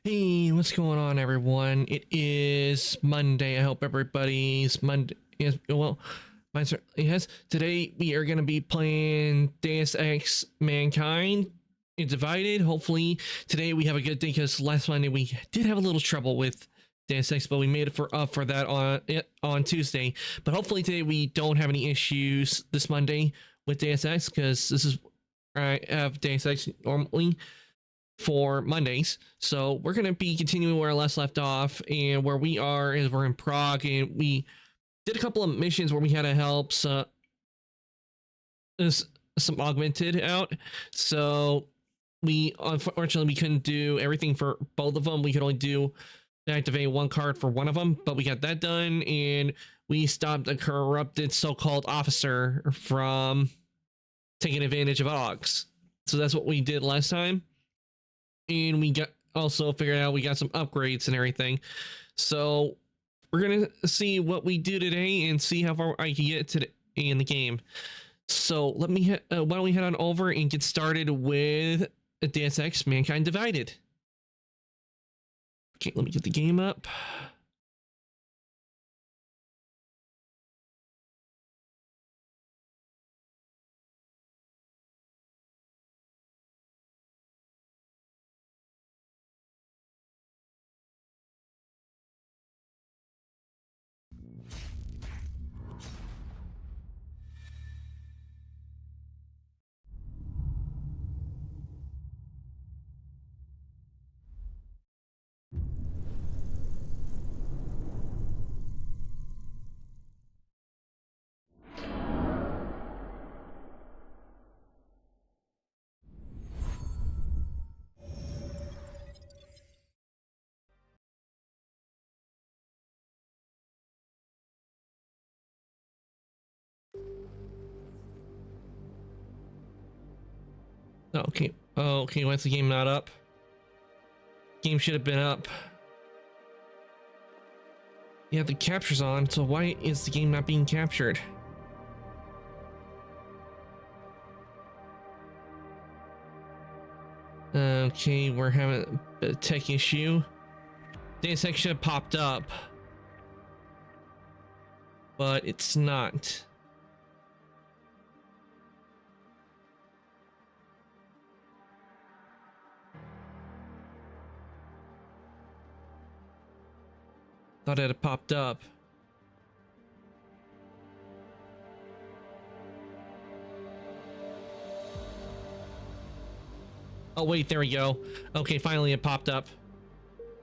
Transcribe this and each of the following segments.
Hey, what's going on, everyone? It is Monday. I hope everybody's Monday is well. Mine certainly has. Today we are going to be playing Deus Ex Mankind Divided. Hopefully today we have a good day, because last Monday we did have a little trouble with Deus Ex, but we made it for that on Tuesday. But hopefully today we don't have any issues this Monday with Deus Ex, because this is I have Deus Ex normally for Mondays. So we're going to be continuing where I last left off, and where we are is we're in Prague, and we did a couple of missions where we had to help some augmented out. So we unfortunately we couldn't do everything for both of them. We could only do activate one card for one of them, but we got that done, and we stopped a corrupted so-called officer from taking advantage of Augs. So that's what we did last time. And we got also figured out we got some upgrades and everything. So we're gonna see what we do today and see how far I can get today in the game. So let me why don't we head on over and get started with Deus Ex Mankind Divided. Okay, let me get the game up. Okay. Oh, okay. Why's the game not up? Game should have been up. Yeah, the capture's on, so why is the game not being captured? Okay, we're having a tech issue. Deus Ex should have popped up, but it's not. Thought it had popped up. Oh wait, there we go. Okay, finally it popped up.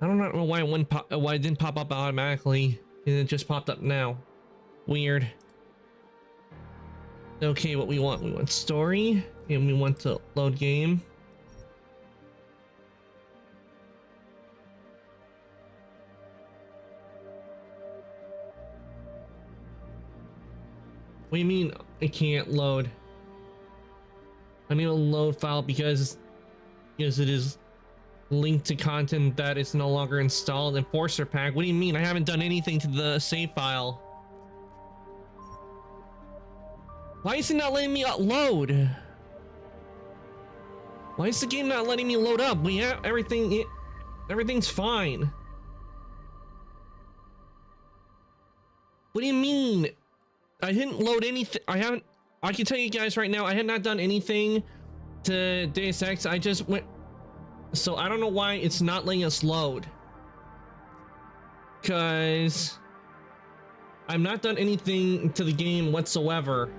I don't know why it wouldn't pop, why it didn't pop up automatically, and it just popped up now. Weird. Okay, what we want story, and we want to load game. What do you mean it can't load? I need a load file because it is linked to content that is no longer installed. Enforcer pack. What do you mean? I haven't done anything to the save file. Why is it not letting me load? Why is the game not letting me load up? We have everything. Everything's fine. What do you mean? I didn't load anything. I can tell you guys right now, I had not done anything to Deus Ex. I just went. So I don't know why it's not letting us load. Because I've not done anything to the game whatsoever.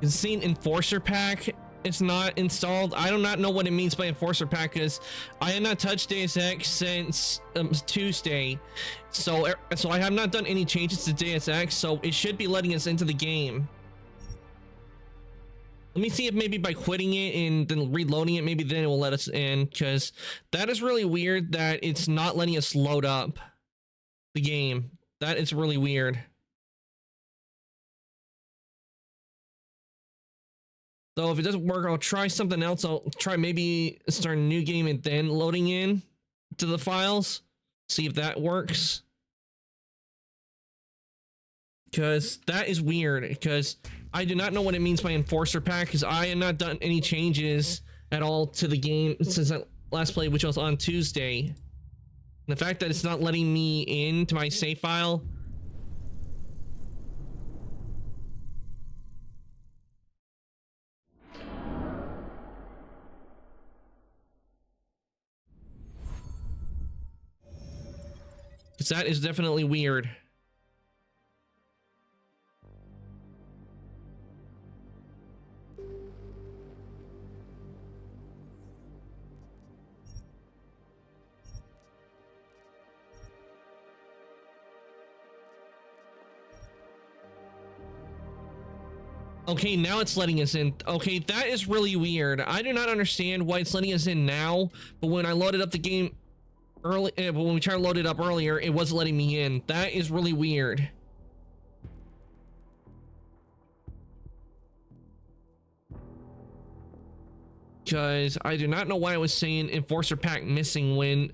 It's saying Enforcer pack is not installed. I do not know what it means by Enforcer pack, because I had not touched Deus Ex since Tuesday, so I have not done any changes to Deus Ex, so it should be letting us into the game. Let me see if maybe by quitting it and then reloading it, maybe then it will let us in, because that is really weird that it's not letting us load up the game. That is really weird. So if it doesn't work, I'll try something else. I'll try maybe start a new game and then loading in to the files. See if that works. Because that is weird, because I do not know what it means by Enforcer Pack, because I have not done any changes at all to the game since I last played, which was on Tuesday. The fact that it's not letting me into my save file. Because that is definitely weird. Okay, now it's letting us in. Okay, that is really weird. I do not understand why it's letting us in now, but when I loaded up the game early, when we tried to load it up earlier, it wasn't letting me in. That is really weird. Because I do not know why I was saying Enforcer Pack missing when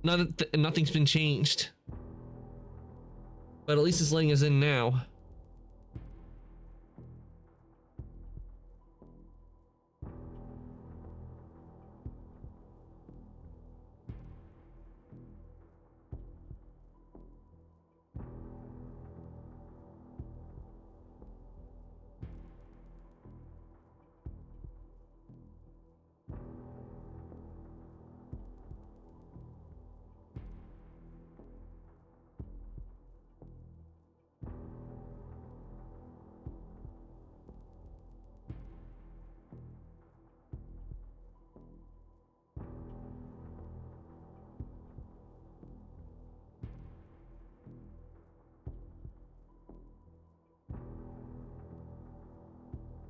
nothing's been changed. But at least it's letting us in now.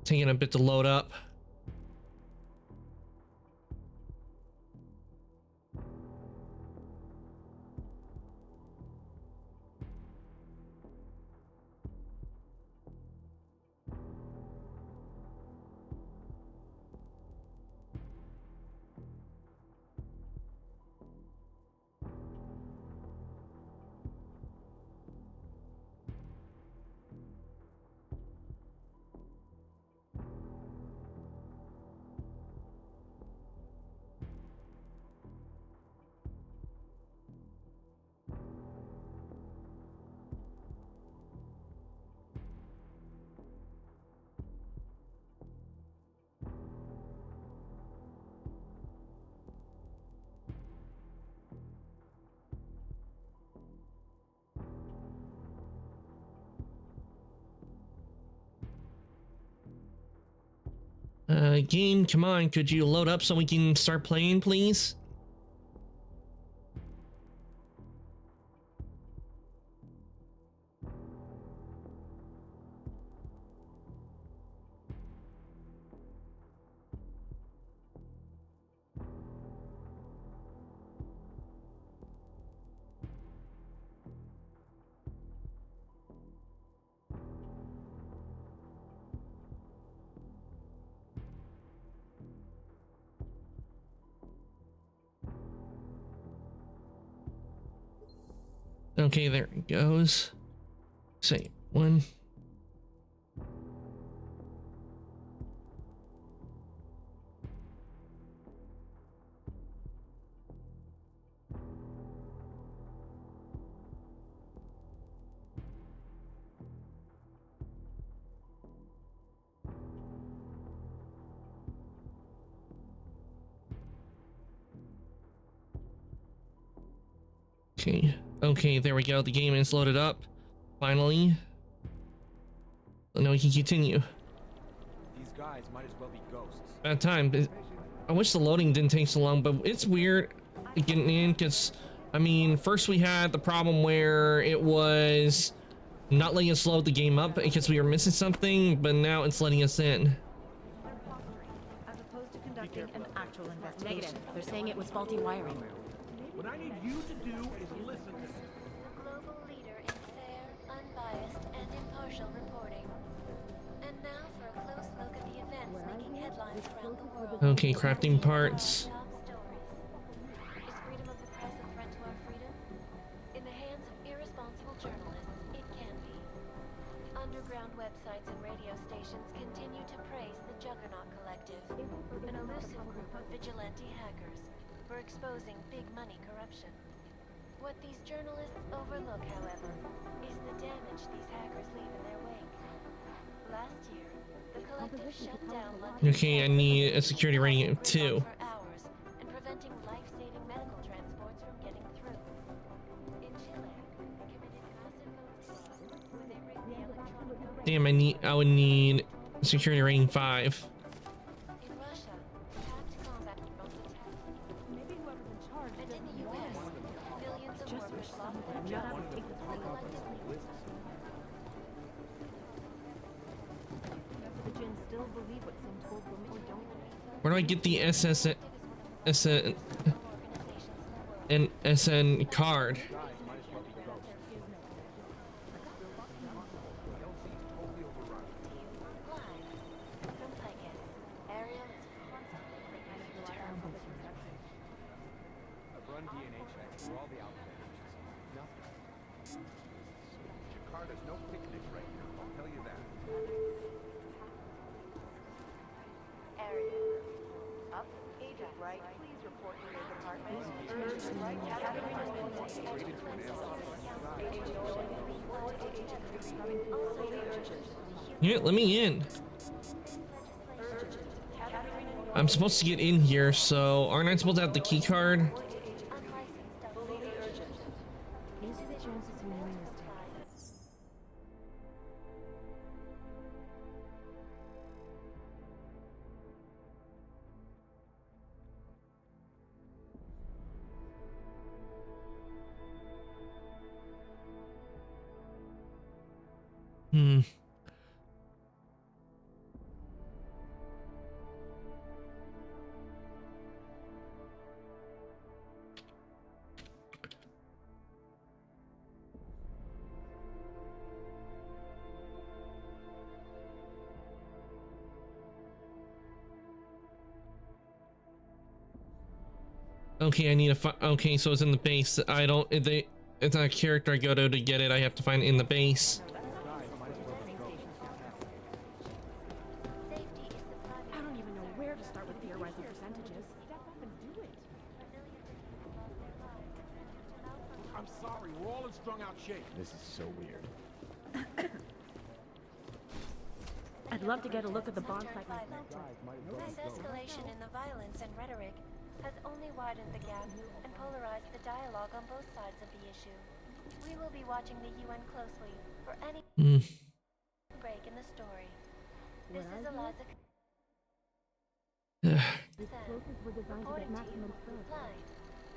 Taking a bit to load up. Game, come on, could you load up so we can start playing, please? Okay, there it goes. Say one. Okay. Okay, there we go. The game is loaded up. Finally. So now we can continue. These guys might as well be ghosts. Bad time. I wish the loading didn't take so long, but it's weird getting in because, I mean, first we had the problem where it was not letting us load the game up because we were missing something, but now it's letting us in. As opposed to conducting an actual investigation. Negative. They're saying it was faulty wiring. What I need you to do is listen to me. The global leader in fair, unbiased, and impartial reporting. And now for a close look at the events making headlines around the world. Okay, crafting parts. Top stories. Is freedom of the press a threat to our freedom? of vigilante hackers for exposing big money corruption. What these journalists overlook, however, is the damage these hackers leave in their wake. Last year, the collective shut down London. Okay, I need a security rating of 2. For hours and preventing life-saving medical transports from getting through. In Chile, they committed massive vote fraud where they rigged the electronic voting. Damn, I would need security rating 5. In Russia, hacked combat drones attacked. Maybe whoever's in charge And in the US, millions of workers lost their shut jobs. up and take the The collectively The Jinn still believe what Sim told them or don't. Where do I get the SN organizations in the world. and SN card? Live from Picus. Ariel is constantly terrible. I've run DNA checks for all the alphabet agencies. Nothing. Jakarta's no picnic right now, I'll tell you that. Area. Up. Agent Wright, please report to your department. Urgent Wright, Yeah, let me in. I'm supposed to get in here, so aren't I supposed to have the key card? These are the chances you win this time. Hmm. Okay, I need a okay, so it's in the base. I don't. It's not a character I go to get it. I have to find it in the base. Safety is the I primary. don't even know where to start with theorizing percentages. Step up and do it. I'm sorry, we're all in strung out shape. This is so weird. I'd love to get a look at the bond site. This escalation in the violence and rhetoric has only widened the gap and polarized the dialogue on both sides of the issue. We will be watching the UN closely for any Hmm. break in the story. This is Eliza Explosives were designed to get maximum spread. Live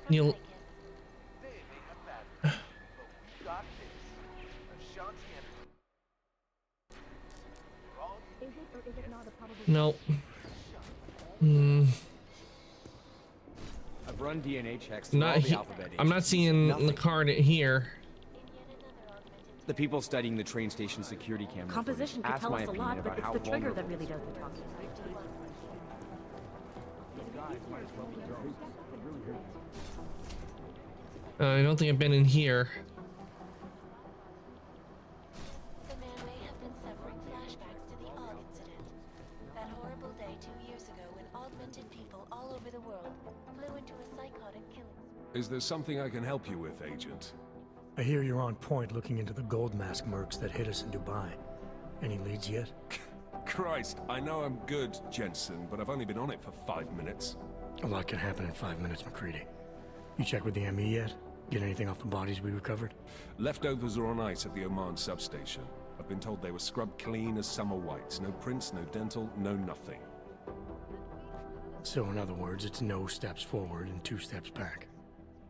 from Neil- Picus. Is it or is it not a probable? Nope. Hmm. I've run DNA checks for Not all the he alphabet I'm not agencies. seeing Nothing. the card here. In yet another augmented The people studying the train station security camera Composition footage could asked tell my us a opinion lot, but about it's how the trigger that vulnerable really does the talking. I don't think I've been in here. The man may have been suffering flashbacks to the AUG incident. That horrible day 2 years ago when augmented people all over the world flew into a psychotic killing spree. Is there something I can help you with, Agent? I hear you're on point looking into the gold mask mercs that hit us in Dubai. Any leads yet? Christ, I know I'm good, Jensen, but I've only been on it for 5 minutes. A lot can happen in 5 minutes, McCready. You check with the ME yet? Get anything off the bodies we recovered? Leftovers are on ice at the Oman substation. I've been told they were scrubbed clean as summer whites. No prints, no dental, no nothing. So in other words, it's no steps forward and 2 steps back.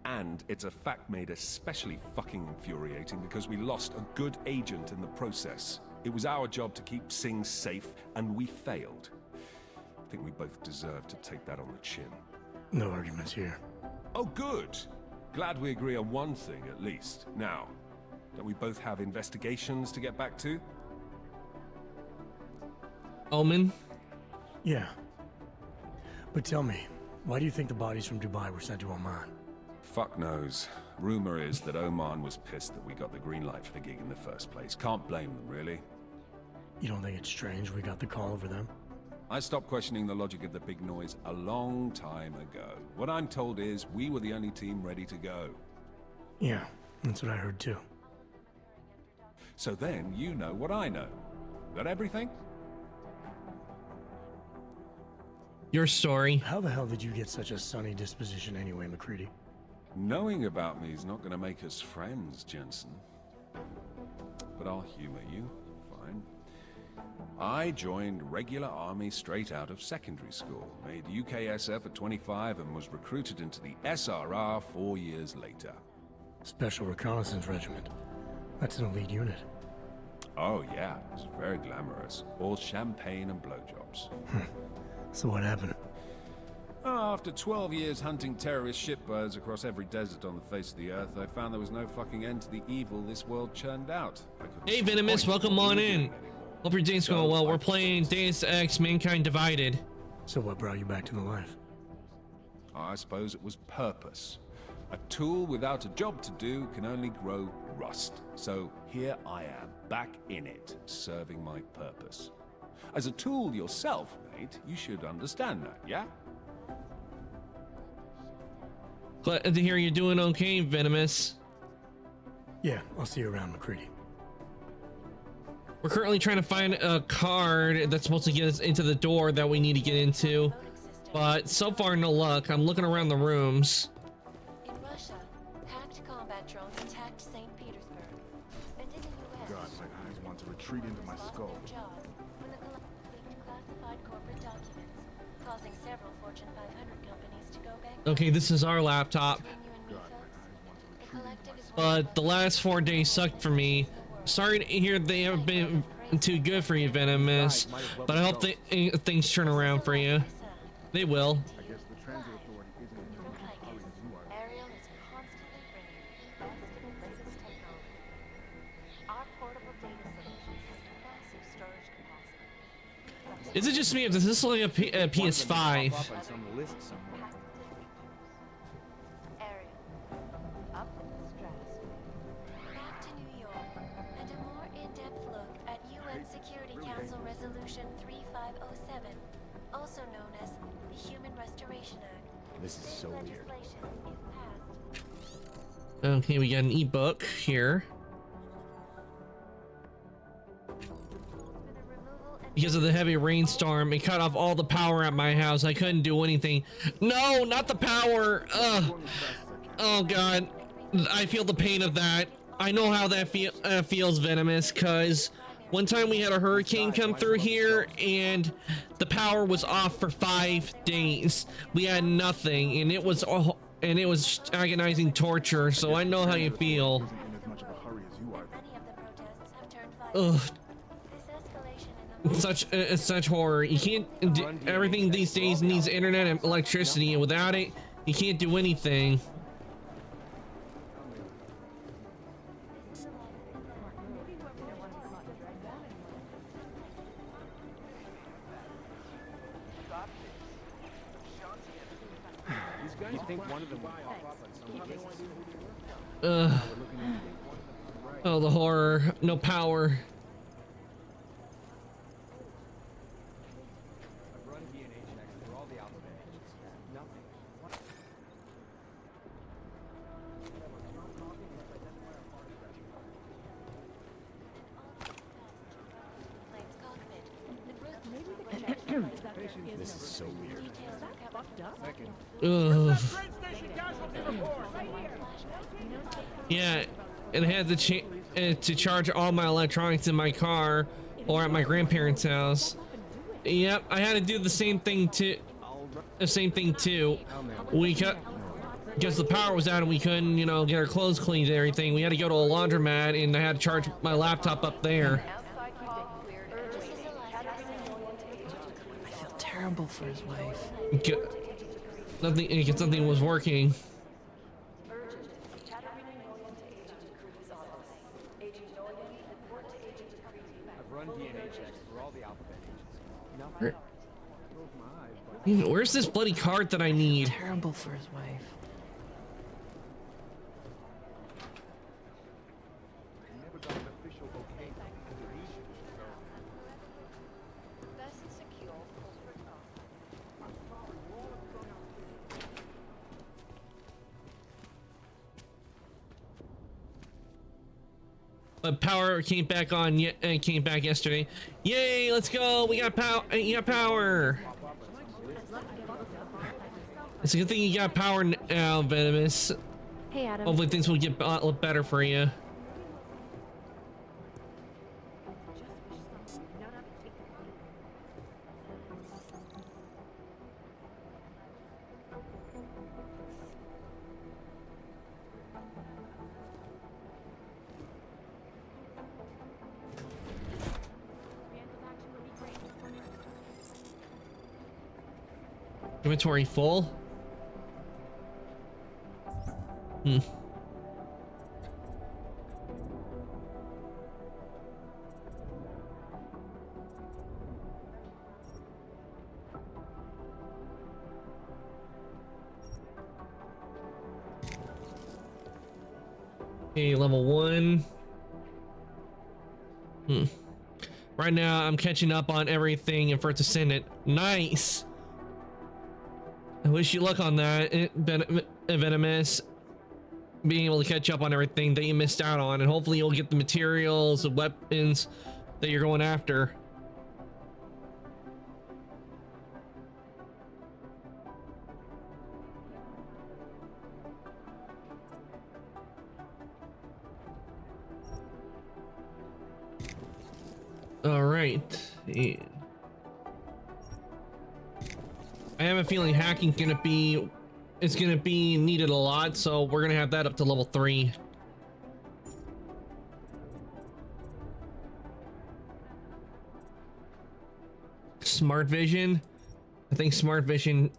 And it's a fact made especially fucking infuriating because we lost a good agent in the process. It was our job to keep Singh safe, and we failed. I think we both deserve to take that on the chin. No arguments here. Oh, good. Glad we agree on one thing, at least. Now, don't we both have investigations to get back to? Omen. Yeah. But tell me, why do you think the bodies from Dubai were sent to Oman? Fuck knows. Rumor is that Oman was pissed that we got the green light for the gig in the first place. Can't blame them, really. You don't think it's strange we got the call over them? I stopped questioning the logic of the big noise a long time ago. What I'm told is we were the only team ready to go. Yeah, that's what I heard too. So then you know what I know. That everything? Your story. How the hell did you get such a sunny disposition anyway, McCready? Knowing about me is not going to make us friends, Jensen. But I'll humor you. Fine. I joined regular army straight out of secondary school, made UKSF at 25 and was recruited into the SRR 4 years later. Special Reconnaissance Regiment. That's an elite unit. Oh yeah, it's very glamorous. All champagne and blowjobs. So what happened? After 12 years hunting terrorist shipbirds across every desert on the face of the earth, I found there was no fucking end to the evil this world churned out. Hey Venomous, welcome on in. Hope your day's going well. We're playing Deus Ex Mankind Divided. So what brought you back to the life? I suppose it was purpose. A tool without a job to do can only grow rust. So here I am, back in it, serving my purpose. As a tool yourself, mate, you should understand that, yeah? Glad to hear you're doing okay, Venomous. Yeah, I'll see you around, McCready. We're currently trying to find a card that's supposed to get us into the door that we need to get into, but so far no luck. I'm looking around the rooms. In Russia, hacked combat drones attacked St. Petersburg. And in the US, God, my eyes want to retreat into my skull. Jaws when the leaked classified corporate documents, causing several Fortune 500 companies to go back. Okay, this is our laptop, Between you and me, God, my folks, eyes want to the retreat collective is but the last 4 days sucked for me. Sorry to hear they haven't been too good for you, Venomous, but I hope things turn around for you. They will. I guess the transit authority isn't in as much of a hurry as you are. Ariel is constantly bringing you the best of the latest technology. Our portable data solutions have massive storage capacity. Is it just me, or does this look like a PS5? Pop on some list somewhere. Ariel, up in the stratosphere. Back to New York, and a more in-depth look at UN Security Council Resolution 3507, also known as the Human Restoration Act. This is so weird. Legislation, if passed, Okay, we got an ebook here. for the removal and Because of the heavy rainstorm, it cut off all the power at my house. I couldn't do anything. No, not the power. Ugh. Oh god, I feel the pain of that. I know how that feels, Venomous, cause one time we had a hurricane come through here and the power was off for 5 days. We had nothing, and it was agonizing torture. So I know how you feel. Isn't in as much of a hurry as you are. many of the protests have turned violent. Ugh. This escalation in the Such horror. You can't do everything these days needs internet and electricity, and without it, you can't do anything. These guys think one of them will pop up on some Oh, the horror. No power. plane's cockpit. The group This is so weird. details are kept Ugh. Yeah, and I had to charge all my electronics in my car or at my grandparents' house. Yep, I had to do the same thing too. We cut because the power was out and we couldn't, you know, get our clothes cleaned and everything. We had to go to a laundromat, and I had to charge my laptop up there. Outside call cleared. This is Alaska. I feel terrible for his wife. Nothing was working. Where's this bloody card that I need? Terrible for his wife. Never got an official okay from the Indonesians, so Best secure, but power came back on. Came back yesterday. Yay! Let's go. We got power. You got power. It's a good thing you got power now, Venomous. Hey, Adam. Hopefully things will get a lot better for you. Inventory full? Hmm. Okay, level 1. Hmm. Right now, I'm catching up on everything and for it to send it. Nice! I wish you luck on that, Venomous. Being able to catch up on everything that you missed out on, and hopefully you'll get the materials and weapons that you're going after. All right. Yeah. I have a feeling hacking's gonna be needed a lot, so we're gonna have that up to level 3. Smart vision. I think smart vision,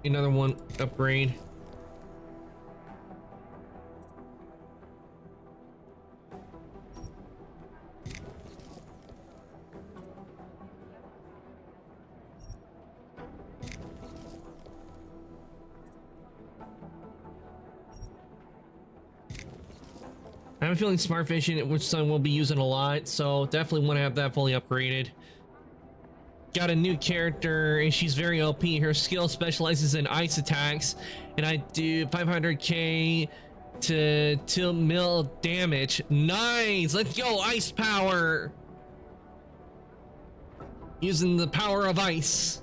another one upgrade. I have a feeling smart vision, which son will be using a lot, so definitely want to have that fully upgraded. Got a new character, and she's very OP. Her skill specializes in ice attacks, and I do 500k to 2 mil damage. Nice! Let's go, ice power! Using the power of ice.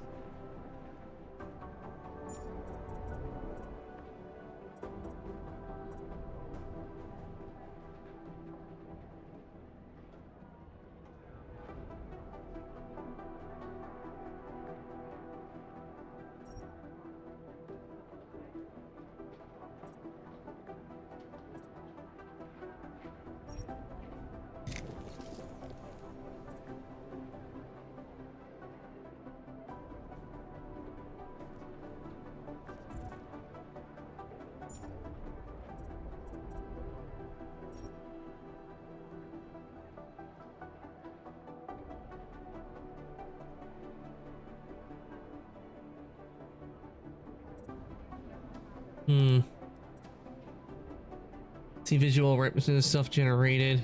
See visual representative self-generated.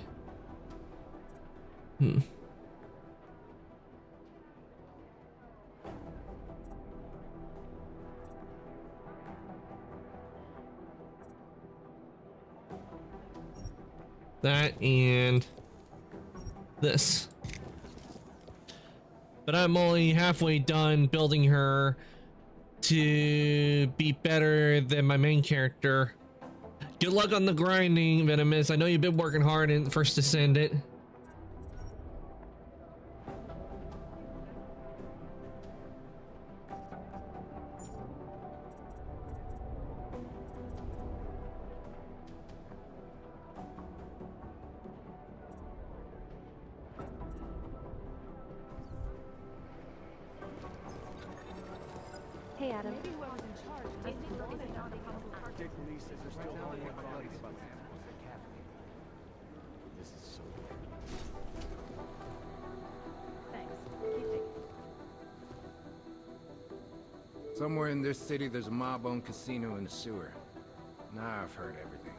That and this. But I'm only halfway done building her to be better than my main character. Good luck on the grinding, Venomous. I know you've been working hard in First Ascendant. Hey, Adam. Dick Lee says they're still on the bodies about the animals they captured. This is so weird. Thanks. Keep digging. Somewhere in this city, there's a mob-owned casino in the sewer. Now I've heard everything.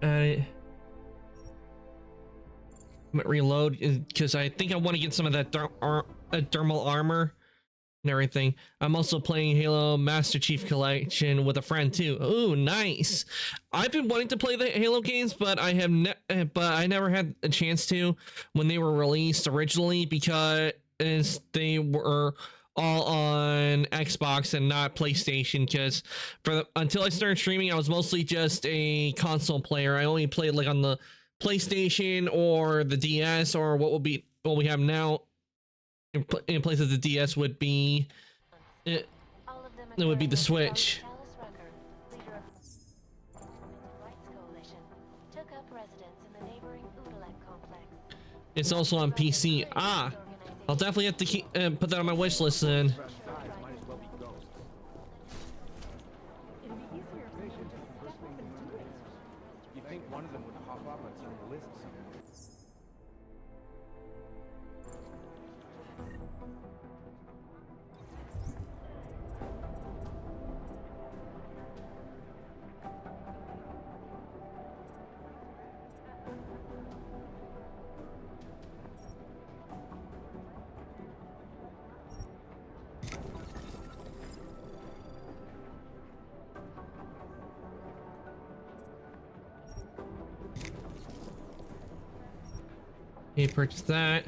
Uh, reload because I think I want to get some of that thermal armor and everything. I'm also playing Halo Master Chief Collection with a friend too. Ooh, nice. I've been wanting to play the Halo games, but I never had a chance to when they were released originally because they were all on Xbox and not PlayStation. Because until I started streaming, I was mostly just a console player. I only played like on the PlayStation or the DS, or what we have now in place of the DS would be it would be the Switch. It's also on PC. Ah, I'll definitely have to put that on my wish list then. You think one of them would hop up on some list somewhere? Okay, purchase that.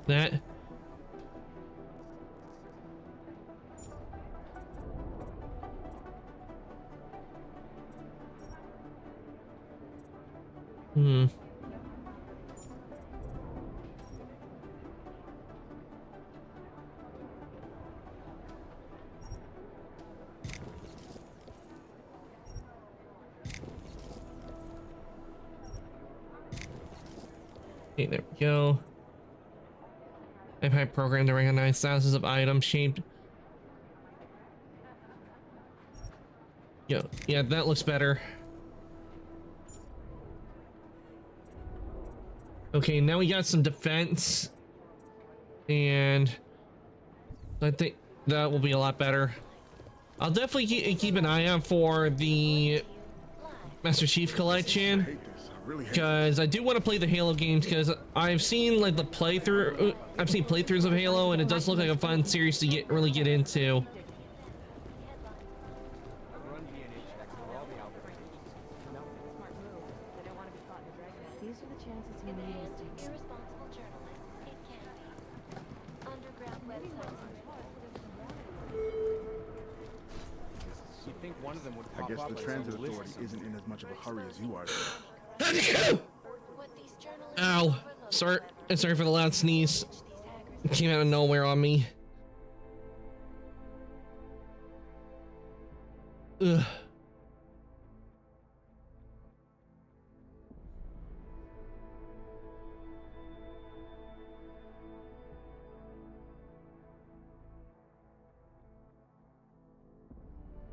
That. Okay, there we go. I've had programmed to recognize thousands of items shaped. Yo, yeah, that looks better. Okay, now we got some defense, and I think that will be a lot better. I'll definitely keep an eye out for the Master Chief Collection, because I do want to play the Halo games, because I've seen like the playthrough. I've seen playthroughs of Halo, and it does look like a fun series to really get into. I guess the transit authority isn't in as much of a hurry as you are. Ow! Sorry for the loud sneeze. It came out of nowhere on me. Ugh.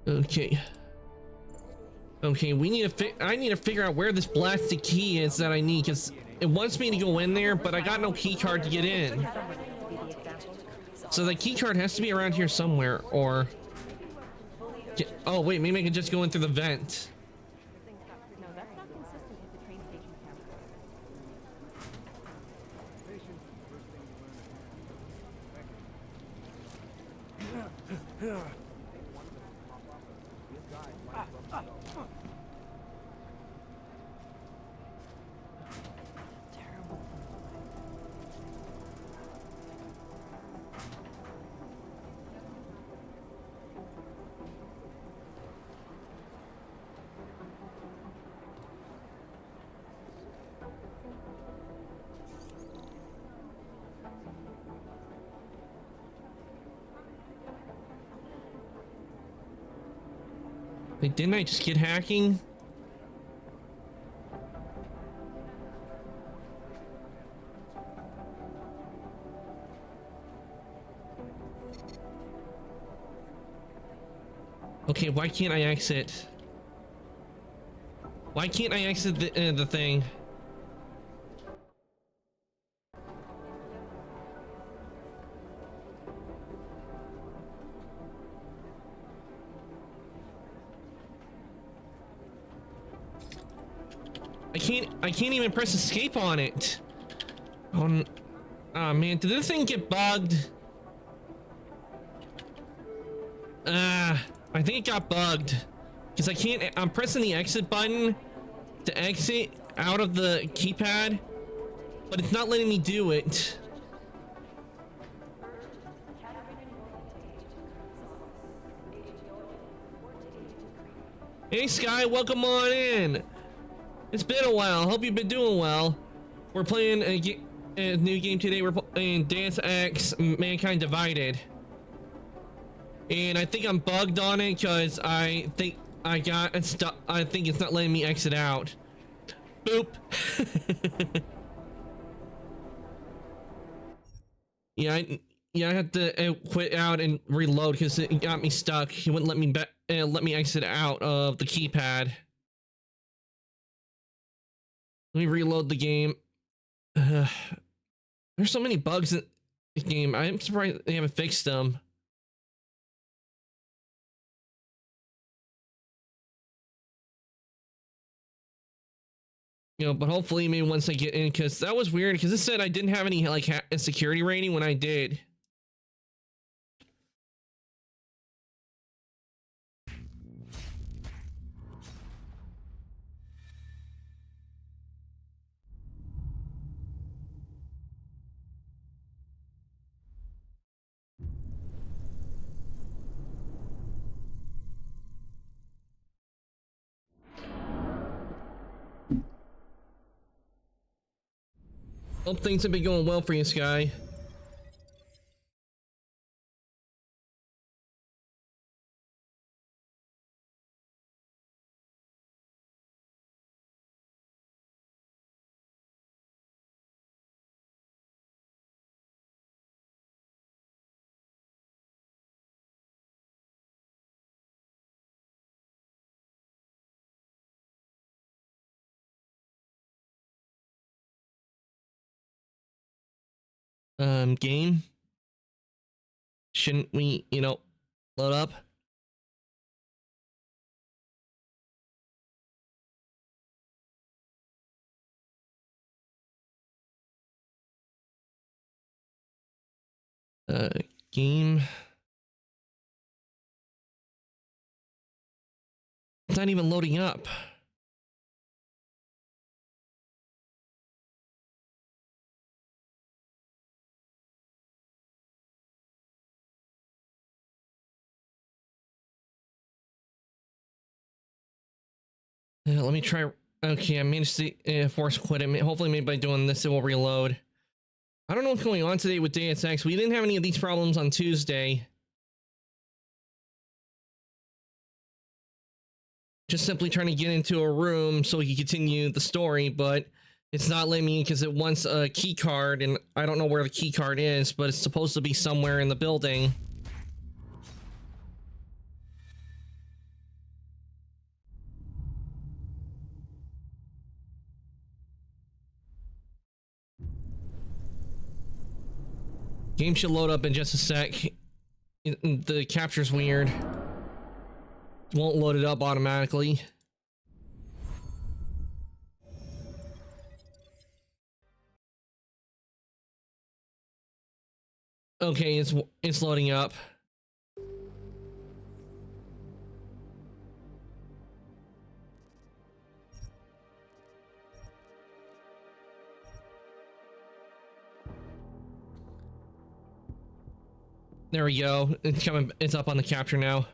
Okay. Okay, I need to figure out where this blasted key is that I need, because it wants me to go in there, but I got no key card to get in. So the key card has to be around here somewhere, or... Oh wait, maybe I can just go in through the vent. No, that's not consistent with the train station camera. Like, didn't I just get hacking? Okay, why can't I exit? Why can't I exit the thing? I can't even press escape on it. Oh man, did this thing get bugged? I think it got bugged. Because I can't, I'm pressing the exit button to exit out of the keypad, but it's not letting me do it. Hey Sky, welcome on in. It's been a while. Hope you've been doing well. We're playing a new game today. We're playing Deus Ex Mankind Divided. And I think I'm bugged on it because I think I got stuck. I think it's not letting me exit out. Boop. Yeah, I had to quit out and reload because it got me stuck. He wouldn't let me exit out of the keypad. Let me reload the game. There's so many bugs in this game. I'm surprised they haven't fixed them. You know, but hopefully maybe once I get in, because that was weird, because it said I didn't have any like security rating when I did. Hope things have been going well for you, Sky. Game. Shouldn't we, you know, load up? Game. It's not even loading up. Let me try. Okay, I managed to force quit it. Hopefully, maybe by doing this, it will reload. I don't know what's going on today with Deus Ex. We didn't have any of these problems on Tuesday. Just simply trying to get into a room so we can continue the story, but it's not letting me because it wants a key card, and I don't know where the key card is, but it's supposed to be somewhere in the building. Game should load up in just a sec. The capture's weird. It won't load it up automatically. Okay, it's loading up. There we go. It's coming. It's up on the capture now.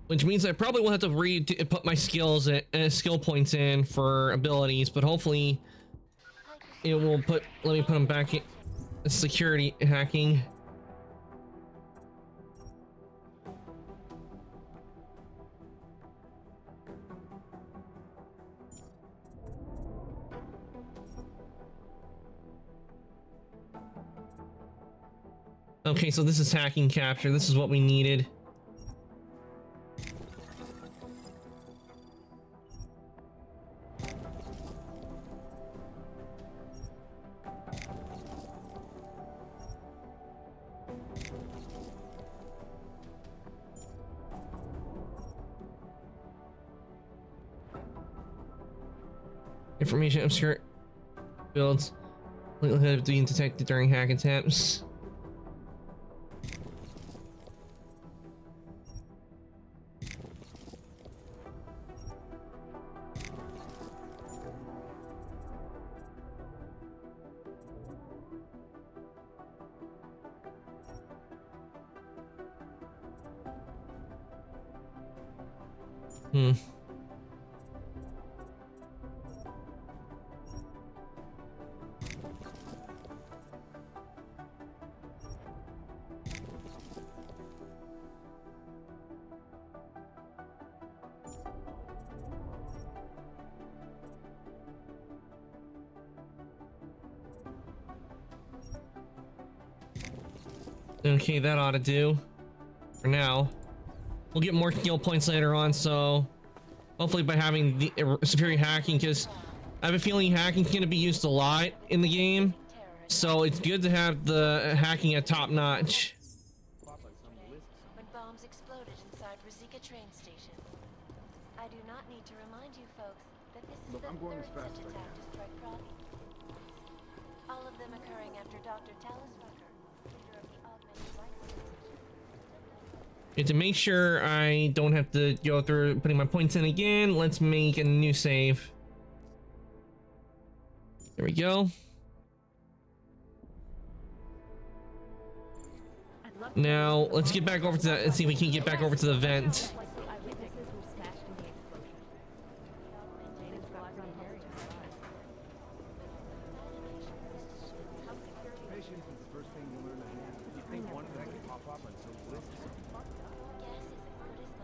Which means I probably will have to put my skills and skill points in for abilities, but hopefully it will let me put them back in security hacking. Okay, so this is hacking capture. This is what we needed. Information obscure builds likelihood of being detected during hack attempts. Okay, that ought to do for now. We'll get more skill points later on, so hopefully by having the superior hacking, because I have a feeling hacking's going to be used a lot in the game, so it's good to have the hacking at top notch. When bombs exploded inside Ruzicka train station. I do not need to remind you folks that this is Look, I'm going as third fast such as I attack to strike Prague. All of them occurring after Dr. Taliswaker, leader of the Augmented Life Organization. And to make sure I don't have to go through putting my points in again, let's make a new save. There we go. Now let's get back over to that and see if we can get back over to the vent. Patience is the first thing you learn to handle. You think one of them can pop up until this is Guess is as good as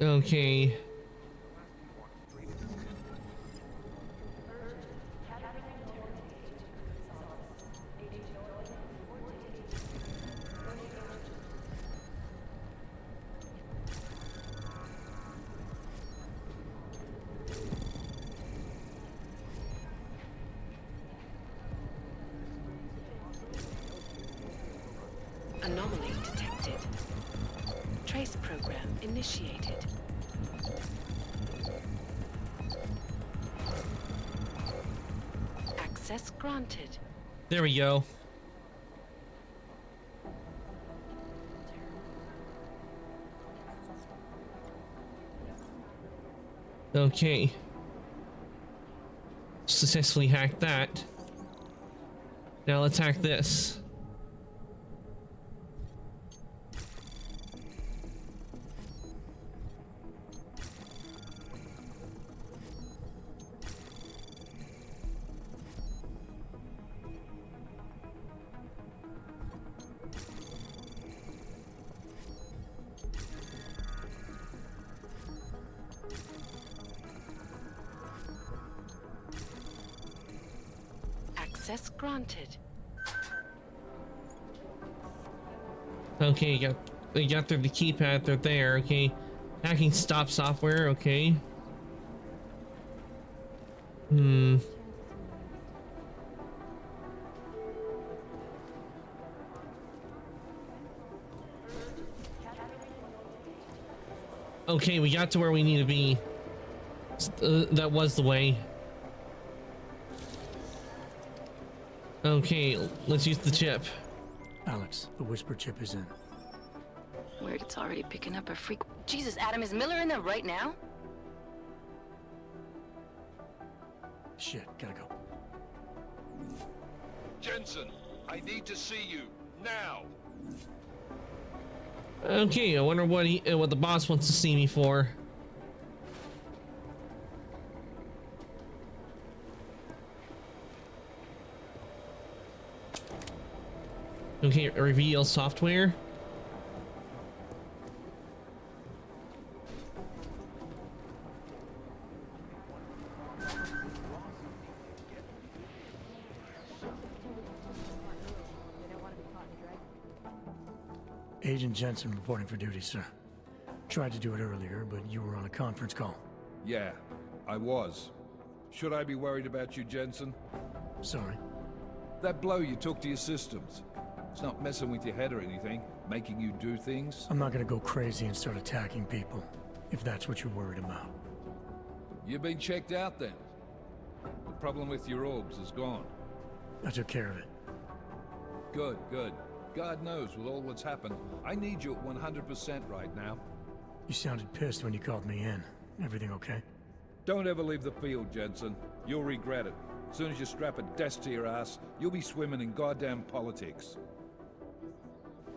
mine. Okay. Anomaly detected. Trace program initiated. Access granted. There we go. Okay. Successfully hacked that. Now let's hack this. Access granted. Okay, they got through the keypad, they're there, okay. Hacking stop software, okay. Okay, we got to where we need to be. That was the way. Okay, let's use the chip. Alex, the whisper chip is in. Weird, it's already picking up a freak. Jesus, Adam, is Miller in there right now? Shit, gotta go. Jensen, I need to see you now. Okay, I wonder what the boss wants to see me for. Okay, reveal software. Agent Jensen reporting for duty, sir. Tried to do it earlier, but you were on a conference call. Yeah, I was. Should I be worried about you, Jensen? Sorry. That blow you took to your systems. It's not messing with your head or anything, making you do things. I'm not gonna go crazy and start attacking people, if that's what you're worried about. You've been checked out then. The problem with your orbs is gone. I took care of it. Good, good. God knows, with all that's happened, I need you at 100% right now. You sounded pissed when you called me in. Everything okay? Don't ever leave the field, Jensen. You'll regret it. As soon as you strap a desk to your ass, you'll be swimming in goddamn politics.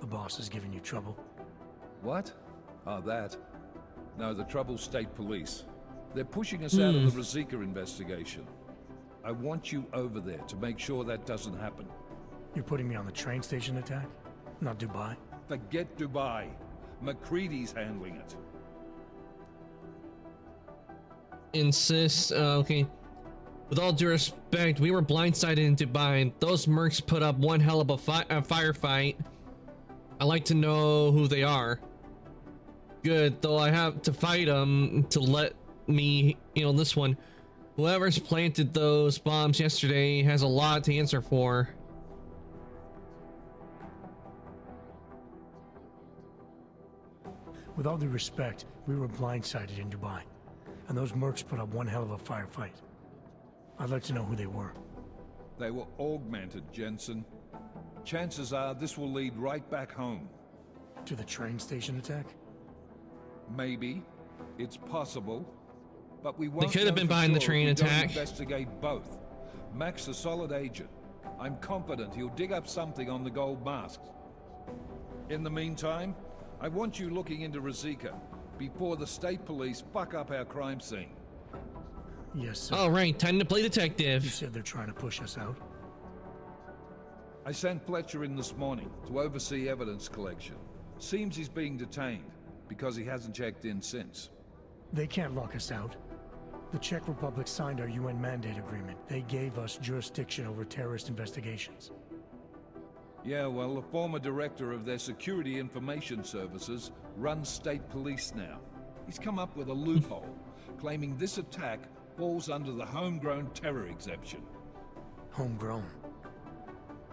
The boss is giving you trouble? What? Oh, that. No, the trouble's state police. They're pushing us out of the Rosika investigation. I want you over there to make sure that doesn't happen. You're putting me on the train station attack? Not Dubai? Forget Dubai. McCready's handling it. Insist. Okay. With all due respect, we were blindsided in Dubai. Those mercs put up one hell of a firefight. I'd like to know who they are. Good, though I have to fight them to let me, this one. Whoever's planted those bombs yesterday has a lot to answer for. With all due respect, we were blindsided in Dubai, and those mercs put up one hell of a firefight. I'd like to know who they were. They were augmented, Jensen. Chances are this will lead right back home. To the train station attack? Maybe. It's possible. But we won't They could have been behind the train attack. Investigate both. Mac's a solid agent. I'm confident he'll dig up something on the gold masks. In the meantime, I want you looking into Rosika before the state police fuck up our crime scene. Yes, sir. All right, time to play detective. You said they're trying to push us out? I sent Fletcher in this morning to oversee evidence collection. Seems he's being detained because he hasn't checked in since. They can't lock us out. The Czech Republic signed our UN mandate agreement. They gave us jurisdiction over terrorist investigations. Yeah, well, the former director of their security information services runs state police now. He's come up with a loophole, claiming this attack falls under the homegrown terror exemption. Homegrown?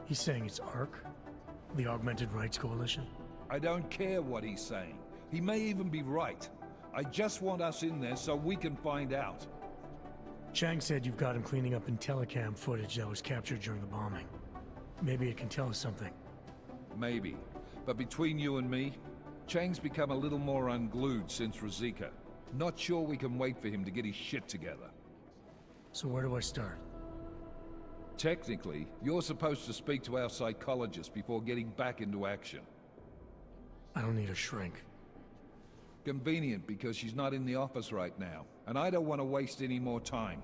He's saying it's ARC? The Augmented Rights Coalition? I don't care what he's saying. He may even be right. I just want us in there so we can find out. Chang said you've got him cleaning up Intellicam footage that was captured during the bombing. Maybe it can tell us something. Maybe. But between you and me, Chang's become a little more unglued since Rosika. Not sure we can wait for him to get his shit together. So where do I start? Technically, you're supposed to speak to our psychologist before getting back into action. I don't need a shrink. Convenient because she's not in the office right now, and I don't want to waste any more time.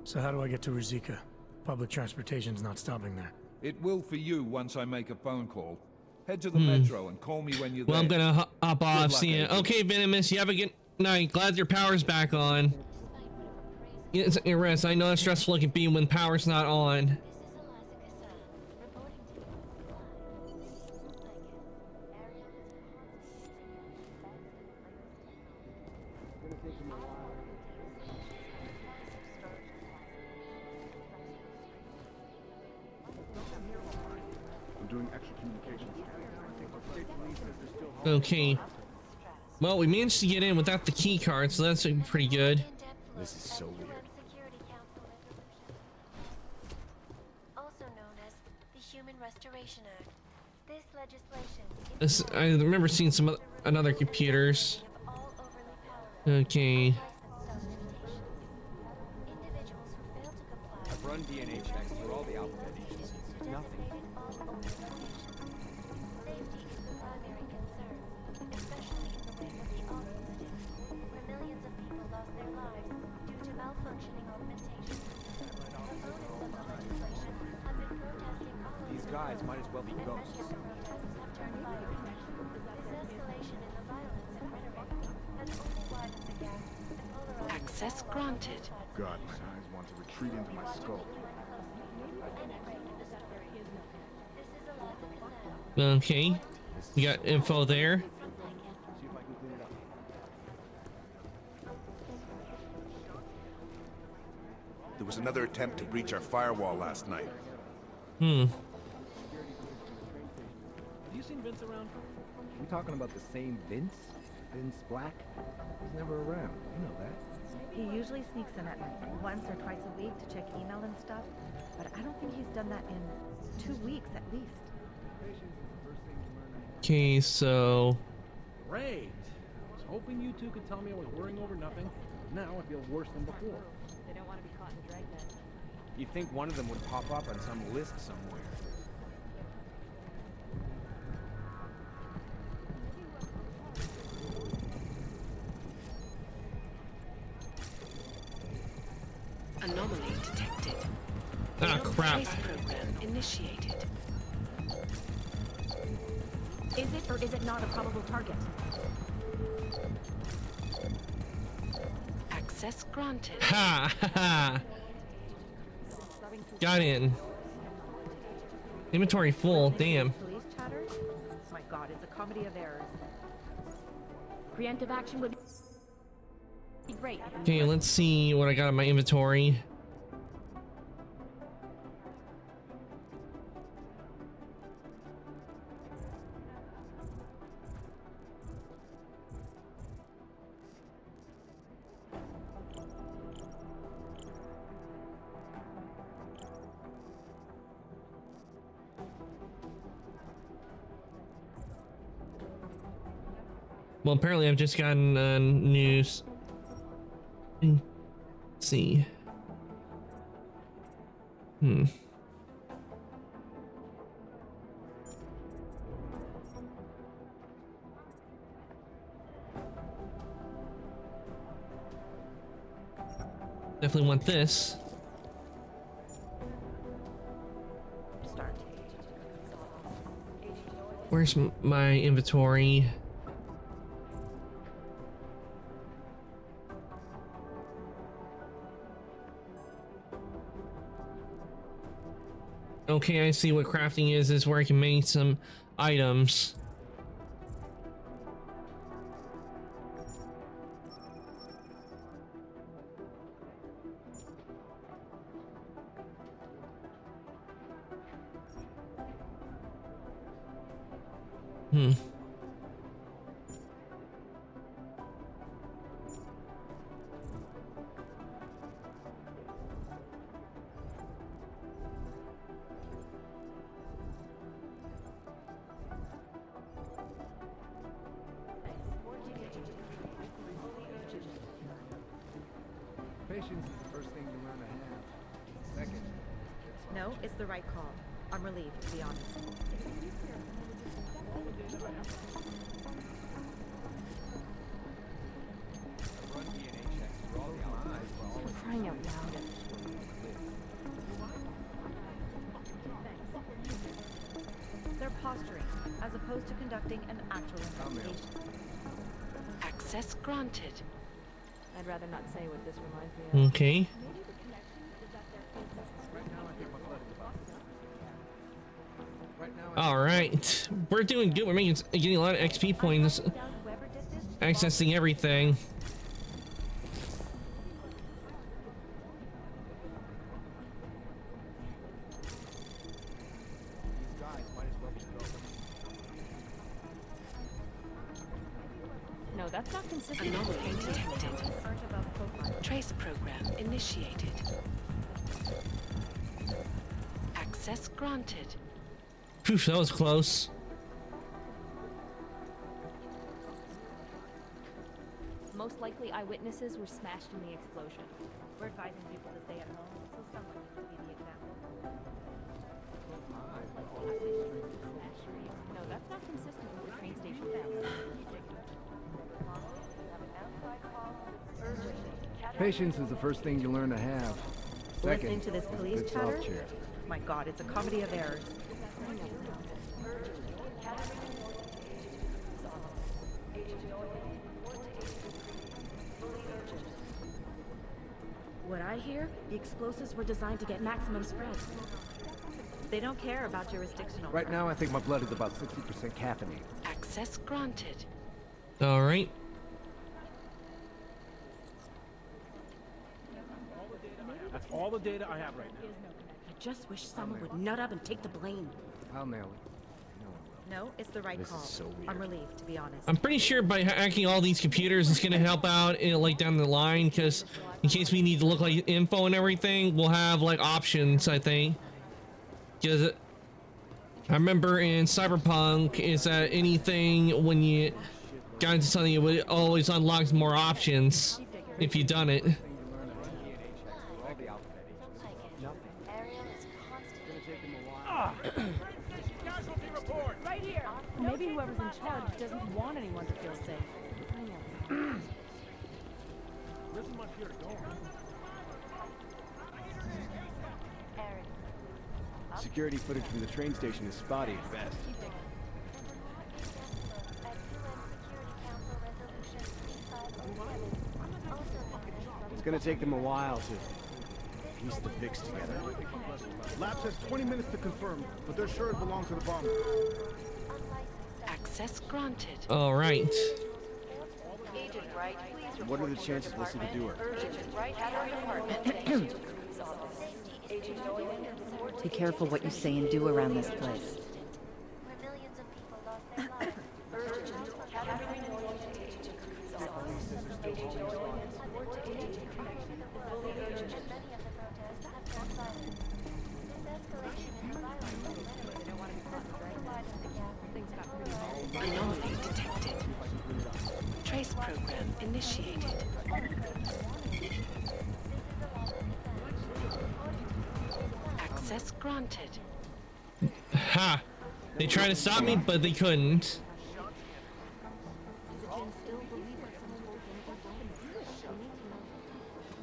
So how do I get to Rosika? Public transportation's not stopping there. It will for you once I make a phone call. Head to the metro and call me when you're there. Well, I'm gonna hop off. See ya. Okay, Venomous, you have a good night. Glad your power's back on. It's your rest. I know how stressful it can be when power's not on. Okay. Well, we managed to get in without the key card, so that's pretty good. This is so weird. Also known as the Human Restoration Act. This legislation This, I remember seeing some on other computers. Okay. I've run DNA checks through all the alphabet agencies. Nothing. Safety is the primary concern, especially in the wake of the August incident, where millions of people lost their lives due to malfunctioning augmentation. Proponents of the legislation have been protesting all over. These guys might as well be ghosts. This escalation in the violence in Ritterman has only widened the gap and polarized Access granted. God, my eyes want to retreat into my skull. Okay. We got info there. See if I can clean it up. There was another attempt to breach our firewall last night. Have you seen Vince around? We talking about the same Vince? Vince Black? He's never around. You know that. He usually sneaks in at night, once or twice a week to check email and stuff, but I don't think he's done that in 2 weeks at least. Okay, so Great. I was hoping you two could tell me I was worrying over nothing. Now I feel worse than before. They don't want to be caught in dragnet. You'd think one of them would pop up on some list somewhere. Anomaly detected. ah crap. Trace program initiated. Is it or is it not a probable target? Access granted. Ha ha ha. Got in. Inventory full. Damn. Police chatter? My God, it's a comedy of errors. Preemptive action would be great. Okay, let's see what I got in my inventory. Well, apparently I've just gotten news. Let's see. Definitely want this. Where's my inventory? Okay, I see what crafting is. Is where I can make some items. Patience is the first thing you learn to have. Second, No, it's the right call. I'm relieved, to be honest. Crying out loud. They're posturing, as opposed to conducting an actual investigation. Access granted. I'd rather not say what this reminds me of. Okay. All right, we're doing good. We're getting a lot of XP points, accessing everything. No, that's not consistent. Anomaly detected. Trace program initiated. Access granted. Phew, that was close. Most likely eyewitnesses were smashed in the explosion. We're advising people to stay at home, so someone needs to be the example. No, that's not consistent with the train station family. patience is the first thing you learn to have. Listening Second, to this is a police good chatter? soft chair. My god, it's a comedy of errors. What I hear, the explosives were designed to get maximum spread. They don't care about jurisdictional. Right now, I think my blood is about 60% caffeinated. Access granted. All right. That's all the data I have right now. I just wish someone would nut up and take the blame. I'll nail it. No, it's the right call. so weird. I'm relieved, to be honest. I'm pretty sure by hacking all these computers, it's gonna help out in, like down the line, because in case we need to look like info and everything, we'll have like options. I think. Because I remember in Cyberpunk, is that anything when you got into something, it would always unlock more options if you done it. Maybe whoever's in charge doesn't want anyone to feel safe. Security footage from the train station is spotty at best. It's gonna take them a while to piece the fix together. Lab says 20 minutes to confirm, but they're sure it belongs to the bomber. Access granted. All right. Agent Wright, please What are the chances we'll see the doer? Be careful what you say and do around this place. Where millions of people lost their lives. Anomaly detected. Trace program initiated. Access granted. Ha! They tried to stop me, but they couldn't.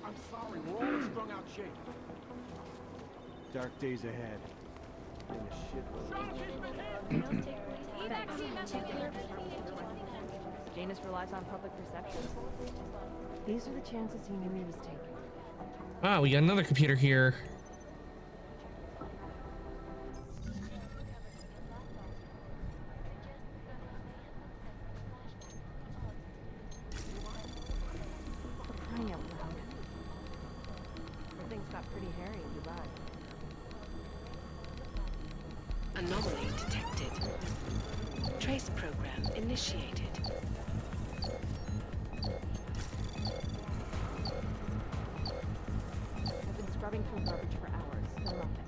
I'm sorry, we're all strung out shape. Dark days ahead. Janus relies on public perception. These are the chances he knew he was taking. Ah, we got another computer here. Things got pretty hairy in Dubai. Anomaly detected. Trace program initiated. I've been scrubbing through garbage for hours. Still nothing.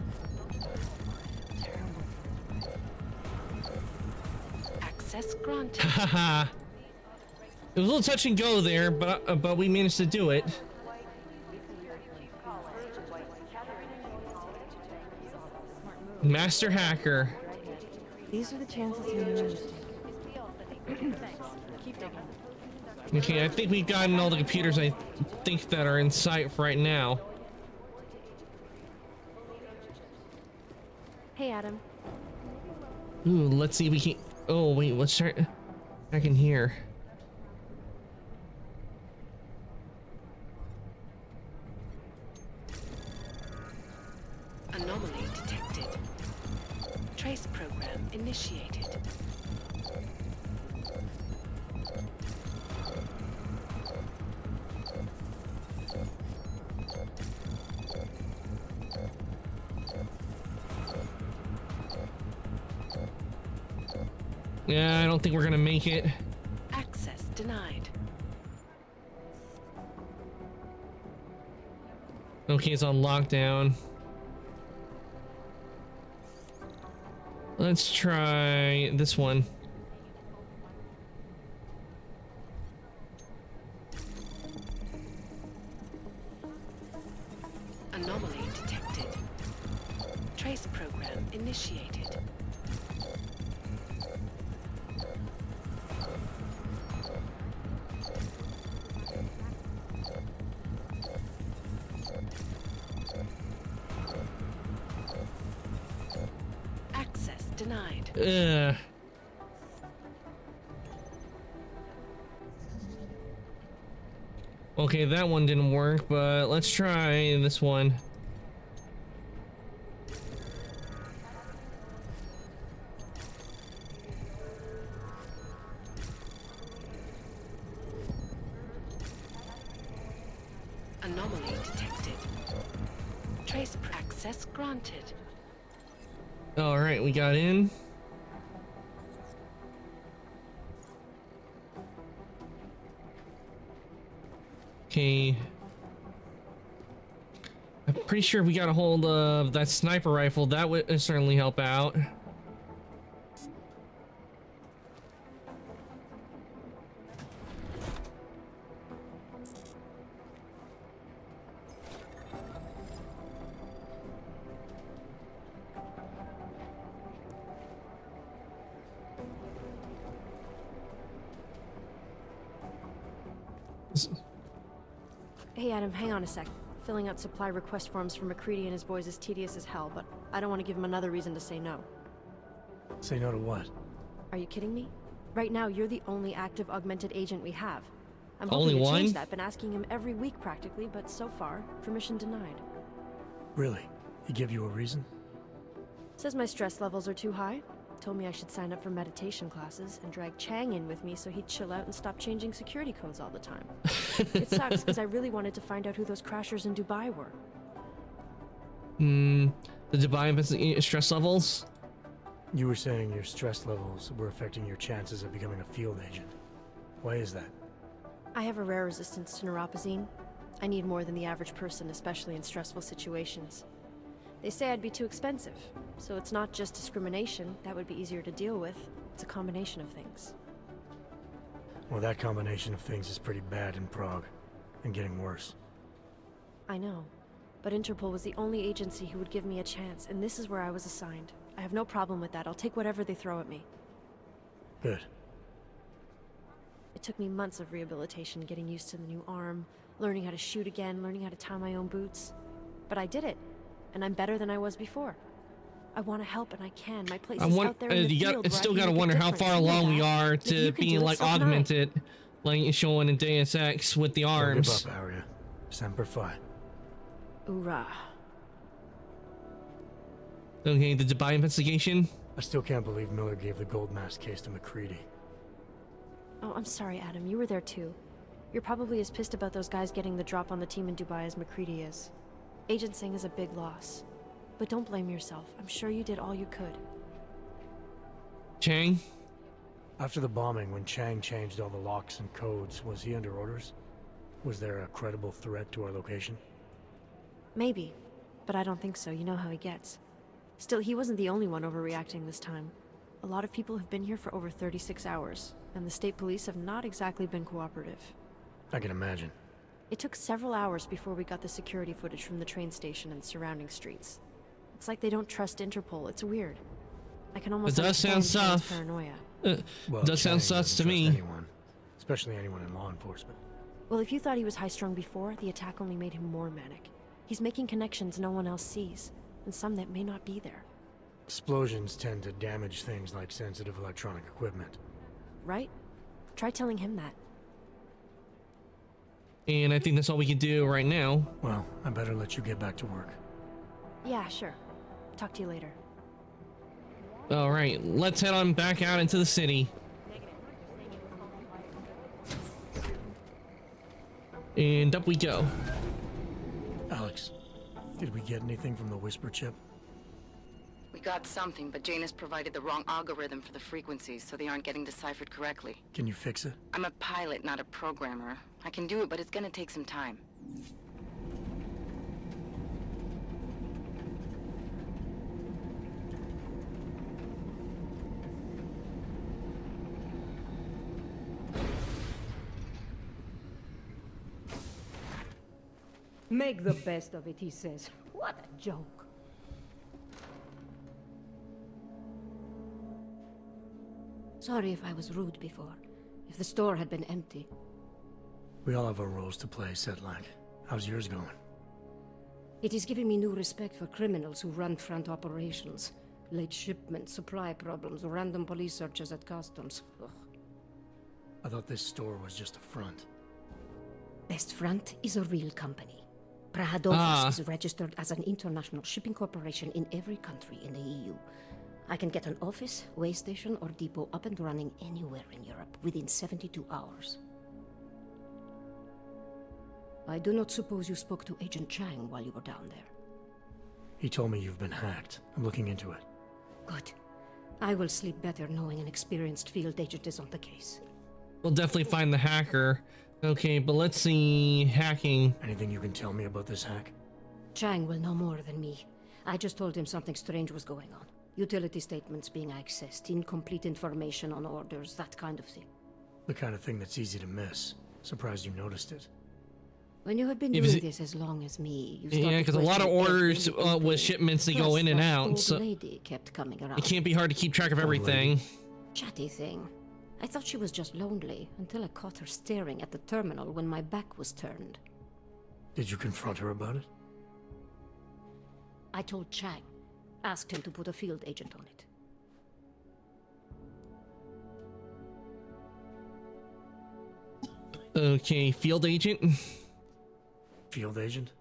Access granted. Haha. It was a little touch and go there, but we managed to do it. Master hacker. These are the chances he knew he was taking. Thanks. Keep digging. Okay, I think we've gotten all the computers I think that are in sight for right now. Hey, Adam. Ooh, let's see if we can. Oh wait, let's start back in here. Anomaly detected. Trace program initiated. Yeah, I don't think we're gonna make it. Access denied. Okay, it's on lockdown. Let's try this one. Anomaly detected. Trace program initiated. denied. Ugh. Okay, that one didn't work, but let's try this one. Anomaly detected. Trace access granted. All right, we got in. Okay. I'm pretty sure if we got a hold of that sniper rifle, that would certainly help out. Hey Adam, hang on a sec. Filling out supply request forms for McCready and his boys is tedious as hell, but I don't want to give him another reason to say no. Say no to what? Are you kidding me? Right now, you're the only active augmented agent we have. I'm Only hoping to change one? that. Been asking him every week practically, but so far, permission denied. Really? He give you a reason? Says my stress levels are too high. Told me I should sign up for meditation classes and drag Chang in with me so he'd chill out and stop changing security codes all the time. It sucks because I really wanted to find out who those crashers in Dubai were. The Dubai stress levels? You were saying your stress levels were affecting your chances of becoming a field agent. Why is that? I have a rare resistance to neuropazine. I need more than the average person, especially in stressful situations. They say I'd be too expensive, so it's not just discrimination. That would be easier to deal with. It's a combination of things. Well, that combination of things is pretty bad in Prague, and getting worse. I know, but Interpol was the only agency who would give me a chance, and this is where I was assigned. I have no problem with that. I'll take whatever they throw at me. Good. It took me months of rehabilitation, getting used to the new arm, learning how to shoot again, learning how to tie my own boots. But I did it, and I'm better than I was before. I want to help, and I can. My place is out there in the field. It's still gotta wonder how far along we are to being like augmented, like showing in Deus Ex with the arms. Don't give up, Aria. Semper Fi. Hoorah. Okay, the Dubai investigation. I still can't believe Miller gave the gold mask case to McCready. Oh, I'm sorry, Adam. You were there too. You're probably as pissed about those guys getting the drop on the team in Dubai as McCready is. Agent Singh is a big loss. But don't blame yourself. I'm sure you did all you could. Chang? After the bombing, when Chang changed all the locks and codes, was he under orders? Was there a credible threat to our location? Maybe, but I don't think so. You know how he gets. Still, he wasn't the only one overreacting this time. A lot of people have been here for over 36 hours, and the state police have not exactly been cooperative. I can imagine. It took several hours before we got the security footage from the train station and surrounding streets. It's like they don't trust Interpol. It's weird. I can almost understand Chang's paranoia. Well, does sound sus to me. Anyone, especially anyone in law enforcement. Well, if you thought he was high-strung before, the attack only made him more manic. He's making connections no one else sees, and some that may not be there. Explosions tend to damage things like sensitive electronic equipment. Right? Try telling him that. And I think that's all we can do right now. Well, I better let you get back to work. Yeah, sure. Talk to you later. All right, let's head on back out into the city. And up we go. Alex, did we get anything from the Whisper chip? We got something, but Janus provided the wrong algorithm for the frequencies, so they aren't getting deciphered correctly. Can you fix it? I'm a pilot, not a programmer. I can do it, but it's gonna take some time. Make the best of it, he says. What a joke. Sorry if I was rude before. If the store had been empty. We all have our roles to play, Sedlak. How's yours going? It is giving me new respect for criminals who run front operations. Late shipment, supply problems, random police searches at customs. Ugh. I thought this store was just a front. Best Front is a real company. Prague office is registered as an international shipping corporation in every country in the EU. I can get an office, way station, or depot up and running anywhere in Europe within 72 hours. I do not suppose you spoke to Agent Chang while you were down there. He told me you've been hacked. I'm looking into it. Good. I will sleep better knowing an experienced field agent is on the case. We'll definitely find the hacker. Okay, but let's see. Hacking. Anything you can tell me about this hack? Chang will know more than me. I just told him something strange was going on. Utility statements being accessed, incomplete information on orders, that kind of thing. The kind of thing that's easy to miss. Surprised you noticed it. When you have been doing this as long as me, you start yeah, because a lot of orders with shipments, they go in and out, so lady kept coming around. it can't be hard to keep track of everything. Chatty thing. I thought she was just lonely until I caught her staring at the terminal when my back was turned. Did you confront her about it? I told Chang. Asked him to put a field agent on it. Okay, field agent? Field agent?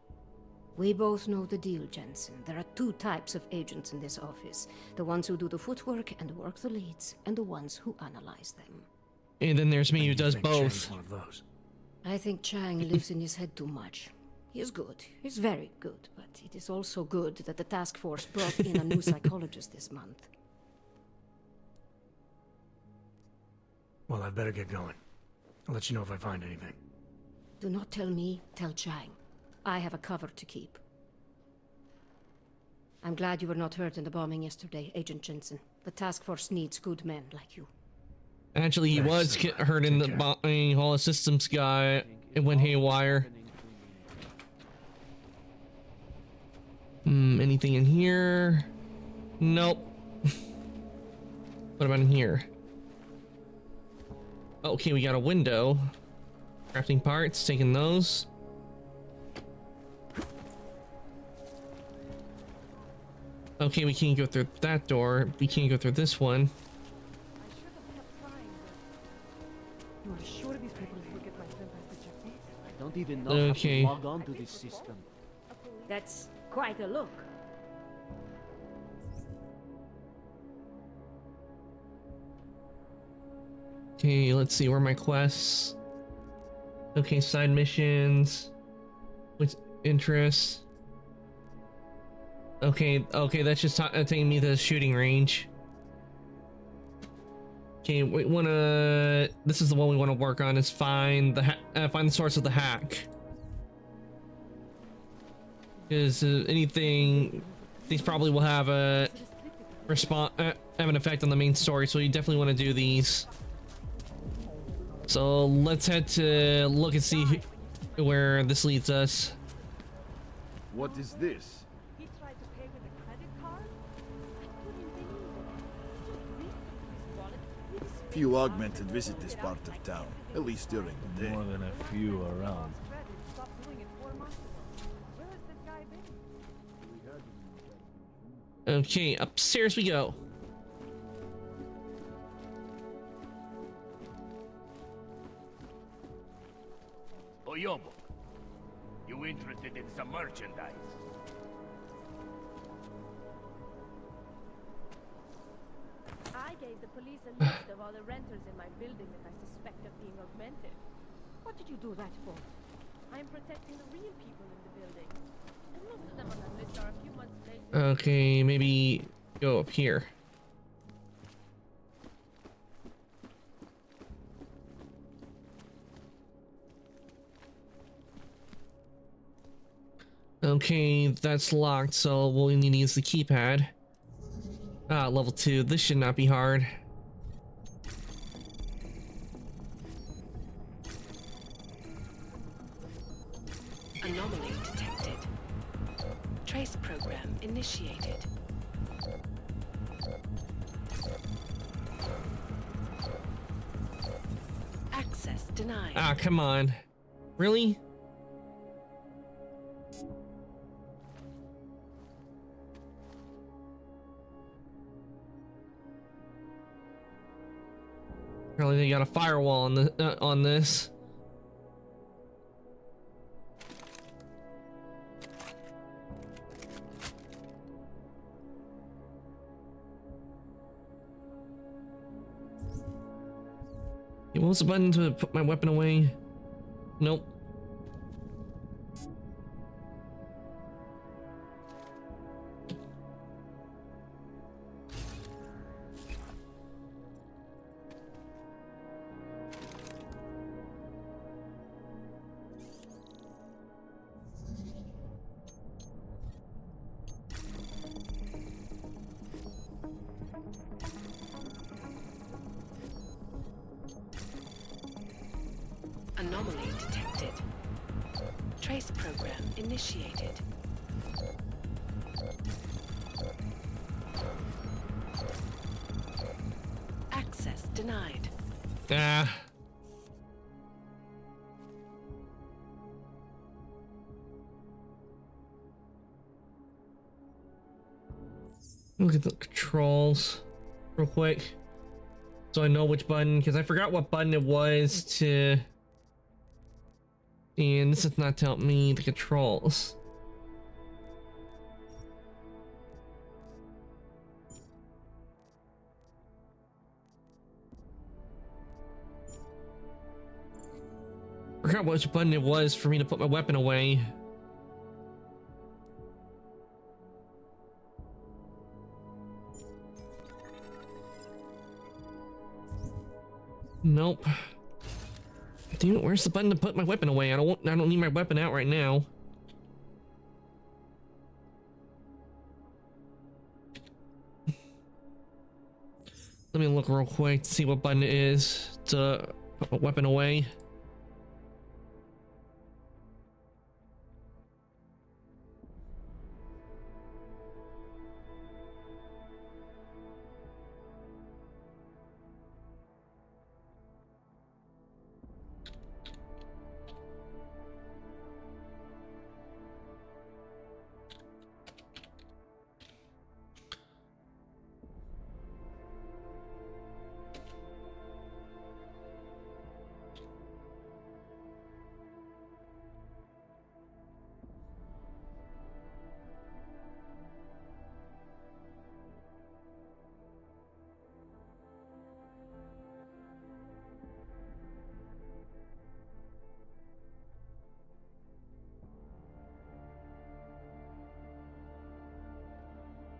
We both know the deal, Jensen. There are two types of agents in this office. The ones who do the footwork and work the leads, and the ones who analyze them. And then there's me who does both. Chang's one of those. I think Chang lives in his head too much. He is good. He's very good. But it is also good that the task force brought in a new psychologist this month. Well, I'd better get going. I'll let you know if I find anything. Do not tell me, tell Chang. I have a cover to keep. I'm glad you were not hurt in the bombing yesterday, Agent Jensen. The task force needs good men like you. Actually, he was hurt in the bombing. All the systems guy, it went haywire. Anything in here? Nope. What about in here? Okay, we got a window. Crafting parts, taking those. Okay, we can't go through that door. We can't go through this one. I don't even know how to log on to this system. That's quite a look. Okay, let's see where are my quests. Okay, side missions. What's interest? Okay, that's just taking me to the shooting range. Okay, we wanna. This is the one we want to work on. Is find the source of the hack. Because anything, these probably will have a have an effect on the main story. So you definitely want to do these. So let's head to look and see where this leads us. What is this? He tried to pay with a credit card? I couldn't believe it. Just reached his wallet with his Few augmented visit this part of town, at least during the day. More than a few around. stopped doing it 4 months ago. Where has this guy been? Okay, upstairs we go. Oyobo, you interested in some merchandise? I gave the police a list of all the renters in my building that I suspect of being augmented. What did you do that for? I am protecting the real people in the building. And most of them on that list are a few months later. Okay, maybe go up here. Okay, that's locked, so all we need is the keypad. Ah, level 2. This should not be hard. Anomaly detected. Trace program initiated. Access denied. Ah, come on. Really? Apparently they got a firewall on the on this. What was the button to put my weapon away? Nope. Anomaly detected. Trace program initiated. Access denied. Ah. Look at the controls real quick. So I know which button, because I forgot what button it was to... And this is not telling me the controls. Forgot which button it was for me to put my weapon away. Nope. Dude, where's the button to put my weapon away? I don't need my weapon out right now. Let me look real quick to see what button it is to put my weapon away.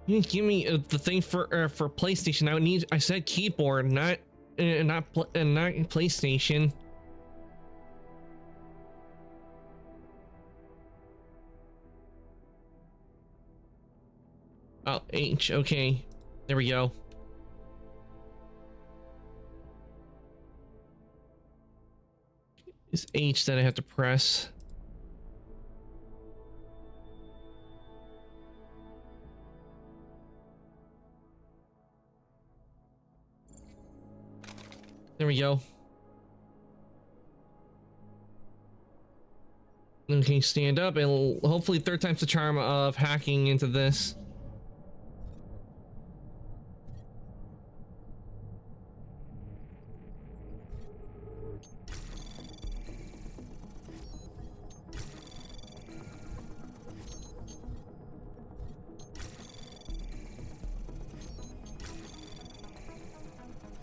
You didn't give me the thing for PlayStation. I said keyboard, not PlayStation. Oh, H. Okay, there we go. It's H that I have to press. There we go. Okay, stand up, and hopefully third time's the charm of hacking into this.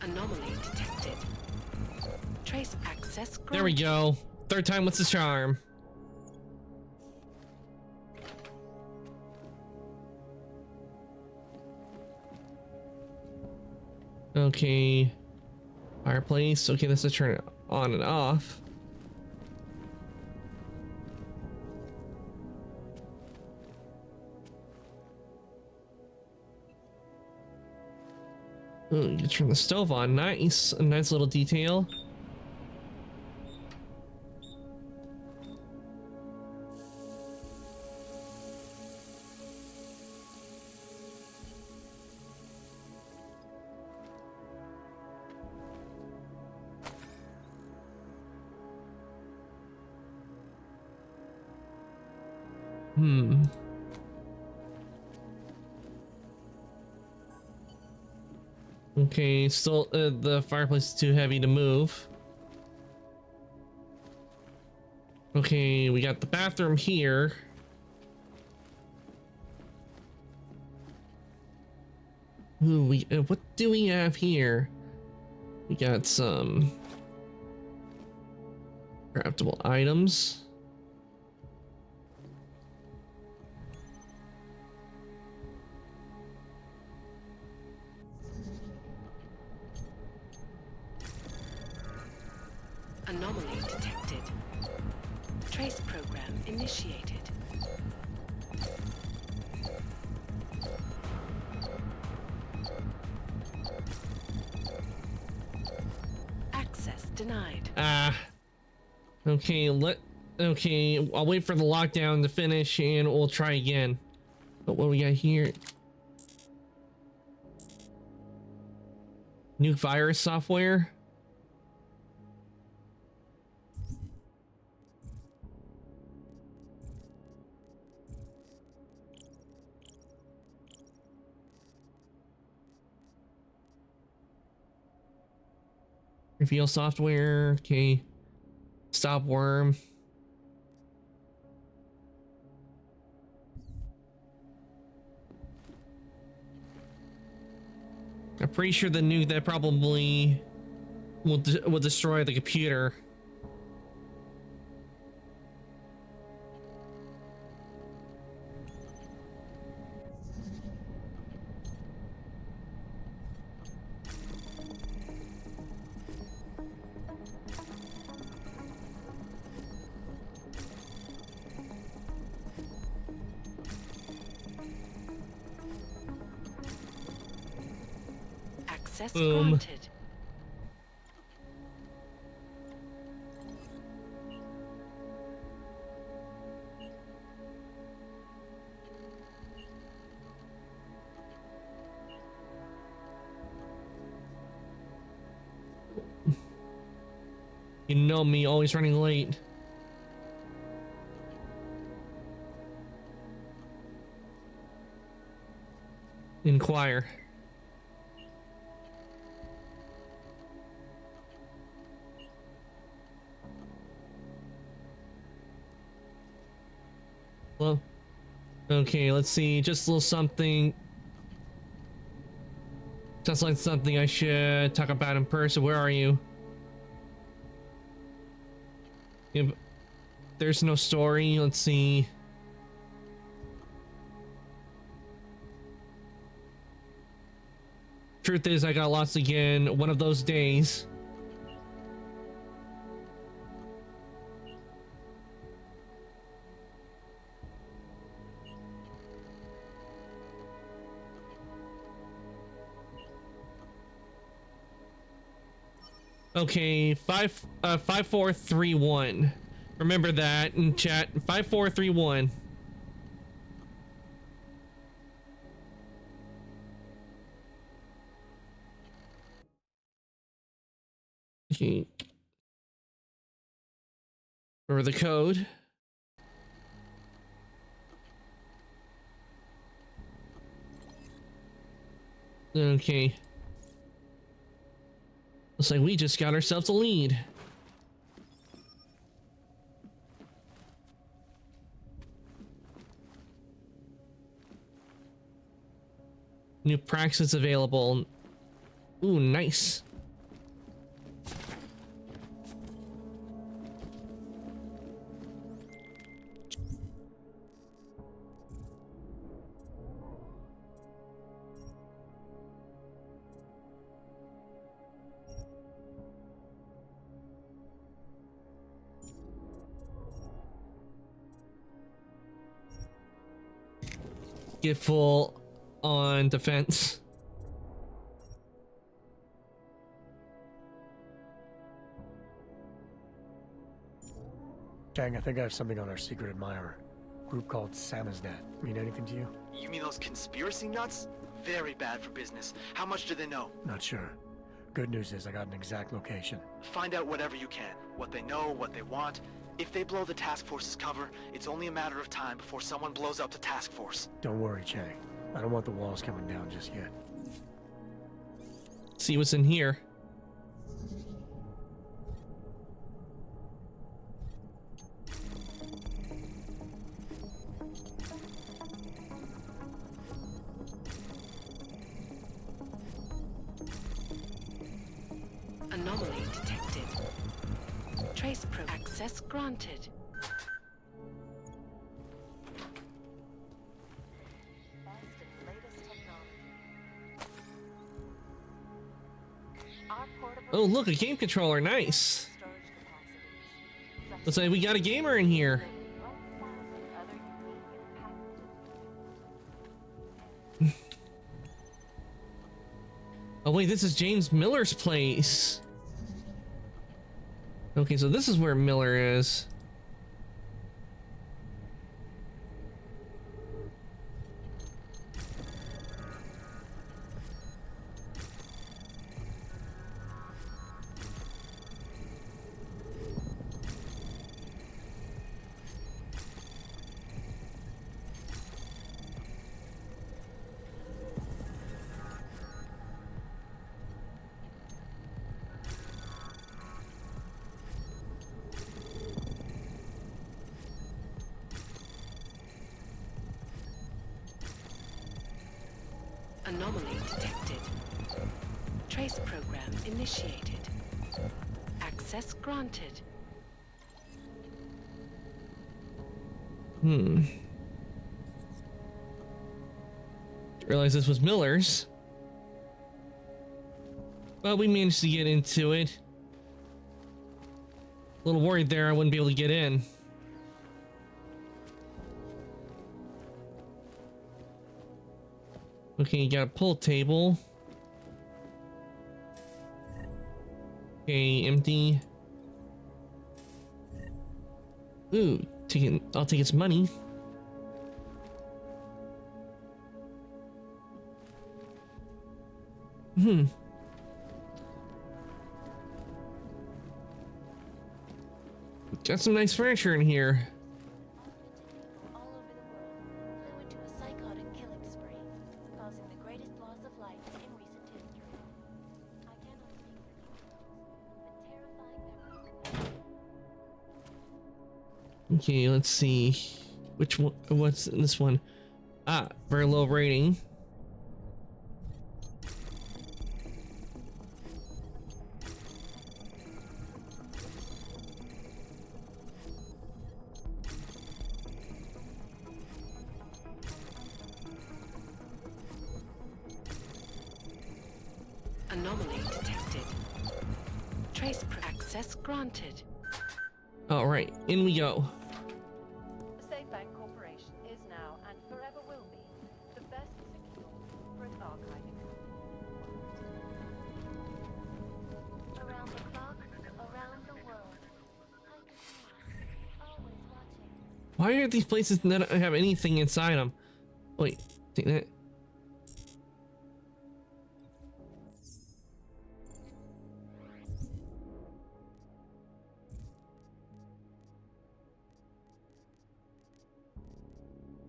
Anomaly detected. Trace access granted. There we go. Third time, what's the charm? Okay. Fireplace. Okay, let's just turn it on and off. Ooh, you can turn the stove on. Nice. A nice little detail. Okay, still the fireplace is too heavy to move. Okay, we got the bathroom here. Ooh, what do we have here? We got some craftable items. Anomaly detected. Trace program initiated. Access denied. Okay, okay, I'll wait for the lockdown to finish and we'll try again. But what we got here? New virus software? Reveal software, okay. Stop worm. I'm pretty sure the nuke that probably will destroy the computer. Access Boom. granted. You know me, always running late. Inquire. Well, okay, let's see. Just a little something. Just like something I should talk about in person. Where are you? If there's no story, let's see. Truth is, I got lost again one of those days. Okay, 5431. Remember that in chat. 5431. Okay. Or the code. Okay. Looks like we just got ourselves a lead. New praxis available. Ooh, nice. Get full on defense. Chang, I think I have something on our secret admirer. Group called Samizdat. Mean anything to you? You mean those conspiracy nuts? Very bad for business. How much do they know? Not sure. Good news is I got an exact location. Find out whatever you can. What they know, what they want. If they blow the task force's cover, it's only a matter of time before someone blows up the task force. Don't worry, Chang. I don't want the walls coming down just yet. see what's in here. Anomaly detected. Trace pro access granted. Oh, look, a game controller. Nice. Looks like we got a gamer in here. Oh, wait, this is James Miller's place. Okay, so this is where Miller is. Anomaly detected. Trace program initiated. Access granted. Realized this was Miller's. But we managed to get into it. A little worried there I wouldn't be able to get in. Okay, you got a pull table. Okay, empty. Ooh, I'll take its money. Got some nice furniture in here. Okay, let's see. Which one? What's this one? Ah, very low rating. Anomaly detected. Trace access granted. All right, in we go. The State Bank Corporation is now and forever will be the best secure corporate archiving company. Around the clock, around the world. I can see, always watching. Why are these places that don't have anything inside them? Wait, take that.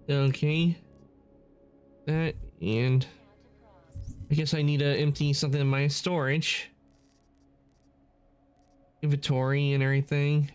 Okay. That, and I guess I need to empty something in my storage. Inventory and everything.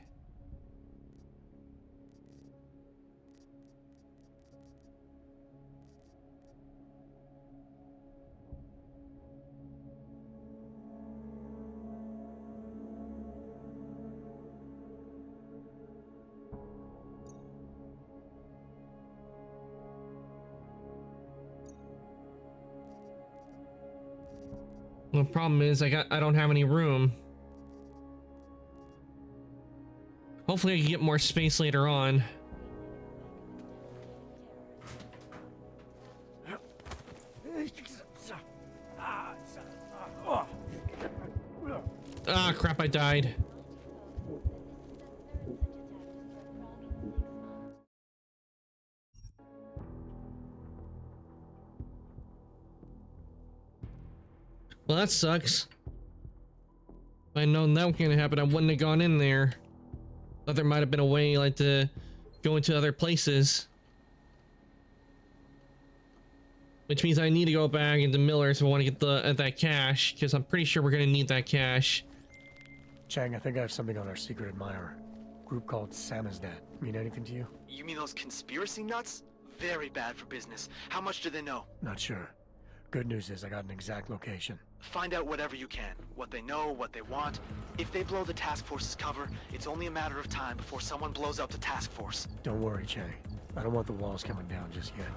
The problem is I don't have any room. Hopefully I can get more space later on. Ah, crap, I died. Well, that sucks. If I'd known that was gonna happen, I wouldn't have gone in there. Thought there might have been a way, like, to go into other places. which means I need to go back into Miller's if I want to get the that cash, because I'm pretty sure we're gonna need that cash. Chang, I think I have something on our secret admirer. Group called Samizdat. Mean anything to you? You mean those conspiracy nuts? Very bad for business. How much do they know? Not sure. Good news is I got an exact location. Find out whatever you can. What they know, what they want. If they blow the task force's cover, it's only a matter of time before someone blows up the task force. Don't worry, Chang. I don't want the walls coming down just yet.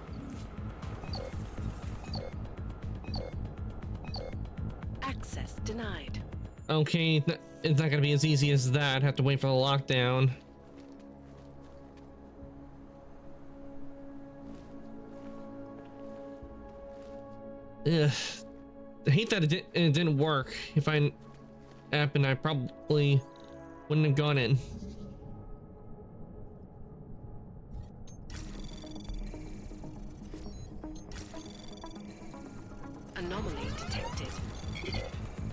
Access denied. Okay, it's not gonna be as easy as that. Have to wait for the lockdown. Ugh. I hate that it didn't work. If I happened, I probably wouldn't have gone in. Anomaly detected.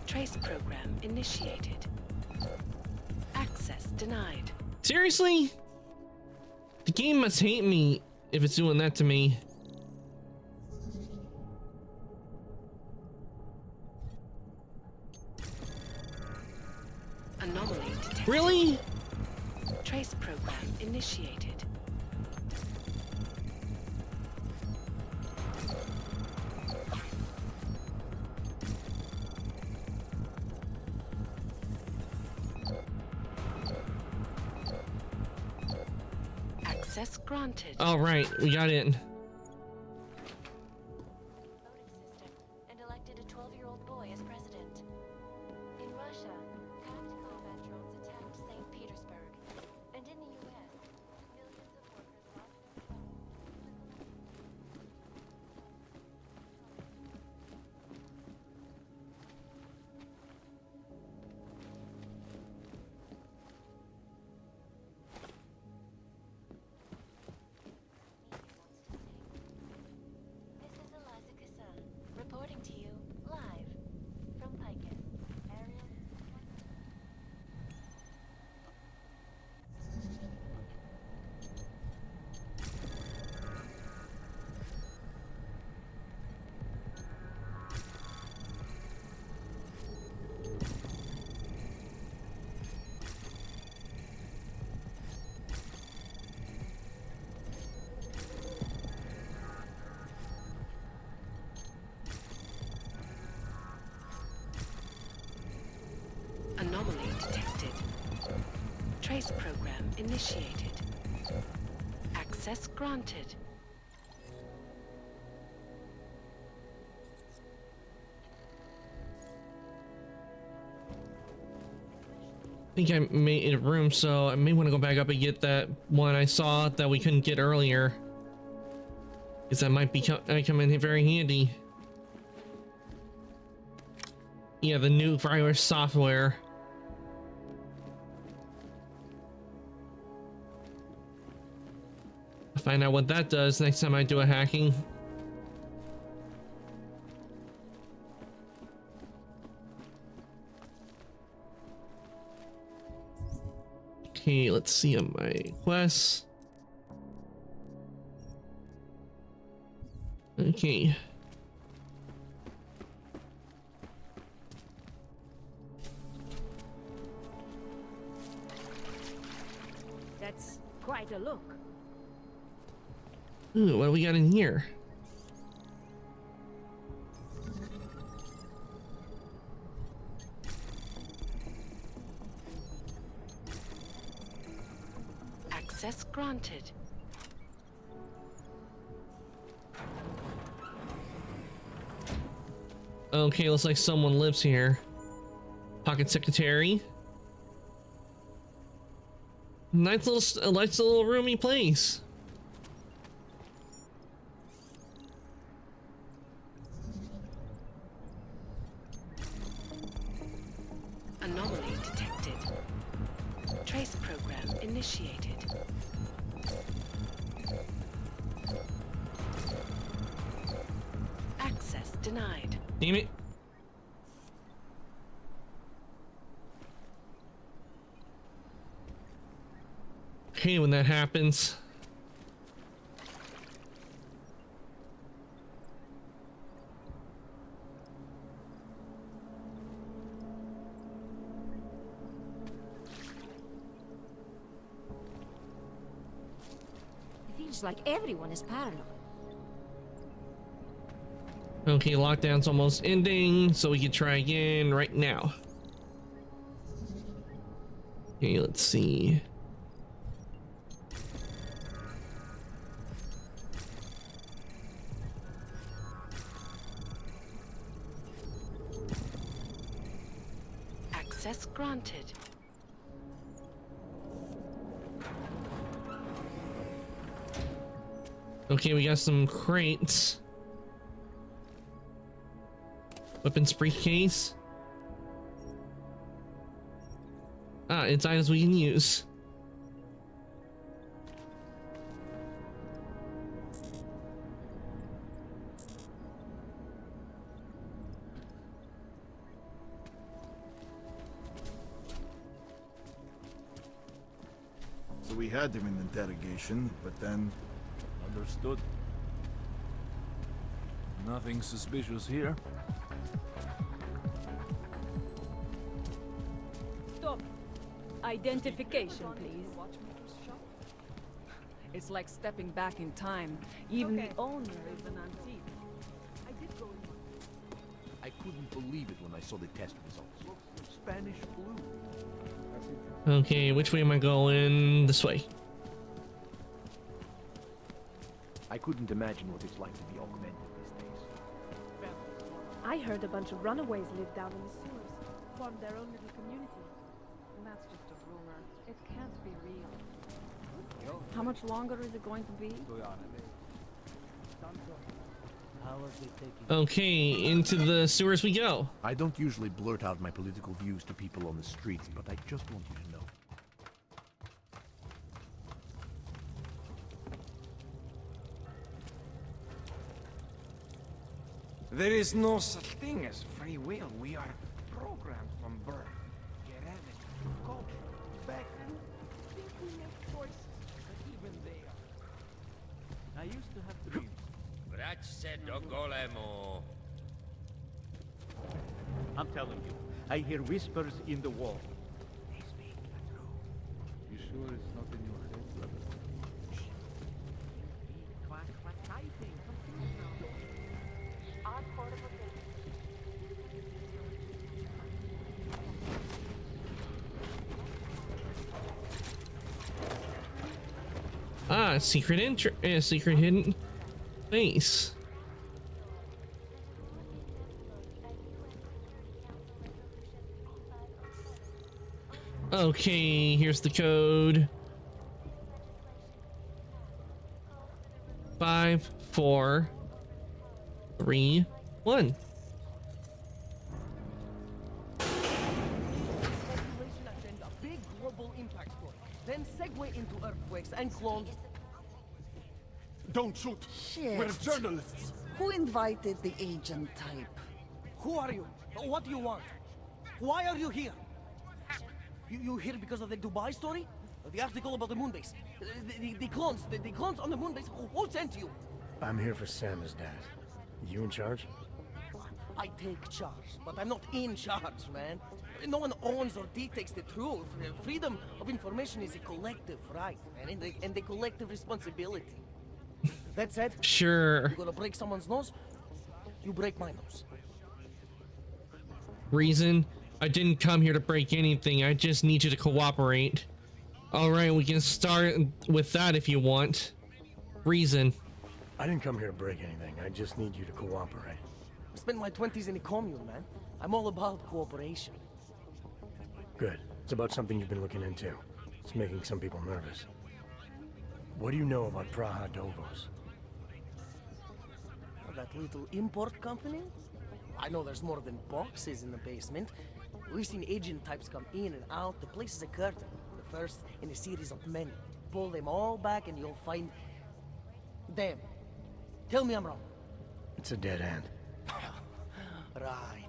Trace program initiated. Access denied. Seriously? The game must hate me if it's doing that to me. Anomaly detected. Really? Trace program initiated. Access granted. All right, we got in. And elected a 12-year-old boy as president. In Russia, packed combat drones attacked St. Petersburg. And in the U.S., millions of workers lost their jobs. Reporting to you live from Picus. Area. Anomaly detected. Trace program initiated. Access granted. I think I made a room, so I may want to go back up and get that one I saw that we couldn't get earlier. Because that might be come in very handy. Yeah, the new virus software. I'll find out what that does next time I do a hacking. Okay, let's see on my quests. Okay. That's quite a look. Ooh, what do we got in here? Access granted. Okay, looks like someone lives here. Pocket secretary. Nice little roomy place. Anomaly detected. Trace program initiated. Access denied. Damn it. Okay, when that happens. It's like everyone is paranoid. Okay, lockdown's almost ending, so we can try again right now. Okay, let's see. Access granted. Okay, we got some crates. Weapons briefcase. Ah, it's items we can use. So we had him in interrogation, but then... Understood. Nothing suspicious here. Stop. Identification, please. It's like stepping back in time. Even the owner is an antique. I did go in. I couldn't believe it when I saw the test results. Spanish flu. Okay, which way am I going? This way. I couldn't imagine what it's like to be augmented these days. I heard a bunch of runaways live down in the sewers, formed their own little community. That's just a rumor. It can't be real. How much longer is it going to be? Okay, into the sewers we go. I don't usually blurt out my political views to people on the streets, but I just want you to know. There is no such thing as free will. We are programmed from birth. Genetic, culture, background. Think we make choices, but even they are. I used to have dreams. I'm telling you, I hear whispers in the wall. They speak the truth. You sure it's not in your head, brother? Quack, quack, typing. On portable Ah, secret secret hidden place. Okay, here's the code. 5, 4, 3, 1. Big global impact story. Then segue into earthquakes and clones. Don't shoot! Shit. We're journalists! Who invited the agent type? Who are you? What do you want? Why are you here? You here because of the Dubai story? The article about the moon base? The clones on the moon base? Who sent you? I'm here for Sam as dad. You in charge? I take charge, but I'm not in charge, man. No one owns or dictates the truth. Freedom of information is a collective right, man, and a collective responsibility. That said, sure. You're gonna break someone's nose, you break my nose. Reason? I didn't come here to break anything. I just need you to cooperate. Alright, we can start with that if you want. Reason. I didn't come here to break anything. I just need you to cooperate. I spent my 20s in a commune, man. I'm all about cooperation. Good. It's about something you've been looking into. It's making some people nervous. What do you know about Praha Dovos? That little import company? I know there's more than boxes in the basement. We've seen agent types come in and out. The place is a curtain. The first in a series of many. Pull them all back and you'll find... them. Tell me I'm wrong. It's a dead end. Right.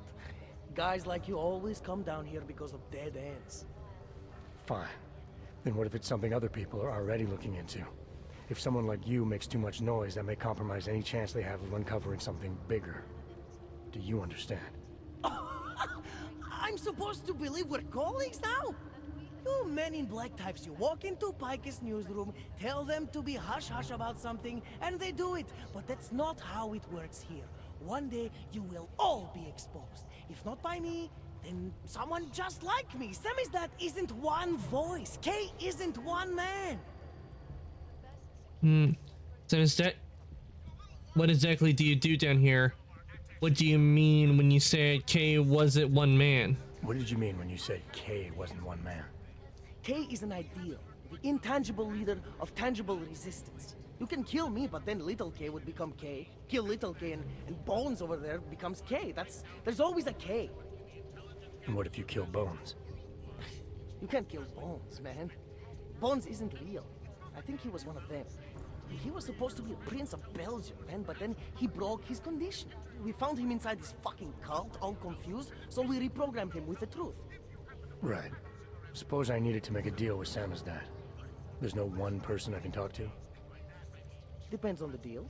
Guys like you always come down here because of dead ends. Fine. Then what if it's something other people are already looking into? If someone like you makes too much noise, that may compromise any chance they have of uncovering something bigger. Do you understand? I'm supposed to believe we're colleagues now? You men in black types, you walk into Pike's newsroom, tell them to be hush-hush about something, and they do it. But that's not how it works here. One day, you will all be exposed. If not by me, then someone just like me. Samizdat isn't one voice. K isn't one man. So instead, what exactly do you do down here? What do you mean when you said K wasn't one man? What did you mean when you said K wasn't one man? K is an ideal, the intangible leader of tangible resistance. You can kill me, but then little K would become K. Kill little K and Bones over there becomes K. There's always a K. And what if you kill Bones? You can't kill Bones, man. Bones isn't real. I think he was one of them. He was supposed to be a prince of Belgium, man, but then he broke his condition. We found him inside this fucking cult, all confused, so we reprogrammed him with the truth. Right. Suppose I needed to make a deal with Samizdat. There's no one person I can talk to? Depends on the deal.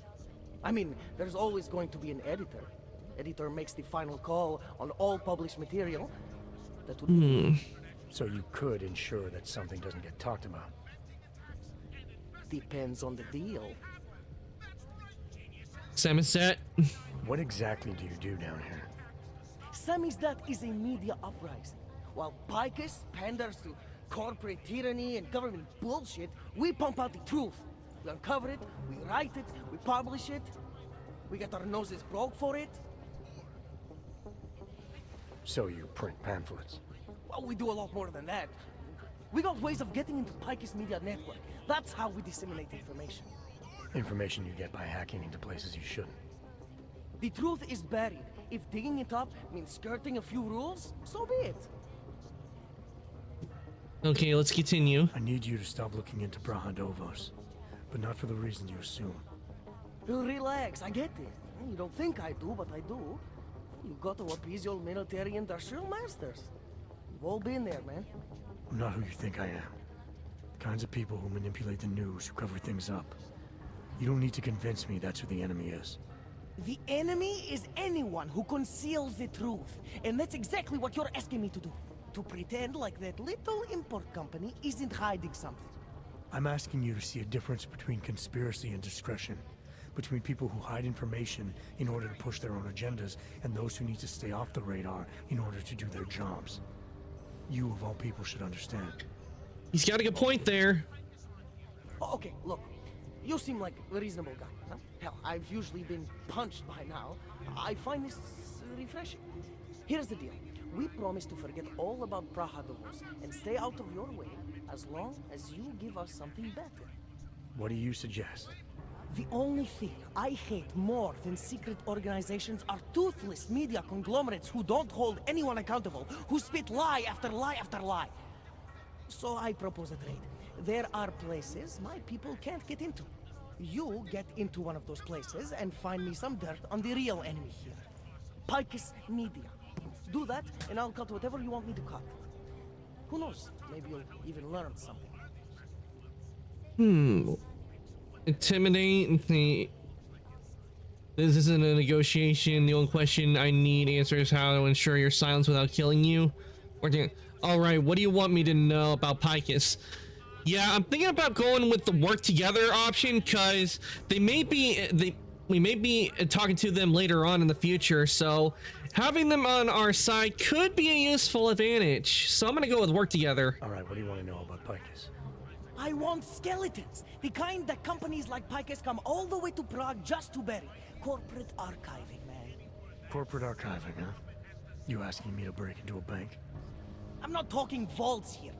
I mean, there's always going to be an editor. Editor makes the final call on all published material. That would be... So you could ensure that something doesn't get talked about? Depends on the deal. Samizdat? What exactly do you do down here? Samizdat is a media uprising. While Picus panders to corporate tyranny and government bullshit, we pump out the truth. We uncover it, we write it, we publish it. We get our noses broke for it. So you print pamphlets? Well, we do a lot more than that. We got ways of getting into Picus Media Network. That's how we disseminate information. Information you get by hacking into places you shouldn't. The truth is buried. If digging it up means skirting a few rules, so be it. Okay, let's continue. I need you to stop looking into Brahadovos, but not for the reason you assume. Relax, I get it. You don't think I do, but I do. You got to appease your military industrial masters. We've all been there, man. I'm not who you think I am. The kinds of people who manipulate the news, who cover things up. You don't need to convince me that's who the enemy is. The enemy is anyone who conceals the truth. And that's exactly what you're asking me to do. To pretend like that little import company isn't hiding something. I'm asking you to see a difference between conspiracy and discretion. Between people who hide information in order to push their own agendas, and those who need to stay off the radar in order to do their jobs. You, of all people, should understand. He's got a good point there. Okay, look. You seem like a reasonable guy. Huh? Hell, I've usually been punched by now. I find this refreshing. Here's the deal. We promise to forget all about Brahadovos and stay out of your way as long as you give us something better. What do you suggest? The only thing I hate more than secret organizations are toothless media conglomerates who don't hold anyone accountable, who spit lie after lie after lie. So I propose a trade. There are places my people can't get into. You get into one of those places and find me some dirt on the real enemy here. Picus Media. Do that, and I'll cut whatever you want me to cut. Who knows? Maybe you'll even learn something. Intimidate. This isn't a negotiation. The only question I need answer is how to ensure your silence without killing you. All right, what do you want me to know about Picus? Yeah, I'm thinking about going with the work together option because we may be talking to them later on in the future, so having them on our side could be a useful advantage. So I'm gonna go with work together. All right, what do you want to know about Picus? I want skeletons, the kind that companies like Picus come all the way to Prague just to bury. Corporate archiving, man. Corporate archiving, huh? You asking me to break into a bank? I'm not talking vaults here.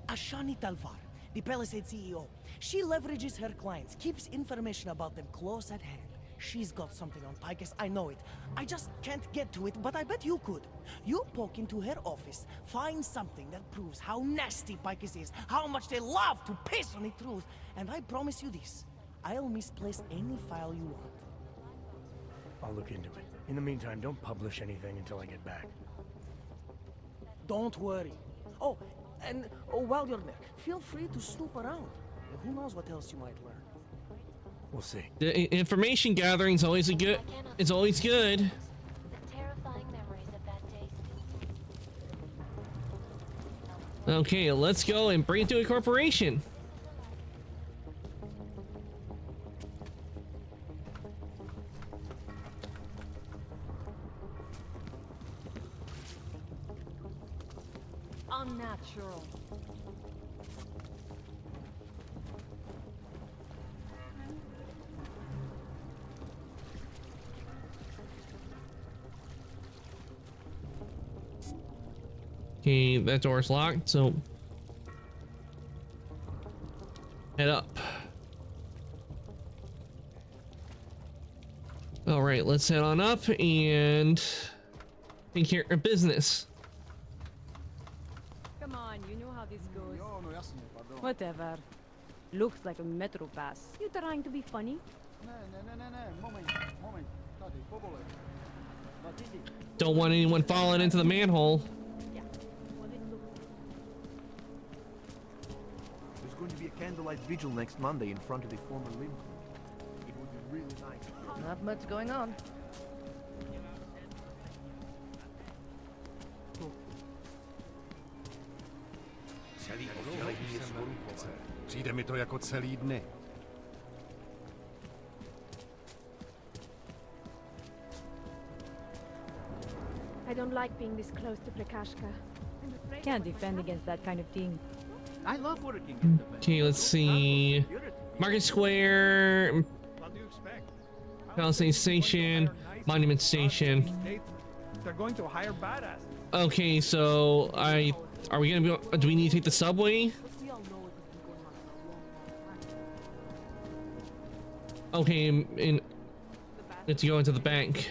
Ashani Talvar, the Palisade CEO, she leverages her clients, keeps information about them close at hand. She's got something on Picus, I know it. I just can't get to it, but I bet you could. You poke into her office, find something that proves how nasty Picus is, how much they love to piss on the truth, and I promise you this, I'll misplace any file you want. I'll look into it. In the meantime, don't publish anything until I get back. Don't worry. Oh, and while you're there, feel free to snoop around. Who knows what else you might learn. We'll see. The information gathering is always good. It's always good. The terrifying memories of that day. Okay, let's go and bring it to a corporation. Unnatural. Okay, that door's locked, so head up. All right, let's head on up and take care of business. Come on, you know how this goes. Whatever. Looks like a metro pass. You trying to be funny? Don't want anyone falling into the manhole. There's going to be a candlelight vigil next Monday in front of the former Lim Clinic. It would be really nice. Not much going on. Přijde mi to jako celý dny. I don't like being this close to Prakashka. Can't defend against that kind of thing. I love working in the Okay, let's see. Market Square, Palisade Station, Monument Station. They're going to hire badass. Okay, so are we gonna be? Do we need to take the subway? Okay, and let's go into the bank.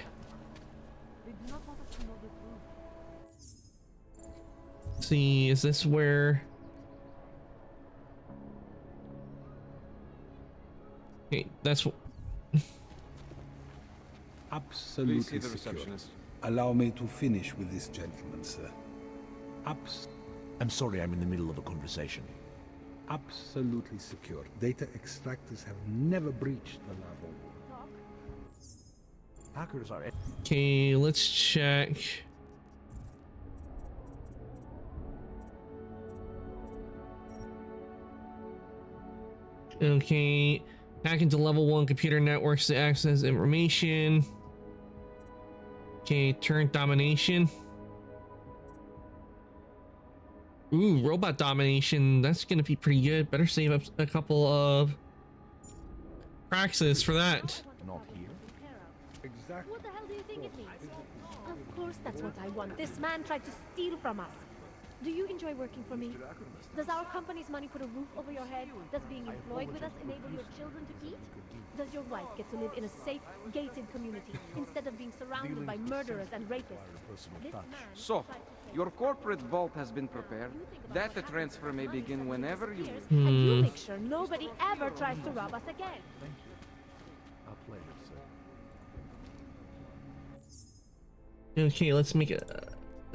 Let's see, is this where? Okay, that's. Absolutely Please see the secure. receptionist. Allow me to finish with this gentleman, sir. I'm sorry, I'm in the middle of a conversation. Absolutely secure. Data extractors have never breached the lab. Hackers are... Okay, let's check. Okay, hack into level 1 computer networks to access information. Okay, turn domination. Ooh, robot domination. That's gonna be pretty good. Better save up a couple of praxis for that. Not here. Exactly. What the hell do you think it means? Of course that's what I want. This man tried to steal from us. Do you enjoy working for me? Does our company's money put a roof over your head? Does being employed with us enable your children to eat? Does your wife get to live in a safe, gated community instead of being surrounded by murderers and rapists? This man So, your corporate vault has been prepared. Data transfer may begin whenever you wish. and you make sure nobody ever tries to rob us again. I'll play it, sir. Okay, let's make a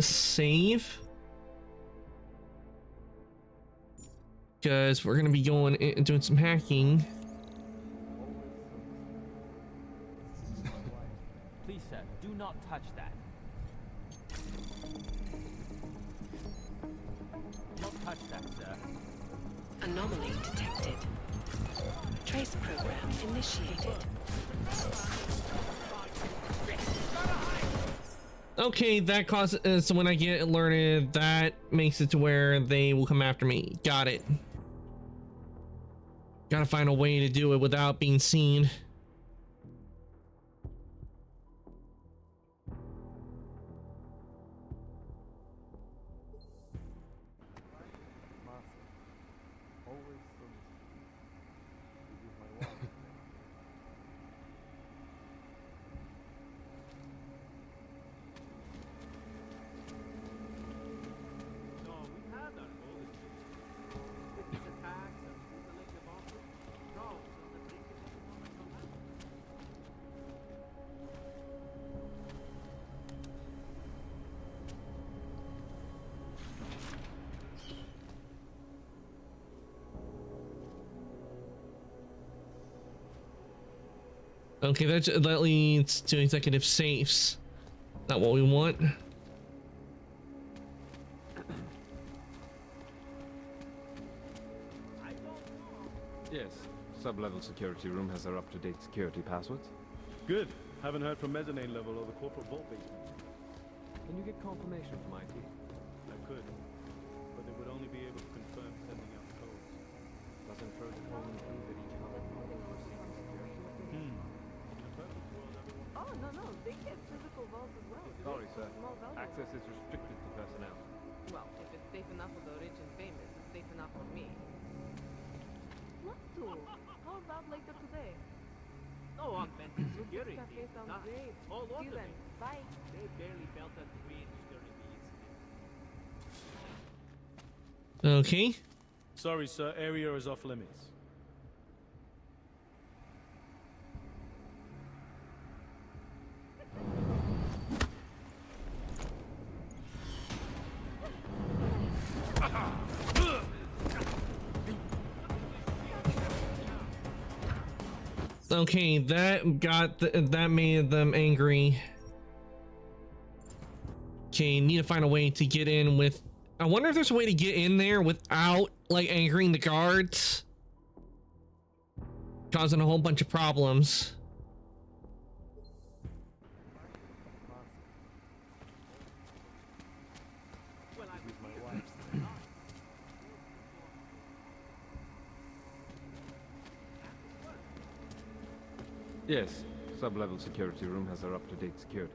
save. Because we're gonna be going and doing some hacking. Please, sir, do not touch that. Don't touch that, sir. Anomaly detected. Trace program initiated. Okay, that causes so when I get alerted, that makes it to where they will come after me. Got it. Gotta find a way to do it without being seen. Okay, that leads to executive safes. Not what we want. Yes. Sub-level security room has our up-to-date security passwords. Good. Haven't heard from mezzanine level or the corporate vault basement. Can you get confirmation from IT? I could, but they would only be able to confirm sending out codes. Doesn't protocol include that each hub In a perfect world, everyone... Oh, no, they get physical vaults as well. Sorry, sir. Small value. Access is restricted to personnel. Well, if it's safe enough for the rich and famous, it's safe enough for me. What to? How about later today? No augmented security. Cafe sounds Not great. all See you order then. me. Bye. They barely felt a twinge during the incident. Okay. Sorry, sir. Area is off limits. Okay, that made them angry. Okay, need to find a way to get in with. I wonder if there's a way to get in there without like angering the guards, causing a whole bunch of problems. Yes. Sub-level security room has our up-to-date security.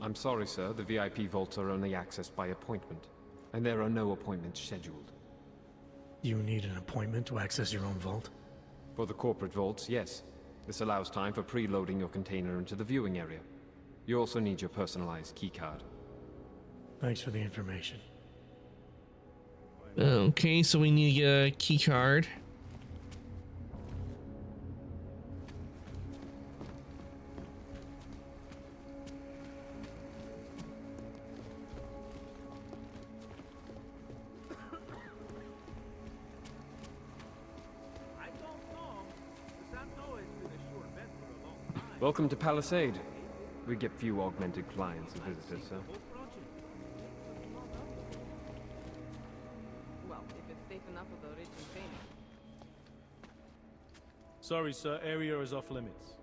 I'm sorry, sir. The VIP vaults are only accessed by appointment, and there are no appointments scheduled. You need an appointment to access your own vault? For the corporate vaults, yes. This allows time for preloading your container into the viewing area. You also need your personalized keycard. Thanks for the information. Okay, so we need to get a key card. Welcome to Palisade. We get few augmented clients and visitors, sir. Well, if it's safe enough for the rich and famous. Sorry, sir. Area is off limits.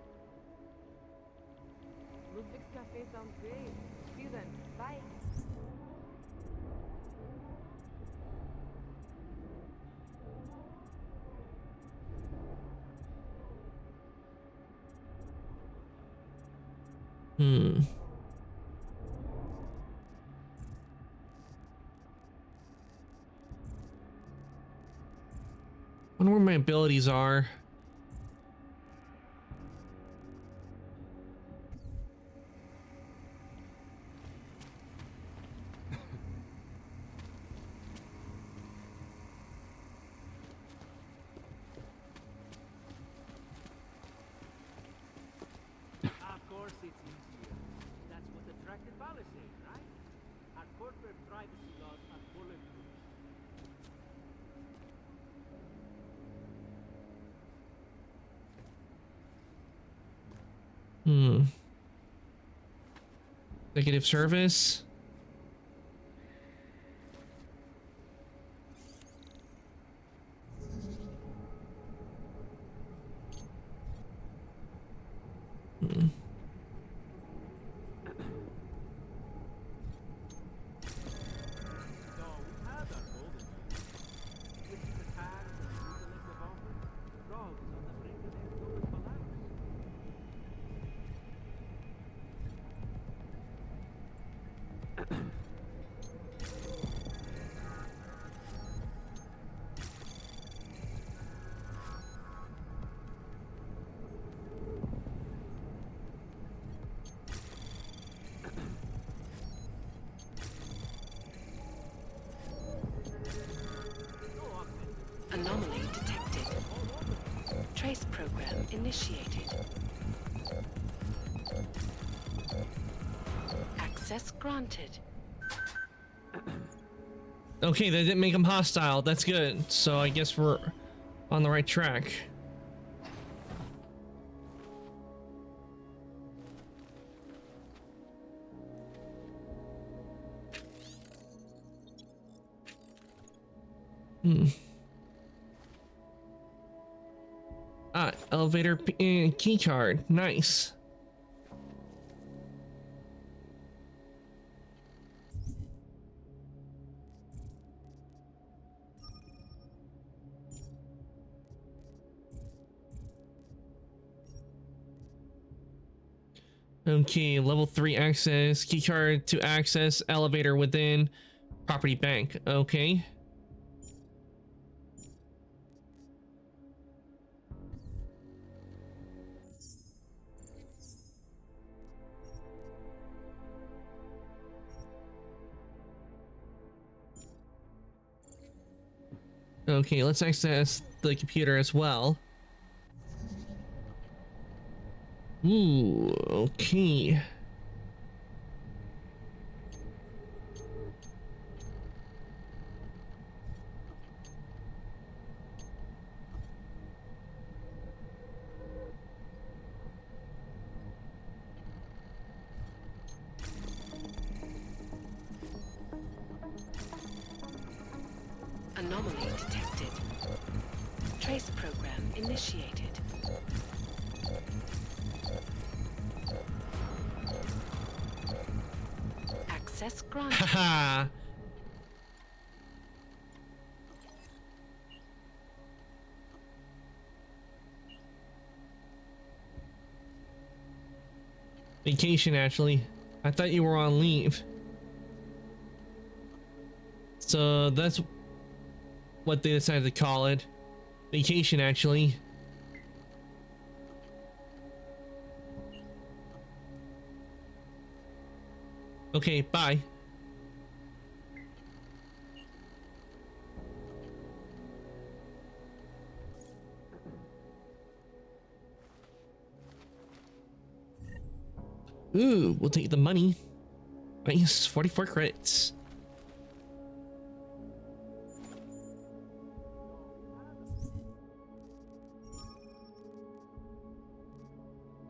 Ludwig's Cafe sounds great. See you then. Bye. Wonder where my abilities are. Of course it's easier. That's what attracted Palisade, right? Our corporate privacy laws are bulletproof. Executive service. Anomaly detected. Trace program initiated. Access granted. Okay, that didn't make them hostile. That's good. So I guess we're on the right track. elevator key card. Nice. Okay, level 3 access, keycard to access elevator within property bank. Okay. Okay, let's access the computer as well. Ooh, okay. Anomaly detected. Trace program initiated. Access granted. Haha. Vacation, actually. I thought you were on leave. So that's what they decided to call it. Vacation, actually. Okay, bye. Ooh, we'll take the money. Nice, 44 credits.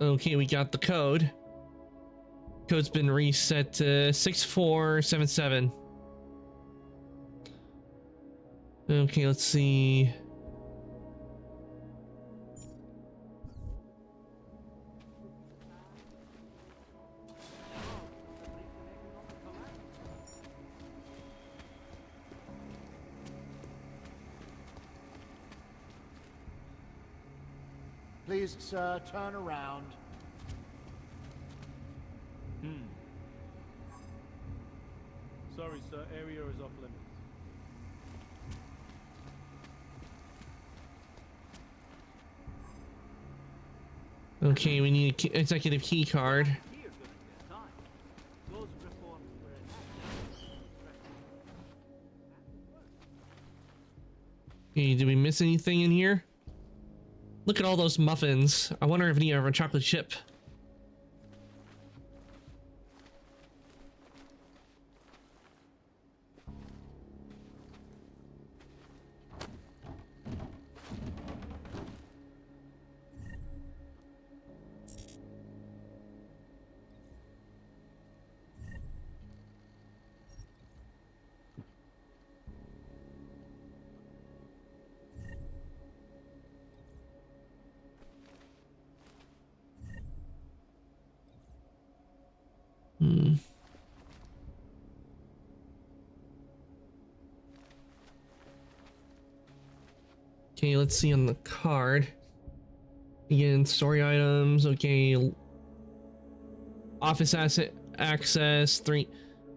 Okay, we got the code. Code's been reset to 6477. Okay, let's see. Please, sir, turn around. Sorry, sir. Area is off limits. Okay, we need an executive key card. Okay, did we miss anything in here? Look at all those muffins. I wonder if any are a chocolate chip. Okay, let's see on the card. Again, story items. Okay. Office asset access 3.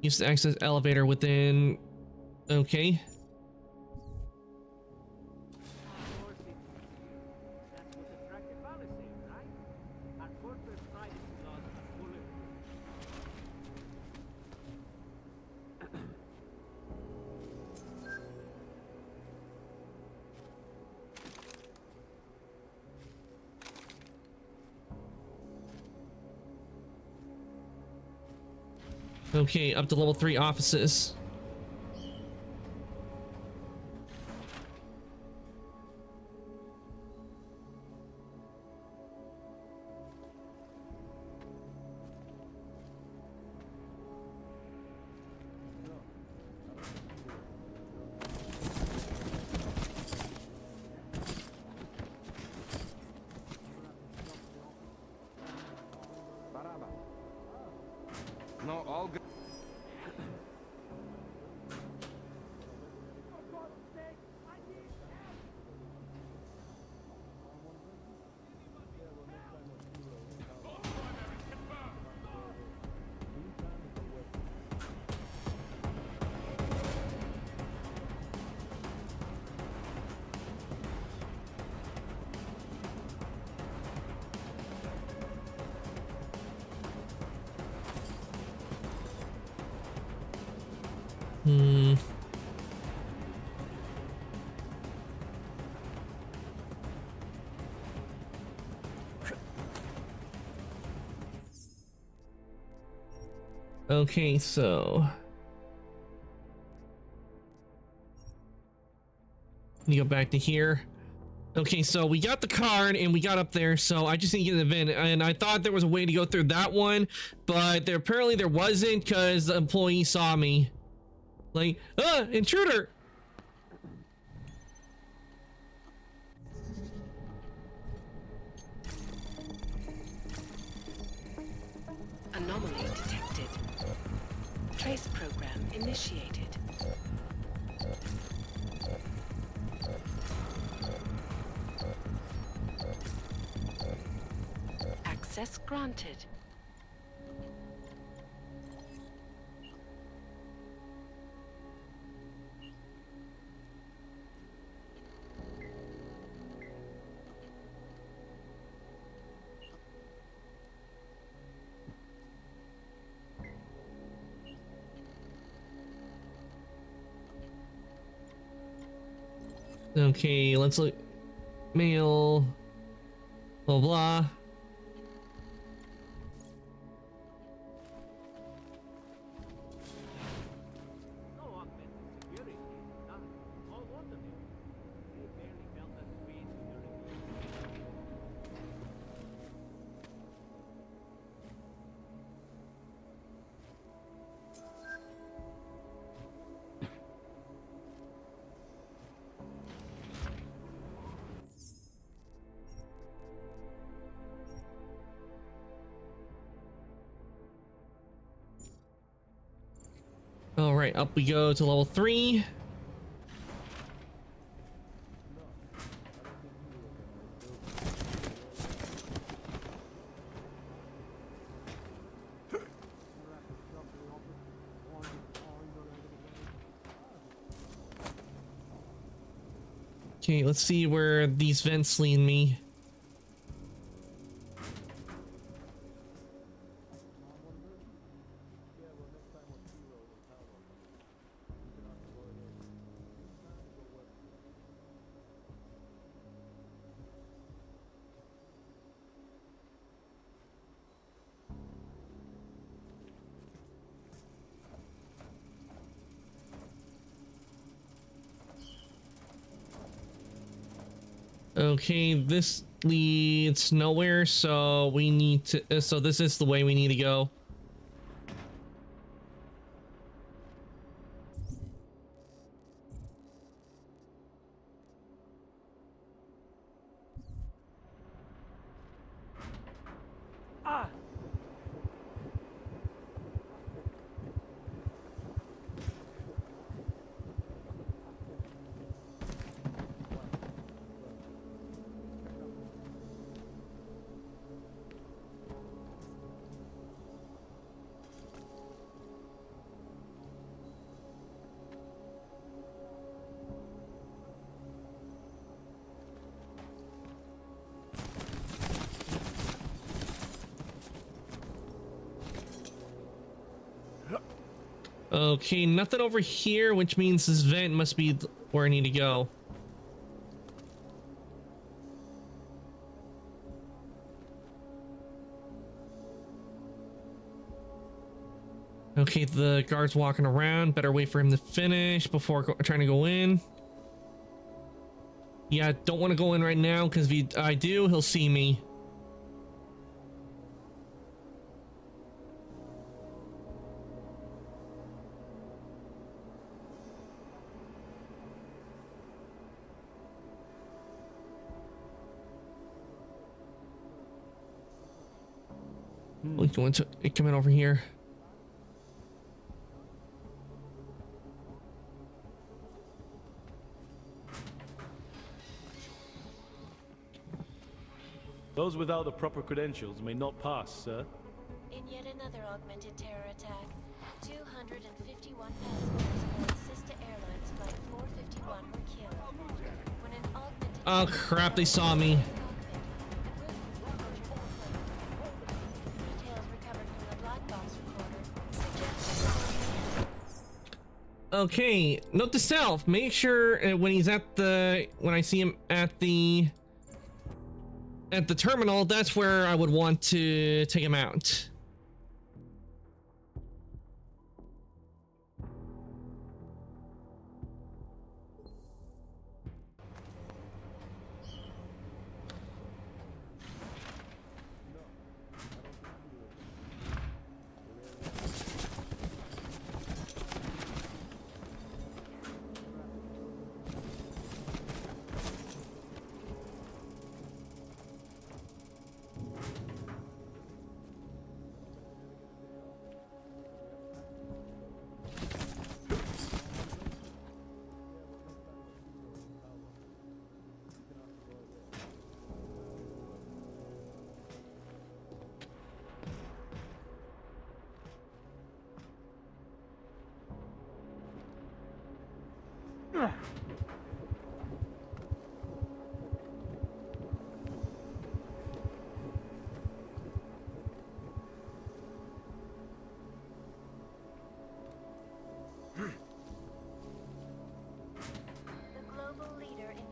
Use to access elevator within. Okay. Okay, up to level 3 offices. No, all good. Hmm. Okay, so let me go back to here. Okay, so we got the card and we got up there, so I just need to get an event, and I thought there was a way to go through that one, but apparently there wasn't because the employee saw me. Like, intruder! Anomaly detected. Trace program initiated. Access granted. Okay, let's look. Mail. Blah blah. No augmented security, none. All automated. They barely felt us breathe during All right, up we go to level 3. Okay, let's see where these vents lead me. Okay, this leads nowhere, so we need to, so this is the way we need to go. Ah! Okay, nothing over here, which means this vent must be where I need to go. Okay, the guard's walking around. Better wait for him to finish before trying to go in. Yeah, don't want to go in right now because if I do, he'll see me. You want to come in over here? Those without the proper credentials may not pass, sir. In yet another augmented terror attack, 251 passengers aboard Sister Airlines Flight 451 were killed. When an augmented Oh crap, they saw me. details recovered from the black box recorder suggest. Okay, note to self, make sure when I see him at the terminal, that's where I would want to take him out.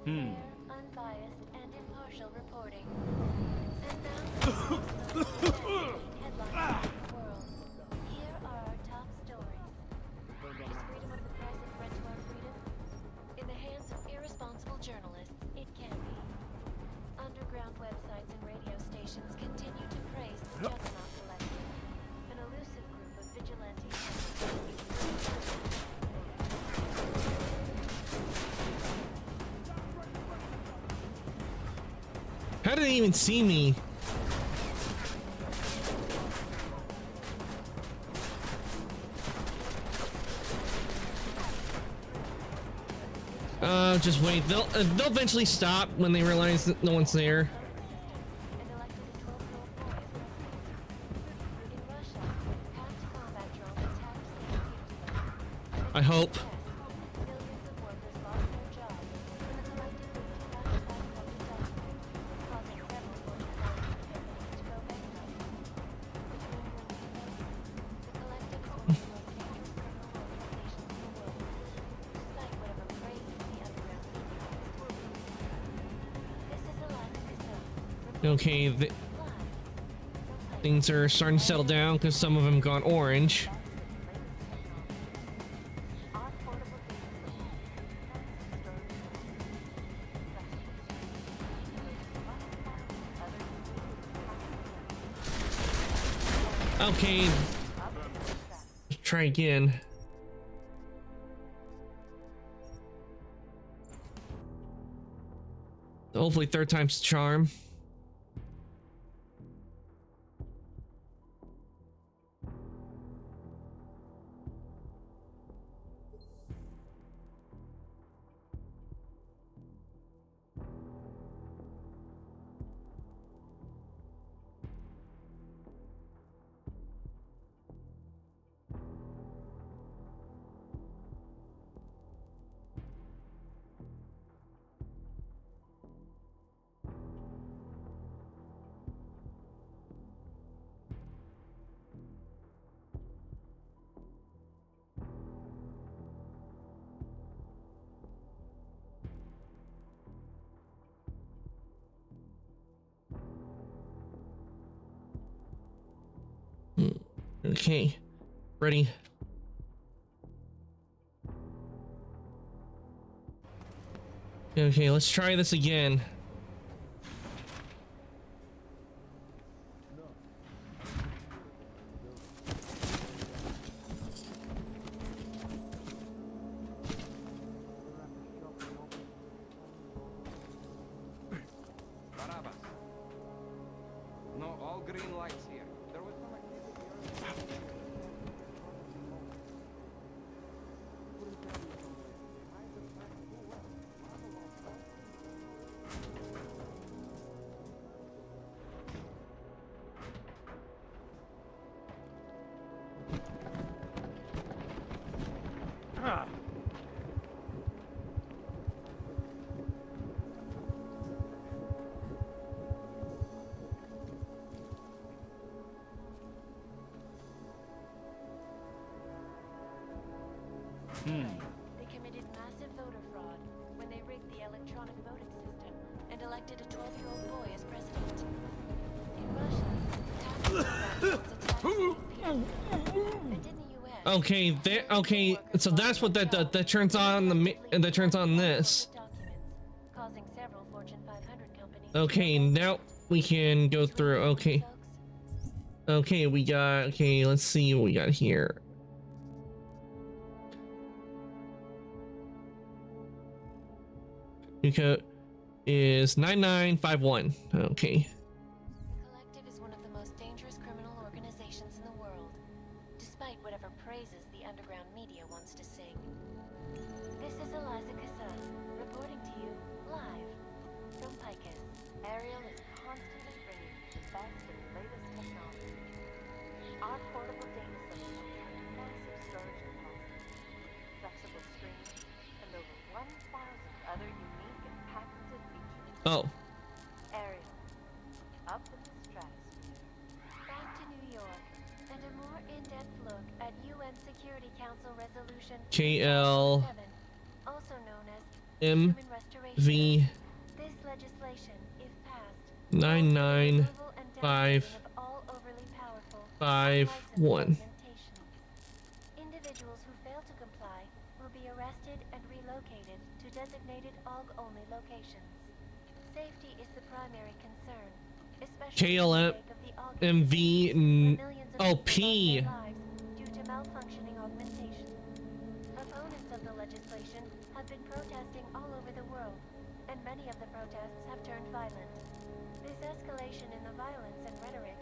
Fair, unbiased, and impartial reporting. And now, headlines of the world. Here are our top stories. Is freedom of the press a threat to our freedom? In the hands of irresponsible journalists, it can be. Underground websites and radio stations continue to praise the Juggernaut Collective, an elusive group of vigilantes. How did they even see me? Just wait. They'll eventually stop when they realize that no one's there. I hope. Okay, things are starting to settle down because some of them gone orange. Okay, let's try again. Hopefully third time's the charm. Okay, ready. Okay, let's try this again. No, all green lights here. There was no activity. They committed massive voter fraud when they rigged the electronic voting system and elected a 12-year-old boy as president. In Russia, tax people, and in the US, Okay, there. Okay, so that's what that turns on that turns on this. causing several Fortune 500 companies. Okay, now we can go through. Okay. Okay, we got. Okay, let's see what we got here. New code is 9951. Okay. The Collective is one of the most dangerous criminal organizations in the world, despite whatever praises the underground media wants to sing. This is Eliza Cassan, reporting to you live from Picus. Ariel is constantly bringing you the best and latest technology. Our portable data centers have massive storage capacity, flexible screens, and over 1,000 other unique and patented features. Oh. Ariel, up in the stratosphere. Back to New York, and a more in-depth look at UN Security Council Resolution KL 7, also known as M Human Restoration. V This legislation, if passed, 9951. Individuals who fail to comply will be arrested and relocated to designated AUG-only locations. Safety is the primary concern, especially KLM in the wake of the AUG MV where millions of oh people P. lost their lives due to malfunctioning augmentation. Opponents of the legislation have been protesting all over the world, and many of the protests have turned violent. This escalation in the violence and rhetoric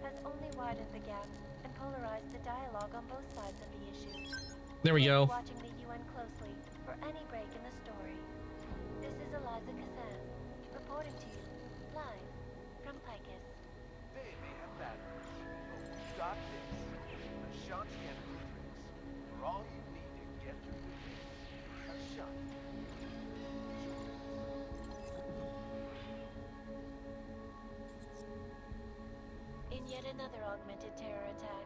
has only widened the gap and polarized the dialogue on both sides of the issue. There we go. Watching the UN closely for any break in the story. This is Eliza Cassan, reporting to you live from Picus. They may have batteries, but we got this. A shunt and matrix. For all you need to get through the day. A shunt. In yet another augmented terror attack,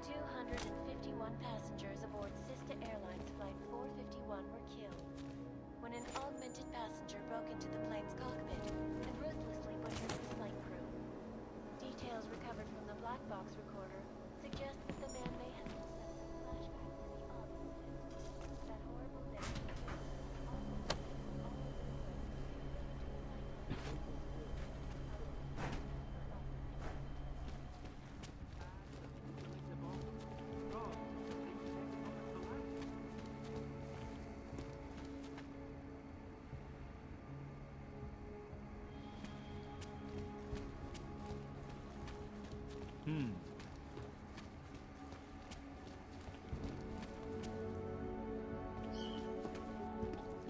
251 passengers aboard Sista Airlines Flight 451 were killed when an augmented passenger broke into the plane's cockpit and ruthlessly butchered his flight crew. Details recovered from the black box recorder suggest that the man may have been sent with flashbacks to the August 5th, that horrible day.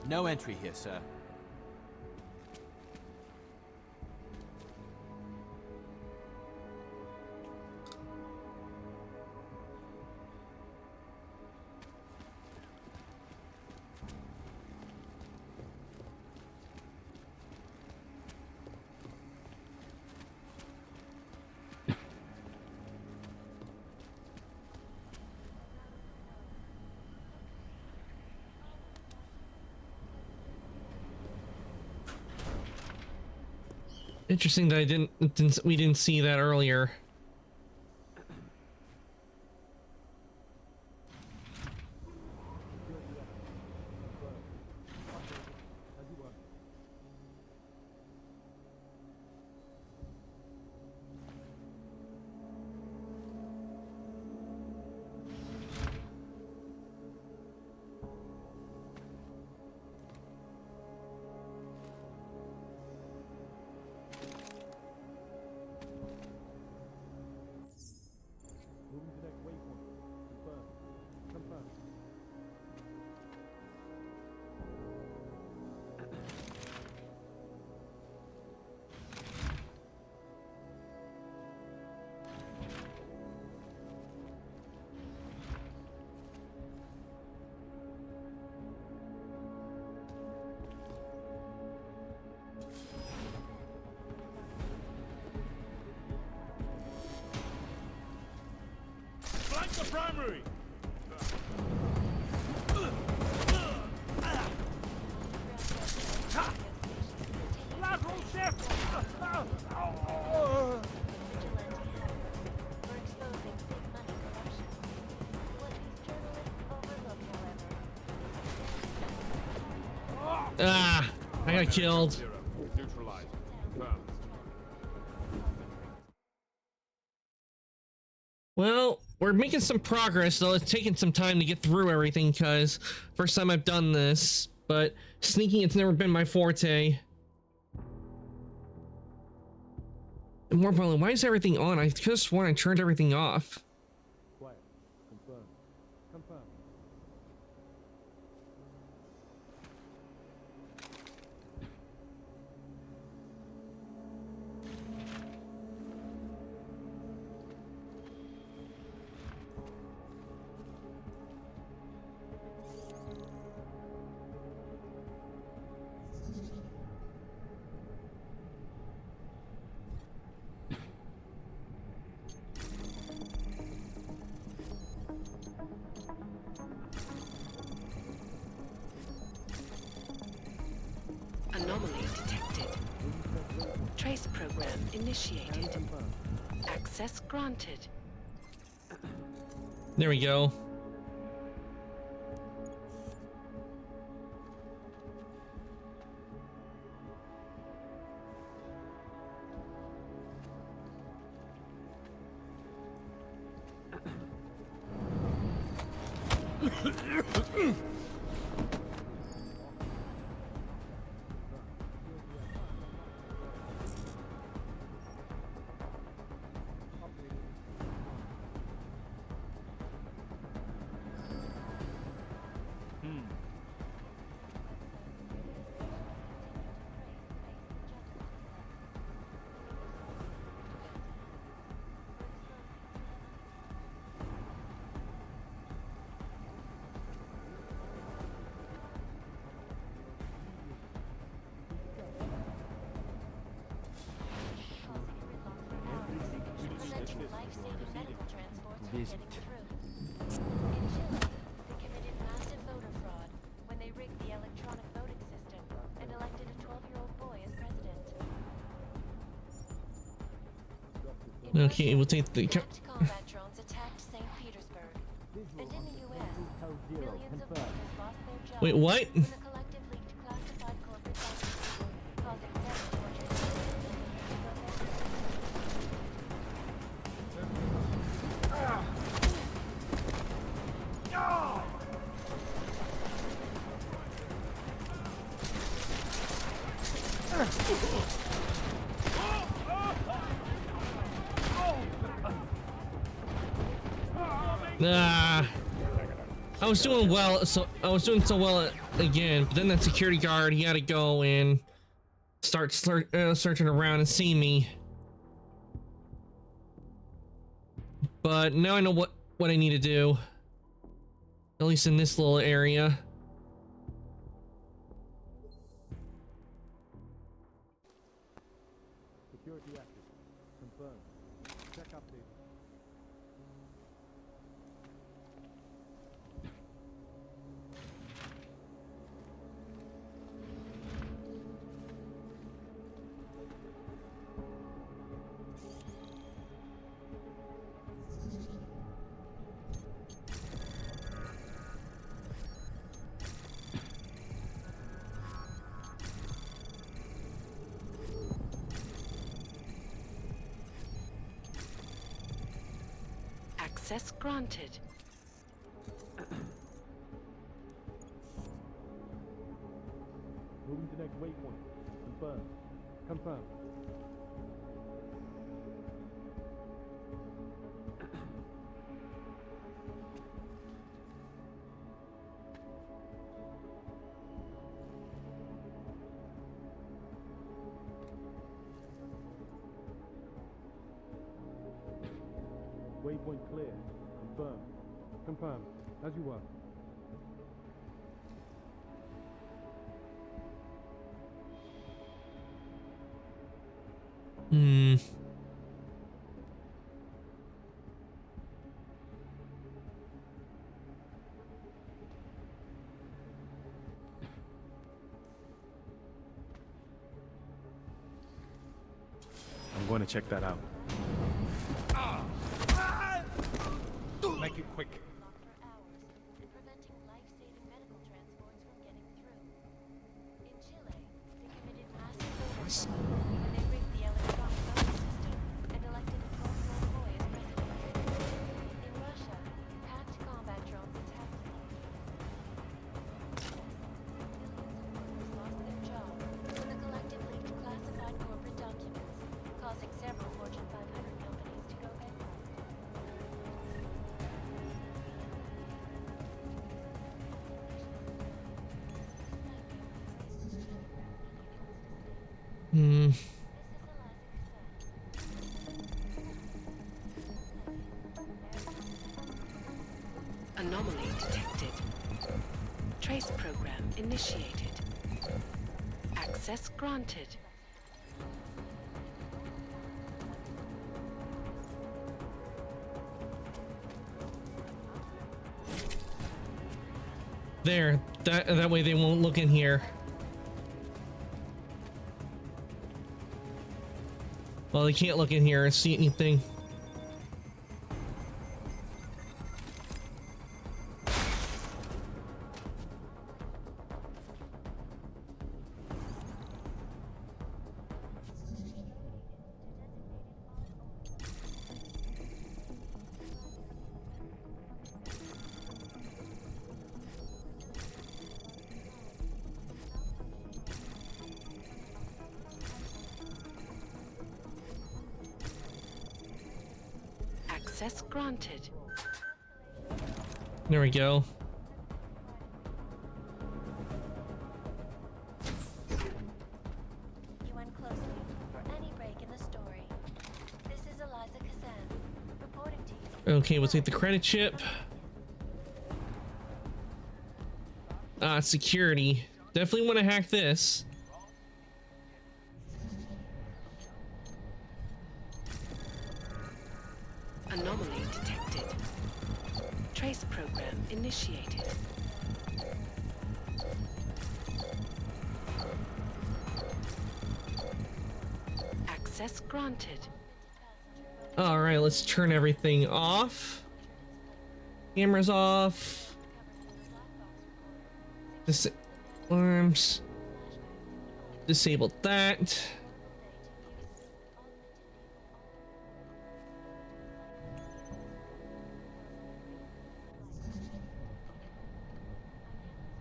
No entry here, sir. Interesting that we didn't see that earlier. Flank the primary! Ah, I got killed. Neutralized. Confirmed. Well, we're making some progress, though it's taking some time to get through everything, because first time I've done this, but sneaking it's never been my forte. And more importantly, why is everything on? I could have sworn I turned everything off. Quiet. Confirm. Confirm. Anomaly detected. Trace program initiated. Access granted. There we go. Visit. In Chile, they committed massive voter fraud when they rigged the electronic voting system and elected a 12-year-old boy as president. Okay, we'll take the Combat drones attacked St. Petersburg. And in the U.S., millions of workers lost their jobs Wait, what? when the collective leaked classified corporate documents, causing several tortures. Ah, I was doing well, so I was doing so well again, but then that security guard, he had to go and start searching around and see me. But now I know what I need to do, at least in this little area. Security active. Confirmed. Check update. Access granted. Moving to next waypoint. Confirm. Confirm. Waypoint clear. Confirm. Confirm. As you were. Hmm. I'm going to check that out. Make it quick. For hours and preventing life-saving medical transports from getting through. In Anomaly detected. Trace program initiated. Access granted. There, that way they won't look in here. Well, they can't look in here and see anything. Access granted. There we go. You went closely for any break in the story. This is Eliza Kazan, reporting to you. Okay, we'll take the credit chip. Security. Definitely want to hack this. Anomaly detected. Trace program initiated. Access granted. All right, let's turn everything off. Cameras off. Alarms. Disabled that.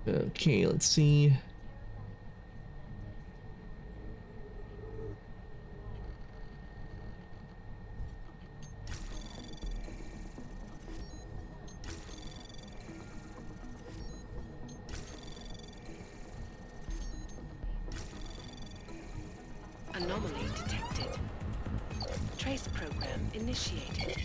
Okay, let's see. Anomaly detected. Trace program initiated.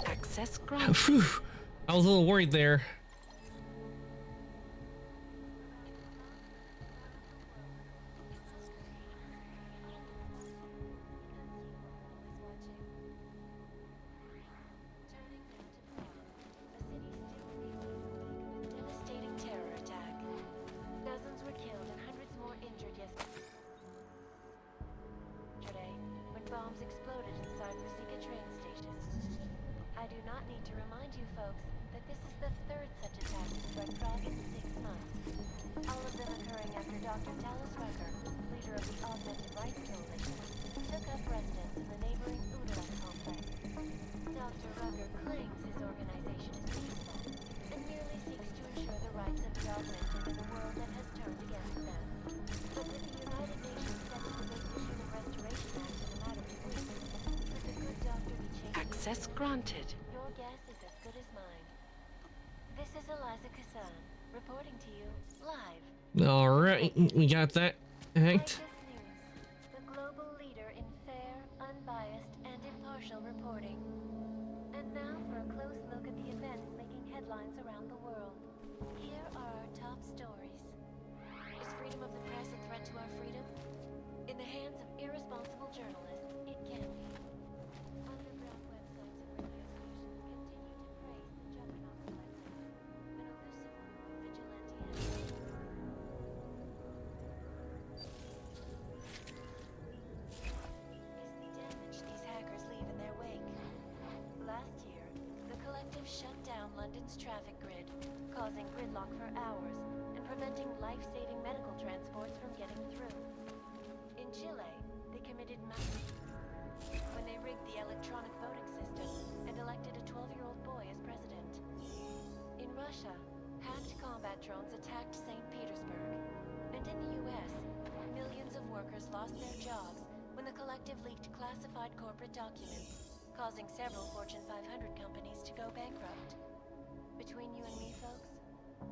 Access granted. Phew, I was a little worried there. Devastating terror attack. Dozens were killed and hundreds more injured yesterday when bombs exploded inside Rosika train station. I do not need to remind you folks that this is the third such attack to strike Prague in 6 months. All of them occurring after Dr. Talos Rucker, leader of the Augmented Rights Coalition, took up residence in the neighboring Udala complex. Dr. Rucker claims his organization is peaceful and merely seeks to ensure the rights of the augmented in a world that has turned against them. But with the United Nations setting the Basic Human Restoration Act in the matter to would the good doctor be changing? Access granted. Your guess is as good as mine. This is Eliza Kazan, reporting to you live. All right, we got that hacked. The global leader in fair, unbiased, and impartial reporting. And now for a close look at the events making headlines around the world. Here are our top stories. Is freedom of the press a threat to our freedom? In the hands of irresponsible journalists, it can be. Underground websites and radio stations continue to praise the juggernaut collective, an elusive vigilante entity. Is the damage these hackers leave in their wake. Last year, the collective shut down London's traffic grid, causing gridlock for hours and preventing life-saving medical transports from getting through. In Chile, they committed massive when they rigged the electronic voting system and elected a 12-year-old boy as president. In Russia, hacked combat drones attacked St. Petersburg. And in the US, Millions of workers lost their jobs when the collective leaked classified corporate documents, causing several Fortune 500 companies to go bankrupt. Between you and me, folks,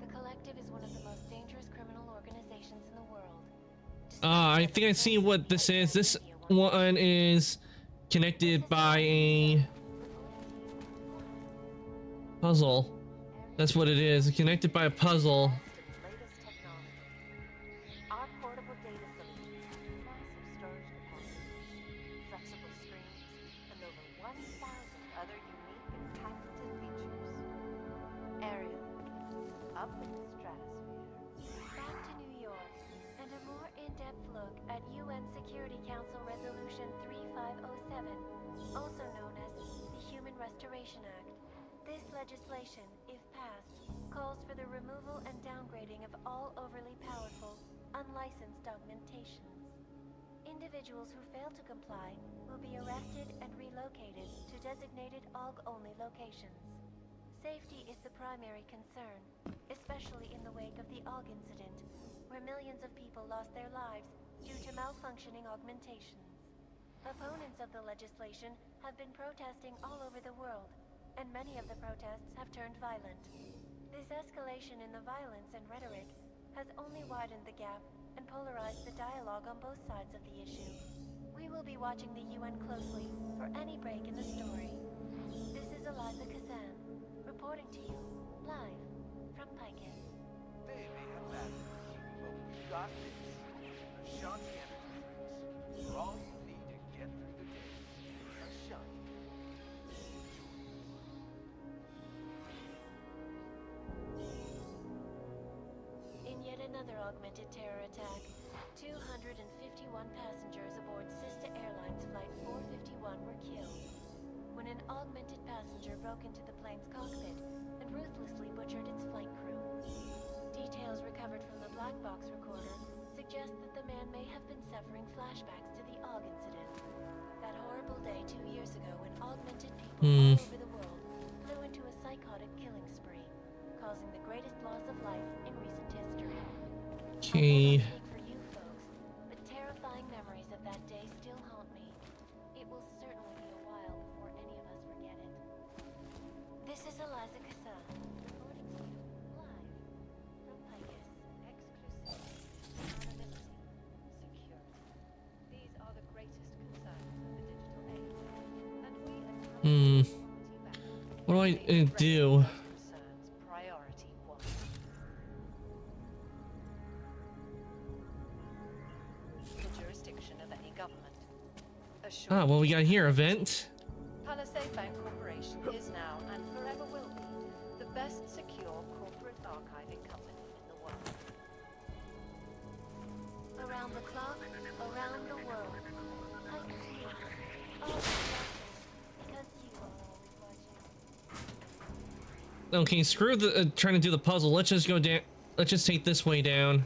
the collective is one of the most dangerous criminal organizations in the world. I think I see what this is. This one is connected by a puzzle. That's what it is. Connected by a puzzle. Our portable data solution, massive storage capacities, flexible screens, and over 1,000 other unique and patented features. Ariel, up in the stratosphere. Back to New York, and a more in-depth look at UN Security Council Resolution 3507, also known as the Human Restoration Act. This legislation, if passed, calls for the removal and downgrading of all overly powerful, unlicensed augmentations. Individuals who fail to comply will be arrested and relocated to designated AUG-only locations. Safety is the primary concern, especially in the wake of the AUG incident, where millions of people lost their lives due to malfunctioning augmentations. Opponents of the legislation have been protesting all over the world, and many of the protests have turned violent. This escalation in the violence and rhetoric has only widened the gap and polarized the dialogue on both sides of the issue. We will be watching the UN closely for any break in the story. This is Eliza Kazan, reporting to you, live, from Picus. They may have batteries, but we've got this. Ashanti energy drinks. For all you need to get through the day. Ashanti. In yet another augmented terror attack, 251 passengers aboard Sista Airlines Flight 451 were killed when an augmented passenger broke into the plane's cockpit and ruthlessly butchered its flight crew. Details recovered from the black box recorder suggest that the man may have been suffering flashbacks to the AUG incident. That horrible day 2 years ago when augmented people all over the world flew into a psychotic killing spree, causing the greatest loss of life in recent history. Okay. For you folks, but terrifying memories of that day still haunt me. It will certainly be a while before any of us forget it. This is Eliza Kazan, reporting to you live from Picus. Exclusivity, anonymity, security. These are the greatest concerns of the digital age, and we What do I do? priority one. The jurisdiction of any government. Ah, well, we got here event. Palisade Bank Corporation is now and forever will be the best secure corporate archiving company in the world. Around the clock, around the world. I can see you. Always watching, because you are always watching. Okay, screw the trying to do the puzzle. Let's just go down. Let's just take this way down.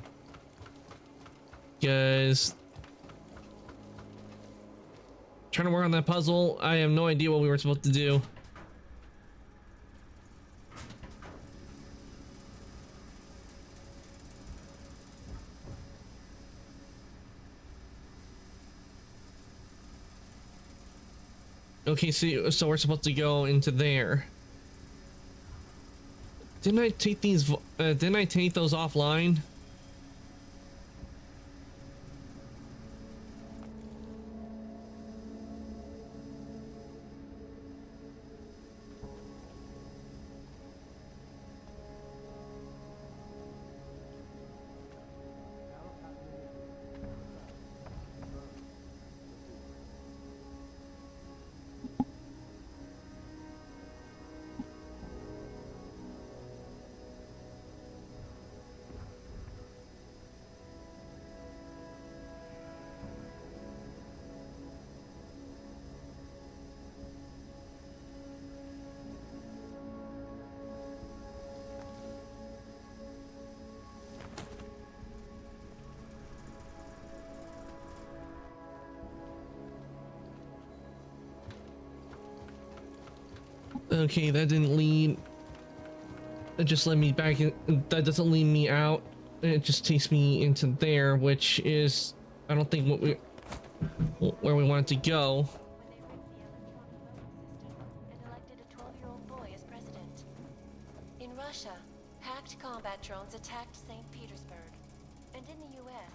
Because trying to work on that puzzle, I have no idea what we were supposed to do. Okay, so we're supposed to go into there. Didn't I take these? Didn't I take those offline? Okay, that didn't lead. That just led me back in. That doesn't lead me out. it just takes me into there, which is, I don't think where we wanted to go. In Russia, hacked combat drones attacked St. Petersburg. And in the US,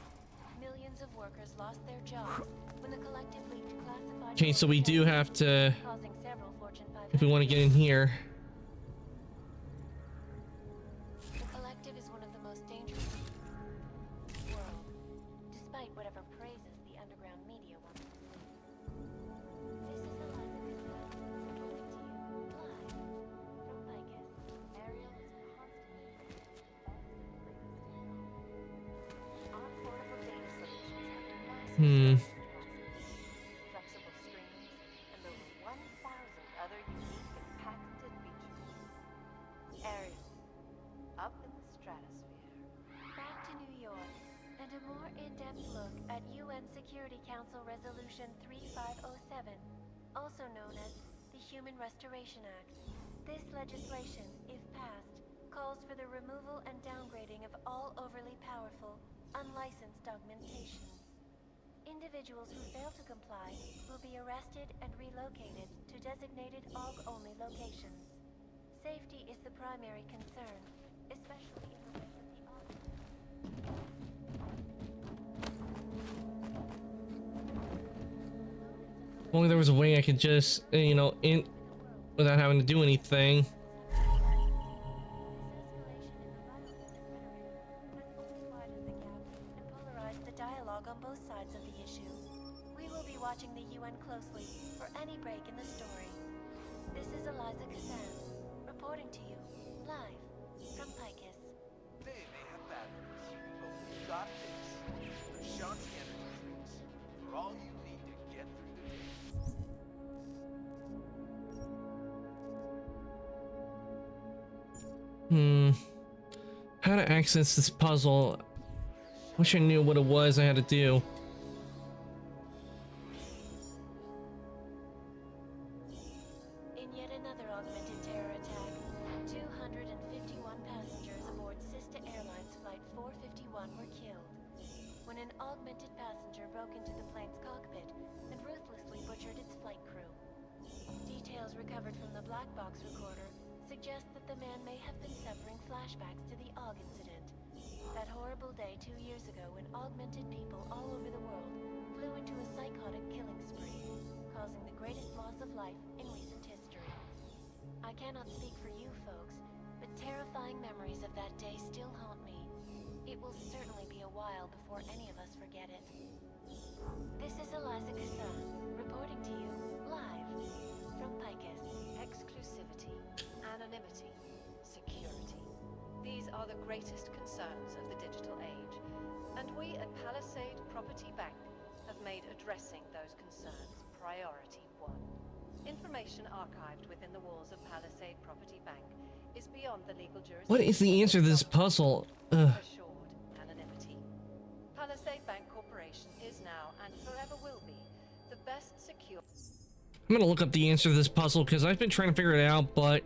millions of workers lost their jobs when the collective leaked classified... Okay, so we do have to, causing several Fortune 500... if we want to get in here. The collective is one of the most dangerous in the world, despite whatever praises the underground media wants to see. This is Eliza Cassell, reporting to you, live from Picus. Ariel is constantly bringing us the best and latest. Our portable data solutions have devices, flexible screens, and over 1,000 other unique and patented features. Ariel, up in the stratosphere. Back to New York, and a more in-depth look at UN Security Council Resolution 3507, also known as the Human Restoration Act. This legislation, if passed, calls for the removal and downgrading of all overly powerful, unlicensed augmentations. Individuals who fail to comply will be arrested and relocated to designated AUG-only locations. Safety is the primary concern, especially in the wake of the AUG. If only there was a way I could just, you know, in without having to do anything. The dialogue on both sides of the issue. We will be watching the UN closely for any break in the story. This is Eliza Cassell, reporting to you, live from Picus. They may have batteries, but we've got this. The Shanti energy drinks. For all you need to get through the day. How to access this puzzle? Wish I knew what it was I had to do. In yet another augmented terror attack, 251 passengers aboard Sista Airlines Flight 451 were killed when an augmented passenger broke into the plane's cockpit and ruthlessly butchered its flight crew. Details recovered from the black box recorder suggest that the man may have been suffering flashbacks to the AUG incident. That horrible day 2 years ago when augmented people all over the world flew into a psychotic killing spree, causing the greatest loss of life in recent history. I cannot speak for you folks, but terrifying memories of that day still haunt me. It will certainly be a while before any of us forget it. This is Eliza Cassell, reporting to you, live from Picus. Exclusivity, anonymity, security. These are the greatest concerns of the digital age, and we at Palisade Property Bank have made addressing those concerns priority one. Information archived within the walls of Palisade Property Bank is beyond the legal jurisdiction. What is the answer to this puzzle? Assured anonymity. Palisade Bank Corporation is now and forever will be the best secure... I'm gonna look up the answer to this puzzle because I've been trying to figure it out, but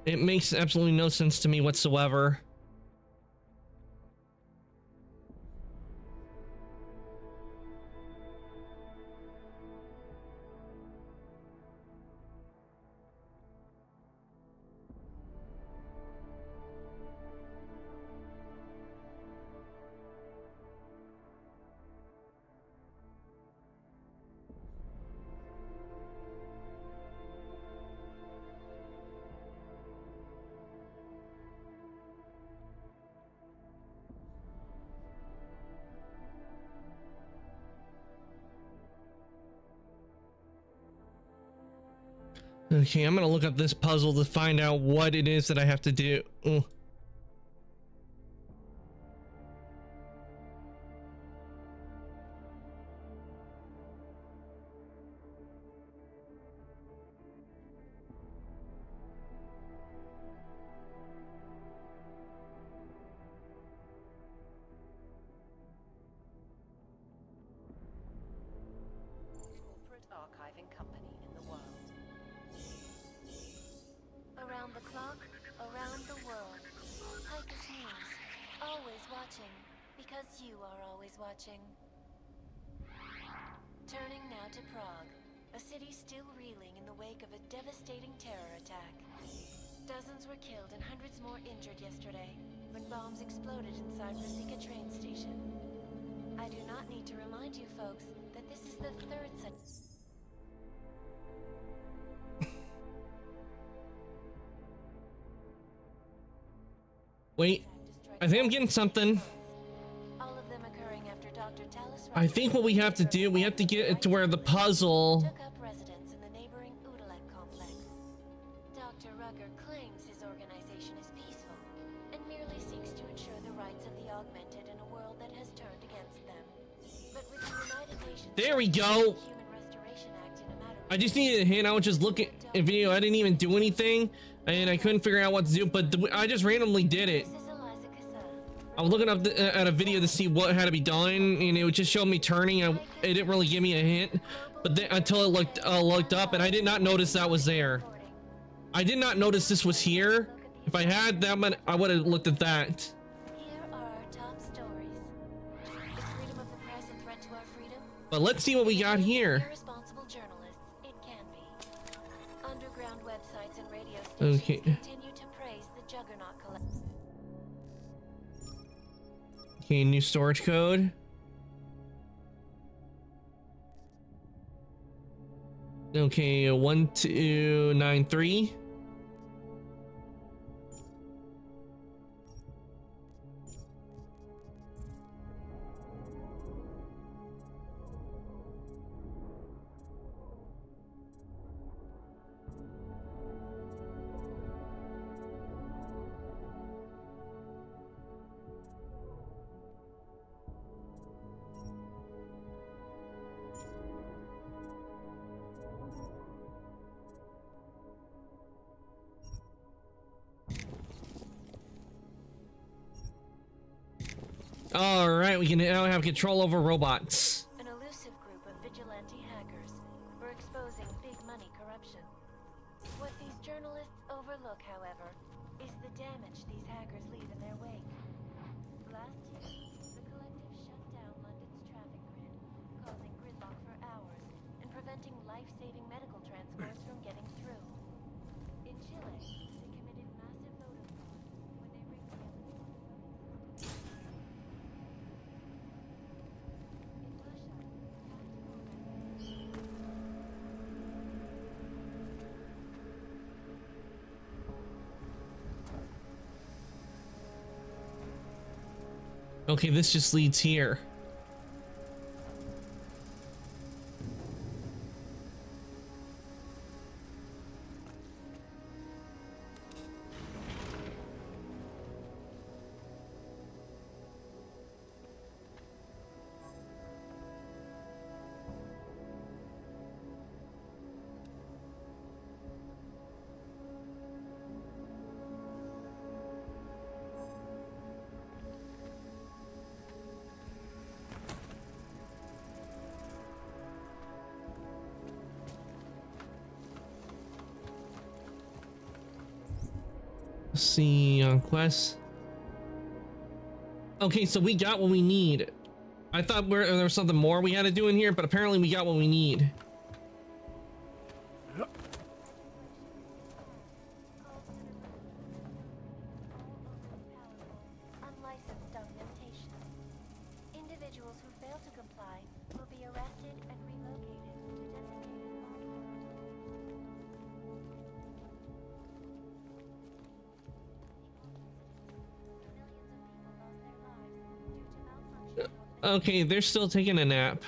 it makes absolutely no sense to me whatsoever. Okay, I'm gonna look up this puzzle to find out what it is that I have to do. Ugh. corporate archiving company in the world. Around the clock, around the world. watching, because you are always watching. Turning now to Prague, a city still reeling in the wake of a devastating terror attack. Dozens were killed and hundreds more injured yesterday when bombs exploded inside Rosika train station. I do not need to remind you folks that this is the third such... Wait, I think I'm getting something. All of them occurring after Dr. Talis I think what we have to do, we have to get it to where the puzzle... took up residence in the neighboring Udalek complex. Dr. Rugger claims his organization is peaceful and merely seeks to ensure the rights of the augmented in a world that has turned against them. But with the United Nations There we go! Human Restoration Act in a matter of I just needed a hint. I was just looking at video. I didn't even do anything, and I couldn't figure out what to do, but I just randomly did it. I was looking up at a video to see what had to be done, and it would just show me turning. It didn't really give me a hint, but then until it looked up, and I did not notice that was there. I did not notice this was here. If I had that, I would have looked at that. Here are our top stories. Is freedom of the press a threat to our freedom? But let's see what we got here. Irresponsible journalists, it can be. Underground websites and radio stations Okay. continue to praise the Juggernaut collapse. Okay, new storage code. Okay, 1293. All right, we can now have control over robots. An elusive group of vigilante hackers were exposing big money corruption. What these journalists overlook, however, is the damage these hackers leave in their wake. Last year, the collective shut down London's traffic grid, causing gridlock for hours and preventing life-saving medical transports from getting through. In Chile, they committed massive voter fraud when they rigged the Okay, this just leads here. Let's see on quests. Okay, so we got what we need. I thought there was something more we had to do in here, but apparently we got what we need. unlicensed documentation. Individuals who fail to comply will be arrested and relocated to designated Okay, they're still taking a nap.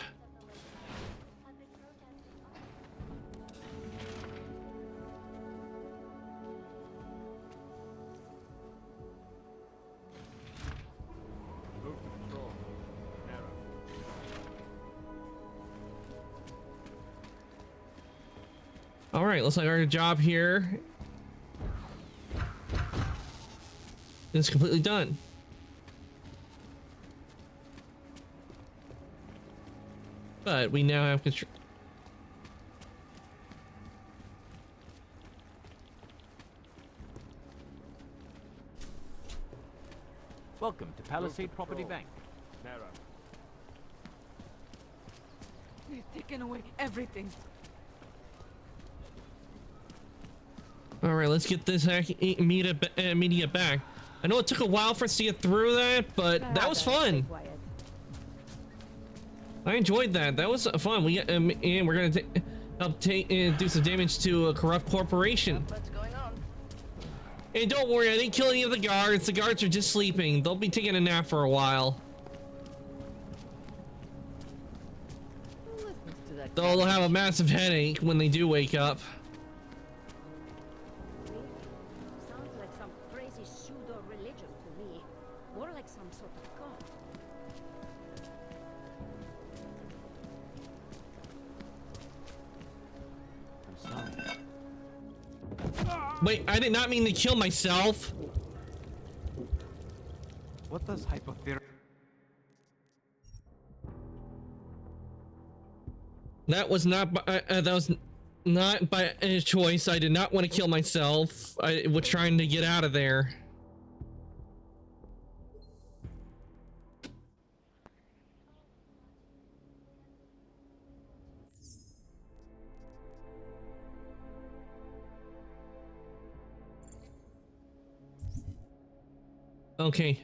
All right, looks like our job here is completely done. But we now have control. Welcome to Palisade Property Bank. Narrow. They've taken away everything. All right, let's get this media back. I know it took a while for us to get through that, but that was fun. I enjoyed that. That was fun. We and we're gonna help do some damage to a corrupt corporation. What's going on? And don't worry, I didn't kill any of the guards. The guards are just sleeping. They'll be taking a nap for a while. They'll have a massive headache when they do wake up. Sounds like some crazy pseudo-religion to me. More like some sort of cult. Wait, I did not mean to kill myself. What does hypothermia? That was not by choice. I did not want to kill myself. I was trying to get out of there. Okay.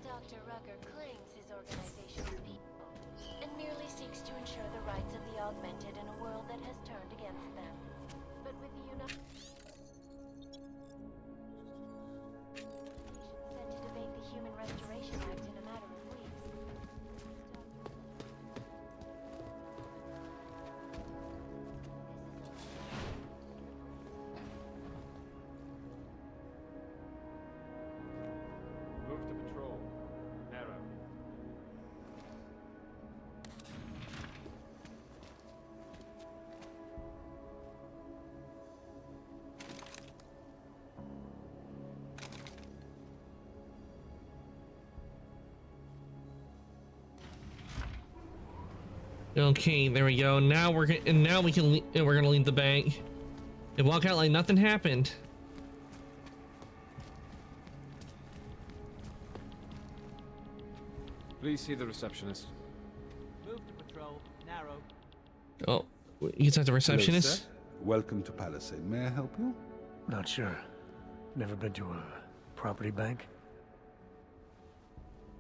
Dr. Rucker claims his organization is peaceful and merely seeks to ensure the rights of the augmented in a world that has turned against them. But with the United set to debate the Human Restoration Act in a matter of weeks. Move to patrol. Narrow. Okay, there we go. Now we're gonna leave the bank and walk out like nothing happened. Please see the receptionist. Move to patrol. Narrow. Oh, you talk to the receptionist? Hello, sir. Welcome to Palisade. May I help you? Not sure. Never been to a property bank.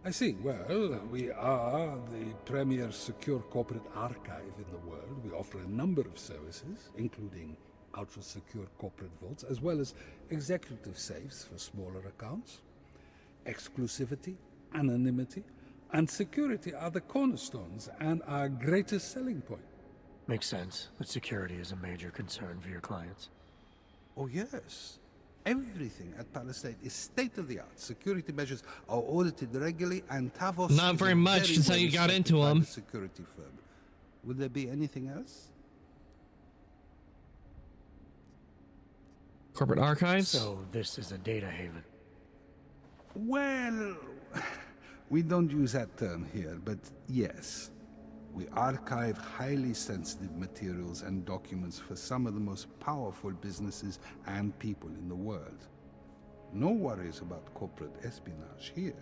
I see. Well, we are the premier secure corporate archive in the world. We offer a number of services, including ultra-secure corporate vaults, as well as executive safes for smaller accounts. Exclusivity, anonymity, and security are the cornerstones and our greatest selling point. Makes sense that security is a major concern for your clients. Oh, yes. Everything at Palisade is state-of-the-art. Security measures are audited regularly, and Tavos Not is very a much, very that's how you got well-respected into 'em. private security firm. Would there be anything else? Corporate archives? So this is a data haven. Well, we don't use that term here, but yes. We archive highly sensitive materials and documents for some of the most powerful businesses and people in the world. No worries about corporate espionage here.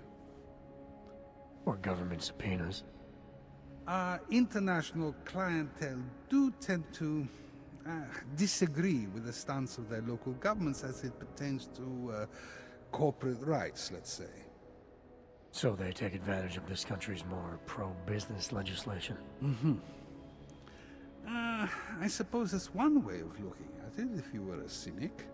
Or government subpoenas. Our international clientele do tend to disagree with the stance of their local governments as it pertains to corporate rights, let's say. So they take advantage of this country's more pro-business legislation. Mm-hmm. I suppose that's one way of looking at it, if you were a cynic.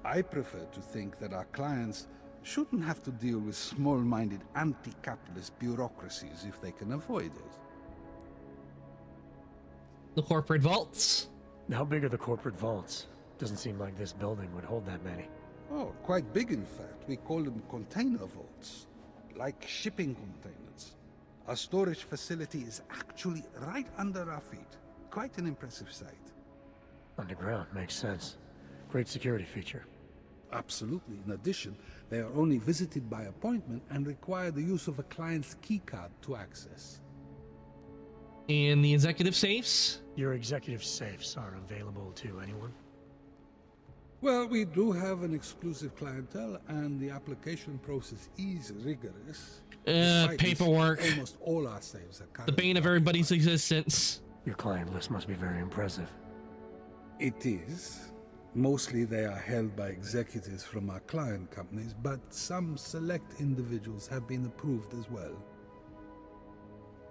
I prefer to think that our clients shouldn't have to deal with small-minded anti-capitalist bureaucracies if they can avoid it. The corporate vaults? How big are the corporate vaults? Doesn't seem like this building would hold that many. Oh, quite big in fact. We call them container vaults, like shipping containers. Our storage facility is actually right under our feet. Quite an impressive sight. Underground makes sense. Great security feature. Absolutely. In addition, they are only visited by appointment and require the use of a client's keycard to access. And the executive safes? Your executive safes are available to anyone? Well, we do have an exclusive clientele, and the application process is rigorous. Despite this, Paperwork. almost all our safes are The currently bane of everybody's existence. Your client list must be very impressive. It is. Mostly they are held by executives from our client companies, but some select individuals have been approved as well.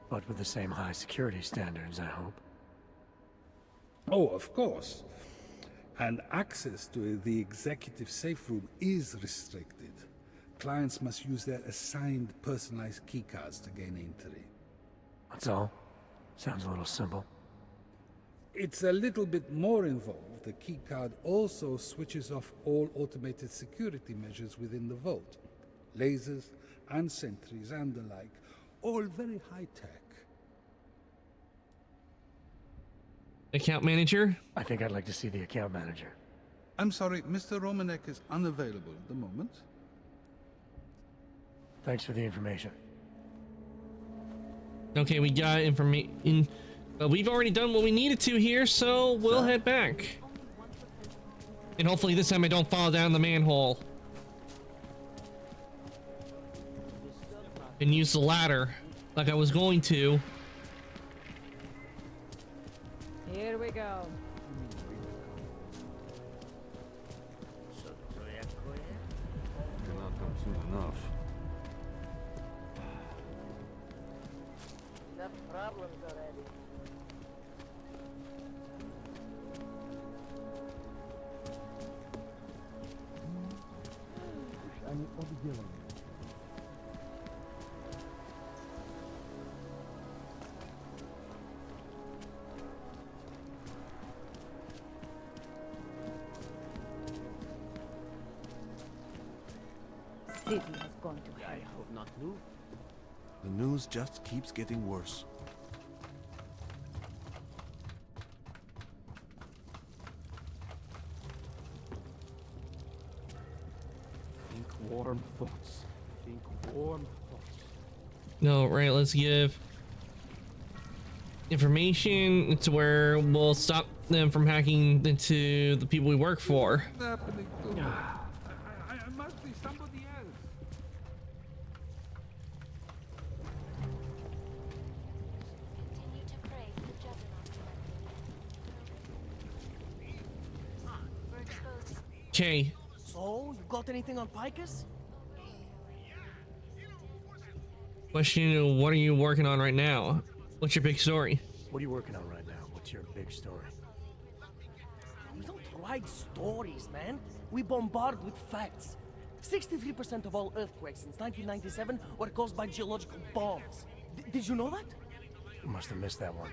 But with the same high security standards, I hope. Oh, of course. And access to the executive safe room is restricted. Clients must use their assigned personalized keycards to gain entry. That's all? Sounds a little simple. It's a little bit more involved. The keycard also switches off all automated security measures within the vault. Lasers and sentries and the like. All very high-tech. Account manager? I think I'd like to see the account manager. I'm sorry, Mr. Romanek is unavailable at the moment. Thanks for the information. Okay, we got information. We've already done what we needed to here, so we'll head back. And hopefully this time I don't fall down the manhole. And use the ladder like I was going to. Here we go. Cannot come soon enough. Enough problems already. City has gone to hell. I hope not, Lou. The news just keeps getting worse. Think warm thoughts. Think warm thoughts. No, right, let's give information to where we'll stop them from hacking into the people we work for. What's happening to me? I must be somebody else. Continue to praise the Juggernaut. We're exposing. Okay, So, you got anything on Picus? question, what are you working on right now? What's your big story? What are you working on right now? What's your big story? We don't write stories, man. We bombard with facts. 63% of all earthquakes since 1997 were caused by geological bombs. Did you know that? Must have missed that one.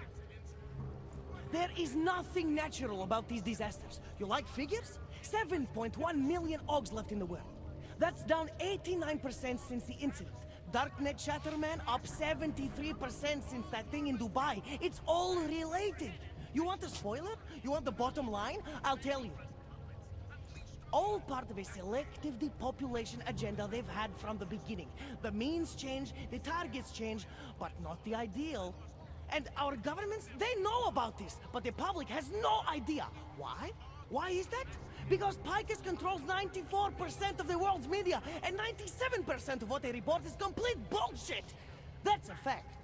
There is nothing natural about these disasters. You like figures? 7.1 million Ogs left in the world. That's down 89% since the incident. Darknet Chatterman up 73% since that thing in Dubai. It's all related. You want a spoiler? You want the bottom line? I'll tell you. All part of a selective depopulation agenda they've had from the beginning. The means change, the targets change, but not the ideal. And our governments, they know about this, but the public has no idea. Why? Why is that? Because Picus controls 94% of the world's media, and 97% of what they report is complete bullshit! That's a fact.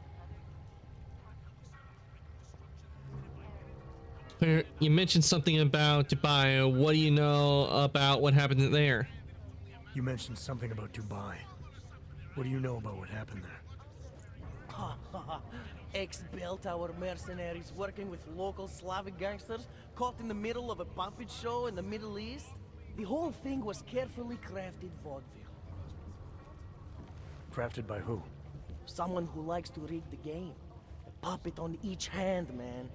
You mentioned something about Dubai. What do you know about what happened there? You mentioned something about Dubai. What do you know about what happened there? Ex-Belltower mercenaries working with local Slavic gangsters caught in the middle of a puppet show in the Middle East. The whole thing was carefully crafted vaudeville. Crafted by who? Someone who likes to rig the game. A puppet on each hand, man.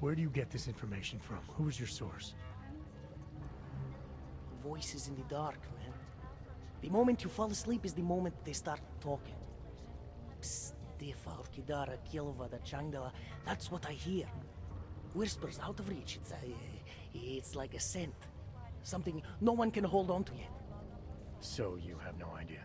Where do you get this information from? Who's your source? Voices in the dark, man. The moment you fall asleep is the moment they start talking. Psst. Tifa, Kidara, Kilva, the Changdala. That's what I hear. Whispers out of reach. It's like a scent. Something no one can hold on to yet. So you have no idea.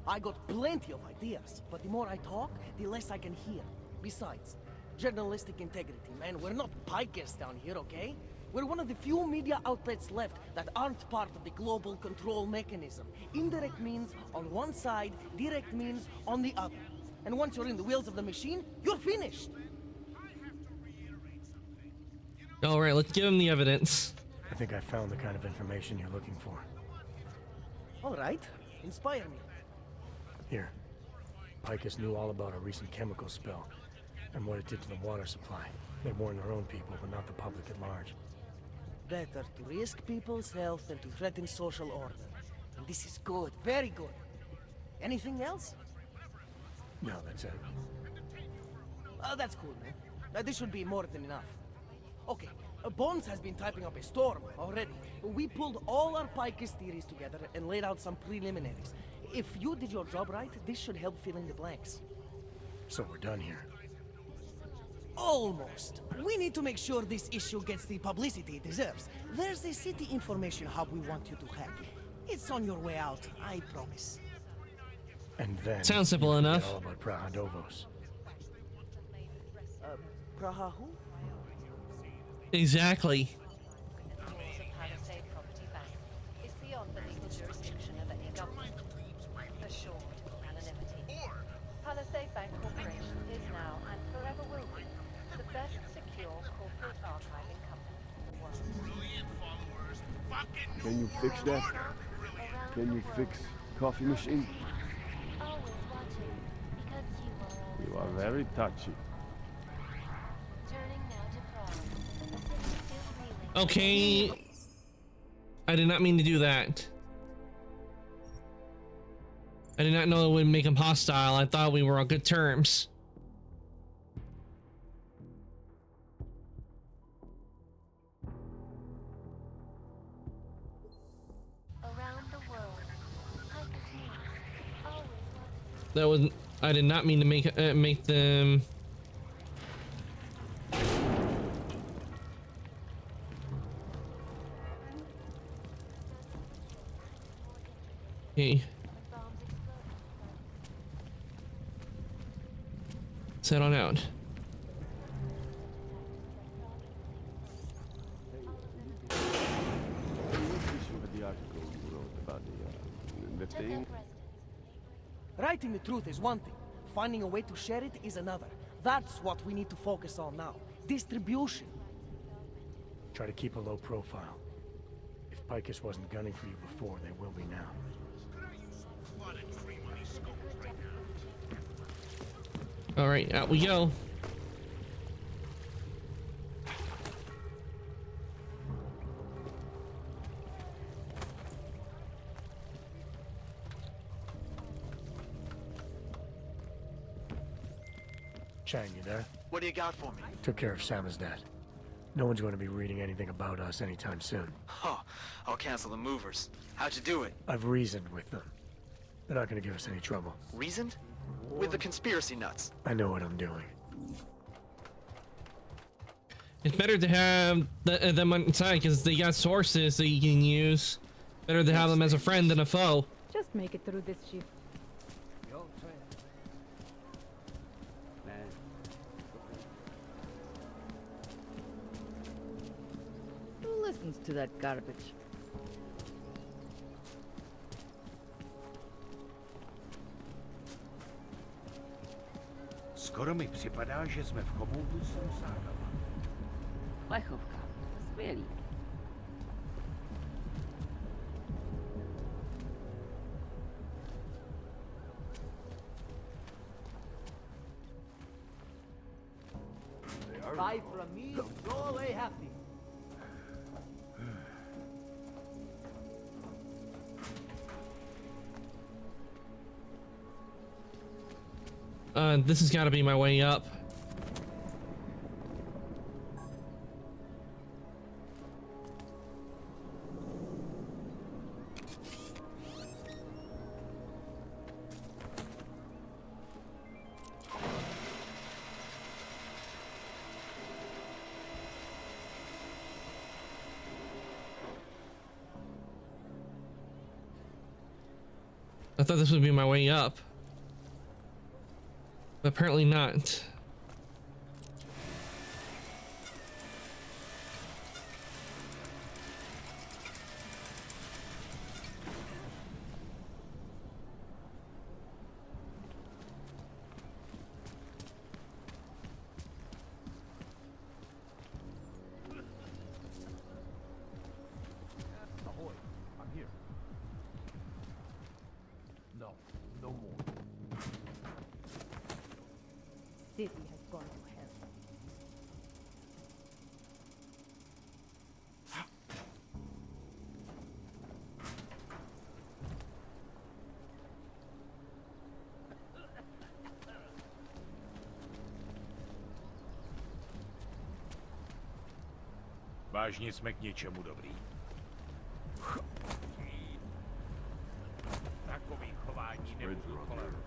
I got plenty of ideas, but the more I talk, the less I can hear. Besides, journalistic integrity, man. We're not pikers down here, okay? We're one of the few media outlets left that aren't part of the global control mechanism. Indirect means on one side, direct means on the other. And once you're in the wheels of the machine, you're finished. All right, let's give him the evidence. I think I found the kind of information you're looking for. All right, inspire me. Here. Picus knew all about a recent chemical spill and what it did to the water supply. They warned their own people, but not the public at large. Better to risk people's health than to threaten social order. And this is good, very good. Anything else? No, that's it. That's cool, man. This should be more than enough. Okay, Bones has been typing up a storm already. We pulled all our Picus theories together and laid out some preliminaries. If you did your job right, this should help fill in the blanks. So we're done here. Almost. We need to make sure this issue gets the publicity it deserves. There's a city information hub we want you to hack. It's on your way out, I promise. And then... Sounds simple enough. All about Praha Dovos. Praha who? Exactly. Palisade Property Bank is beyond the legal jurisdiction of any government. Assured anonymity. Palisade Bank Corporation is now and forever will be the best secure corporate archiving company in the world. Can you fix that? Can you fix coffee machine? Always watching, because You are very touchy. turning now to Prague. The city is reeling. Okay. I did not mean to do that. I did not know it would make him hostile. I thought we were on good terms. Around the world. Picus News. Always watching. That was. I did not mean to make them. Hey. Set on out. The article you wrote about the thing. Writing the truth is one thing. Finding a way to share it is another. That's what we need to focus on now. Distribution. Try to keep a low profile. If Picus wasn't gunning for you before, they will be now. All right, out we go. Chang, you there? What do you got for me? Took care of Samizdat. No one's going to be reading anything about us anytime soon. Oh, I'll cancel the movers. How'd you do it? I've reasoned with them. They're not going to give us any trouble. Reasoned? With the conspiracy nuts. I know what I'm doing. It's better to have them on side because they got sources that you can use. Better to have them as a friend than a foe. Just make it through this shift. Who listens to that garbage? Skoro mi připadá, že jsme v chomoutu s Rusákama. Plechovka. Skvělý. Buy from me, go away happy. This has got to be my way up. I thought this would be my way up. But apparently not. Ahoy, I'm here. No, no more. City has gone to hell. Vážně jsme k něčemu dobrý. Takový chování nebudu tolerovat.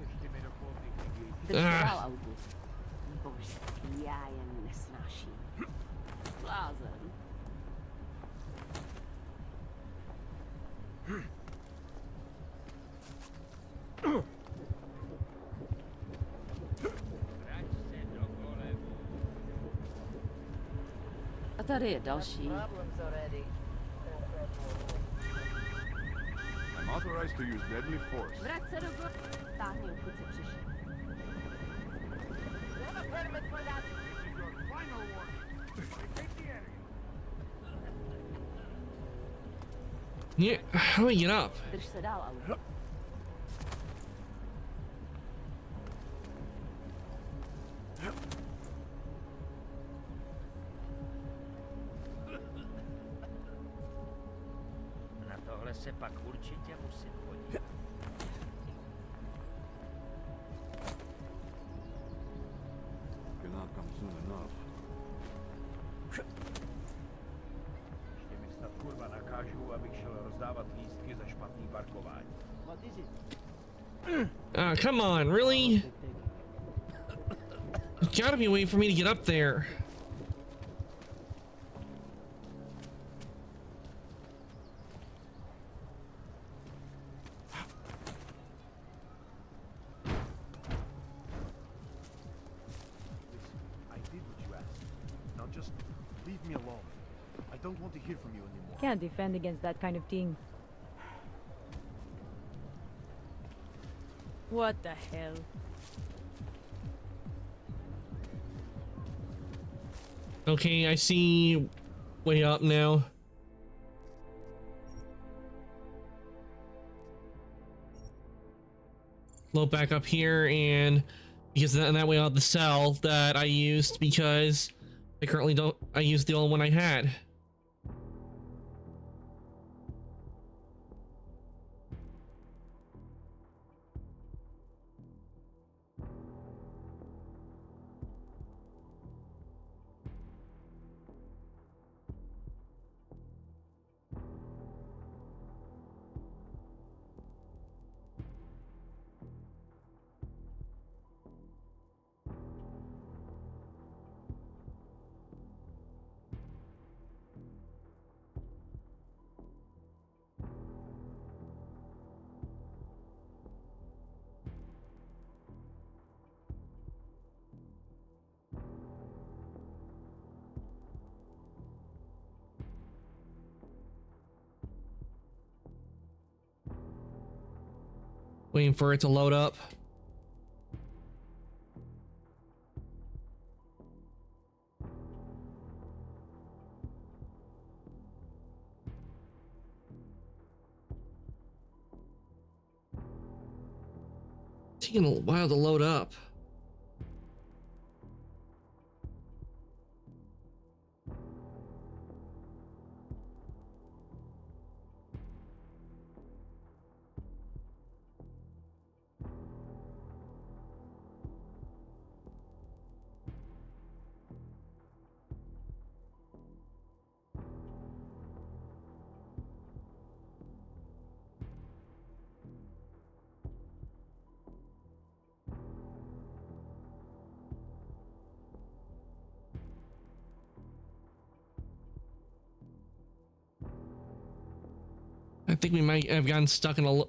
Ještě mi dopoledne chybí. Drž se dál, August. Bože, já je nesnáším. Blázen. A tady je další. I'm authorized to use deadly force. Vrať se do go... Táhni, odkud jsi přišel. Yeah, how do I get up? Drž se dál, August. Na tohle se pak určitě musím podívat. Cannot come soon enough. Ještě mi snad kurva nakážou, abych šel rozdávat lístky za špatný parkování. What is it? Ah, come on, really? There's gotta be a way for me to get up there. I did what you asked. Now just leave me alone. I don't want to hear from you anymore. Can't defend against that kind of thing. What the hell? Okay, I see way up now. Load back up here, and because that way I'll have the cell that I used because I currently don't. I used the only one I had. Waiting for it to load up. It's taking a while to load up. I think we might have gotten stuck in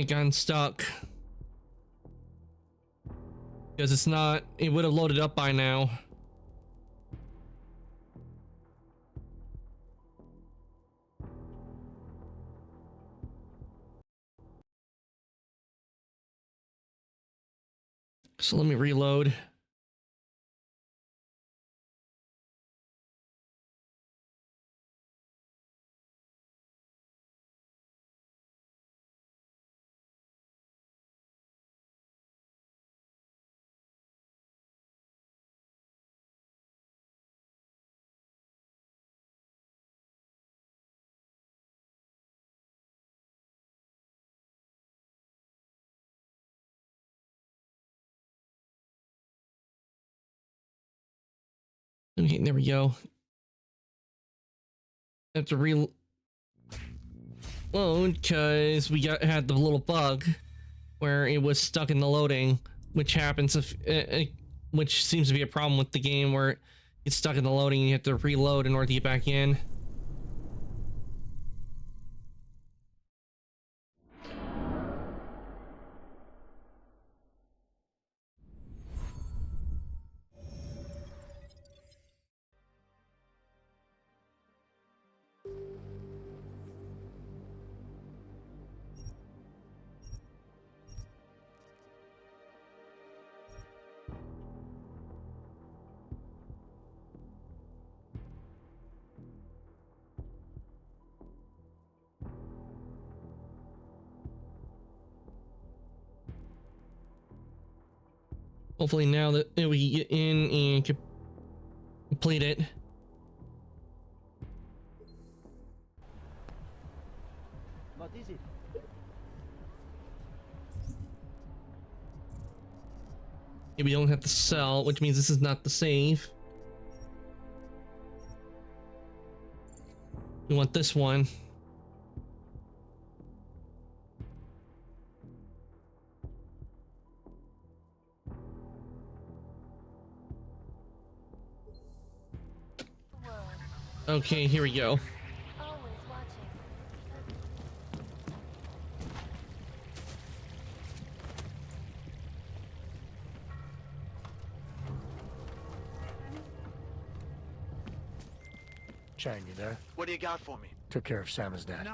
gotten stuck. Because it's not, it would have loaded up by now. So let me reload. Okay, there we go. I have to reload because we had the little bug where it was stuck in the loading, which happens if which seems to be a problem with the game where it's stuck in the loading and you have to reload in order to get back in. Hopefully now that we get in and complete it. What is it? We don't have to sell, which means this is not the save. We want this one. Okay, here we go. Chang, you there? What do you got for me? Took care of Sam's dad.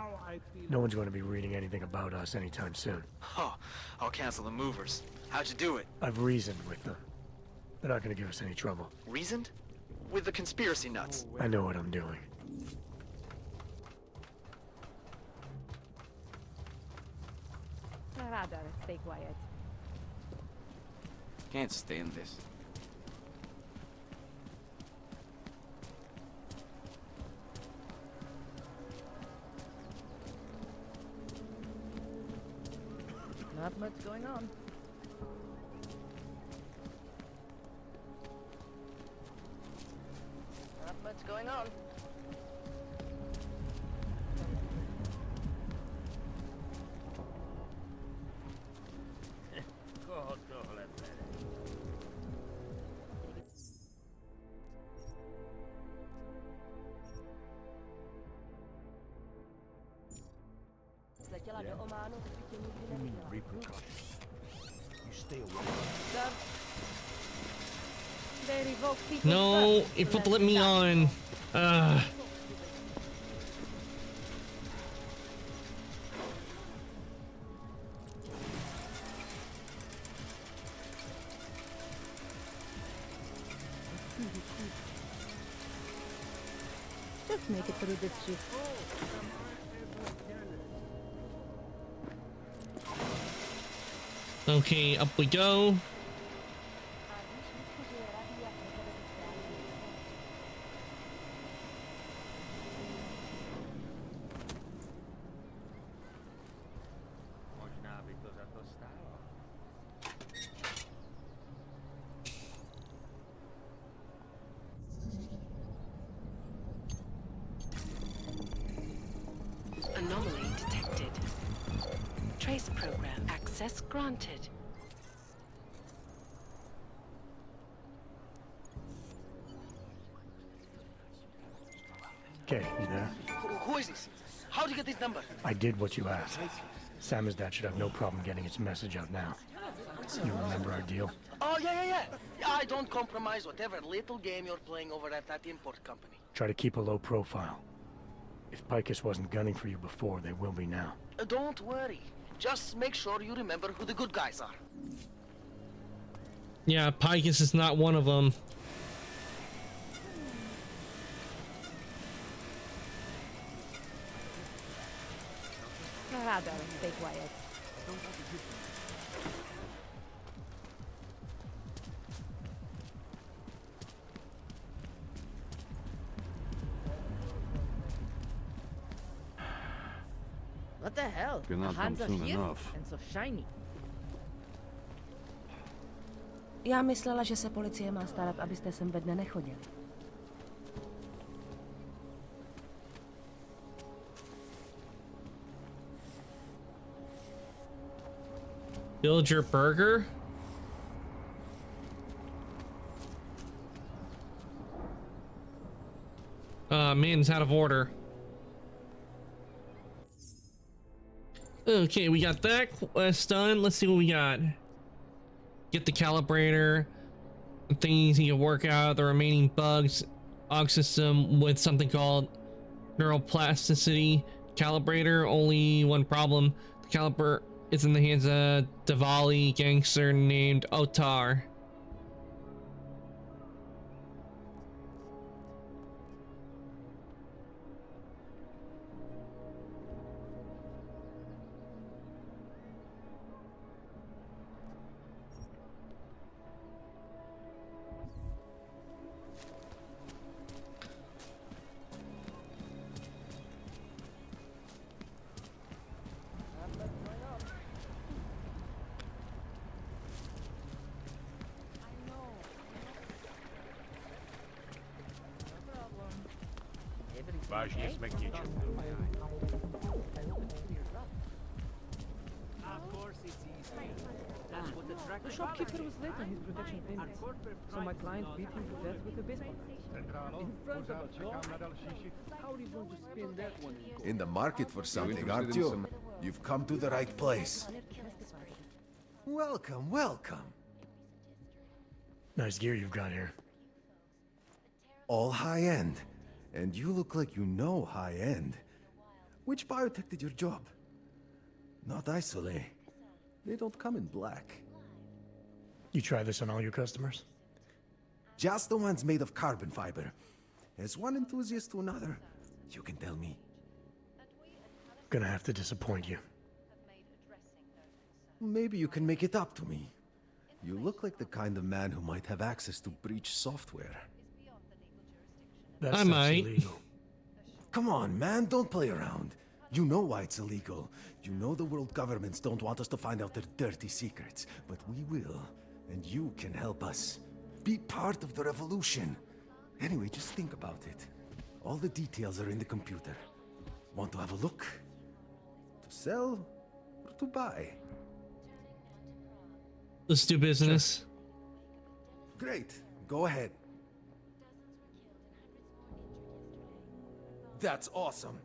No one's going to be reading anything about us anytime soon. Huh. I'll cancel the movers. How'd you do it? I've reasoned with them. They're not going to give us any trouble. Reasoned? With the conspiracy nuts. I know what I'm doing. I'd rather stay quiet. Can't stand this. Not much going on. Not much going on. You mean repercussions? You stay away. They revoke people. No, it won't let me on. Just make it through this shit. Okay, up we go. Anomaly detected. Trace program access granted. Okay, you there? Who is this? How'd you get this number? I did what you asked. Samizdat should have no problem getting its message out now. You remember our deal? Oh, yeah. I don't compromise whatever little game you're playing over at that import company. Try to keep a low profile. If Picus wasn't gunning for you before, they will be now. Don't worry. Just make sure you remember who the good guys are. Yeah, Picus is not one of them. Rather, stay quiet. What the hell? You're not The hands are soon here enough. and so shiny. Já myslela, že se policie má starat, abyste sem ve dne nechodili. Build your burger? Man's out of order. Okay, we got that quest done. Let's see what we got. Get the calibrator. Things you can work out the remaining bugs. Og system with something called neuroplasticity calibrator. Only one problem. The caliper is in the hands of a Diwali gangster named Otar. Важнее смог нечего. The shopkeeper was late on his protection payments, so my client beat him to death with a baseball bat. In front of us all? How are you going to spin that one in? In the market for something, aren't you? You've come to the right place. Welcome, welcome. Nice gear you've got here. All high-end. And you look like you know high-end. Which biotech did your job? Not Isolate. They don't come in black. You try this on all your customers? Just the ones made of carbon fiber. As one enthusiast to another, you can tell me. Gonna have to disappoint you. Maybe you can make it up to me. You look like the kind of man who might have access to breach software. That I stuff's might. illegal. Come on, man, don't play around. You know why it's illegal. You know the world governments don't want us to find out their dirty secrets. But we will, and you can help us. Be part of the revolution. Anyway, just think about it. All the details are in the computer. Want to have a look? To sell or to buy? Let's do business. Great, go ahead. That's awesome.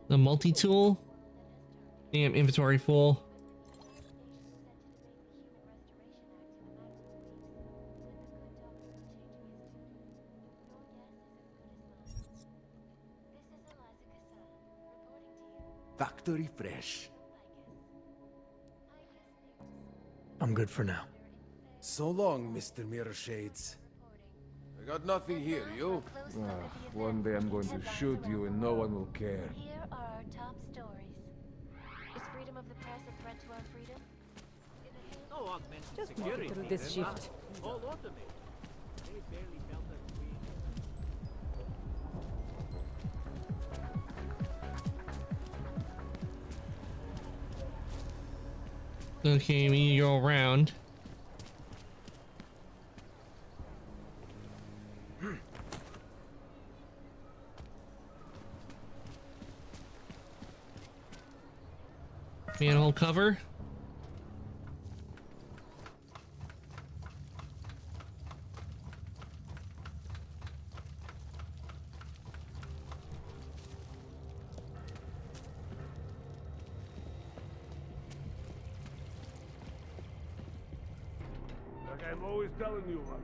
The multi-tool? Damn, inventory full. Factory fresh. I'm good for now. So long, Mr. Mirror Shades. I got nothing here, you? One day I'm going to shoot you and no one will care. Here are our top stories. Is freedom of the press a threat to our freedom? No augmented Just security. make it through this They're shift. not all automated. They barely felt their Okay, we need to go around. Manhole cover. Like I'm always telling you, Rado,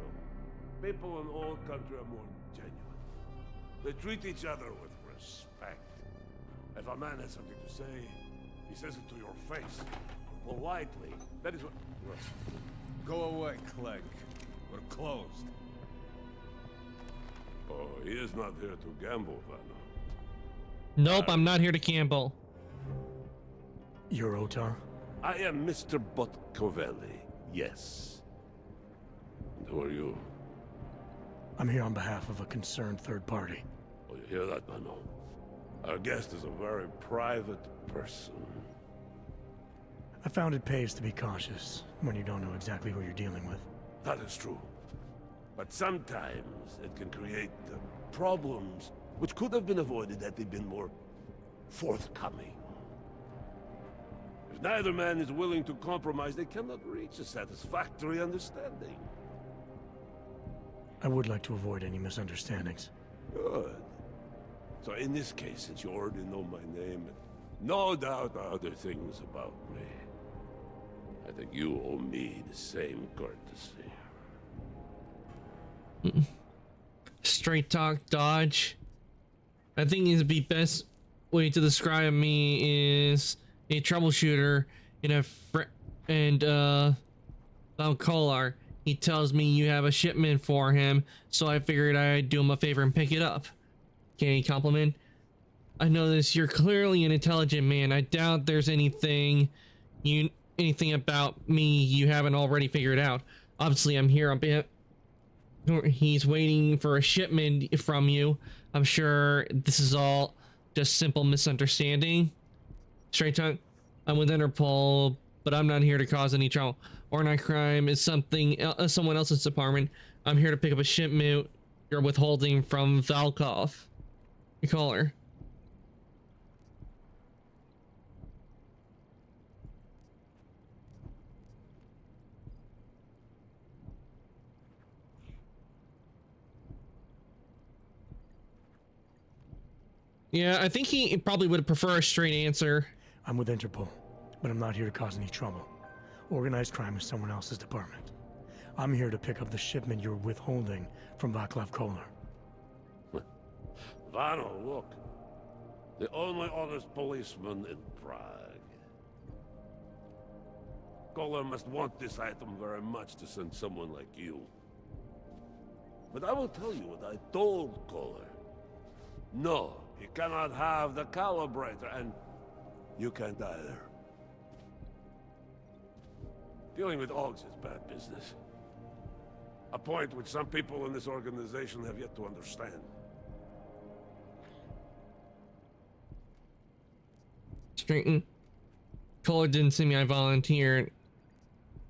people in all country are more genuine. They treat each other with respect. If a man has something to say, he says it to your face. Politely. That is what... Go away, Clegg. We're closed. Oh, he is not here to gamble, Vanna. Nope, I'm not here to gamble. You're Otar? I am Mr. Botkovelli, yes. And who are you? I'm here on behalf of a concerned third party. Oh, you hear that, Vanna? Our guest is a very private person. I found it pays to be cautious when you don't know exactly who you're dealing with. That is true. But sometimes it can create problems which could have been avoided had they been more forthcoming. If neither man is willing to compromise, they cannot reach a satisfactory understanding. I would like to avoid any misunderstandings. Good. So in this case, since you already know my name, and no doubt other things about me, I think you owe me the same courtesy. Straight talk, dodge. I think the best way to describe me is a troubleshooter in Valkolar. He tells me you have a shipment for him, so I figured I'd do him a favor and pick it up. Okay, compliment. I notice you're clearly an intelligent man. I doubt there's anything about me you haven't already figured out. Obviously, I'm here on behalf. He's waiting for a shipment from you. I'm sure this is all just simple misunderstanding. Straight talk. I'm with Interpol, but I'm not here to cause any trouble. Organized crime is someone else's department. I'm here to pick up a shipment you're withholding from Valkov. You call her. Yeah, I think he probably would prefer a straight answer. I'm with Interpol, but I'm not here to cause any trouble. Organized crime is someone else's department. I'm here to pick up the shipment you're withholding from Václav Kolar. Vano, look. The only honest policeman in Prague. Kolar must want this item very much to send someone like you. But I will tell you what I told Kolar. No, he cannot have the calibrator, and you can't either. Dealing with Augs is bad business. A point which some people in this organization have yet to understand. Straighten. Kolar didn't see me. I volunteered.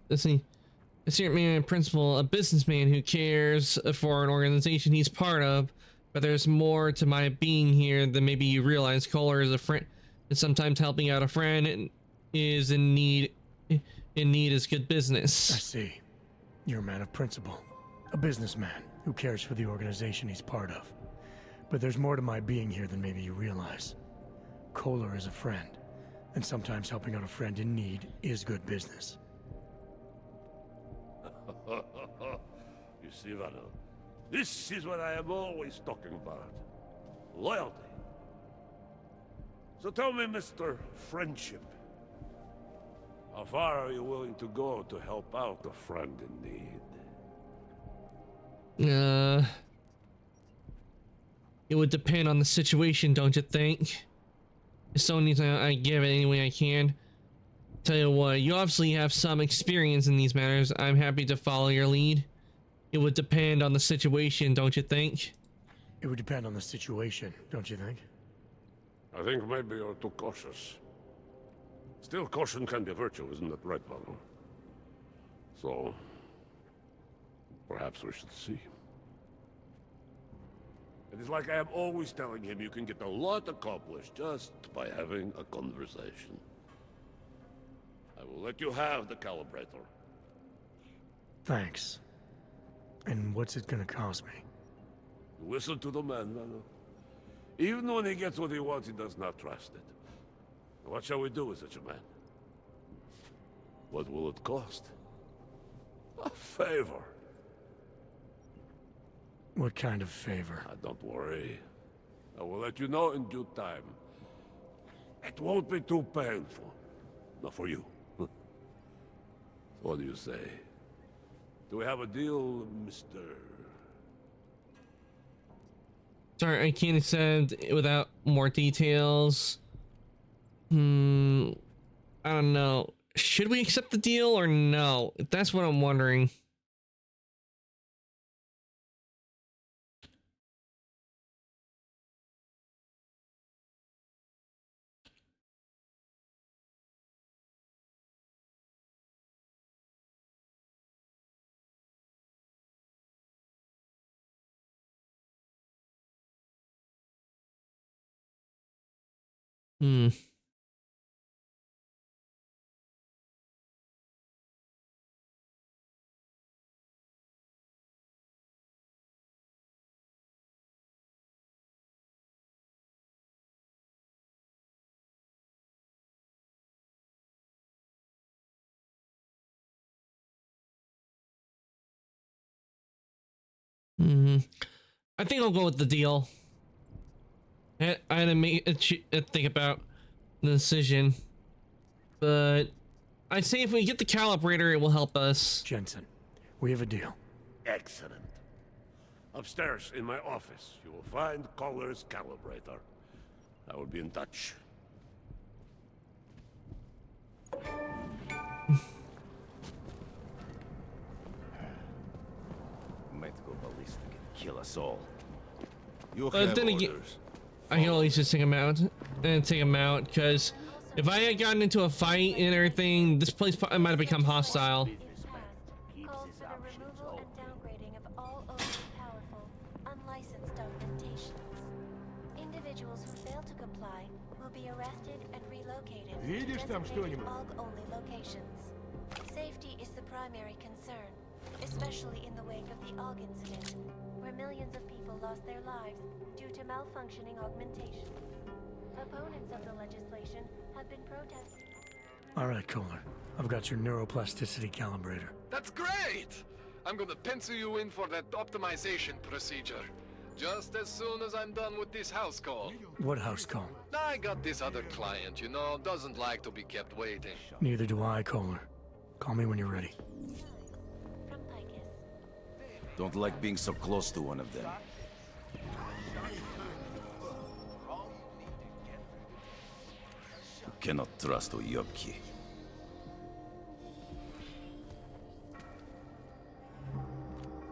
A senior man in principle, a businessman who cares for an organization he's part of. But there's more to my being here than maybe you realize. Kolar is a friend, and sometimes helping out a friend is in need is good business. I see. You're a man of principle. A businessman who cares for the organization he's part of. But there's more to my being here than maybe you realize. Kolar is a friend, and sometimes helping out a friend in need is good business. You see, Vano, this is what I am always talking about. Loyalty. So tell me, Mr. Friendship, how far are you willing to go to help out a friend in need? It would depend on the situation, don't you think? If someone needs, I give it any way I can. Tell you what, you obviously have some experience in these matters. I'm happy to follow your lead. It would depend on the situation, don't you think? It would depend on the situation, don't you think? I think maybe you're too cautious. Still, caution can be a virtue, isn't that right, Vano? So, perhaps we should see. It is like I am always telling him, you can get a lot accomplished just by having a conversation. will let you have the calibrator. Thanks. And what's it gonna cost me? Listen to the man, Nano. Even when he gets what he wants, he does not trust it. What shall we do with such a man? What will it cost? A favor. What kind of favor? Don't worry. I will let you know in due time. It won't be too painful. Not for you. What do you say? Do we have a deal, Mr.? Sorry, I can't accept without more details. I don't know. Should we accept the deal or no? That's what I'm wondering. I think I'll go with the deal. I had to make think about the decision, but I'd say if we get the calibrator, it will help us. Jensen, we have a deal. Excellent. Upstairs in my office, you will find Collar's calibrator. I will be in touch. Might go ballistic and kill us all. You have then again, I can always just take him out because if I had gotten into a fight and everything, this place might have become hostile. Calls for the removal and downgrading of all overly powerful, unlicensed augmentations. Individuals who fail to comply will be arrested and relocated to designated AUG-only locations. Safety is the primary concern, especially in the wake of the AUG incident, where millions of people lost their lives due to malfunctioning augmentations. Opponents of the legislation have been protesting. All right, Kohler. I've got your neuroplasticity calibrator. That's great! I'm gonna pencil you in for that optimization procedure. Just as soon as I'm done with this house call. What house call? I got this other client, you know, doesn't like to be kept waiting. Neither do I, Kohler. Call me when you're ready. Don't like being so close to one of them. You cannot trust Uyobki.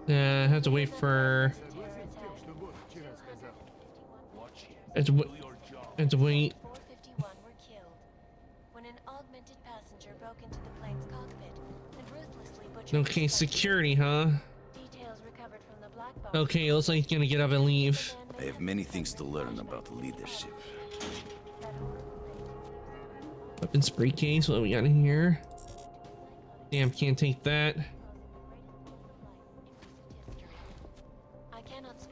I have to wait for. I have to wait. 451 were killed when an augmented passenger broke into the plane's cockpit and ruthlessly butchered. Okay, security, huh? Details recovered from the black box. Okay, it looks like he's gonna get up and leave. I have many things to learn about leadership. Weapons briefcase, what do we got in here? Damn, can't take that.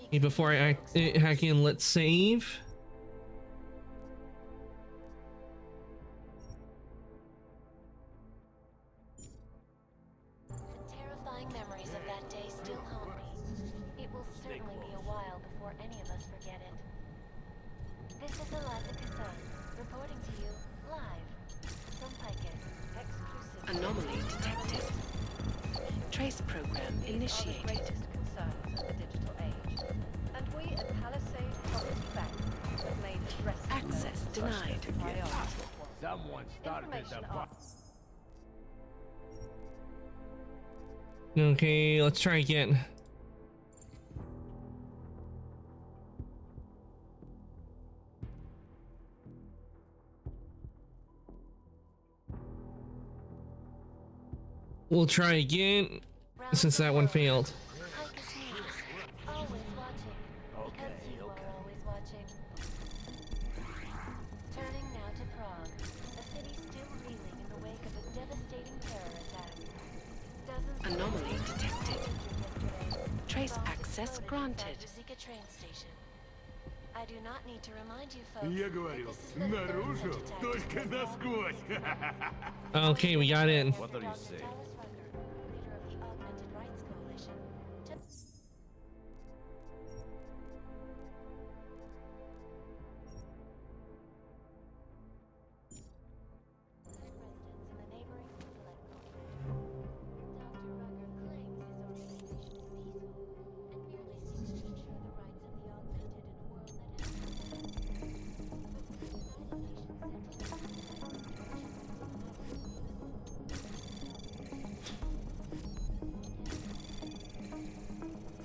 Okay, before I hack in, let's save. The terrifying memories of that day still haunt me. It will certainly be a while before any of us forget it. This is Eliza Kassan, reporting to you live from Picus. Exclusive. Anomaly detected. Trace program initiated. Greatest concerns of the digital age. And we at Palisade Property Bank have made addressing Access denied. priority. Someone started the fire. Okay, let's try again. We'll try again since that one failed. Picus News. Always watching. Because you are always watching. Turning now to Prague, a city still reeling in the wake of a devastating access granted. Zika train station. I do not need to remind you folks. Я говорил, наружу, только насквозь. Okay, we got in. What are you saying? Leader of the Augmented Rights Coalition.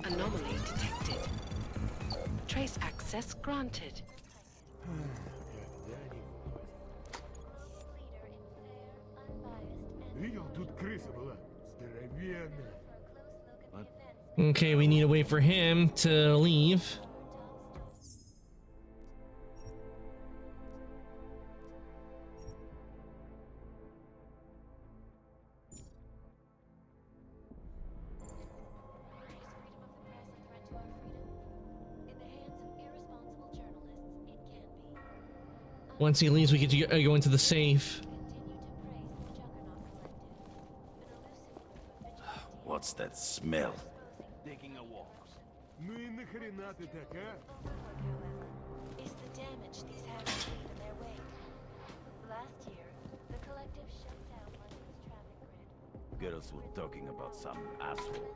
Anomaly detected. Trace access granted. Видел, тут крыса была. Здоровенная. Okay, we need to wait for him to leave. Once he leaves, we get to go into the safe. What's that smell? Taking a walk. Ну и нахрена ты так, а? Is the damage these hackers leave in their wake. Last year, the collective shut down London's traffic grid. Girls were talking about some asshole.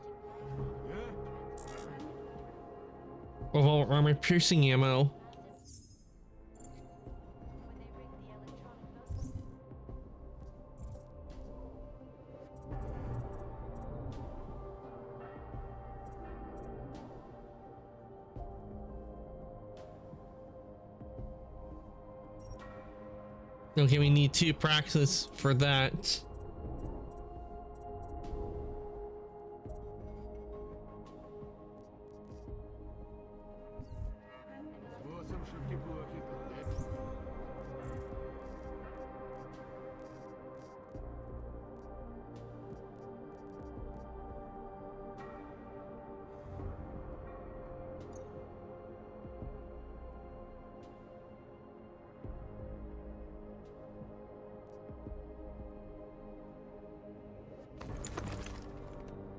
Oh, armor piercing ammo. Okay, we need to practice for that.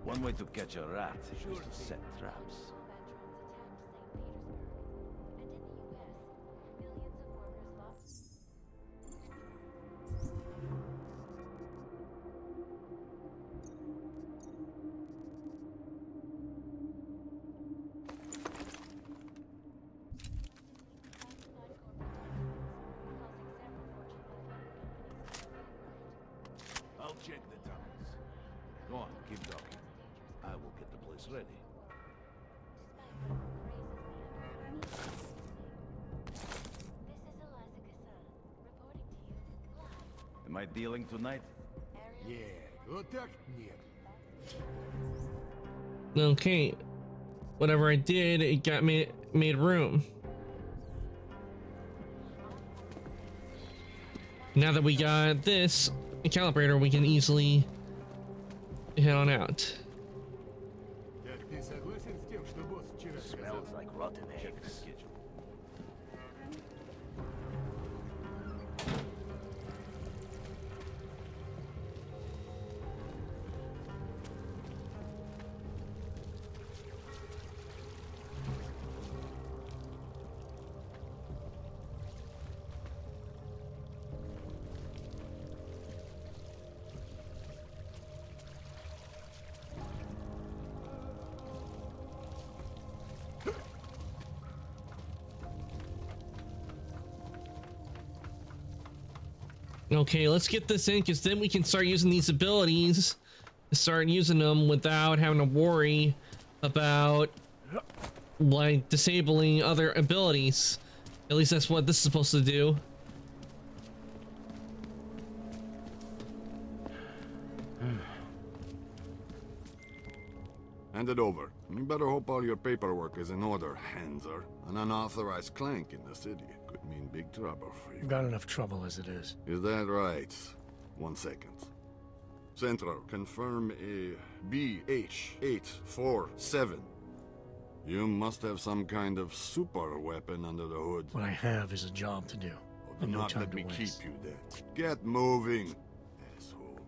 One way to catch a rat is to set traps. I'll check the tunnels. Go on, keep talking. I will get the place ready. Am I dealing tonight? Yeah, вот так нет. Okay, whatever I did, it got made room. Now that we got this calibrator, we can easily head on out. Так ты согласен с тем, что босс вчера сказал? Smells like rotten eggs. Okay, let's get this in, because then we can start using these abilities, start using them without having to worry about like disabling other abilities. At least that's what this is supposed to do. Hand it over. You better hope all your paperwork is in order, Hanser. An unauthorized clank in the city could mean big trouble for you. Got enough trouble as it is. Is that right? 1 second. Central, confirm a BH847. You must have some kind of super weapon under the hood. What I have is a job to do. Oh, do And no not time let to me keep waste. you there. Get moving, asshole.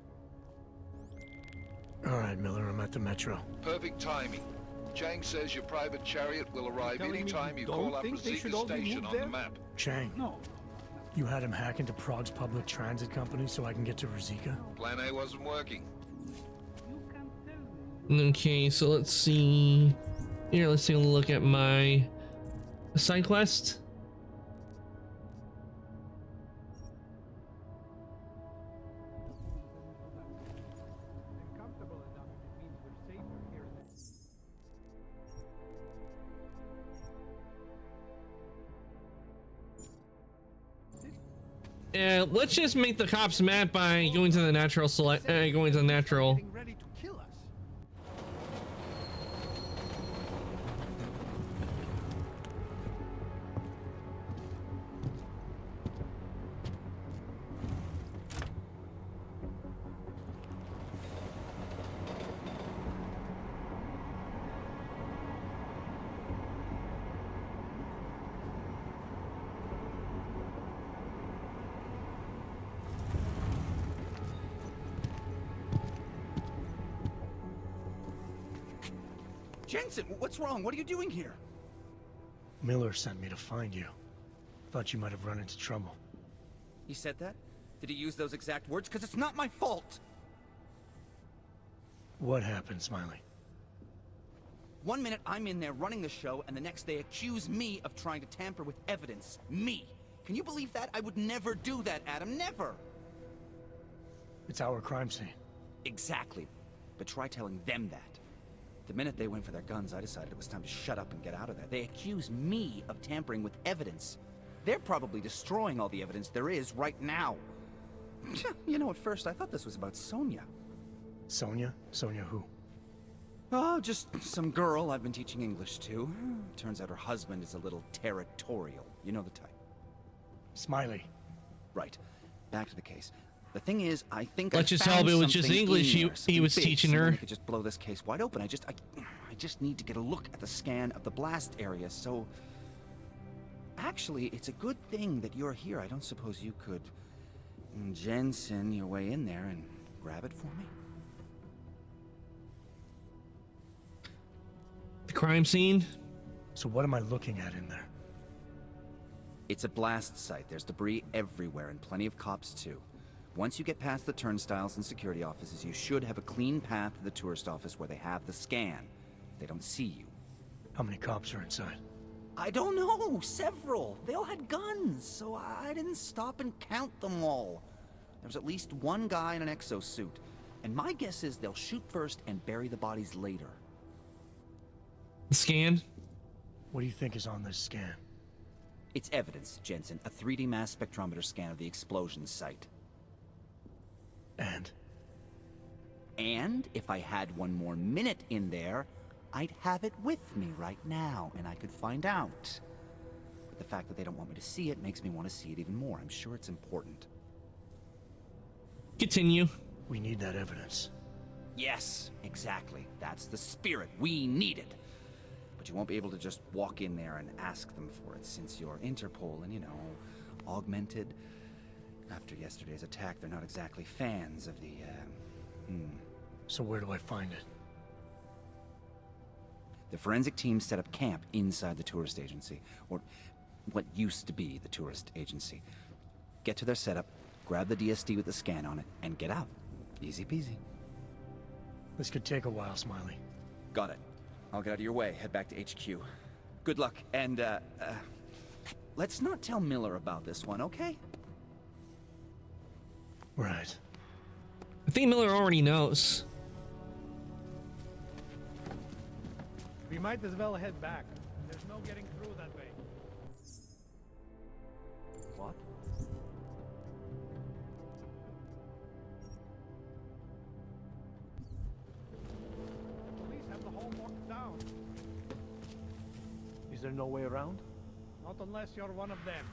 All right, Miller, I'm at the Metro. Perfect timing. Chang says your private chariot will arrive any time you call up Rosika Station on the map. Chang. No. You had him hack into Prague's public transit company so I can get to Rosika? Plan A wasn't working. Okay, so let's see. Here, let's take a look at my side quest. Let's just make the cops mad by going to the natural going to the natural. Ready to kill us. Jensen, what's wrong? What are you doing here? Miller sent me to find you. Thought you might have run into trouble. He said that? Did he use those exact words? Because it's not my fault. What happened, Smiley? 1 minute I'm in there running the show, and the next they accuse me of trying to tamper with evidence. Me. Can you believe that? I would never do that, Adam. Never. It's our crime scene. Exactly. But try telling them that. The minute they went for their guns, I decided it was time to shut up and get out of there. They accuse me of tampering with evidence. They're probably destroying all the evidence there is right now. You know, at first I thought this was about Sonia. Sonia? Sonia who? Oh, just some girl I've been teaching English to. Turns out her husband is a little territorial. You know the type. Smiley. Right. Back to the case. The thing is, I think Let's I just found hope it was just something English in there, he was something big, teaching something her. that could just blow this case wide open. I just need to get a look at the scan of the blast area. So, actually, it's a good thing that you're here. I don't suppose you could Jensen your way in there and grab it for me? The crime scene? So what am I looking at in there? It's a blast site. There's debris everywhere and plenty of cops too. Once you get past the turnstiles and security offices, you should have a clean path to the tourist office where they have the scan. They don't see you. How many cops are inside? I don't know. Several. They all had guns, so I didn't stop and count them all. There was at least one guy in an exosuit. And my guess is they'll shoot first and bury the bodies later. The scan? What do you think is on this scan? It's evidence, Jensen. A 3D mass spectrometer scan of the explosion site. And if I had one more minute in there, I'd have it with me right now, and I could find out. But the fact that they don't want me to see it makes me want to see it even more. I'm sure it's important. Continue. We need that evidence. Yes, exactly. That's the spirit. We need it. But you won't be able to just walk in there and ask them for it, since you're Interpol and, you know, augmented. After yesterday's attack, they're not exactly fans of the, So where do I find it? The forensic team set up camp inside the tourist agency, or what used to be the tourist agency. Get to their setup, grab the DSD with the scan on it, and get out. Easy peasy. This could take a while, Smiley. Got it. I'll get out of your way, head back to HQ. Good luck, and, let's not tell Miller about this one, okay? Right. I think Miller already knows. We might as well head back. There's no getting through that way. What? Police have the hall locked down. Is there no way around? Not unless you're one of them.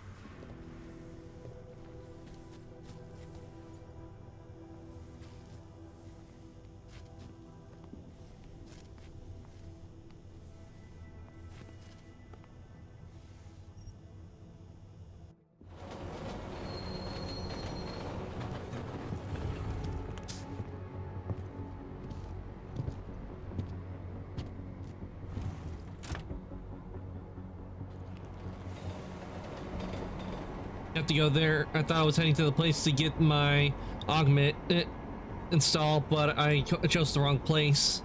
have to go there. I thought I was heading to the place to get my augment installed, but I chose the wrong place.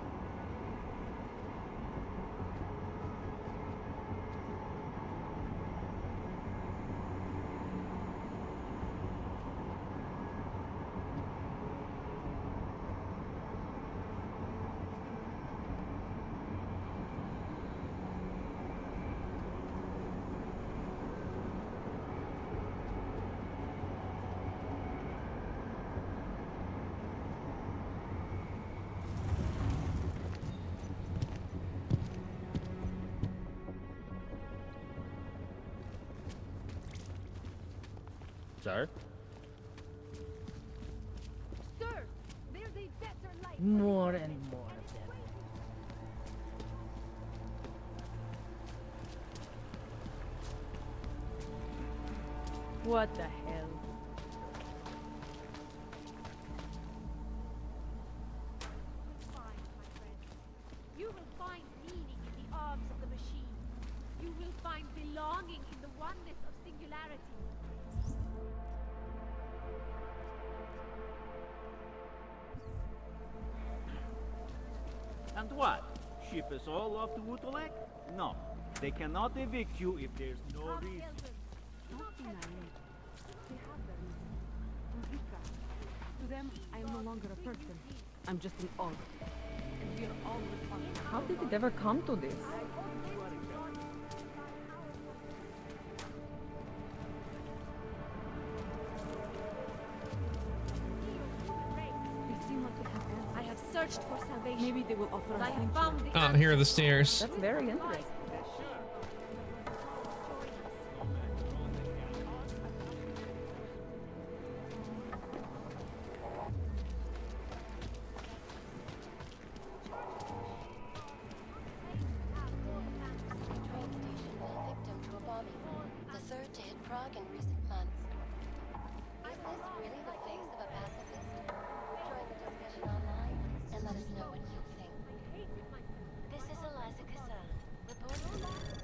Sir? Sir, there's a better life. More and more of them. What the hell? You will find meaning in the arms of the machine. You will find belonging in the oneness of singularity. And what? Ship us all off to Utolek? No. They cannot evict you if there's no reason. Don't be naive. They have their reason. Ruzika. To them, I am no longer a person. I'm just an org. And we are all responsible. How did it ever come to this? They seem like they have answers. I have searched for salvation. Maybe they will offer us I have found the Ah, here are the stairs. That's very interesting. Victim to a bombing, the third to hit Prague in recent months. Is this really the face of a pacifist? Join the discussion online and let us know what you think. This is Eliza Kassan, reporting live.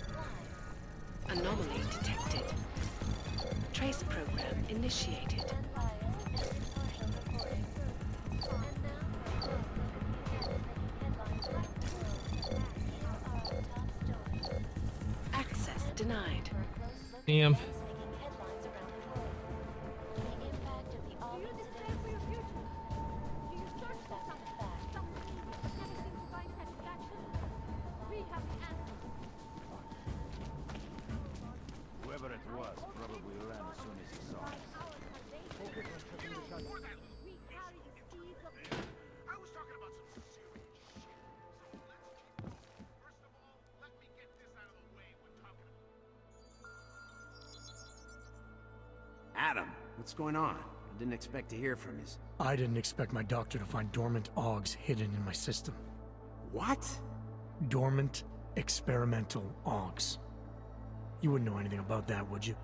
Anomaly detected. Trace program initiated. Access denied. Damn. Whoever it was probably ran as soon as he saw us. Adam, what's going on? I didn't expect to hear from you. I didn't expect my doctor to find dormant augs hidden in my system. What? Dormant experimental augs. You wouldn't know anything about that, would you?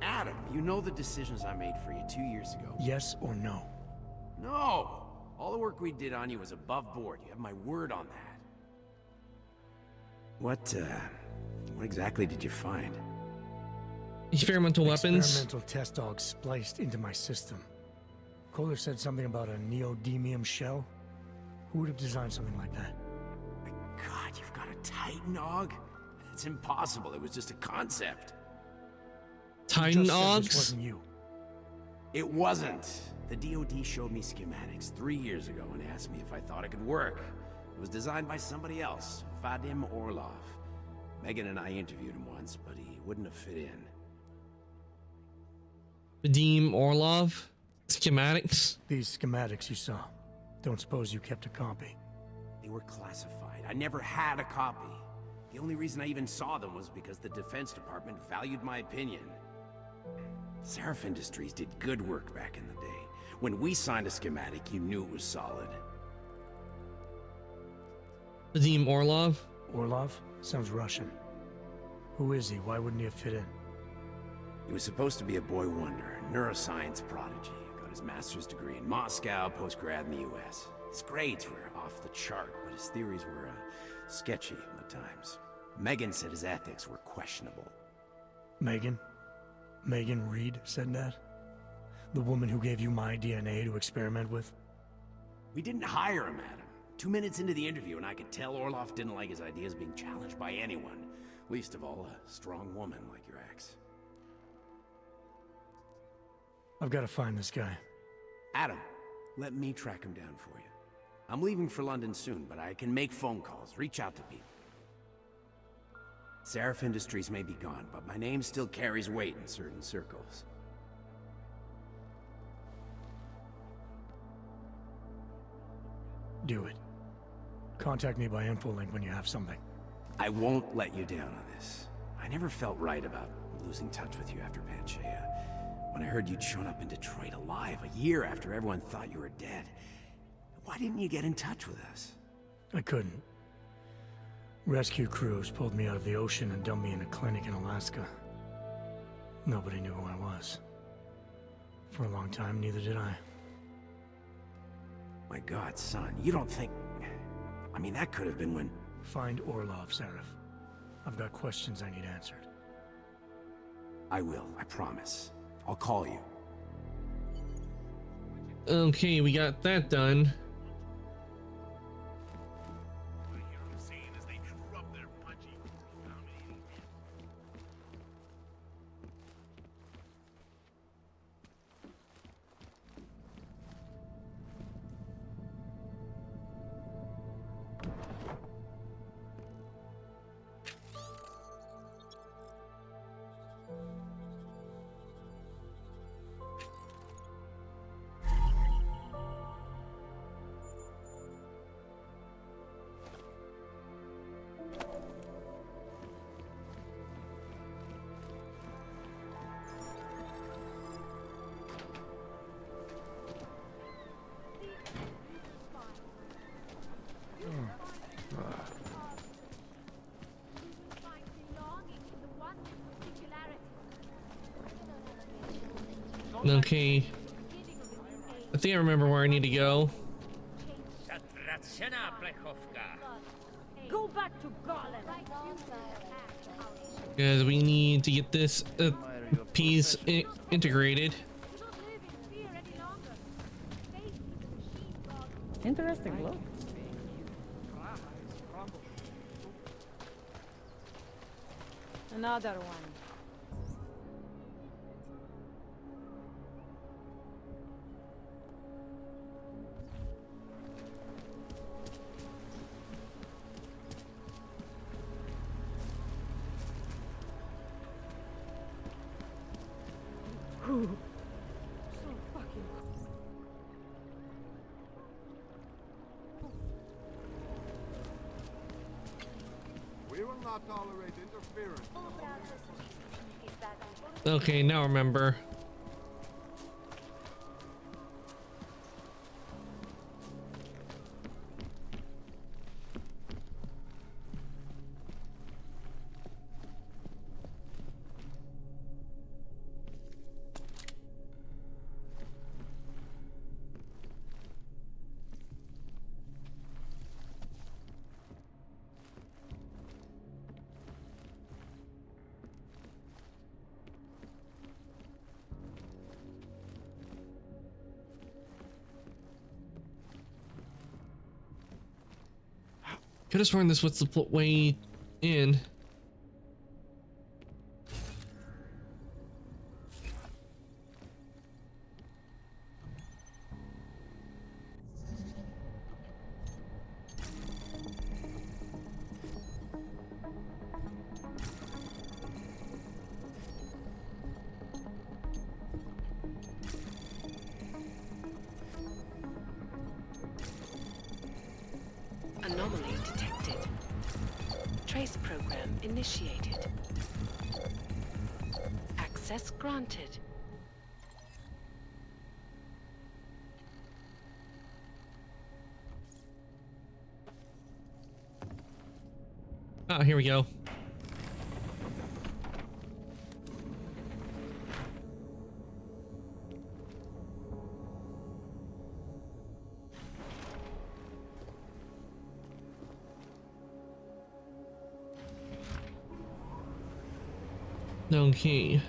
Adam, you know the decisions I made for you 2 years ago. Yes or no? No! All the work we did on you was above board. You have my word on that. What exactly did you find? Experimental weapons. Experimental test augs spliced into my system. Kohler said something about a neodymium shell. Who would have designed something like that? My God, you've got a Titan aug? It's impossible. It was just a concept. Titan augs? This wasn't you. It wasn't. The DoD showed me schematics 3 years ago and asked me if I thought it could work. It was designed by somebody else, Vadim Orlov. Megan and I interviewed him once, but he wouldn't have fit in. Vadim Orlov? Schematics? These schematics you saw. Don't suppose you kept a copy? They were classified. I never had a copy. The only reason I even saw them was because the Defense Department valued my opinion. Seraph Industries did good work back in the day. When we signed a schematic, you knew it was solid. Vadim Orlov? Orlov? Sounds Russian. Who is he? Why wouldn't he have fit in? He was supposed to be a boy wonder, neuroscience prodigy. Got his master's degree in Moscow, post-grad in the US. His grades were off the chart, but his theories were sketchy at times. Megan said his ethics were questionable. Megan? Megan Reed said that? The woman who gave you my DNA to experiment with? We didn't hire him, Adam. 2 minutes into the interview, and I could tell Orloff didn't like his ideas being challenged by anyone. Least of all, a strong woman like your ex. I've got to find this guy. Adam, let me track him down for you. I'm leaving for London soon, but I can make phone calls, reach out to people. Seraph Industries may be gone, but my name still carries weight in certain circles. Do it. Contact me by infolink when you have something. I won't let you down on this. I never felt right about losing touch with you after Panchaea. When I heard you'd shown up in Detroit alive a year after everyone thought you were dead. Why didn't you get in touch with us? I couldn't. Rescue crews pulled me out of the ocean and dumped me in a clinic in Alaska. Nobody knew who I was. For a long time, neither did I. My God, son, you don't think... I mean, that could have been when... Find Orlov, Seraph. I've got questions I need answered. I will, I promise. I'll call you. Okay, we got that done. Okay. I think I remember where I need to go. Go back to Garland. Because we need to get this piece integrated. Interesting look. Another one. So fucking We will not tolerate interference. Okay, now remember. Could have sworn this was the way in. Anomaly detected. Trace program initiated. Access granted. Ah, here we go. Okay.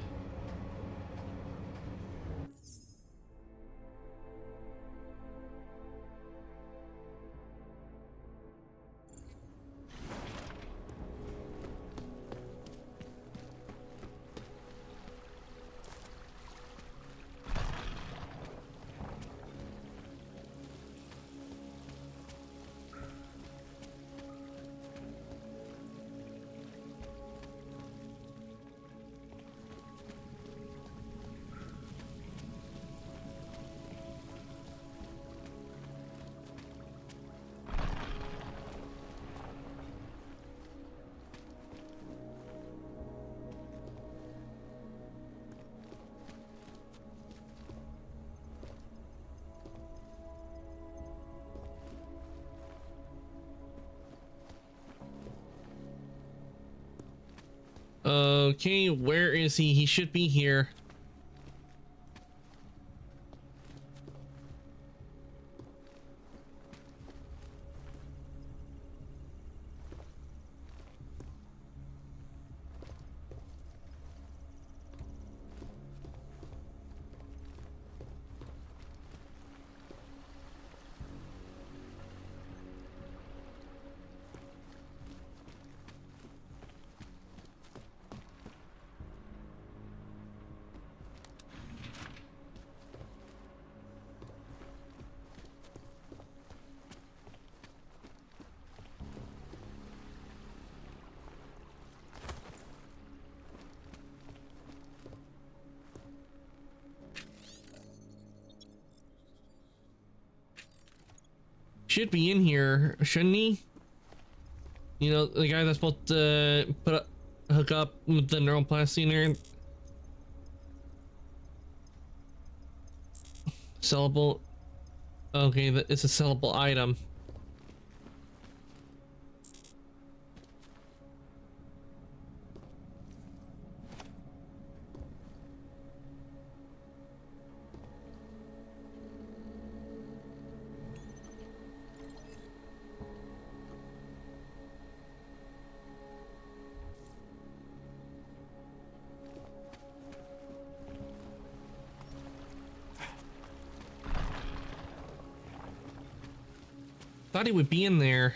Okay, where is he? He should be here. Should be in here, shouldn't he? You know, the guy that's supposed to hook up with the neuroplasty. Sellable. Okay, it's a sellable item. Thought he would be in there.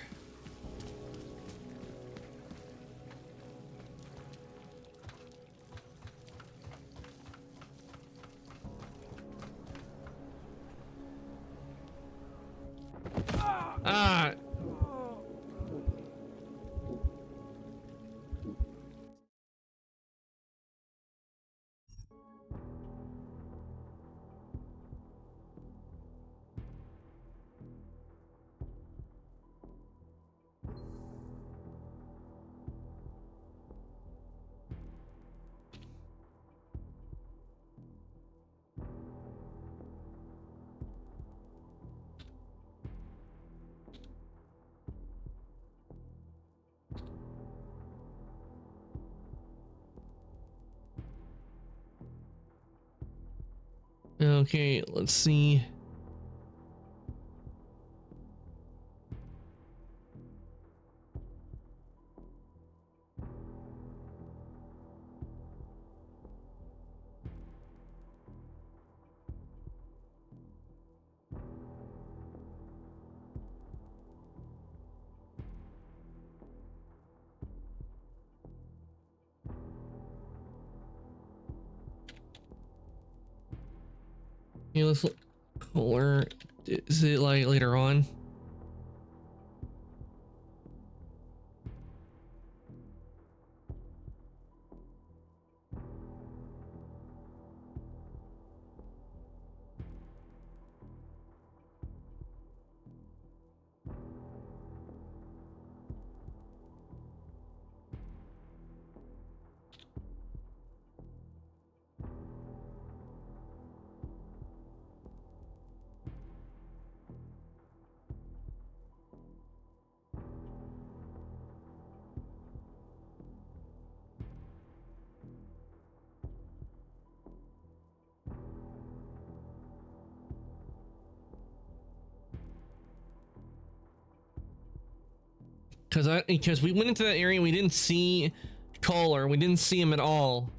Ah. Okay, let's see. Okay, let's look. Where is it, like later on? Because we went into that area, we didn't see Kohler, we didn't see him at all.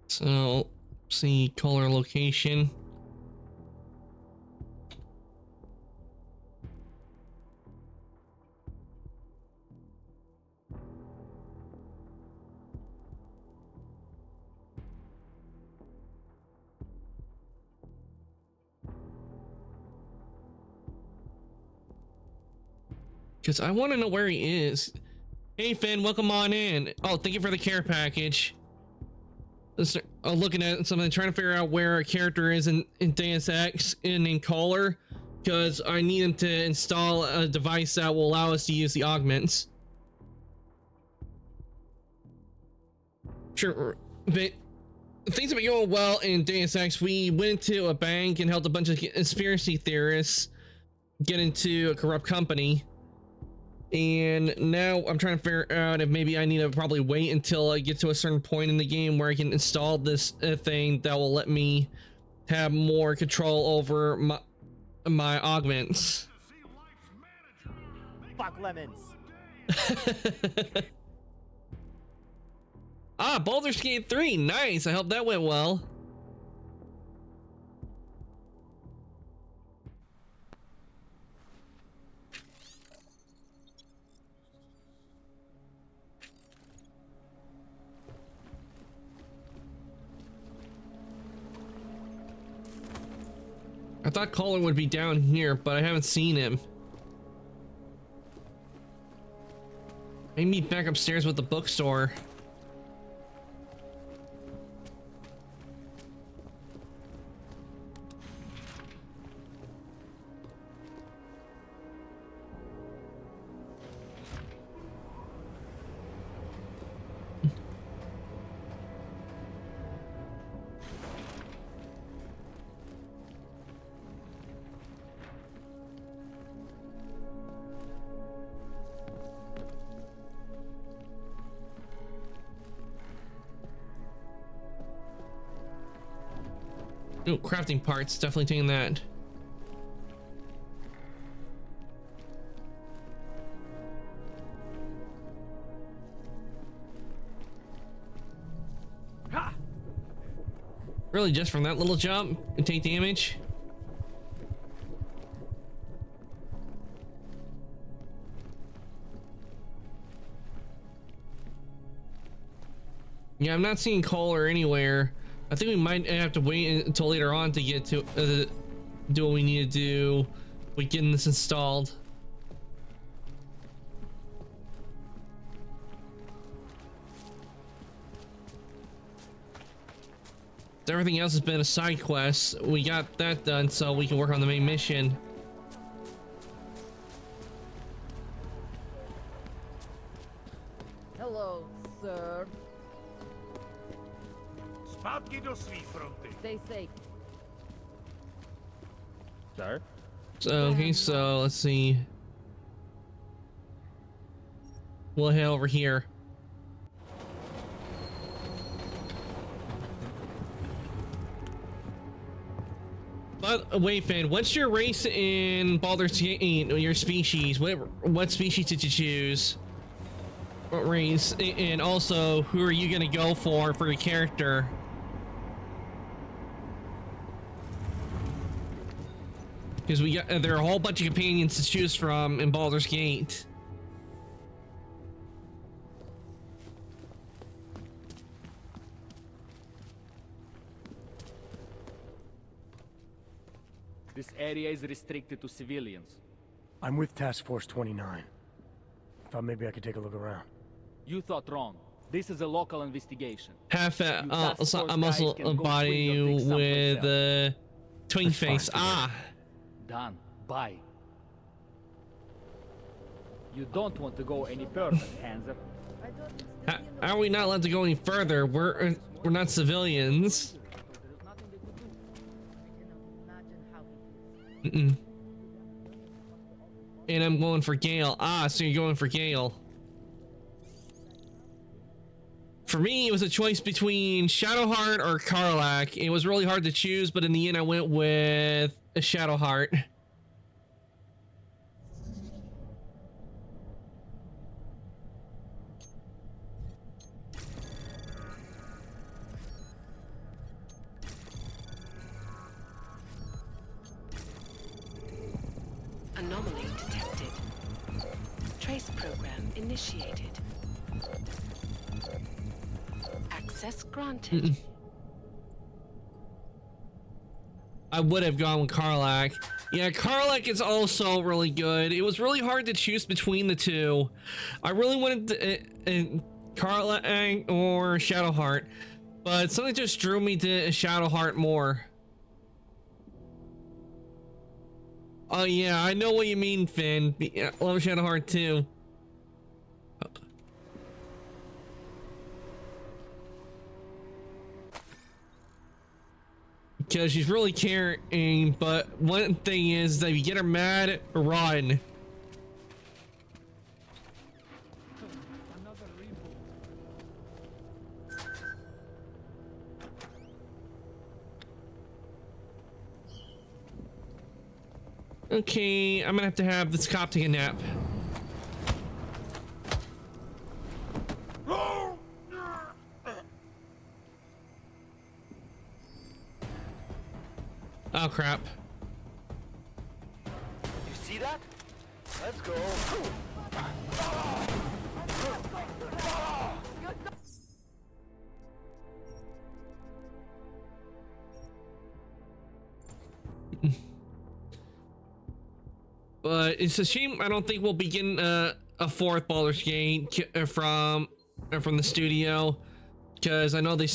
So, see Kohler location. Because I want to know where he is. Hey Finn, welcome on in. Oh, thank you for the care package. Looking at something, trying to figure out where a character is in Deus Ex and in Kohler, because I need him to install a device that will allow us to use the augments. Sure, but things have been going well in Deus Ex. We went to a bank and helped a bunch of conspiracy theorists get into a corrupt company. And now I'm trying to figure out if maybe I need to probably wait until I get to a certain point in the game where I can install this thing that will let me have more control over my augments. Fuck lemons. Ah, Baldur's Gate 3, nice. I hope that went well. I thought Colin would be down here, but I haven't seen him. Maybe back upstairs with the bookstore. Ooh, crafting parts, definitely taking that. Ha! Really, just from that little jump and take damage? Yeah, I'm not seeing Kohler anywhere. I think we might have to wait until later on to get to do what we need to do with getting this installed. Everything else has been a side quest. We got that done so we can work on the main mission. Hello, sir. Stay safe. Sir? So, okay, so let's see. We'll head over here. But wait, Finn, what's your race in Baldur's Gate? Your species? What species did you choose? What race? And also, who are you gonna go for your character? Because we got there are a whole bunch of companions to choose from in Baldur's Gate. This area is restricted to civilians. I'm with Task Force 29. Thought maybe I could take a look around. You thought wrong. This is a local investigation. So I'm also a body with twin face. Ah. Done. Bye. You don't want to go any further, Hanser. How are we not allowed to go any further? We're not civilians. Mm-mm. And I'm going for Gale. Ah, so you're going for Gale. For me, it was a choice between Shadowheart or Karlach. It was really hard to choose, but in the end, I went with a Shadowheart. Anomaly detected. Trace program initiated. Access granted. I would have gone with Karlach. Yeah, Karlach is also really good. It was really hard to choose between the two. I really wanted to, Karlach or Shadowheart, but something just drew me to Shadowheart more. Oh yeah, I know what you mean, Finn. I love Shadowheart too. because she's really caring, but one thing is that if you get her mad, run. Okay, I'm gonna have this cop take a nap. Oh crap. You see that? Let's go. But it's a shame I don't think we'll be getting a fourth Baldur's Gate from the studio, because I know they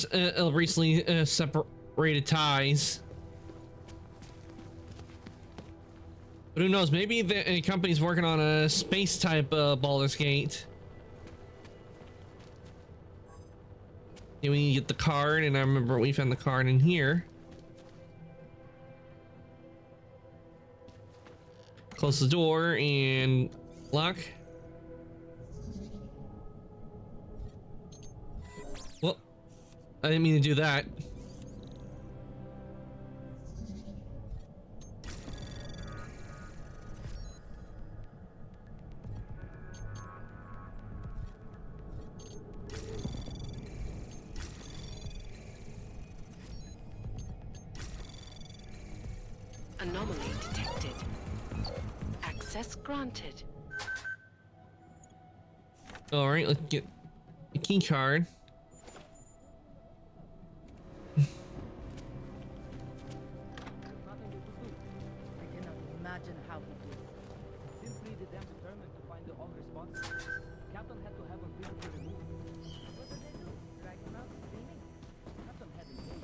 recently separated ties. But who knows? Maybe the company's working on a space type Baldur's Gate. Yeah, we need to get the card, and I remember we found the card in here. Close the door and lock. Well, I didn't mean to do that. Anomaly detected. Access granted. All right, let's get the key card. I cannot imagine how he did it. Simply the damn determined to find the all responsible. Captain had to have him physically removed. What did they do? Drag him out screaming? Captain had him killed.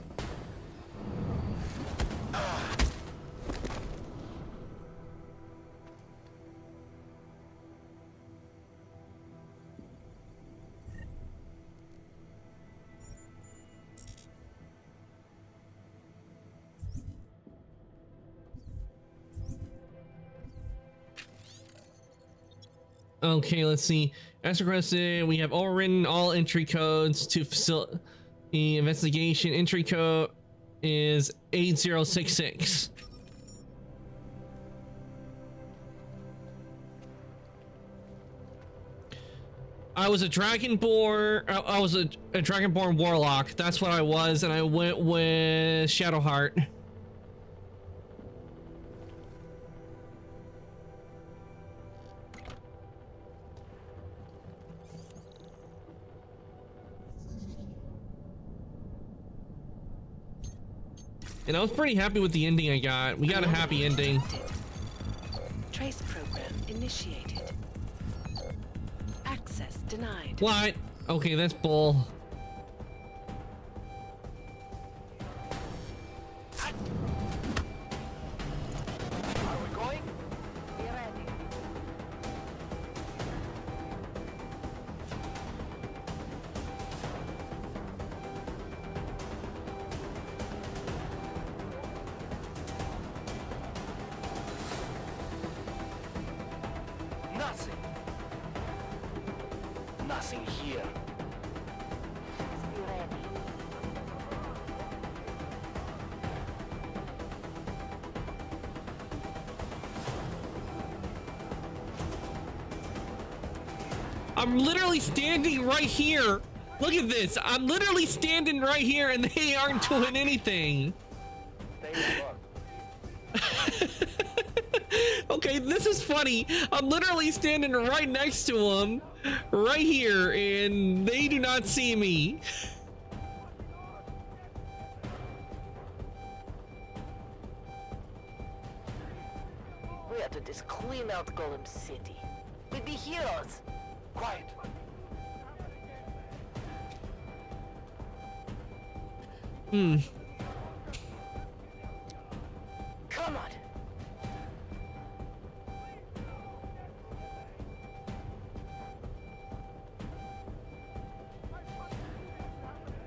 Okay, let's see. As requested, we have overridden all entry codes to facilitate the investigation. Entry code is 8066. I was a Dragonborn. I was a Dragonborn warlock. That's what I was, and I went with Shadowheart. And I was pretty happy with the ending I got. We got a happy ending. Trace program initiated. Access denied. What? Okay, that's bull. Are we going? Be ready. Nothing. Nothing here. Be ready. I'm literally standing right here. Look at this. I'm literally standing right here and they aren't doing anything. Okay, this is funny. I'm literally standing right next to them, right here, and they do not see me. We have to just clean out Golem City. We'd be heroes. Quiet. Come on.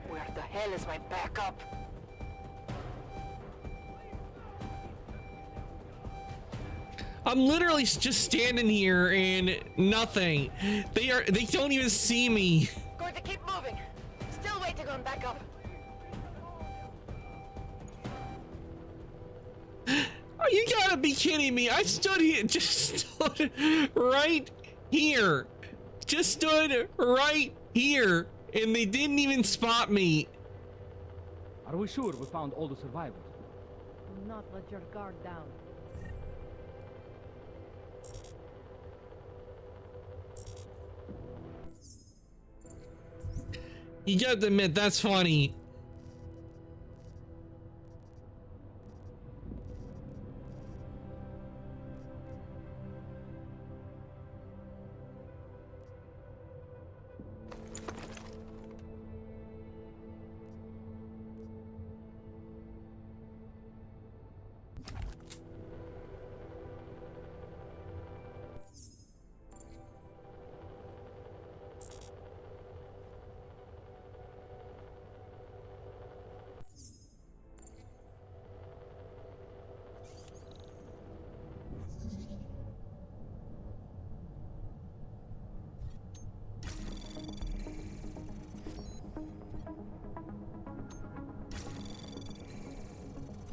Where the hell is my backup? I'm literally just standing here and nothing. They don't even see me. Going to keep moving. Still waiting on backup. Oh, you gotta be kidding me. I stood here, just stood right here. Just stood right here, and they didn't even spot me. Are we sure we found all the survivors? Do not let your guard down. You gotta admit, that's funny.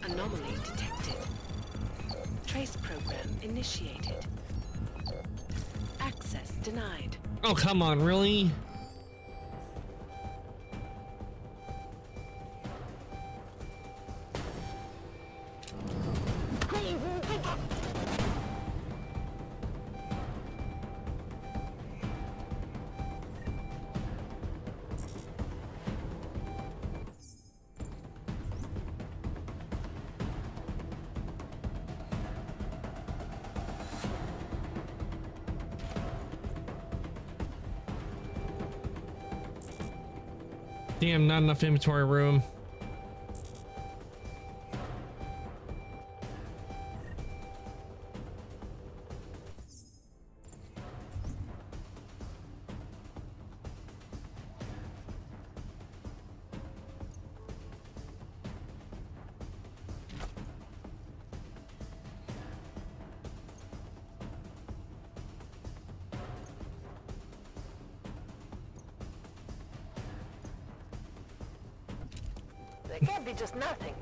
Anomaly detected. Trace program initiated. Access denied. Oh, come on, really? Damn, not enough inventory room. There can't be just nothing.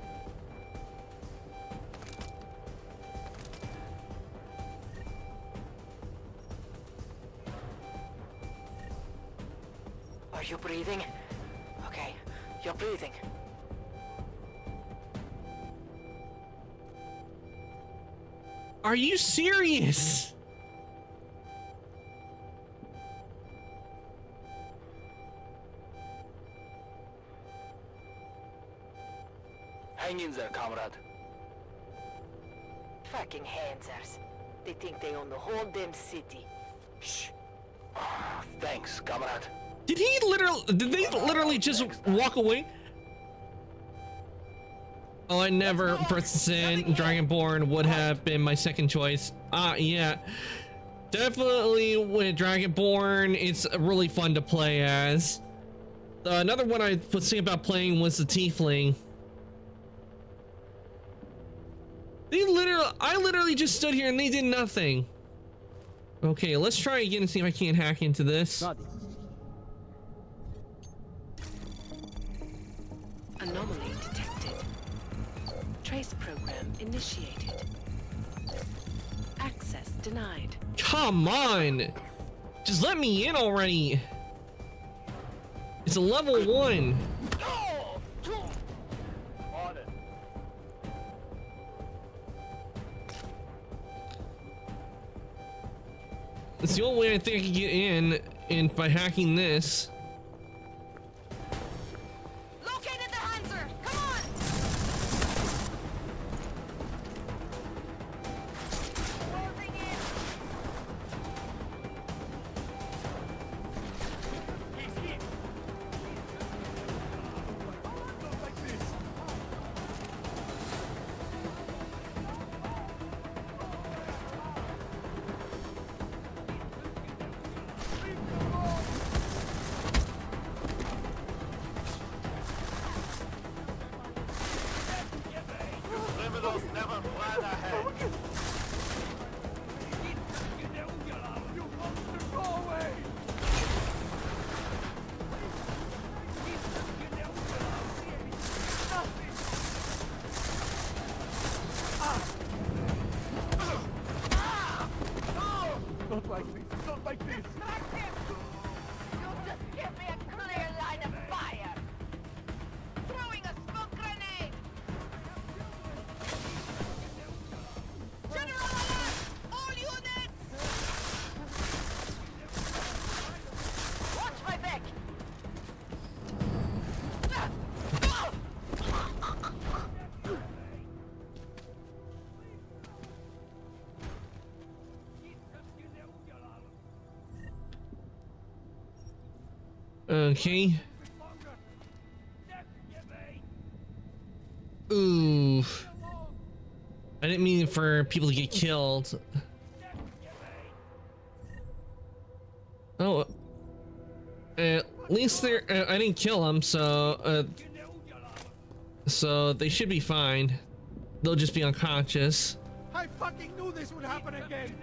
Are you breathing? Okay, you're breathing. Are you serious? Hang in there, comrade. Fucking handsers. They think they own the whole damn city. Shh. Thanks, comrade. Did they literally just walk away? Oh, I never pressed sin. Dragonborn would have been my second choice. Yeah. Definitely with Dragonborn, it's really fun to play as. Another one I was thinking about playing was the Tiefling. I literally just stood here and they did nothing. Okay, let's try again and see if I can't hack into this. Anomaly detected. Trace program initiated. Access denied. Come on! Just let me in already. It's a level 1. It's the only way I think I can get in, and by hacking this. Located the Hanser! Come on! Closing in! Okay. Ooh. I didn't mean for people to get killed. Oh. At least they're. I didn't kill them, so. So they should be fine. They'll just be unconscious. I fucking knew this would happen again!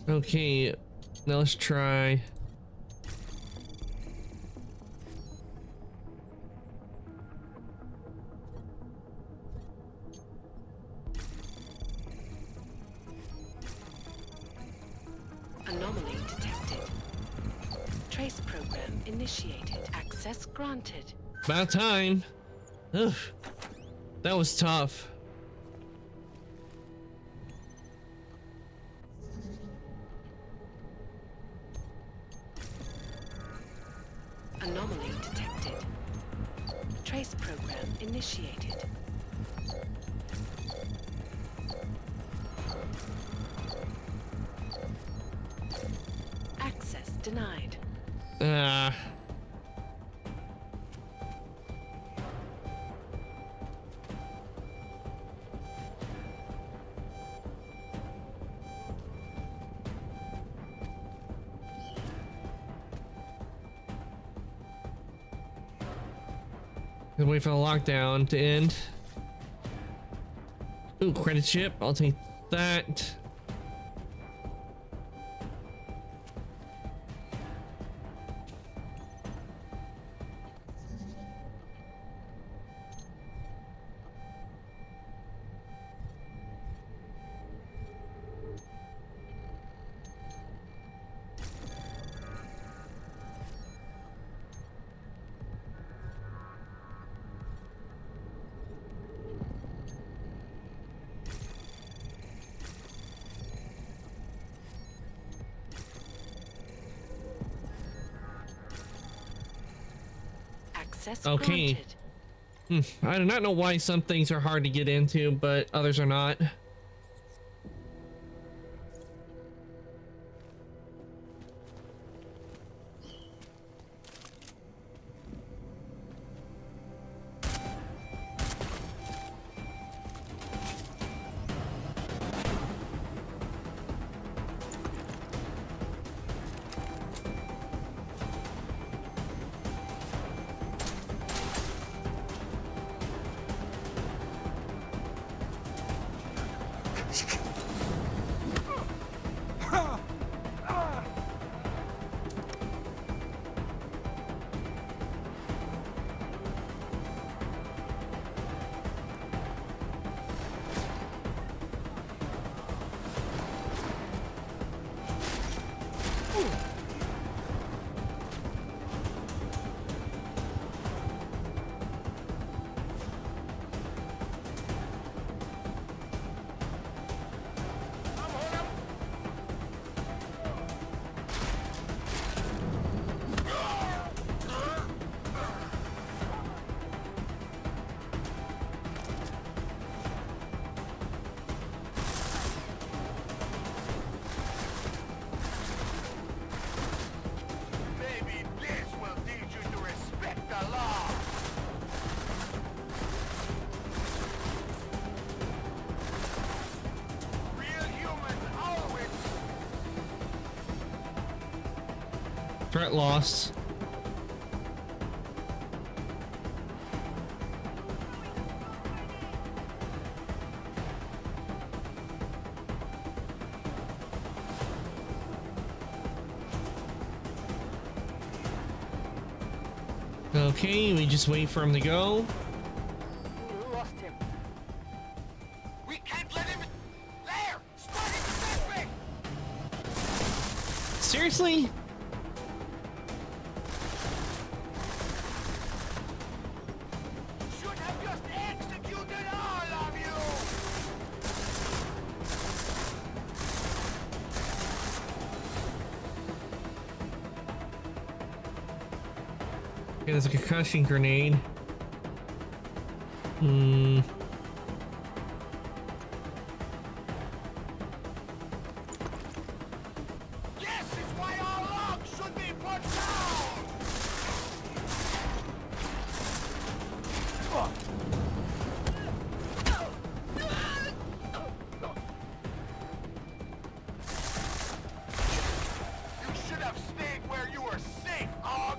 Okay, now let's try. Anomaly detected. Trace program initiated. Access granted. About time. Ugh, that was tough. Anomaly detected. Trace program initiated. Access denied. Wait for the lockdown to end. Ooh, credit chip. I'll take that. Okay. I do not know why some things are hard to get into, but others are not. Threat lost. Okay, we just wait for him to go. We lost him. We can't let him. There! Spotted the suspect! Seriously? Should have just executed all of you! Okay, there's a concussion grenade. This is why all logs should be put down! You should have stayed where you were safe, Og!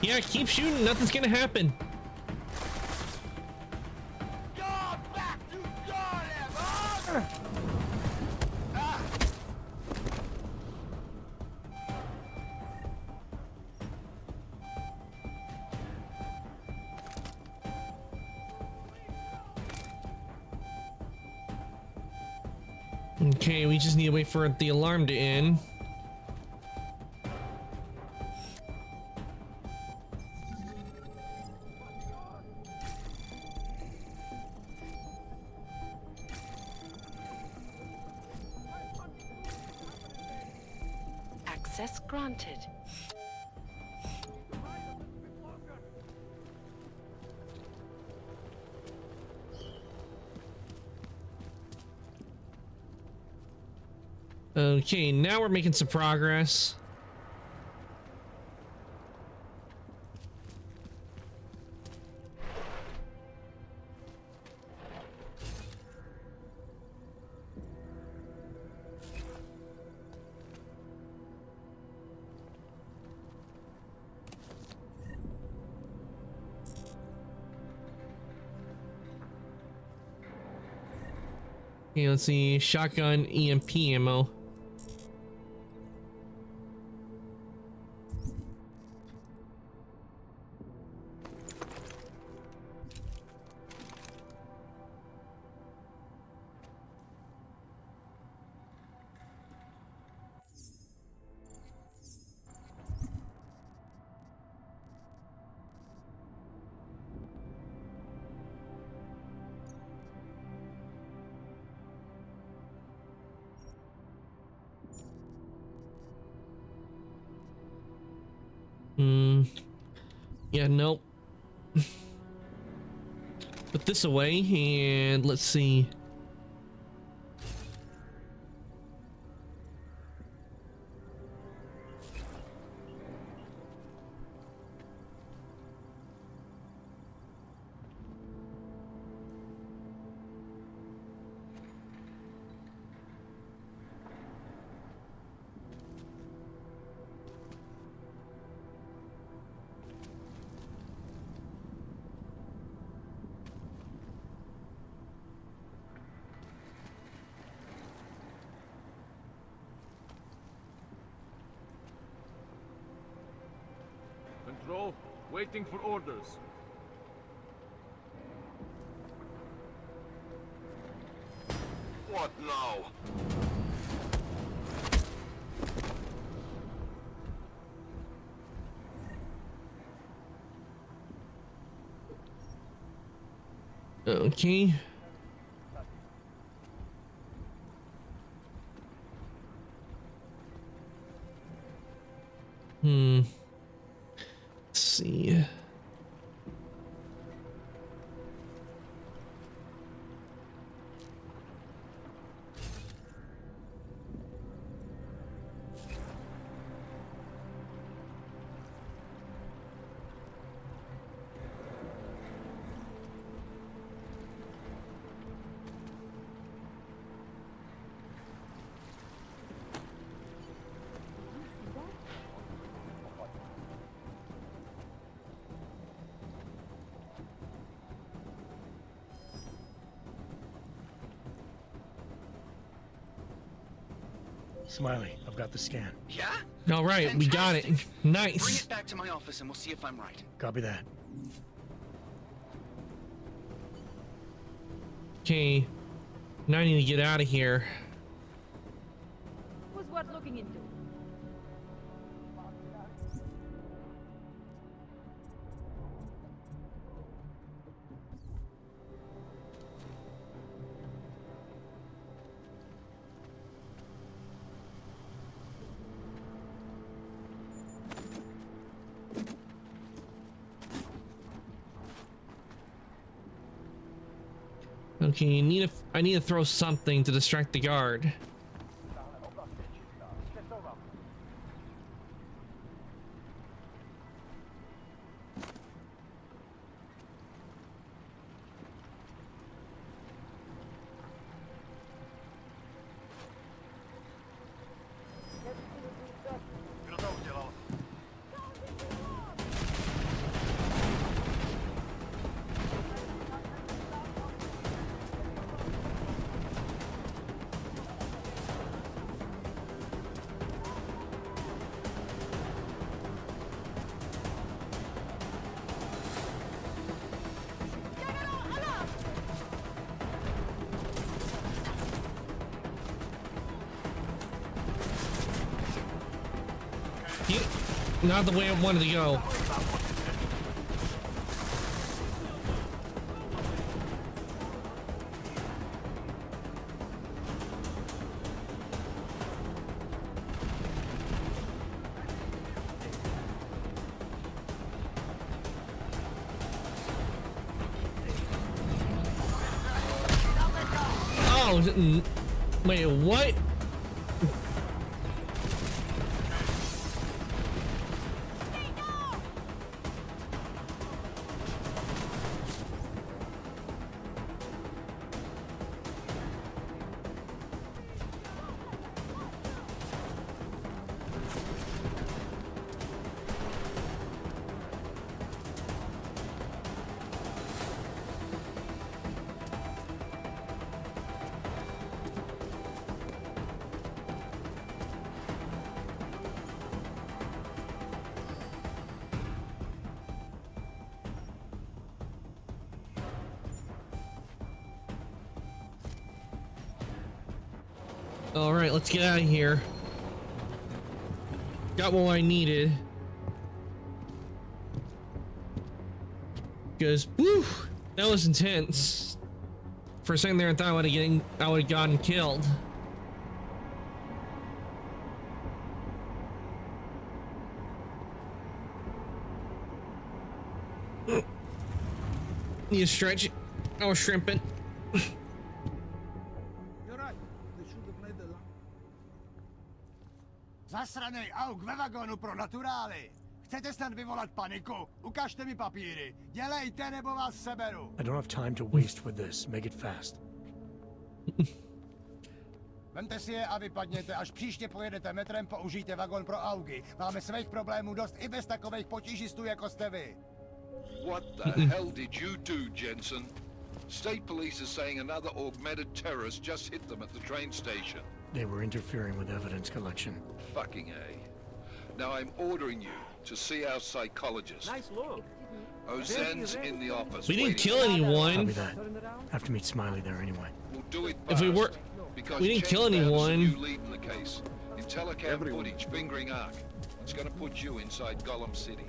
Yeah, keep shooting. Nothing's gonna happen. Okay, we just need to wait for the alarm to end. Access granted. Okay, now we're making some progress. Okay, let's see. Shotgun EMP ammo. Yeah, nope. Put this away and let's see. Control, waiting for orders. What now? Okay. Let's see. Smiley, I've got the scan. Yeah? All right, we got it. Nice. Bring it back to my office and we'll see if I'm right. Copy that. Okay. Now I need to get out of here. Was worth looking into. Okay, I need to throw something to distract the guard. Not the way I wanted to go. Oh, wait, what? All right, let's get out of here. Got what I needed. Because, whew, that was intense. For a second there, I thought I would have gotten killed. Need to stretch. I was shrimping. Zasranej auk ve vagonu pro naturály. Chcete snad vyvolat paniku? Ukažte mi papíry. Dělejte, nebo vás seberu. I don't have time to waste with this. Make it fast. Vemte si je a vypadněte. Až příště pojedete metrem, použijte vagon pro augy. Máme svých problémů dost i bez takových potížistů, jako jste vy. What the hell did you do, Jensen? State police are saying another augmented terrorist just hit them at the train station. They were interfering with evidence collection. Fucking A. Now I'm ordering you to see our psychologist. Nice look. Ozen's in the office. We didn't kill anyone. Copy that. Have to meet Smiley there anyway. We'll do it If we were, because we didn't kill Chen found anyone. some new lead in the case. Intellicam footage fingering Ark. It's gonna put you inside Gollum City.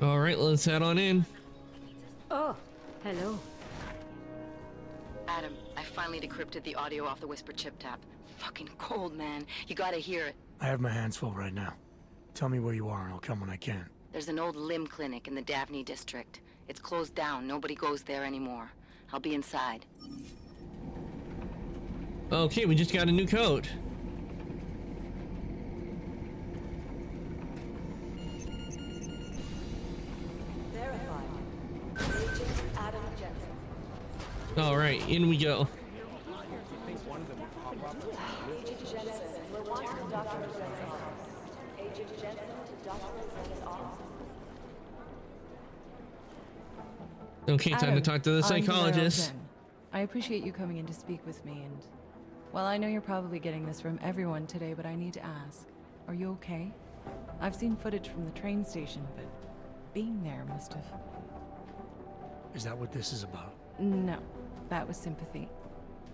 All right, let's head on in. Oh, hello. Adam, I finally decrypted the audio off the Whisper chip tap. Fucking cold, man. You gotta hear it. I have my hands full right now. Tell me where you are and I'll come when I can. There's an old limb clinic in the Daphne district. It's closed down. Nobody goes there anymore. I'll be inside. Okay, we just got a new code. Verified. Agent Adam Jensen. All right, in we go. Agent Jensen, we're wanting Dr. Rosen's office. Agent Jensen to Dr. Rosen's office. Okay, time to Adam, talk to the I'm psychologist. Zen. I appreciate you coming in to speak with me, and well, I know you're probably getting this from everyone today, but I need to ask, are you okay? I've seen footage from the train station, but being there must have... Is that what this is about? No, that was sympathy.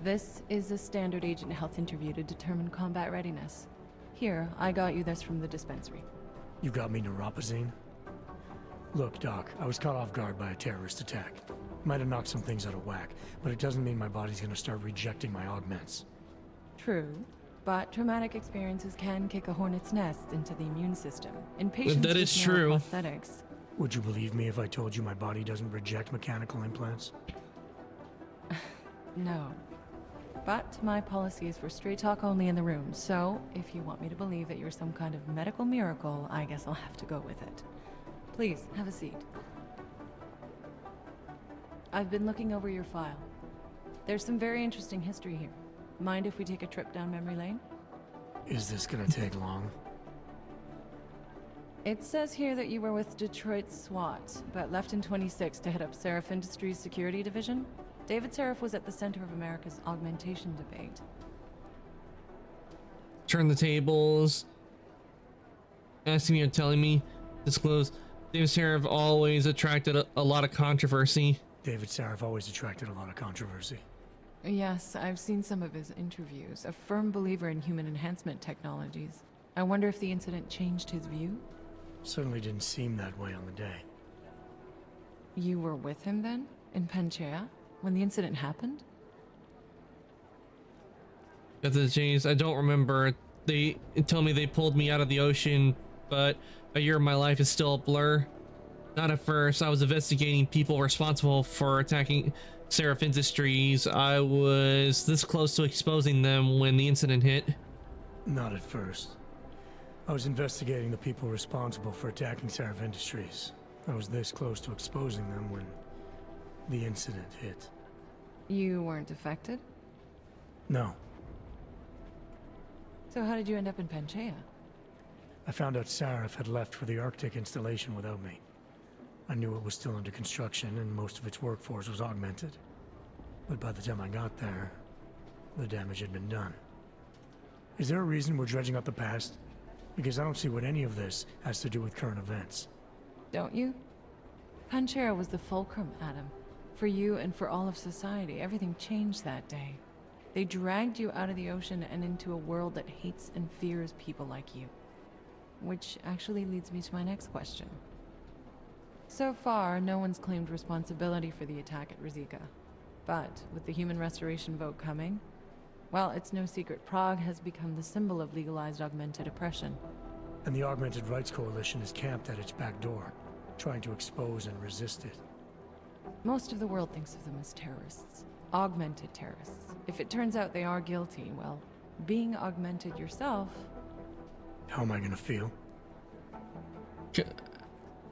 This is a standard agent health interview to determine combat readiness. Here, I got you this from the dispensary. You got me neuropazine? Look, Doc, I was caught off guard by a terrorist attack. Might have knocked some things out of whack, but it doesn't mean my body's gonna start rejecting my augments. True, But traumatic experiences can kick a hornet's nest into the immune system. In patients That with is true. neuroprosthetics. Would you believe me if I told you my body doesn't reject mechanical implants? No. But my policy is for straight talk only in the room, so if you want me to believe that you're some kind of medical miracle, I guess I'll have to go with it. Please, have a seat. I've been looking over your file. There's some very interesting history here. Mind if we take a trip down memory lane? Is this gonna take long? It says here that you were with Detroit SWAT, but left in 26 to head up Seraph Industries' security division. David Seraph was at the center of America's augmentation debate. Turn the tables. Asking me or telling me. Disclose. David Seraph always attracted a lot of controversy. David Seraph always attracted a lot of controversy. Yes, I've seen some of his interviews. A firm believer in human enhancement technologies. I wonder if the incident changed his view? Certainly didn't seem that way on the day. You were with him then? In Panchea? When the incident happened? Got the James, I don't remember. They tell me they pulled me out of the ocean, but a year of my life is still a blur. Not at first. I was investigating people responsible for attacking Seraph Industries. I was this close to exposing them when the incident hit. Not at first. I was investigating the people responsible for attacking Seraph Industries. I was this close to exposing them when the incident hit. You weren't affected? No. So how did you end up in Panchea? I found out Seraph had left for the Arctic installation without me. I knew it was still under construction and most of its workforce was augmented. But by the time I got there, the damage had been done. Is there a reason we're dredging up the past? Because I don't see what any of this has to do with current events. Don't you? Panchea was the fulcrum, Adam. For you and for all of society, everything changed that day. They dragged you out of the ocean and into a world that hates and fears people like you. Which actually leads me to my next question. So far, no one's claimed responsibility for the attack at Rizika. But with the human restoration vote coming, well, it's no secret Prague has become the symbol of legalized augmented oppression. And the Augmented Rights Coalition is camped at its back door, trying to expose and resist it. Most of the world thinks of them as terrorists. Augmented terrorists. If it turns out they are guilty, well, being augmented yourself... How am I gonna feel?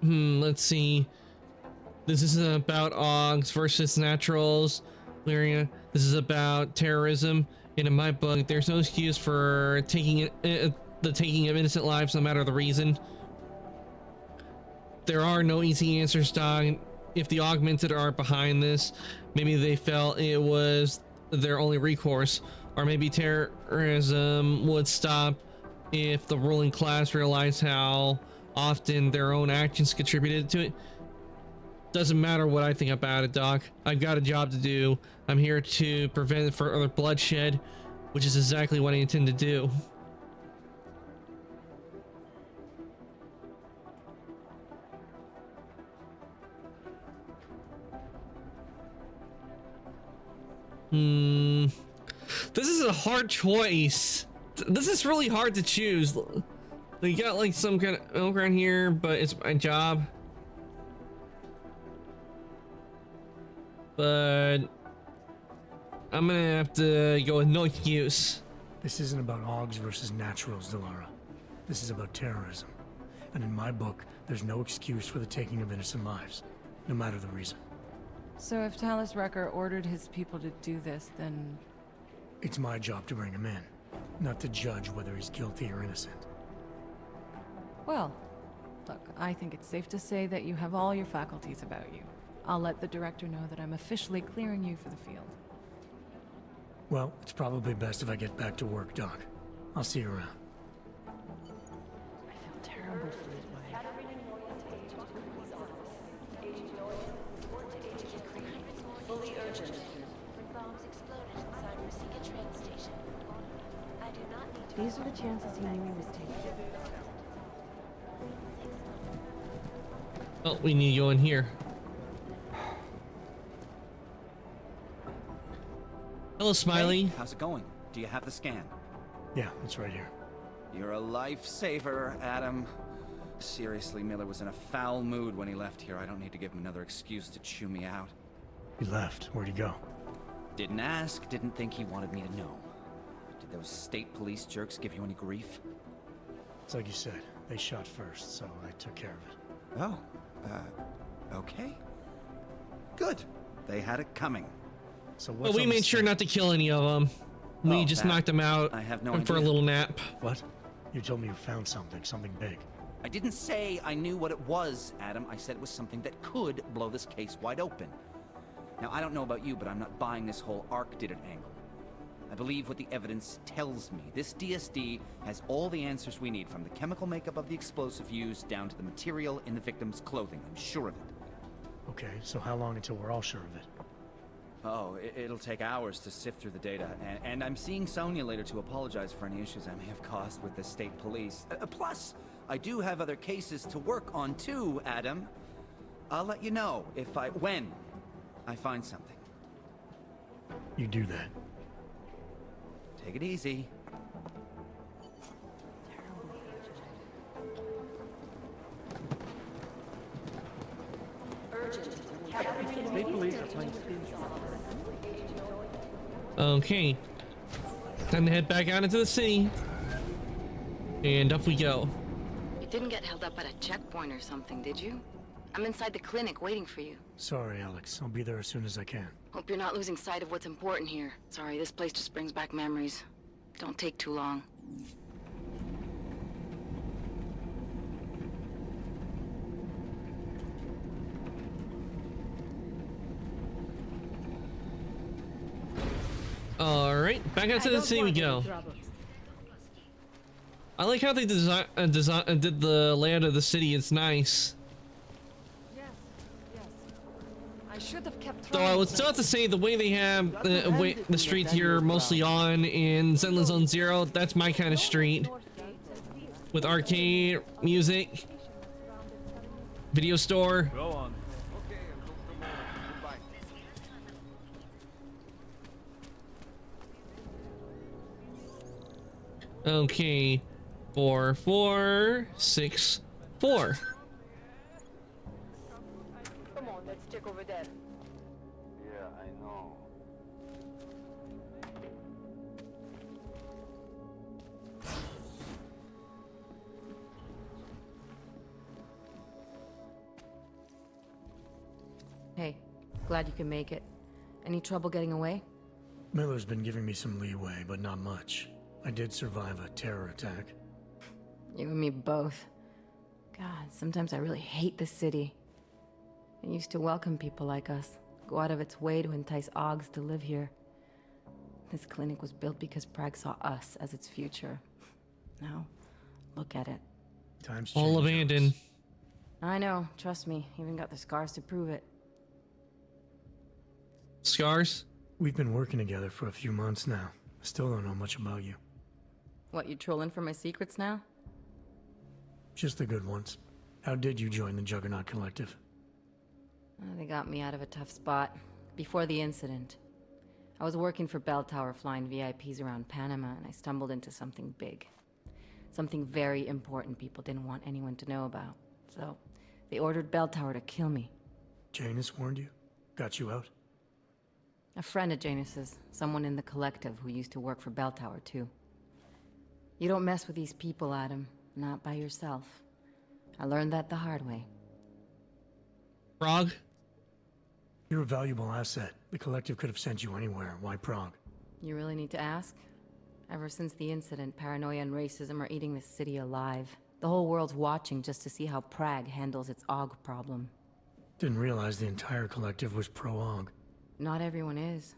Let's see. This isn't about Augs versus Naturals, Lyria. This is about terrorism. And in my book, there's no excuse for taking the taking of innocent lives, no matter the reason. There are no easy answers, Dog. If the Augmented are behind this, maybe they felt it was their only recourse, or maybe terrorism would stop if the ruling class realized how often their own actions contributed to it. Doesn't matter what I think about it, Doc. I've got a job to do. I'm here to prevent further bloodshed, which is exactly what I intend to do. This is a hard choice. This is really hard to choose. You got like some kind of milk around here, but it's my job. But I'm gonna have to go with no excuse. This isn't about Augs versus Naturals, Delara. This is about terrorism. And in my book, there's no excuse for the taking of innocent lives, no matter the reason. So if Talus Wrecker ordered his people to do this, then... It's my job to bring him in, not to judge whether he's guilty or innocent. Well, look, I think it's safe to say that you have all your faculties about you. I'll let the director know that I'm officially clearing you for the field. Well, it's probably best if I get back to work, Doc. I'll see you around. I feel terrible for this one. Fully urgent. Bombs exploded inside Rizika train station. I do not need to... These are the chances he knew he was taking. Oh, we need to go in here. Hello, Smiley. Hey, how's it going? Do you have the scan? Yeah, it's right here. You're a lifesaver, Adam. Seriously, Miller was in a foul mood when he left here. I don't need to give him another excuse to chew me out. He left. Where'd he go? Didn't ask, didn't think he wanted me to know. Did those state police jerks give you any grief? It's like you said. They shot first, so I took care of it. Oh, okay. Good. They had it coming. So Well, we made sure not to kill any of them. We just knocked them out I have no for a idea. little nap. What? You told me you found something big. I didn't say I knew what it was, Adam. I said it was something that could blow this case wide open. Now, I don't know about you, but I'm not buying this whole Ark did it angle. I believe what the evidence tells me. This DSD has all the answers we need, from the chemical makeup of the explosive used down to the material in the victim's clothing. I'm sure of it. Okay, so how long until we're all sure of it? Oh, it'll take hours to sift through the data, and I'm seeing Sonia later to apologize for any issues I may have caused with the state police. Plus, I do have other cases to work on too, Adam. I'll let you know when I find something. You do that. Take it easy. Okay. Time to head back out into the city. And up we go. You didn't get held up at a checkpoint or something, did you? I'm inside the clinic waiting for you. Sorry, Alex. I'll be there as soon as I can. Hope you're not losing sight of what's important here. Sorry, this place just brings back memories. Don't take too long. Alright, back out to the city we go. I like how they did the layout of the city. It's nice. I should have kept Though I would still have to say the way they have the streets here mostly on in Zenland Zone Zero, that's my kind of street. With arcade, music, video store. Go on. Okay, 4, 4, 6, 4. Come on, let's check over there. Yeah, I know. Hey, glad you can make it. Any trouble getting away? Miller's been giving me some leeway, but not much. I did survive a terror attack. You and me both. God, sometimes I really hate this city. It used to welcome people like us, go out of its way to entice Augs to live here. This clinic was built because Prague saw us as its future. Now, look at it. Times all change, abandoned. I know, trust me, even got the scars to prove it. Scars? We've been working together for a few months now. Still don't know much about you. What, you trolling for my secrets now? Just the good ones. How did you join the Juggernaut Collective? They got me out of a tough spot. Before the incident, I was working for Bell Tower flying VIPs around Panama, and I stumbled into something big. Something very important people didn't want anyone to know about. So, they ordered Bell Tower to kill me. Janus warned you? Got you out? A friend of Janus's, someone in the collective who used to work for Bell Tower too. You don't mess with these people, Adam. Not by yourself. I learned that the hard way. Prague? You're a valuable asset. The collective could have sent you anywhere. Why Prague? You really need to ask? Ever since the incident, paranoia and racism are eating this city alive. The whole world's watching just to see how Prague handles its AUG problem. Didn't realize the entire collective was pro-AUG. Not everyone is.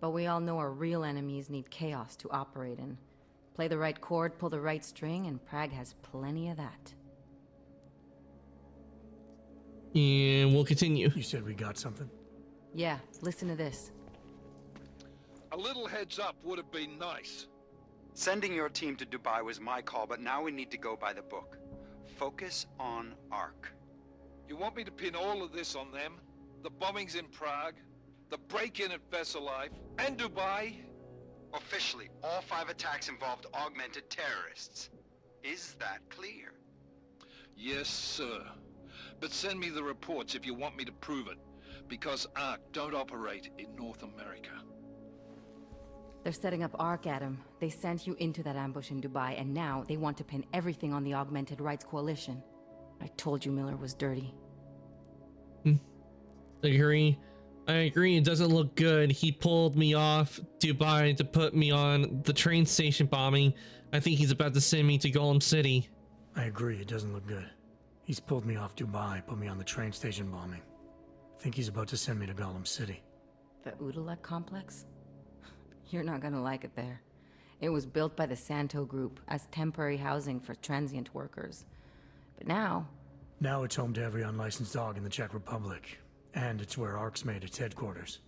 But we all know our real enemies need chaos to operate in. Play the right chord, pull the right string, and Prague has plenty of that. And we'll continue. You said we got something? Yeah, listen to this. A little heads up would have been nice. Sending your team to Dubai was my call, but now we need to go by the book. Focus on Ark. You want me to pin all of this on them? The bombings in Prague, the break-in at Veselife, and Dubai? Officially, all 5 attacks involved augmented terrorists. Is that clear? Yes, sir. But send me the reports if you want me to prove it, because ARC don't operate in North America. They're setting up ARC, Adam. They sent you into that ambush in Dubai, and now they want to pin everything on the Augmented Rights Coalition. I told you Miller was dirty. I agree. It doesn't look good. He pulled me off Dubai to put me on the train station bombing. I think he's about to send me to Golem City. I agree, it doesn't look good. He's pulled me off Dubai, put me on the train station bombing. I think he's about to send me to Golem City. The Udalek complex? You're not gonna like it there. It was built by the Santo Group as temporary housing for transient workers. But now... Now it's home to every unlicensed dog in the Czech Republic. And it's where ARC's made its headquarters.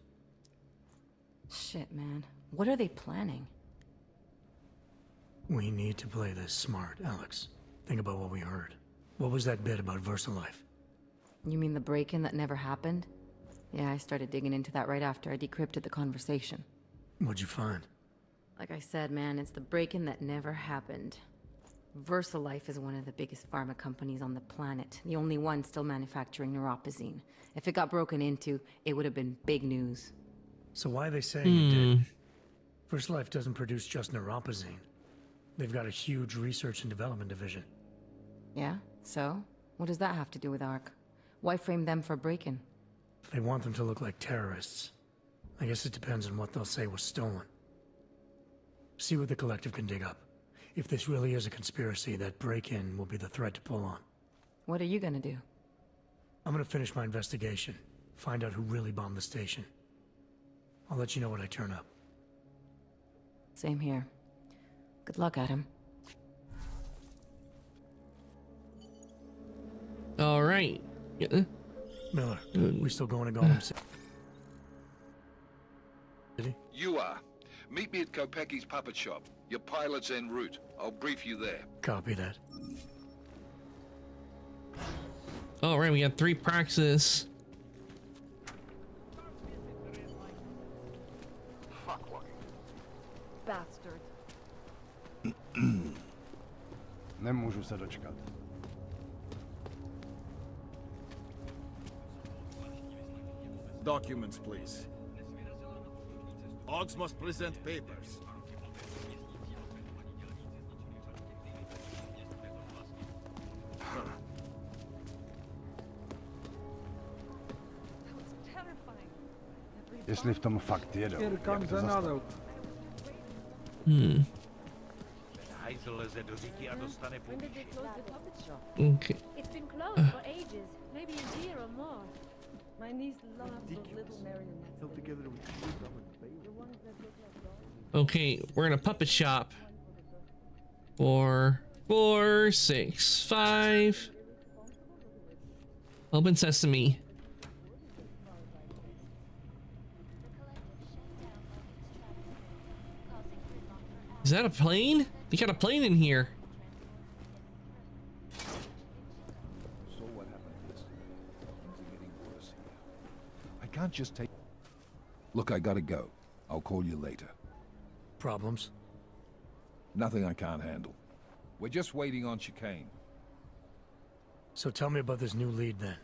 Shit, man. What are they planning? We need to play this smart, Alex. Think about what we heard. What was that bit about VersaLife? You mean the break-in that never happened? Yeah, I started digging into that right after I decrypted the conversation. What'd you find? Like I said, man, it's the break-in that never happened. VersaLife is one of the biggest pharma companies on the planet, the only one still manufacturing neuropozyne. If it got broken into, it would have been big news. So why are they saying it did? VersaLife doesn't produce just neuropozyne. They've got a huge research and development division. Yeah? So? What does that have to do with ARC? Why frame them for break-in? They want them to look like terrorists. I guess it depends on what they'll say was stolen. See what the collective can dig up. If this really is a conspiracy, that break-in will be the thread to pull on. What are you gonna do? I'm gonna finish my investigation. Find out who really bombed the station. I'll let you know when I turn up. Same here. Good luck, Adam. All right. Yeah. Miller, we still going to Golem City? You are. Meet me at Kopecki's puppet shop. Your pilot's en route. I'll brief you there. Copy that. All right, we got 3 praxis. Bastard. Nemůžu se dočkat. Documents, please. Ogs must present papers. Jestli v tom fakt jedou, jak to zastavit? Hajzl leze do řítí a dostane poníži. Okay. It's been closed for ages, maybe a year or more. My niece loves those little marionettes. Held together with The ones that look like dolls. Okay, we're in a puppet shop. 4, 4, 6, 5. Open sesame. Is that a plane? They got a plane in here. So what happened yesterday? Things are getting worse here. I can't just take... Look, I gotta go. I'll call you later. Problems? Nothing I can't handle. We're just waiting on chicane. So tell me about this new lead then.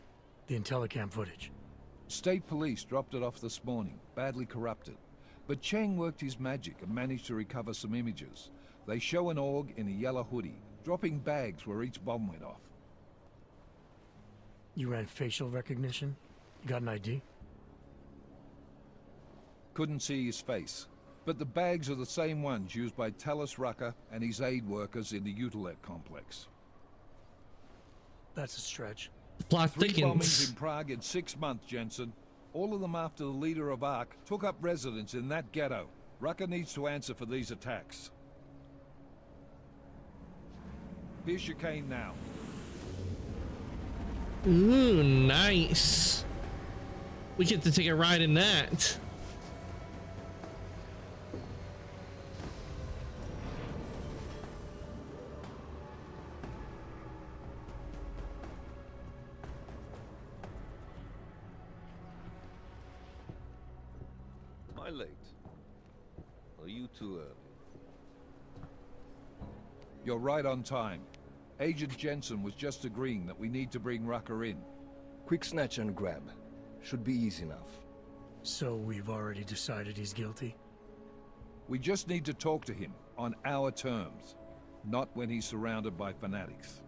The Intellicam footage. State police dropped it off this morning, badly corrupted. But Cheng worked his magic and managed to recover some images. They show an org in a yellow hoodie, dropping bags where each bomb went off. You ran facial recognition? You got an ID? Couldn't see his face. But the bags are the same ones used by Talis Rucker and his aid workers in the Utilek complex. That's a stretch. Plot 3 thickens. bombings in Prague in 6 months, Jensen. All of them after the leader of ARC took up residence in that ghetto. Rucker needs to answer for these attacks. Here's chicane now. Ooh, nice. We get to take a ride in that. Am I late? Are you too early? You're right on time. Agent Jensen was just agreeing that we need to bring Rucker in. Quick snatch and grab. Should be easy enough. So we've already decided he's guilty? We just need to talk to him on our terms, not when he's surrounded by fanatics.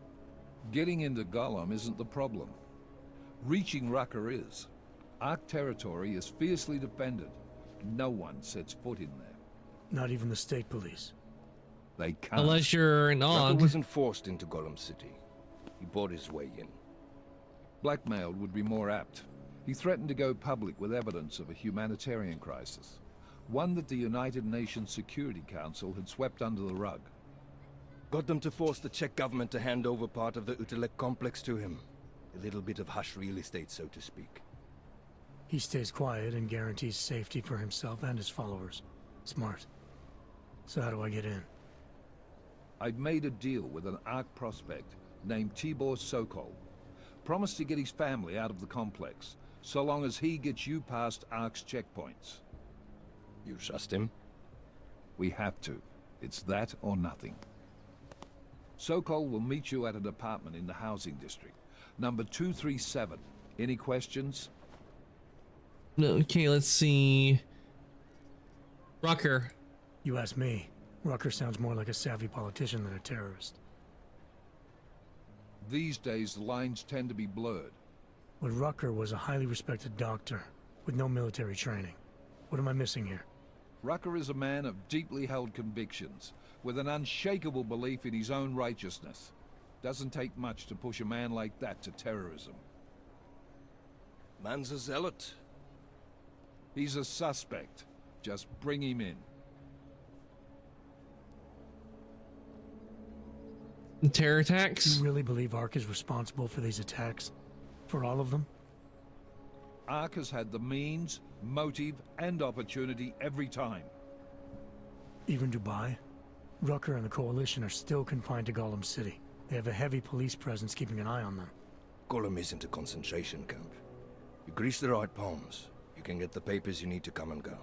Getting into Gollum isn't the problem. Reaching Rucker is. Ark territory is fiercely defended. No one sets foot in there. Not even the state police. They can't. Unless you're an Rucker Og. wasn't forced into Gollum City. He bought his way in. Blackmailed would be more apt. He threatened to go public with evidence of a humanitarian crisis. One that the United Nations Security Council had swept under the rug. Got them to force the Czech government to hand over part of the Utelek complex to him. A little bit of hush real estate, so to speak. He stays quiet and guarantees safety for himself and his followers. Smart. So how do I get in? I'd made a deal with an Ark prospect named Tibor Sokol. Promised to get his family out of the complex, so long as he gets you past Ark's checkpoints. You trust him? We have to. It's that or nothing. Sokol will meet you at an apartment in the housing district. Number 237. Any questions? Okay, let's see. Rucker. You ask me. Rucker sounds more like a savvy politician than a terrorist. These days, the lines tend to be blurred. But Rucker was a highly respected doctor, with no military training. What am I missing here? Rucker is a man of deeply held convictions, with an unshakable belief in his own righteousness. Doesn't take much to push a man like that to terrorism. Man's a zealot. He's a suspect. Just bring him in. Terror attacks? You really believe Ark is responsible for these attacks? For all of them? Ark has had the means, motive, and opportunity every time. Even Dubai? Rucker and the Coalition are still confined to Gollum City. They have a heavy police presence keeping an eye on them. Gollum isn't a concentration camp. You grease the right palms, you can get the papers you need to come and go.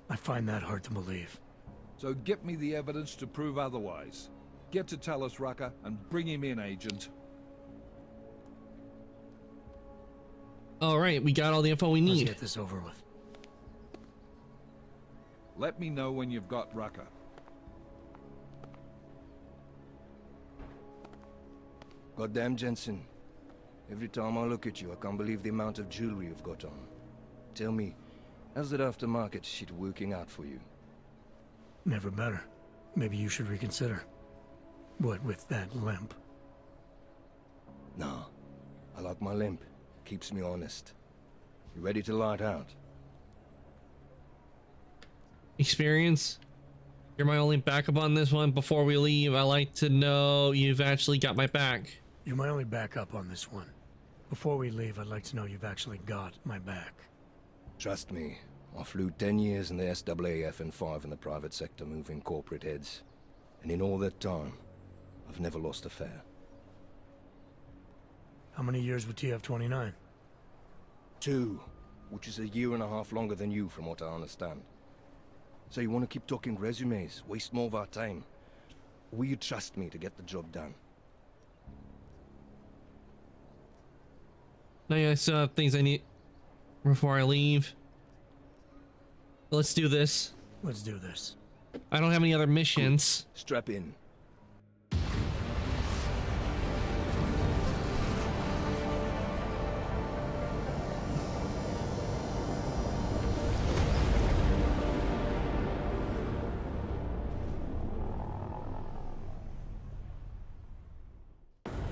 I find that hard to believe. So get me the evidence to prove otherwise. Get to tell us, Rucker, and bring him in, Agent. Alright, we got all the info we need. Let's get this over with. Let me know when you've got Rucker. Goddamn, Jensen. Every time I look at you, I can't believe the amount of jewelry you've got on. Tell me, how's that aftermarket shit working out for you? Never better. Maybe you should reconsider. What with that limp? Nah, I like my limp. Keeps me honest. You ready to light out? Experience? You're my only backup on this one. Before we leave, I like to know you've actually got my back. You're my only backup on this one. Before we leave, I'd like to know you've actually got my back. Trust me, I flew 10 years in the SAAF and 5 in the private sector moving corporate heads. And in all that time, I've never lost a fare. How many years with TF-29? 2, which is a year and a half longer than you from what I understand. So you want to keep talking resumes, waste more of our time? Or will you trust me to get the job done? Now I still have things I need before I leave. Let's do this. Let's do this. I don't have any other missions. Cool. Strap in.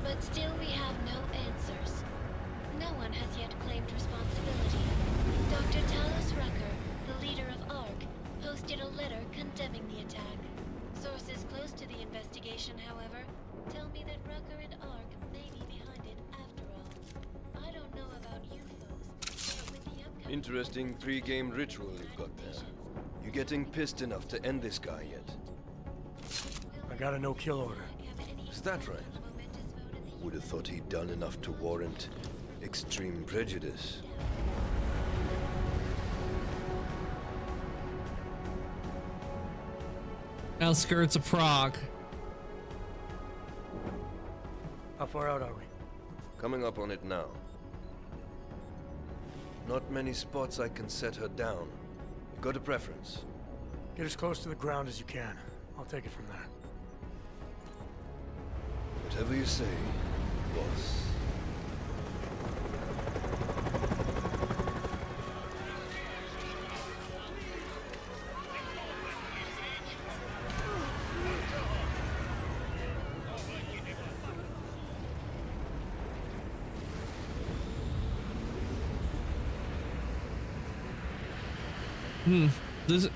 But still we have no answers. No one has yet claimed responsibility. Dr. Talos Rucker, the leader of ARC, posted a letter condemning the attack. Sources close to the investigation, however, tell me that Rucker and ARC may be behind it after all. I don't know about you folks, but with the upcoming... Interesting 3-game ritual you've got there. You getting pissed enough to end this guy yet? I got a no-kill order. Is that right? Would have thought he'd done enough to warrant extreme prejudice. outskirts of Prague. How far out are we? Coming up on it now. Not many spots I can set her down. You got a preference? Get as close to the ground as you can. I'll take it from there. Whatever you say, boss.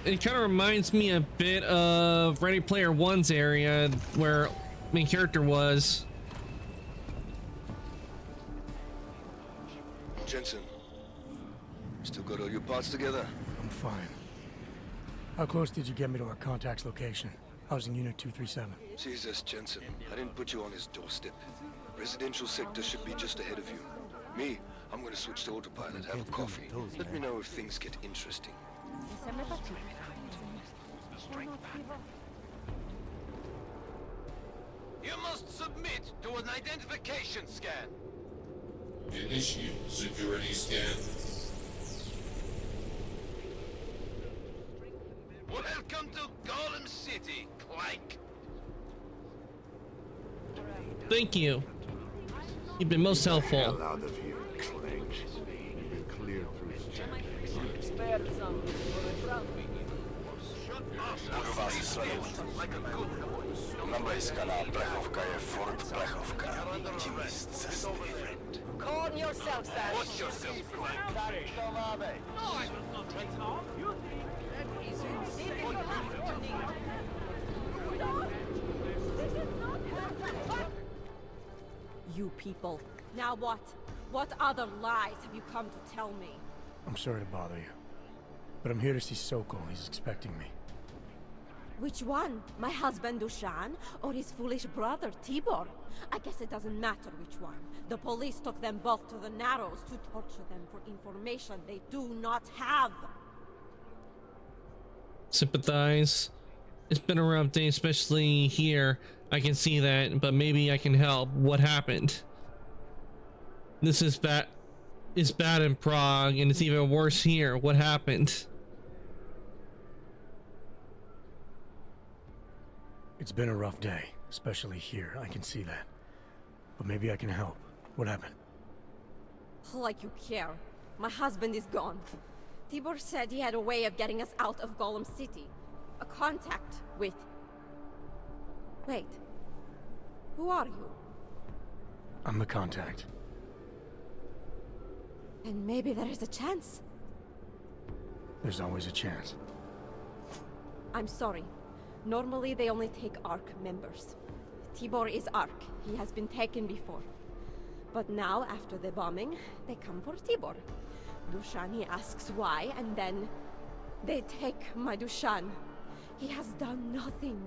It kind of reminds me a bit of Ready Player One's area where main character was. Jensen, still got all your parts together? I'm fine. How close did you get me to our contact's location? Housing Unit 237. Jesus, Jensen, I didn't put you on his doorstep. Residential sector should be just ahead of you. Me, I'm gonna switch to autopilot, have a coffee. Let me know if things get interesting. You must submit to an identification scan. Initiate security scan. Welcome to Golem City, Clank. Thank you. You've been most helpful. Hell out of here, Clank. You're cleared through Spare some for a traffic. Shut up. Like a good Nablejskaná plechovka je furt plechovka. Tím Calm yourself, Sam. Watch yourself, Clank. To má být. No, I was not right off. You think that is insane. You people. Now what? What other lies have you come to tell me? I'm sorry to bother you. But I'm here to see Sokol. He's expecting me. Which one? My husband Dushan or his foolish brother Tibor? I guess it doesn't matter which one. The police took them both to the Narrows to torture them for information they do not have. Sympathize. It's been a rough day, especially here. I can see that, but maybe I can help. What happened? This is bad. It's bad in Prague, and it's even worse here. What happened? It's been a rough day, especially here. I can see that. But maybe I can help. What happened? Like you care. My husband is gone. Tibor said he had a way of getting us out of Golem City. A contact with... Wait. Who are you? I'm the contact. And maybe there is a chance. There's always a chance. I'm sorry. Normally they only take ARC members. Tibor is ARC. He has been taken before. But now, after the bombing, they come for Tibor. Dushani asks why, and then they take my Dushan. He has done nothing.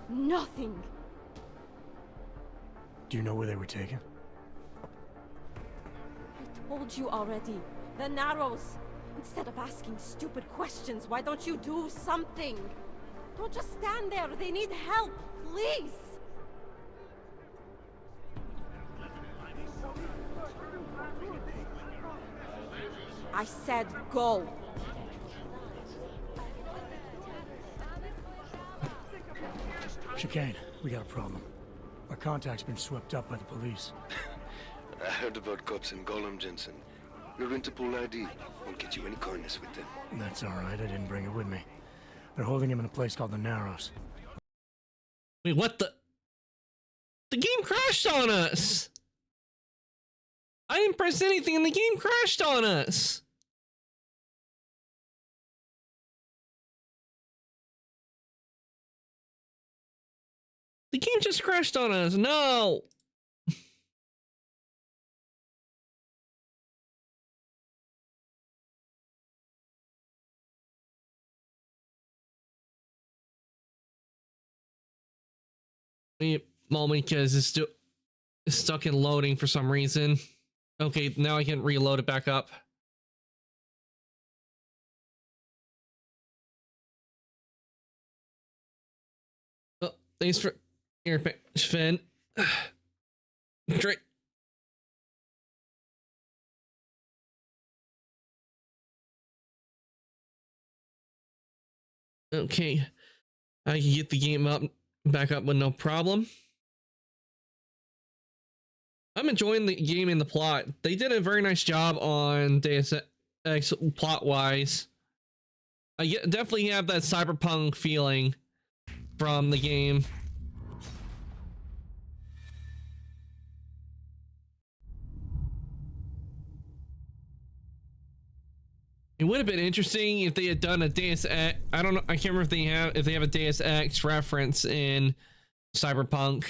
Nothing. Do you know where they were taken? I told you already. The Narrows. Instead of asking stupid questions, why don't you do something? Don't just stand there. They need help. Please. I said go. Chicane, we got a problem. Our contact's been swept up by the police. I heard about cops in Golem, Jensen. Your Interpol ID won't get you any kindness with them. That's all right. I didn't bring it with me. They're holding him in a place called the Narrows. Wait, what the? The game crashed on us! I didn't press anything and the game crashed on us! The game just crashed on us. No! Wait a moment, because it's still stuck in loading for some reason. Okay, now I can reload it back up. Thanks for your Finn. Great. Okay, I can get the game back up with no problem. I'm enjoying the game and the plot. They did a very nice job on Deus Ex plot-wise. I definitely have that cyberpunk feeling from the game. It would have been interesting if they had done a Deus Ex. I don't know. I can't remember if they have a Deus Ex reference in Cyberpunk.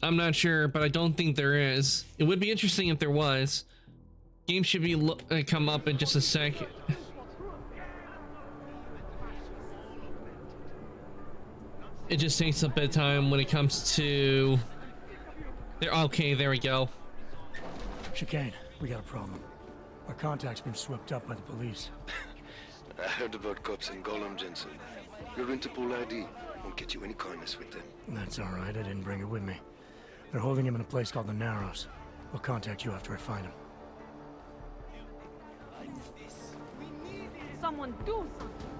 I'm not sure, but I don't think there is. It would be interesting if there was. Game should be come up in just a second. It just takes a bit of time when it comes to... Okay, there we go. Chicane, we got a problem. Our contact's been swept up by the police. I heard about cops in Gollum, Jensen. Your Interpol ID won't get you any kindness with them. That's all right, I didn't bring it with me. They're holding him in a place called the Narrows. I'll contact you after I find him. Someone do something!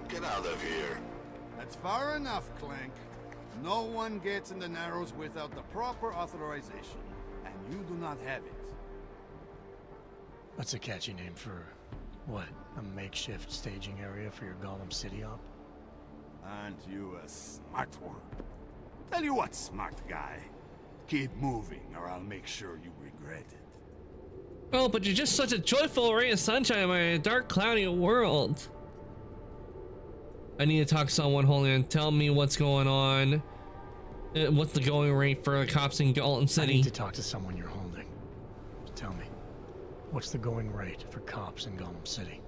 Get out of here. That's far enough, Clank. No one gets in the Narrows without the proper authorization, and you do not have it. That's a catchy name for... what? A makeshift staging area for your Gollum City op? Aren't you a smart one? Tell you what, smart guy. Keep moving, or I'll make sure you regret it. Oh, but you're just such a joyful ray of sunshine in a dark, cloudy world. I need to talk to someone. Hold on. Tell me what's going on. What's the going rate for the cops in Gollum City? I need to talk to someone you're holding. Tell me, what's the going rate for cops in Gollum City?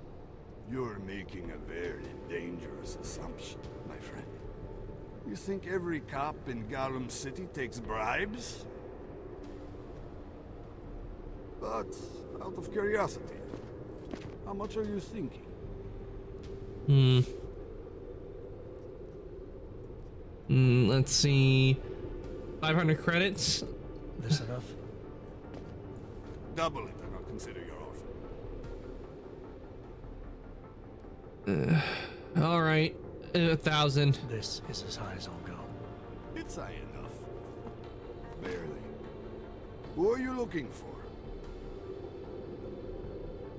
You're making a very dangerous assumption, my friend. You think every cop in Gollum City takes bribes? But, out of curiosity, how much are you thinking? Let's see. 500 credits. This enough? Double it and I'll consider your offer. All right, 1,000. This is as high as I'll go. It's high enough. Barely. Who are you looking for?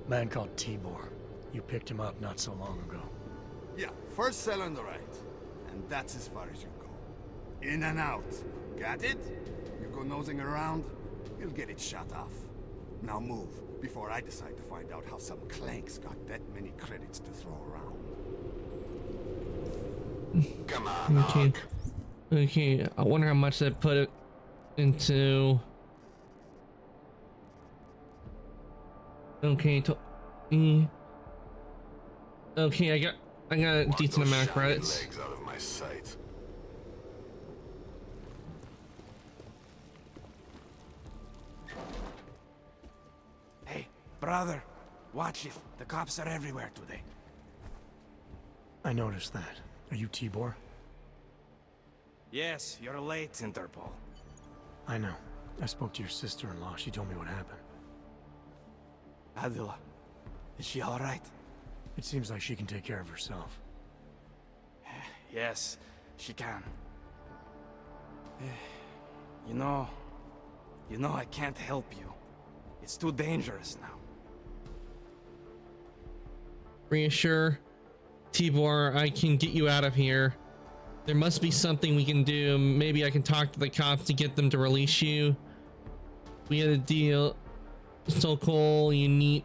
Man called Tibor. You picked him up not so long ago. Yeah, first cell on the right. And that's as far as you go. In and out. Got it? You go nosing around, you'll get it shut off. Now move, before I decide to find out how some clanks got that many credits to throw around. Come on, Okay. Okay, I wonder how much they put it into. Okay, okay, I got a decent amount of credits. Legs out of my sight. Hey, brother, watch it. The cops are everywhere today. I noticed that. Are you Tibor? Yes, you're late, Interpol. I know. I spoke to your sister-in-law. She told me what happened. Adila, is she all right? It seems like she can take care of herself. Yes, she can. You know, I can't help you. It's too dangerous now. Reassure Tibor, I can get you out of here. There must be something we can do. Maybe I can talk to the cops to get them to release you. We had a deal. so cool. You need.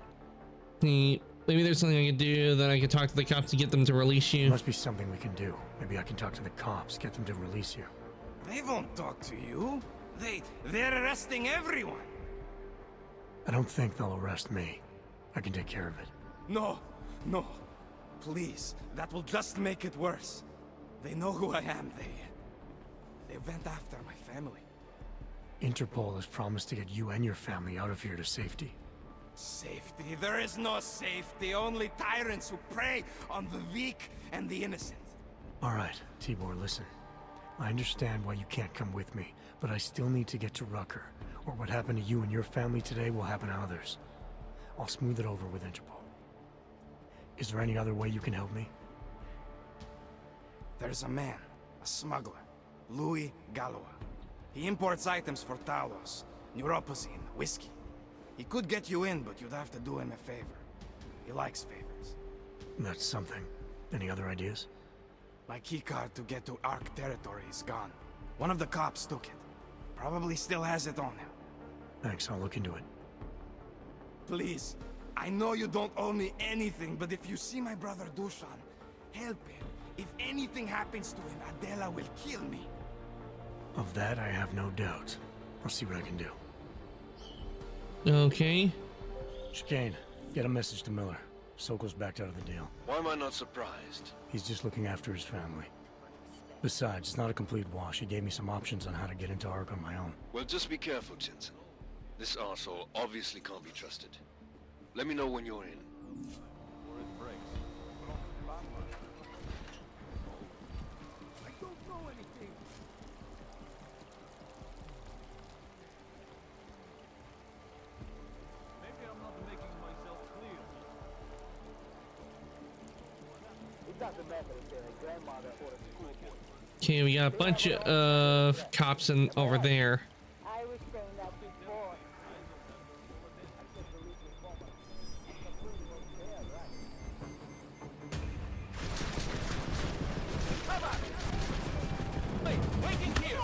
Maybe there's something I can do that I can talk to the cops to get them to release you. Must be something we can do. Maybe I can talk to the cops, get them to release you. They won't talk to you. They're arresting everyone. I don't think they'll arrest me. I can take care of it. No. Please, that will just make it worse. They know who I am. They went after my family. Interpol has promised to get you and your family out of here to safety. Safety? There is no safety. Only tyrants who prey on the weak and the innocent. All right, Tibor, listen. I understand why you can't come with me, but I still need to get to Rucker, or what happened to you and your family today will happen to others. I'll smooth it over with Interpol. Is there any other way you can help me? There's a man, a smuggler, Louis Galois. He imports items for Talos, neuropozyne, whiskey. He could get you in, but you'd have to do him a favor. He likes favors. That's something. Any other ideas? My keycard to get to Ark territory is gone. One of the cops took it. Probably still has it on him. Thanks, I'll look into it. Please, I know you don't owe me anything, but if you see my brother Dushan, help him. If anything happens to him, Adela will kill me. Of that, I have no doubt. I'll see what I can do. Okay. Chicane, get a message to Miller. Sokol's backed out of the deal. Why am I not surprised? He's just looking after his family. Besides, it's not a complete wash. He gave me some options on how to get into Ark on my own. Well, just be careful, Jensen. This arsehole obviously can't be trusted. Let me know when you're in. Okay, we got a bunch of cops over there. I was saying that before. Waiting here!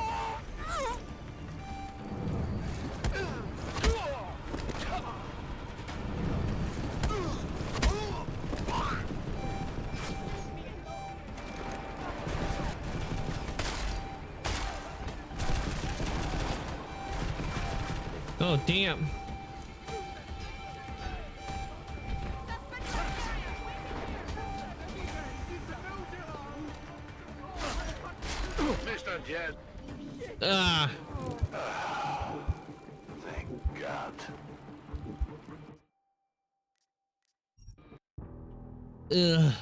Oh, damn. Mr. Jet. Ah. Thank God. Ugh.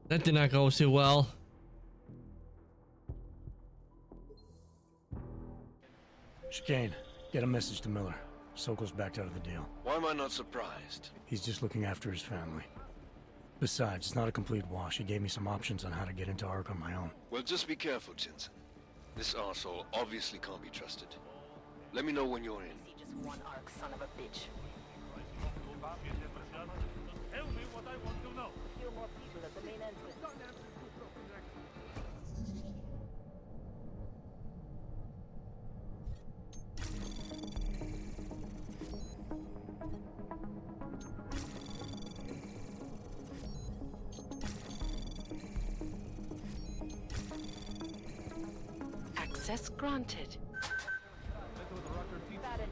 That did not go too well. Chicane, get a message to Miller. Sokol's backed out of the deal. Why am I not surprised? He's just looking after his family. Besides, it's not a complete wash. He gave me some options on how to get into Ark on my own. Well, just be careful, Jensen. This arsehole obviously can't be trusted. Let me know when you're in. Just one Ark, son of a bitch. Tell me what I want to know. A few more people at the main entrance. Access granted. Got it.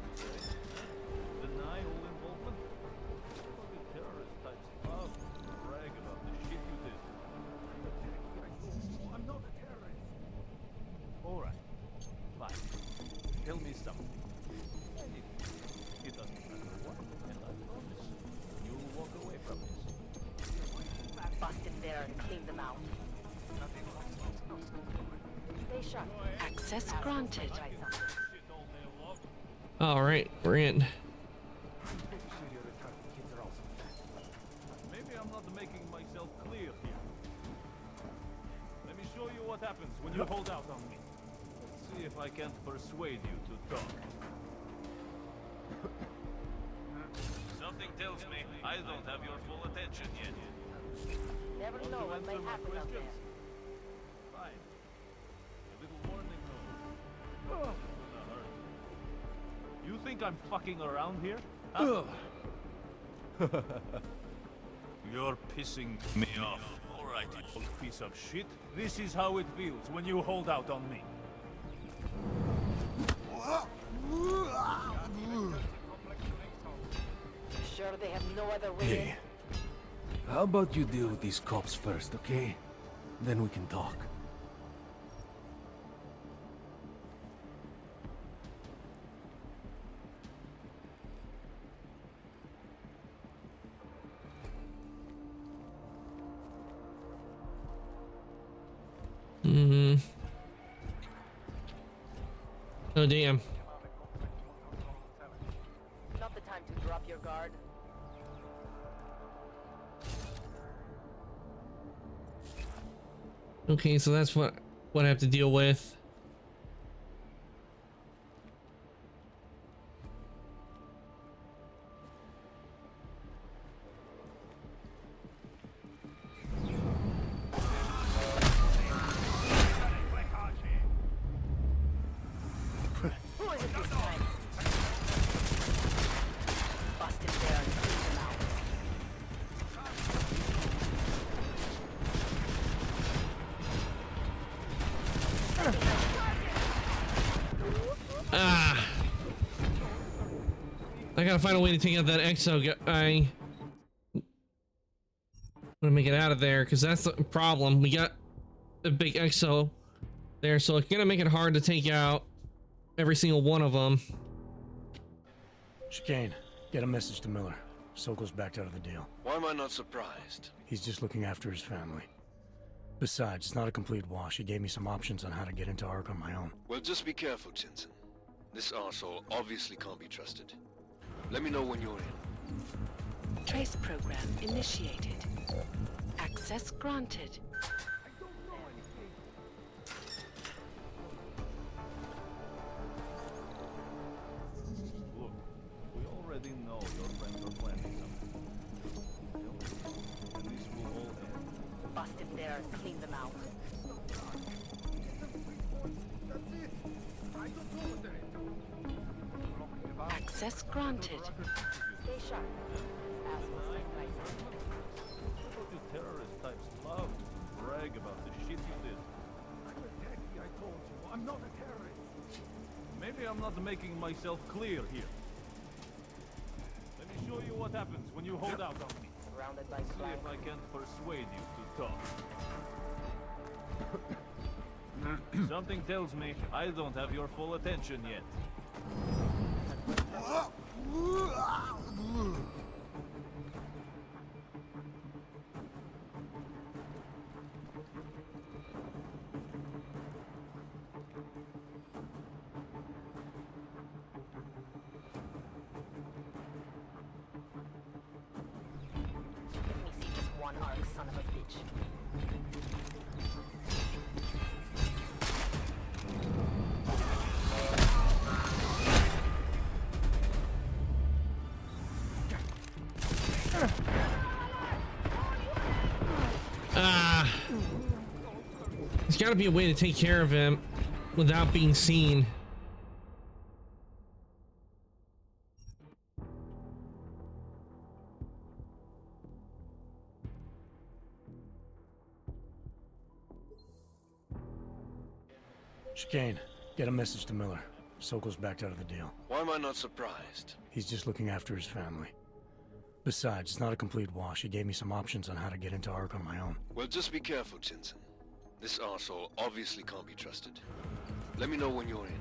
Deny all involvement? Fucking terrorist types love to brag about the shit you did. I'm not a terrorist. Alright. Fine. Tell me something. Anything. It doesn't matter what, and I promise you'll walk away from this. Bust in there and clean them out. Stay sharp. Access granted. All right, we're in. Maybe I'm not making myself clear here. Let me show you what happens when you hold out on me. Let's see if I can't persuade you to talk. Something tells me I don't have your full attention yet. Never Want know to what may answer my happen up there. questions? Fine. A little warning note. It's gonna hurt. You think I'm fucking around here? Huh? You're pissing me off. Alright, you old piece of shit. This is how it feels when you hold out on me. Sure they have no other way Hey, how about you deal with these cops first, okay? Then we can talk. Mm-hmm. Oh, damn. Not the time to drop your guard. Okay, so that's what I have to deal with. Who is it this time? Bust it there and clean them out. Ah! I gotta find a way to take out that exo guy. I'm gonna make it out of there because that's the problem. We got a big exo there, so it's gonna make it hard to take out every single one of them. Chicane, get a message to Miller. Sokol's backed out of the deal. Why am I not surprised? He's just looking after his family. Besides, it's not a complete wash. He gave me some options on how to get into Ark on my own. Well, just be careful, Jensen. This arsehole obviously can't be trusted. Let me know when you're in. Trace program initiated. Access granted. Look, we already know your friends are planning something. And this will all end. Bust it there and clean them out. Access granted. Stay sharp. Assholes like Tyson. I thought you terrorist types love to brag about the shit you did. I'm a techie, I told you. I'm not a terrorist. Maybe I'm not making myself clear here. Let me show you what happens when you hold out on me. Surrounded by See crime. if I can't persuade you to talk. Something tells me I don't have your full attention yet. Let me see just one arc, son of a bitch. Ah! There's got to be a way to take care of him without being seen. Chicane, get a message to Miller. Sokol's backed out of the deal. Why am I not surprised? He's just looking after his family. Besides, it's not a complete wash. He gave me some options on how to get into Ark on my own. Well, just be careful, Jensen. This arsehole obviously can't be trusted. Let me know when you're in.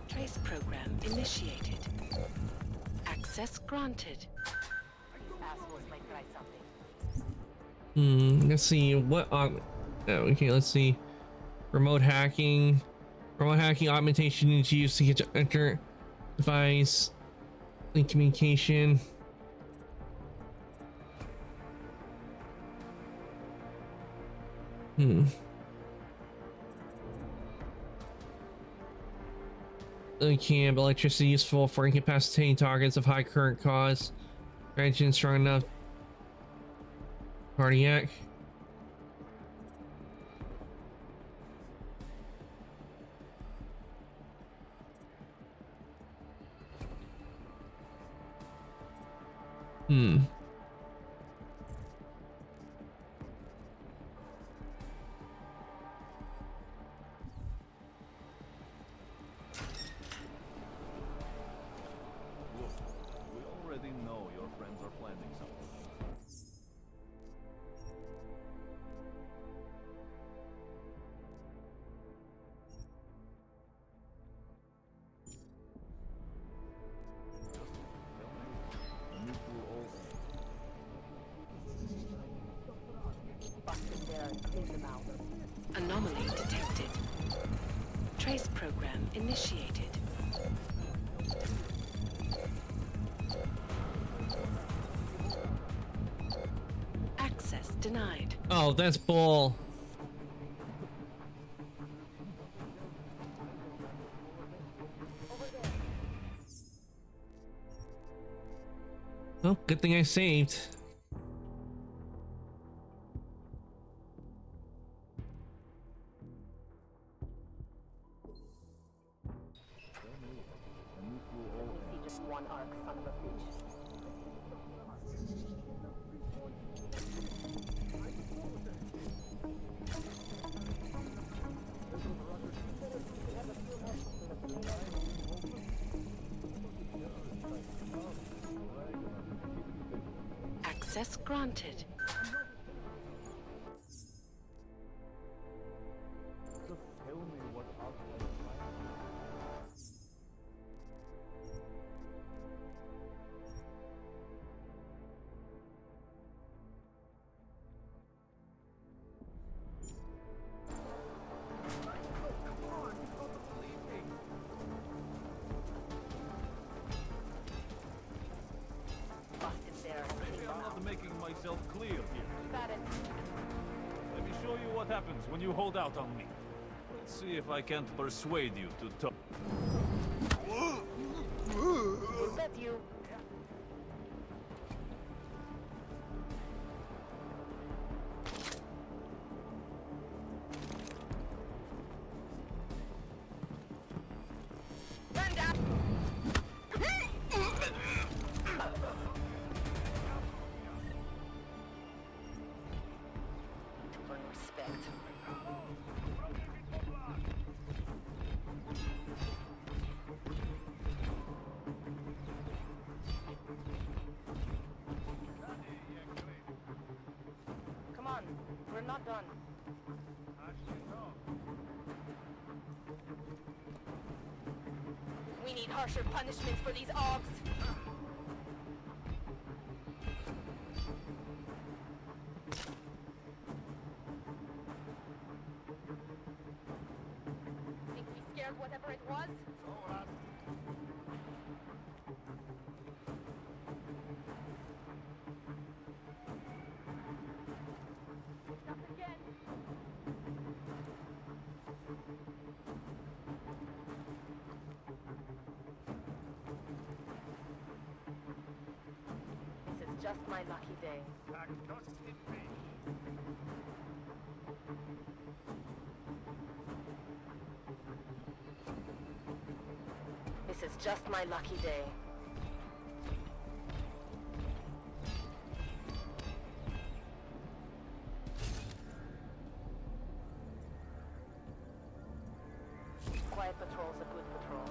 Trace program initiated. Access granted. Assholes might try something. Let's see what okay, let's see. Remote hacking augmentation is used to get to enter device link communication. Okay, electricity useful for incapacitating targets of high current cause. Engine strong enough. Cardiac. Hmm. Look, we already know your friends are planning something. And this will all Busted there and clean them out. Anomaly detected. Trace program initiated. Access denied. Oh, that's bull. Oh, good thing I saved. See just one arc, son of a bitch. Access granted. just tell me what outlet Busted there and clean Maybe them I'm out. not making myself clear here. Got it. Let me show you what happens when you hold out on me. Let's see if I can't persuade you to talk. Was that you? Run down! Earn respect. Come on, we're not done. We need harsher punishments for these ogs. Think we scared whatever it was? Stop again. This is just my lucky day. This is just my lucky day. Quiet patrol's a good patrol.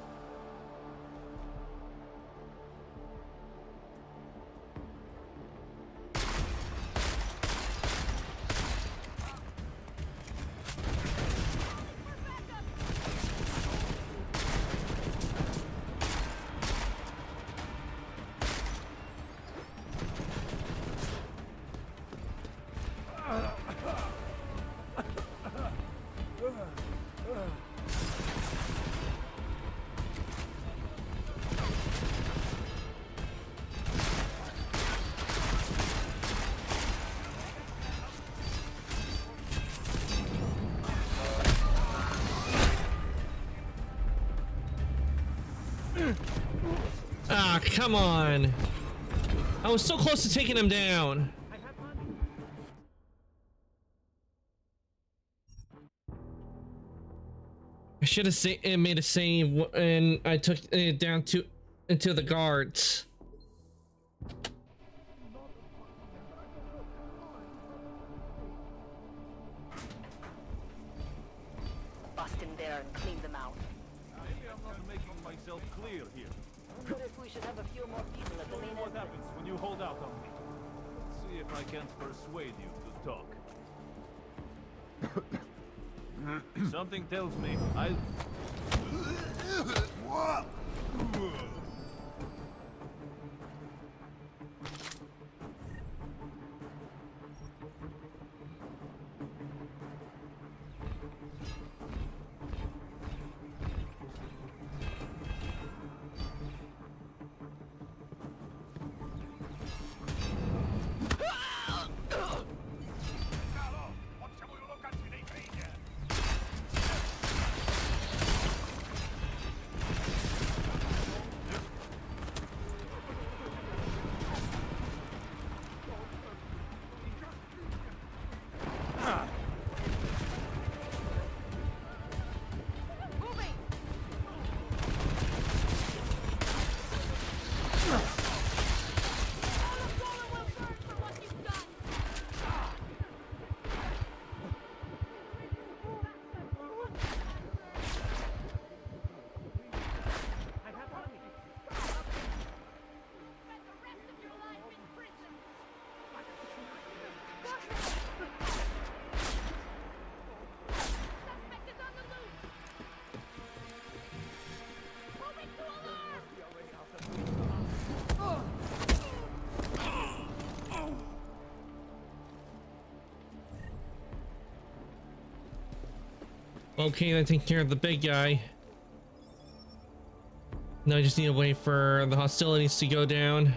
Ah, come on. I was so close to taking him down. I should have made a save and I took it down into the guards. there and clean them out. Maybe I'm not making myself clear here. I wonder if we should have a few more people at the main What entrance. happens when you hold out on me? Let's see if I can't persuade you to talk. Something tells me I'll... What? Okay, that takes care of the big guy. Now I just need to wait for the hostilities to go down.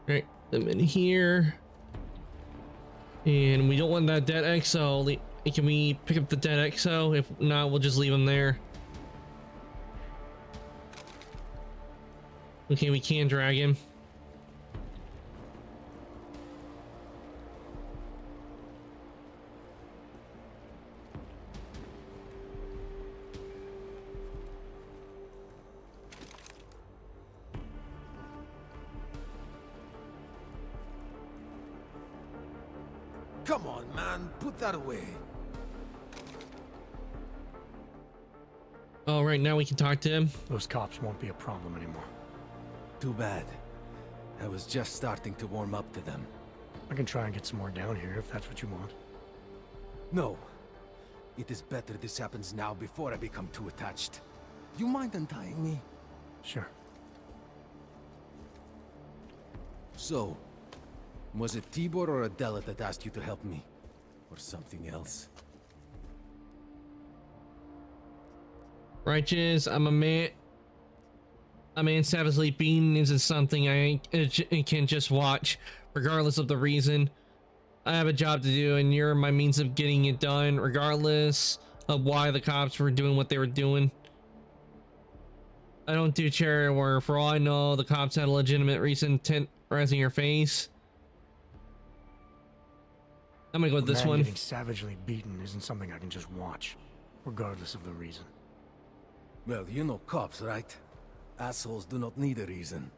Right, them in here. And we don't want that dead XO. Can we pick up the dead XO? If not, we'll just leave him there. Okay, we can drag him. Come on, man. Put that away. Oh, right, now we can talk to him. Those cops won't be a problem anymore. Too bad. I was just starting to warm up to them. I can try and get some more down here if that's what you want. No. It is better this happens now before I become too attached. You mind untying me? Sure. So, was it Tibor or Adela that asked you to help me? Or something else? Righteous, I'm a man savagely beaten isn't something I can just watch, regardless of the reason. I have a job to do and you're my means of getting it done, regardless of why the cops were doing what they were doing. I don't do charity work. For all I know, the cops had a legitimate reason terrorizing your face. I'm gonna go with this one. Getting savagely beaten isn't something I can just watch, regardless of the reason. Well, you know cops, right? Assholes do not need a reason.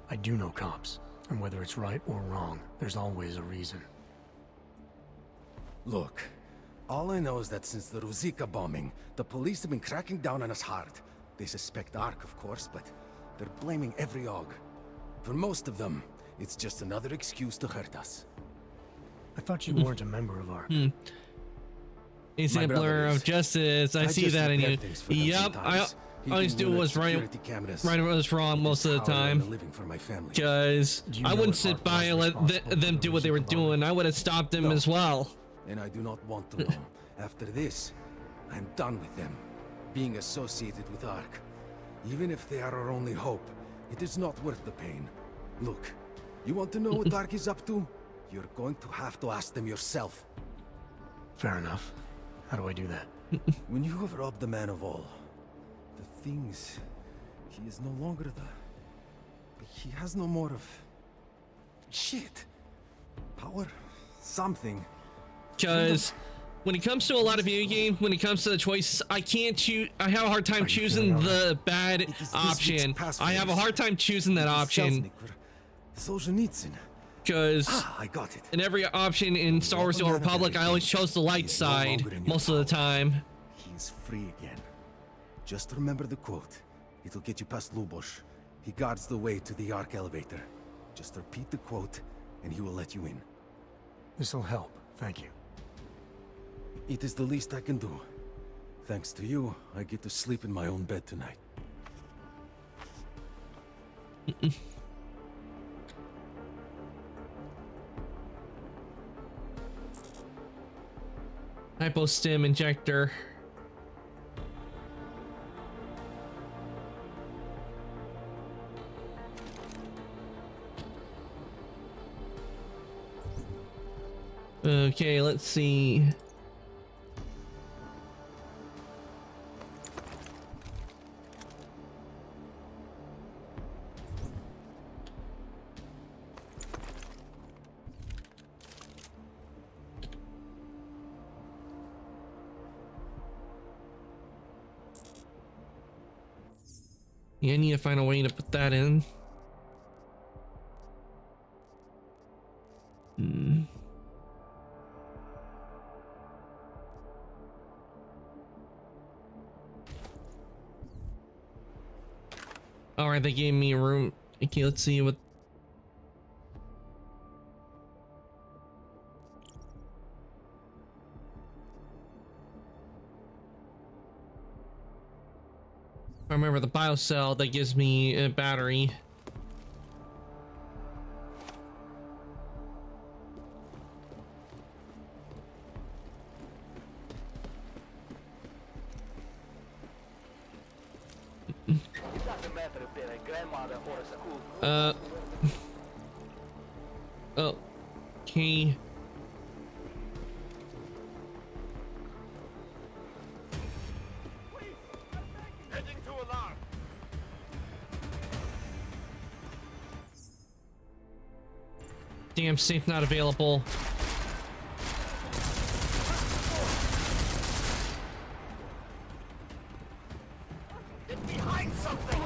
I do know cops, and whether it's right or wrong, there's always a reason. Look, all I know is that since the Ruzicka bombing, the police have been cracking down on us hard. They suspect Ark, of course, but they're blaming every AUG. For most of them, it's just another excuse to hurt us. I thought you weren't a member of ARK. exemplar of justice. I see that in you. Yep, I always do what's right what's wrong most of the time. Because I wouldn't sit by and let them do what they were doing. I would have stopped them as well. And I do not want to know. After this, I'm done with them. Being associated with ARC. Even if they are our only hope, it is not worth the pain. Look, you want to know what ARC is up to? You're going to have to ask them yourself. Fair enough. How do I do that? When you have robbed the man of all, the things, he is no longer the... He has no more of... Shit. Power. Something. Because when it comes to a lot of video games, when it comes to the choices, I can't choose. I have a hard time choosing the bad option. I have a hard time choosing that option. Because I got it. In every option in Star Wars: The Old Republic, I always chose the light side most of the time. He's free again. Just remember the quote. It'll get you past Lubosh. He guards the way to the Ark elevator. Just repeat the quote, and he will let you in. This'll help. Thank you. It is the least I can do. Thanks to you, I get to sleep in my own bed tonight. Hypostim injector. Okay, let's see. Yeah, I need to find a way to put that in. Alright, they gave me a room. Okay, let's see what... I remember the biocell that gives me a battery. Okay. Heading to alarm. Damn, safe not available. Get behind something.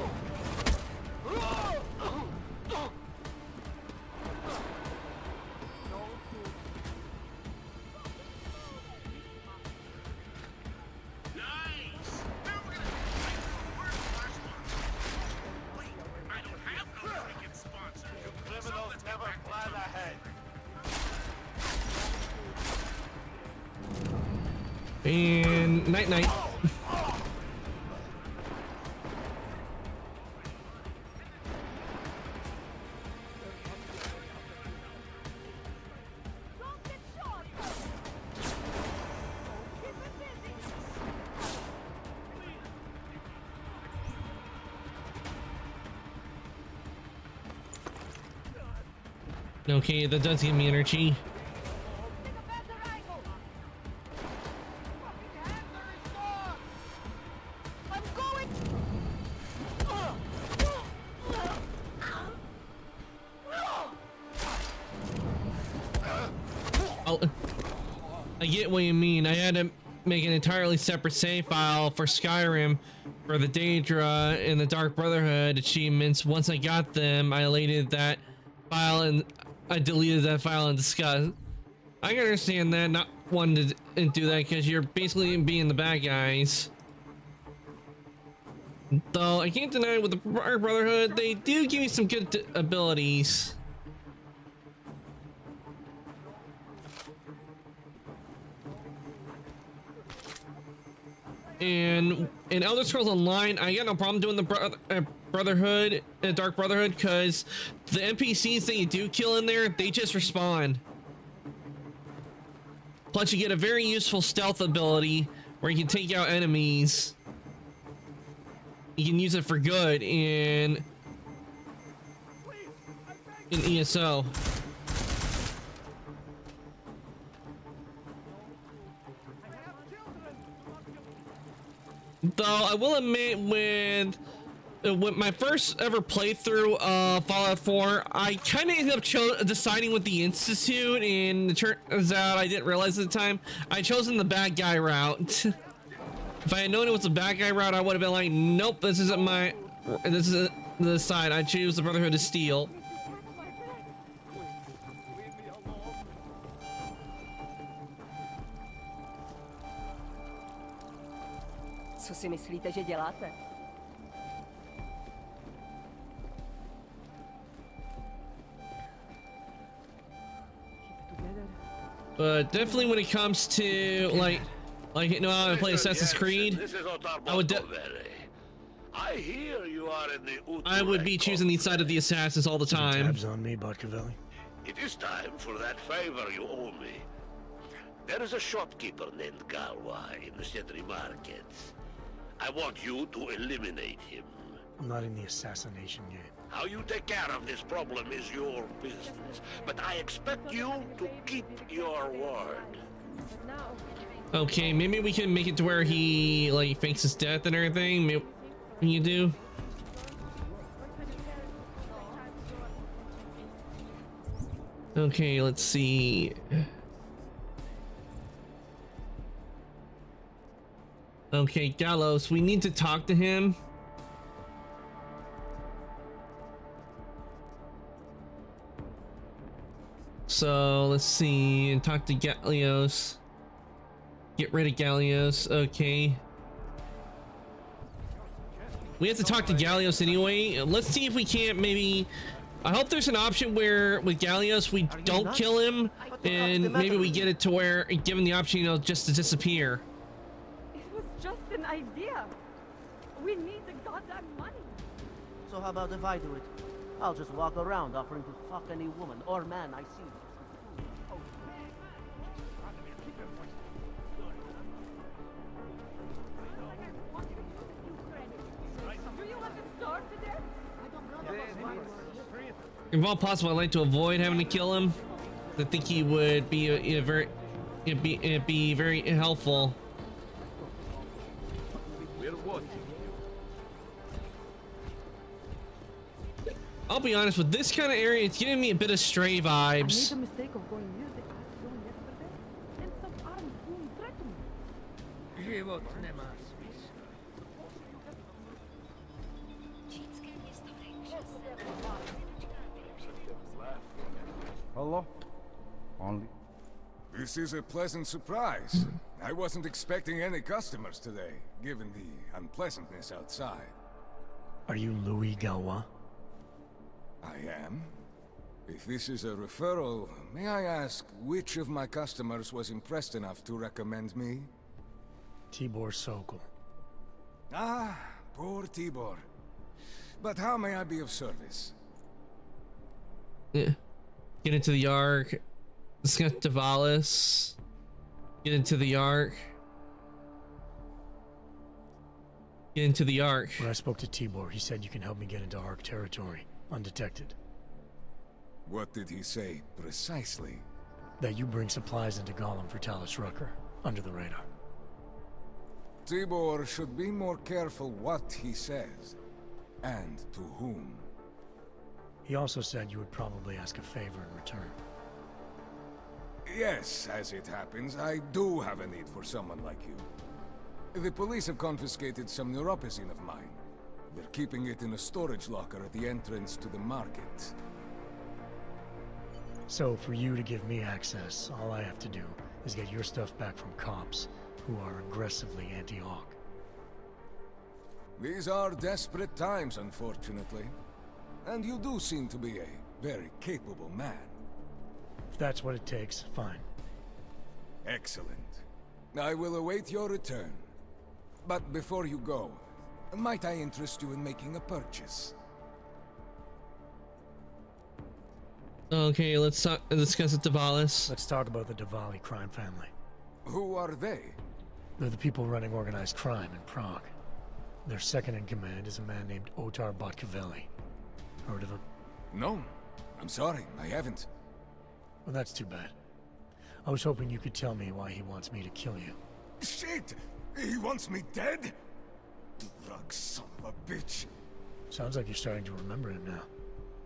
And night night. Okay, that does give me energy. I get what you mean. I had to make an entirely separate save file for Skyrim for the Daedra and the Dark Brotherhood achievements. Once I got them, I deleted that file and I deleted that file in disgust. I can understand that, not wanting to do that because you're basically being the bad guys. Though I can't deny with the Dark Brotherhood, they do give you some good abilities. And in Elder Scrolls Online, I got no problem doing the Brotherhood, Dark Brotherhood, because the NPCs that you do kill in there, they just respawn. Plus, you get a very useful stealth ability where you can take out enemies. You can use it for good in ESO. Though I will admit, with my first ever playthrough of Fallout 4, I kind of ended up deciding with the Institute, and it turns out I didn't realize at the time I chosen the bad guy route. If I had known it was the bad guy route, I would have been like, nope, this isn't my, this is the side. I choose the Brotherhood of Steel. Co si myslíte, že děláte? But definitely when it comes to like you know how I play Assassin's Creed, I would be choosing the side of the assassins all the time. Tabs on me, Barcavelli. It is time for that favor you owe me. There is a shopkeeper named Galwa in the Sentry Market. I want you to eliminate him. I'm not in the assassination game. How you take care of this problem is your business, but I expect you to keep your word. Okay, maybe we can make it to where he like fakes his death and everything. Maybe you do. Okay, let's see. Okay, Gallows, we need to talk to him. So let's see, and talk to Gallios. Get rid of Gallios. Okay. We have to talk to Gallios anyway. Let's see if we can't maybe. I hope there's an option where with Gallios we don't kill him, and maybe we get it to where give him the option, you know, just to disappear. Just an idea. We need the goddamn money. So how about if I do it? I'll just walk around offering to fuck any woman or man I see. Do you want to start today? If all possible, I'd like to avoid having to kill him. I think he would be it'd be very helpful. I'll be honest, with this kind of area, it's giving me a bit of Stray vibes. I made the mistake of going near the art zone yesterday, and some armed goon threatened me. Hello? Only. This is a pleasant surprise. I wasn't expecting any customers today, given the unpleasantness outside. Are you Louis Galwa? I am. If this is a referral, may I ask which of my customers was impressed enough to recommend me? Tibor Sokol. Ah, poor Tibor. But how may I be of service? Yeah. Get into the Ark. Let's get Tavalis. Get into the Ark. Get into the Ark. When I spoke to Tibor, he said you can help me get into Ark territory, undetected. What did he say, precisely? That you bring supplies into Gollum for Talus Rucker, under the radar. Tibor should be more careful what he says, and to whom. He also said you would probably ask a favor in return. Yes, as it happens, I do have a need for someone like you. The police have confiscated some neuropazine of mine. They're keeping it in a storage locker at the entrance to the market. So for you to give me access, all I have to do is get your stuff back from cops who are aggressively anti-Hawk. These are desperate times, unfortunately. And you do seem to be a very capable man. If that's what it takes, fine. Excellent. I will await your return. But before you go, might I interest you in making a purchase? Okay, let's discuss it, Tavalis. Let's talk about the Diwali crime family. Who are they? They're the people running organized crime in Prague. Their second in command is a man named Otar Botkavelli. Heard of him? No. I'm sorry, I haven't. Well, that's too bad. I was hoping you could tell me why he wants me to kill you. Shit! He wants me dead? Drug son of a bitch. Sounds like you're starting to remember him now.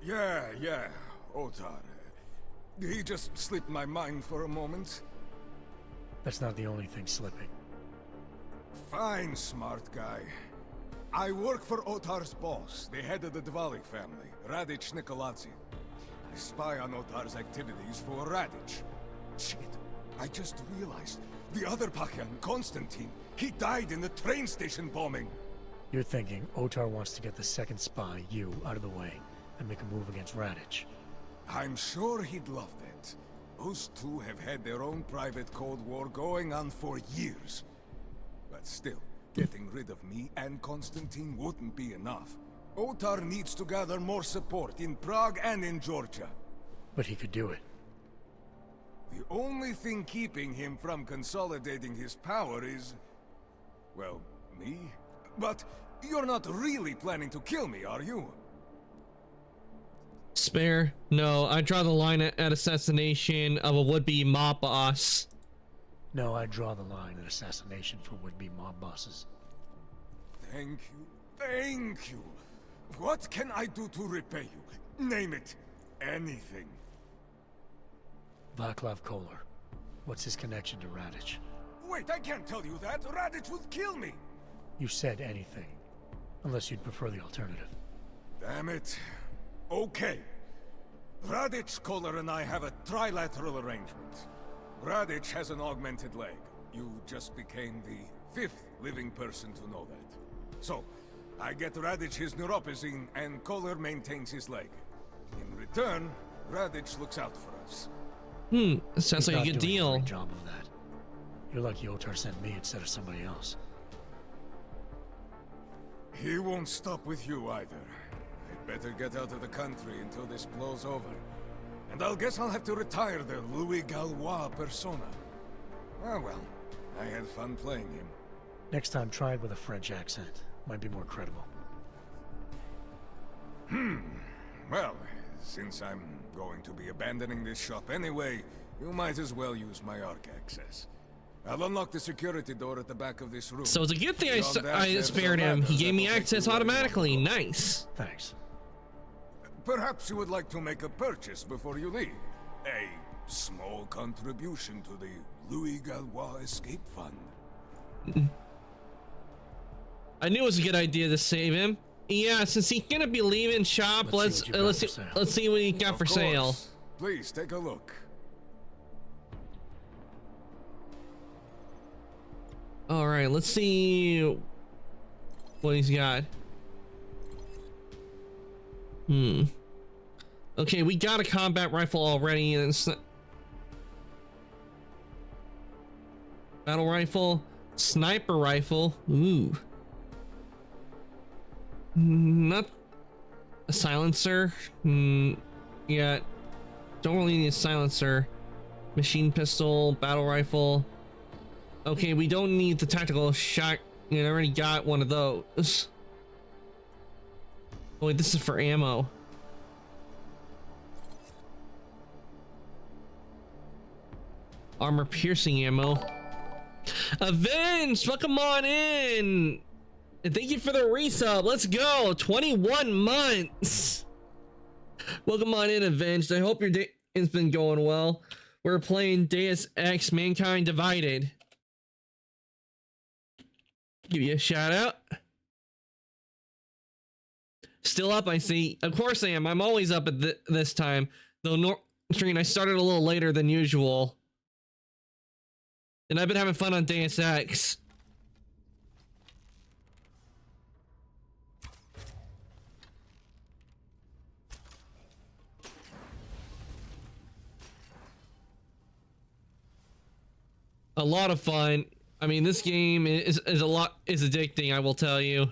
Yeah, Otar. He just slipped my mind for a moment. That's not the only thing slipping. Fine, smart guy. I work for Otar's boss, the head of the Diwali family, Radic Nikoladze. I spy on Otar's activities for Radic. Shit, I just realized the other Pakyan, Konstantin, he died in the train station bombing. You're thinking Otar wants to get the second spy, you, out of the way, and make a move against Radic. I'm sure he'd love that. Those two have had their own private Cold War going on for years. But still, getting rid of me and Konstantin wouldn't be enough. Otar needs to gather more support in Prague and in Georgia. But he could do it. The only thing keeping him from consolidating his power is... well, me? But you're not really planning to kill me, are you? Spare? No, I draw the line at assassination of a would-be mob boss. No, I draw the line at assassination for would-be mob bosses. Thank you. What can I do to repay you? Name it. Anything. Vaclav Kolar. What's his connection to Radic? Wait, I can't tell you that. Radic would kill me. You said anything. Unless you'd prefer the alternative. Damn it. Okay. Radic, Kolar, and I have a trilateral arrangement. Radic has an augmented leg. You just became the 5th living person to know that. So, I get Radic his neuropazine, and Kolar maintains his leg. In return, Radic looks out for us. Sounds like a good deal. Great job of that. You're lucky Otar sent me instead of somebody else. He won't stop with you either. I'd better get out of the country until this blows over. And I'll guess I'll have to retire the Louis Gallois persona. Ah well, I had fun playing him. Next time, try it with a French accent. Might be more credible. Well, since I'm going to be abandoning this shop anyway, you might as well use my ARC access. I'll unlock the security door at the back of this room. So it's a good thing Beyond that, I there's spared a him. ladder He gave that me will take access you where you automatically. want to go. Nice. Thanks. Perhaps you would like to make a purchase before you leave. A small contribution to the Louis Gallois Escape Fund. I knew it was a good idea to save him. Yeah, since he's gonna be leaving shop, let's see what he got for sale. Please take a look. All right, let's see what he's got. Okay, we got a combat rifle already, and it's battle rifle, sniper rifle. Ooh. Not a silencer. Yeah, don't really need a silencer. Machine pistol, battle rifle. Okay, we don't need the tactical shot. I already got one of those. Oh wait, this is for ammo. Armor piercing ammo. Avenged, welcome on in. And thank you for the resub. Let's go. 21 months. Welcome on in, Avenged. I hope your day has been going well. We're playing Deus Ex Mankind Divided. Give you a shout out. Still up, I see. Of course I am. I'm always up at this time. Though I started a little later than usual. And I've been having fun on Deus Ex. A lot of fun. I mean, this game is addicting, I will tell you.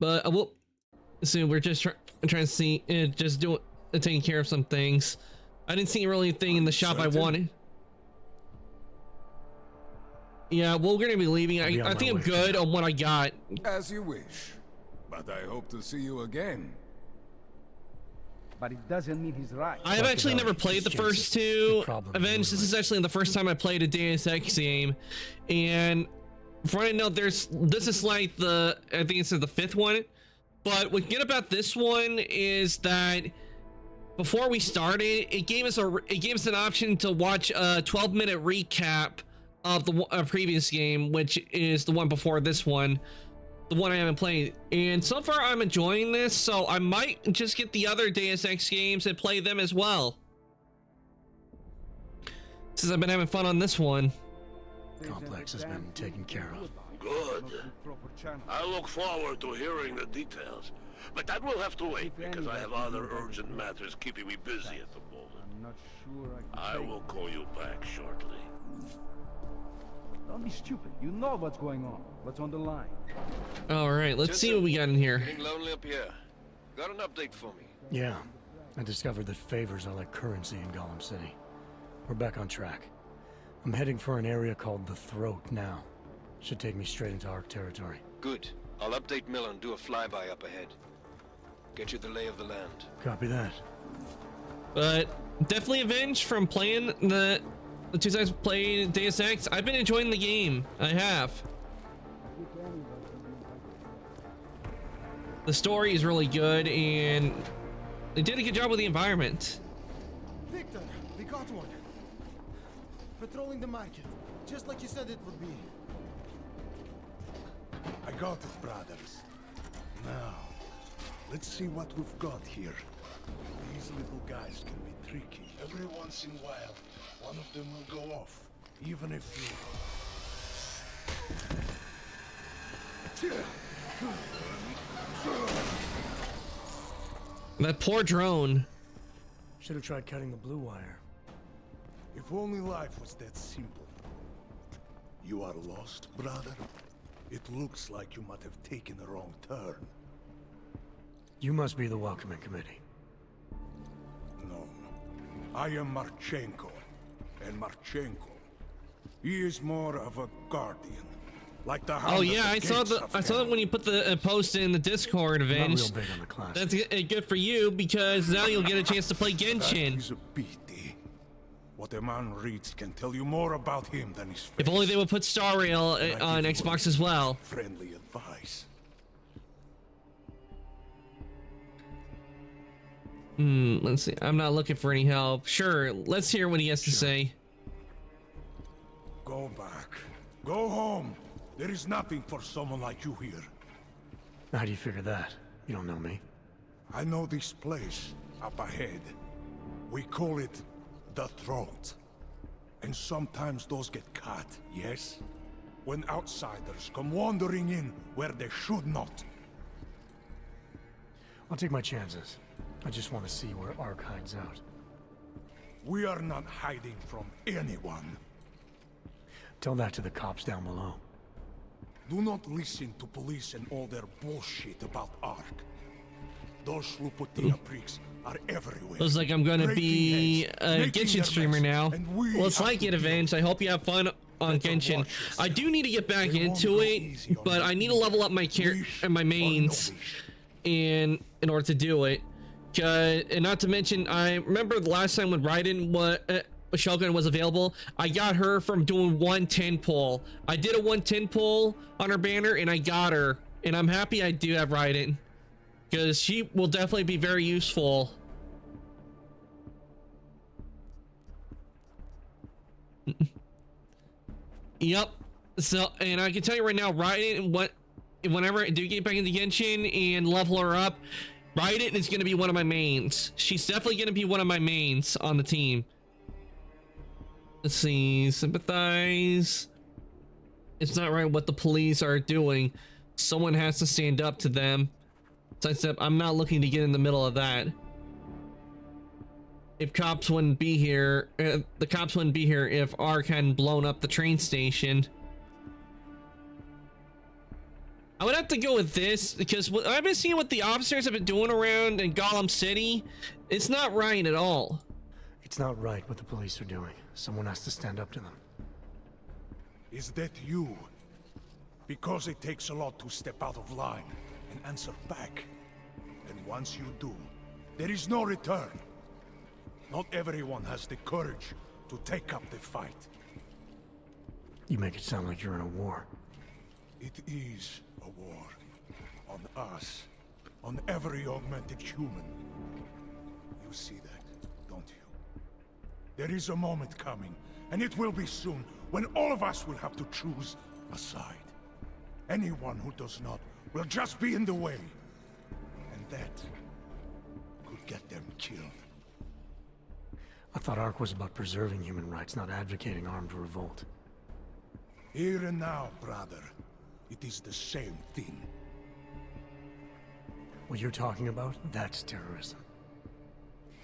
But I will. So we're just trying to see, just doing, taking care of some things. I didn't see really a thing in the shop I wanted. Yeah, well, we're gonna be leaving. I think I'm good on what I got. As you wish. But I hope to see you again. But it doesn't mean he's right. I have actually never played the first two Avenged. This is actually the first time I played a Deus Ex game, and for what I know, this is like the, I think it's the fifth one. But what's good about this one is that before we started, it gave us an option to watch a 12-minute recap of the previous game, which is the one before this one, the one I haven't played. And so far, I'm enjoying this, so I might just get the other Deus Ex games and play them as well, since I've been having fun on this one. Complex has been taken care of. Good. I look forward to hearing the details. But that will have to wait, because I have other urgent matters keeping me busy at the moment. I'm not sure I will call you back shortly. Don't be stupid. You know what's going on. What's on the line? All right, let's see what we got in here. Getting lonely up here. Got an update for me? Yeah, I discovered that favors are like currency in Gollum City. We're back on track. I'm heading for an area called the Throat now. Should take me straight into Ark territory. Good. I'll update Miller and do a flyby up ahead. Get you the lay of the land. Copy that. But definitely Avenged from playing the two times played Deus Ex. I've been enjoying the game. I have. The story is really good, and they did a good job with the environment. Victor, we got one. Patrolling the market, just like you said it would be. I got it, brothers. Now, let's see what we've got here. These little guys can be tricky. Every once in a while, one of them will go off, even if you... That poor drone. Should have tried cutting the blue wire. If only life was that simple. You are lost, brother? It looks like you might have taken a wrong turn. You must be the welcoming committee. No. I am Marchenko. And Marchenko, he is more of a guardian. Like the Oh yeah, I saw that when you put the post in the Discord, Avenged. Not real big on the class. That's good for you, because now you'll get a chance to play Genshin. That is a pity. What a man reads can tell you more about him than his face. If only they would put Star Rail on Xbox as well. Friendly advice. Let's see. I'm not looking for any help. Sure, let's hear what he has to say. Go back. Go home. There is nothing for someone like you here. How do you figure that? You don't know me. I know this place up ahead. We call it the Throat. And sometimes those get cut, yes? When outsiders come wandering in where they should not. I'll take my chances. I just want to see where Ark hides out. We are not hiding from anyone. Tell that to the cops down below. Do not listen to police and all their bullshit about Ark. Those Slupotina pricks are everywhere. Looks like I'm gonna be a Genshin streamer now. Well, it's like it, Avenged. I hope you have fun on Genshin. I do need to get back into it, but I need to level up my my mains in order to do it. And not to mention, I remember the last time when Raiden Shogun was available, I got her from doing 110 pull. I did a 110 pull on her banner and I got her, and I'm happy I do have Raiden, because she will definitely be very useful. Yep. So, and I can tell you right now, Raiden, whenever I do get back into Genshin and level her up, Raiden is going to be one of my mains. She's definitely going to be one of my mains on the team. Let's see, sympathize. It's not right what the police are doing. Someone has to stand up to them. So I said, I'm not looking to get in the middle of that. If cops wouldn't be here, the cops wouldn't be here if ARC hadn't blown up the train station. I would have to go with this because I've been seeing what the officers have been doing around in Gotham City. It's not right at all. It's not right what the police are doing. Someone has to stand up to them. Is that you? Because it takes a lot to step out of line and answer back. And once you do, there is no return. Not everyone has the courage to take up the fight. You make it sound like you're in a war. It is a war. On us. On every augmented human. You see that, don't you? There is a moment coming, and it will be soon, when all of us will have to choose a side. Anyone who does not will just be in the way. And that could get them killed. I thought ARC was about preserving human rights, not advocating armed revolt. Here and now, brother. It is the same thing. What you're talking about, that's terrorism.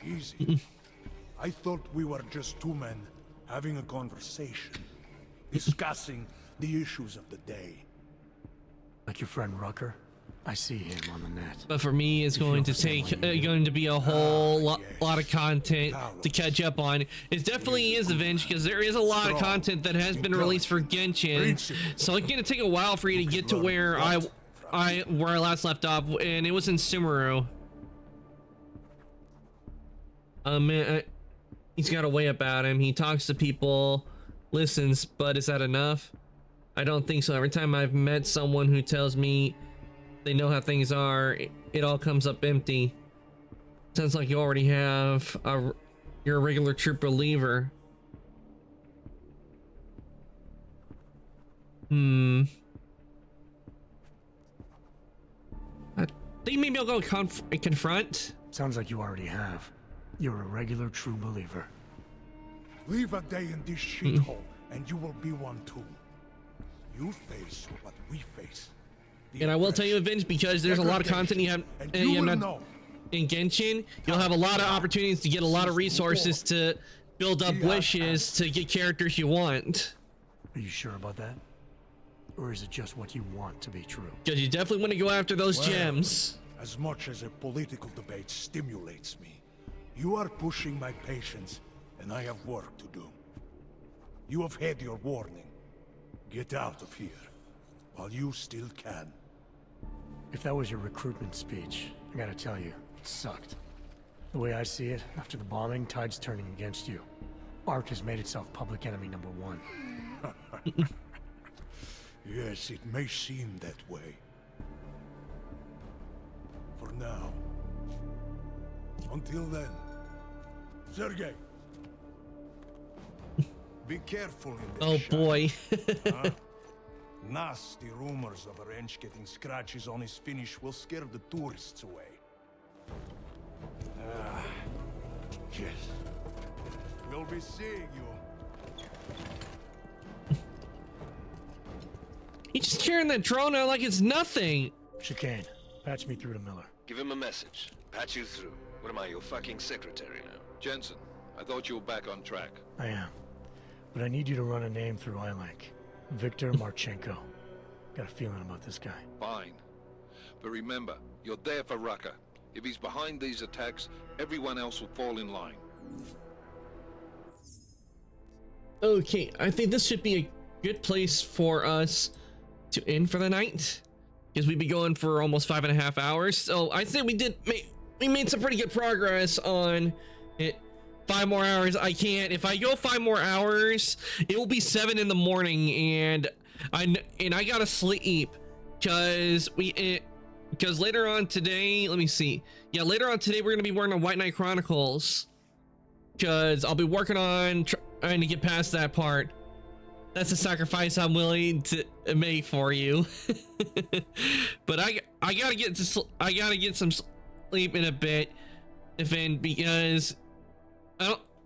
Easy. I thought we were just two men having a conversation, discussing the issues of the day. Like your friend Rucker? I see him on the net. But for me, it's going to take going to be a whole lot of content to catch up on. It definitely is Avenged because there is a lot of content that has been released for Genshin, so it's going to take a while for you to get to where I last left off, and it was in Sumeru. Man, he's got a way about him. He talks to people, listens, but is that enough? I don't think so. Every time I've met someone who tells me they know how things are, it all comes up empty. Sounds like you already have you're a regular true believer. I think maybe I'll go confront. Sounds like you already have. You're a regular true believer. Leave a day in this shithole, and you will be one too. You face what we face. And I will tell you, Avenged, because there's a lot of content you have in Genshin, you'll have a lot of opportunities to get a lot of resources to build up wishes to get characters you want. Are you sure about that? Or is it just what you want to be true? Because you definitely want to go after those gems. As much as a political debate stimulates me, you are pushing my patience, and I have work to do. You have had your warning. Get out of here, while you still can. If that was your recruitment speech, I gotta tell you, it sucked. The way I see it, after the bombing, tide's turning against you. ARC has made itself public enemy #1. Yes, it may seem that way. For now. Until then. Sergei! Be careful in this. Oh boy. Huh? Nasty rumors of a wrench getting scratches on his finish will scare the tourists away. Yes. We'll be seeing you. He's just carrying that drone out like it's nothing. Chicane, patch me through to Miller. Give him a message. Patch you through. What am I, your fucking secretary now? Jensen, I thought you were back on track. I am. But I need you to run a name through iLink. Victor Marchenko. Got a feeling about this guy. Fine. But remember, you're there for Rucker. If he's behind these attacks, everyone else will fall in line. Okay, I think this should be a good place for us to end for the night, because we've been going for almost 5.5 hours. So I think we made some pretty good progress on it. 5 more hours. I can't. If I go 5 more hours, it will be 7 in the morning, and I gotta sleep because later on today. Let me see. Yeah, later on today we're gonna be working on White Knight Chronicles because I'll be working on trying to get past that part. That's a sacrifice I'm willing to make for you. But I gotta get some sleep in a bit, because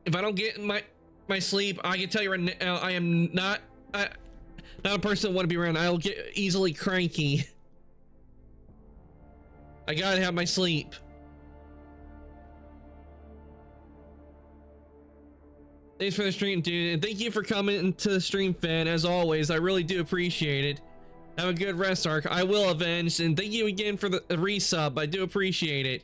if I don't get my sleep. I can tell you right now, I am not a person that want to be around. I'll get easily cranky. I gotta have my sleep. Thanks for the stream, dude, and thank you for coming to the stream, fan. As always, I really do appreciate it. Have a good rest, Ark. I will avenge, and thank you again for the resub. I do appreciate it.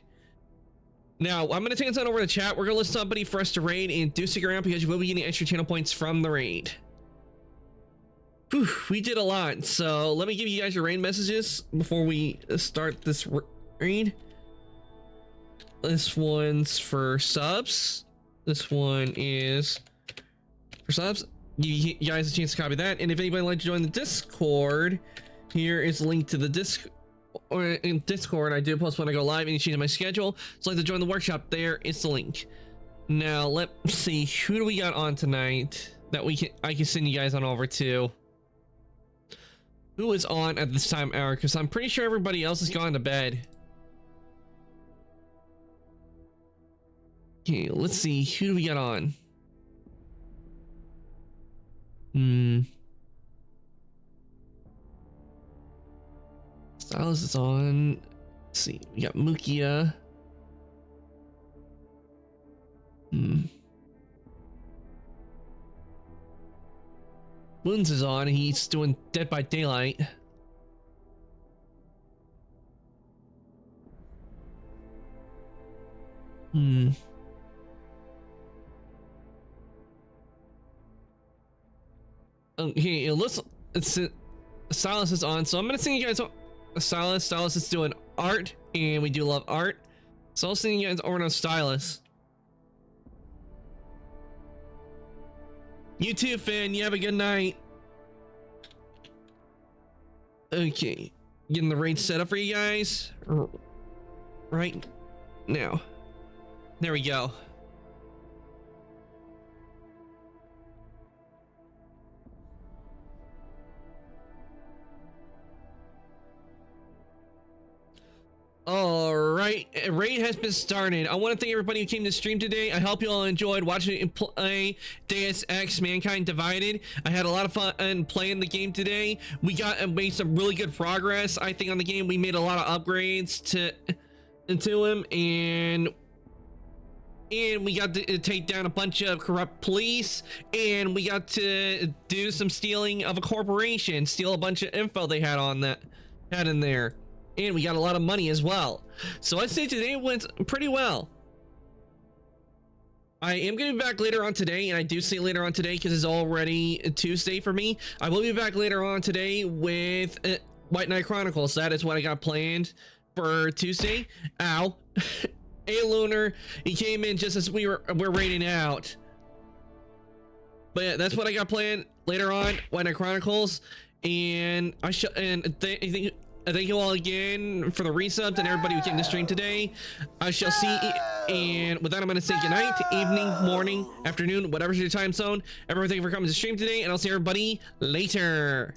Now, I'm gonna take us on over to chat. We're gonna list somebody for us to raid, and do stick around because you will be getting extra channel points from the raid. Whew, we did a lot, so let me give you guys your raid messages before we start this raid. This one's for subs. This one is for subs. You guys a chance to copy that, and if anybody would like to join the Discord, here is a link to the Discord. I do post when I go live and change my schedule. So like to join the workshop, there is the link. Now let's see, who do we got on tonight that I can send you guys on over to. Who is on at this time hour? Because I'm pretty sure everybody else has gone to bed. Okay, let's see, who do we got on? Stylus is on. Let's see, we got Mukia. Wounds is on, he's doing Dead by Daylight. Okay, it looks Silas is on, so I'm gonna send you guys Silas. Silas is doing art, and we do love art, so I'll send you guys over to Stylus. You too, Finn. You have a good night. Okay, getting the raid set up for you guys right now. There we go. All right, raid has been started. I want to thank everybody who came to stream today. I hope you all enjoyed watching me play Deus Ex Mankind Divided. I had a lot of fun playing the game today. We made some really good progress, I think, on the game. We made a lot of upgrades to him, and we got to take down a bunch of corrupt police, and we got to do some stealing of a corporation, steal a bunch of info they had in there. And we got a lot of money as well. So I'd say today went pretty well. I am going to be back later on today, and I do say later on today because it's already Tuesday for me. I will be back later on today with White Knight Chronicles. That is what I got planned for Tuesday. Ow. Hey, Lunar. He came in just as we're raiding out. But yeah, that's what I got planned later on, White Knight Chronicles. And thank you all again for the resubs and everybody who came to stream today. I shall see, and with that, I'm going to say good night, evening, morning, afternoon, whatever's your time zone. Everyone, thank you for coming to stream today, and I'll see everybody later.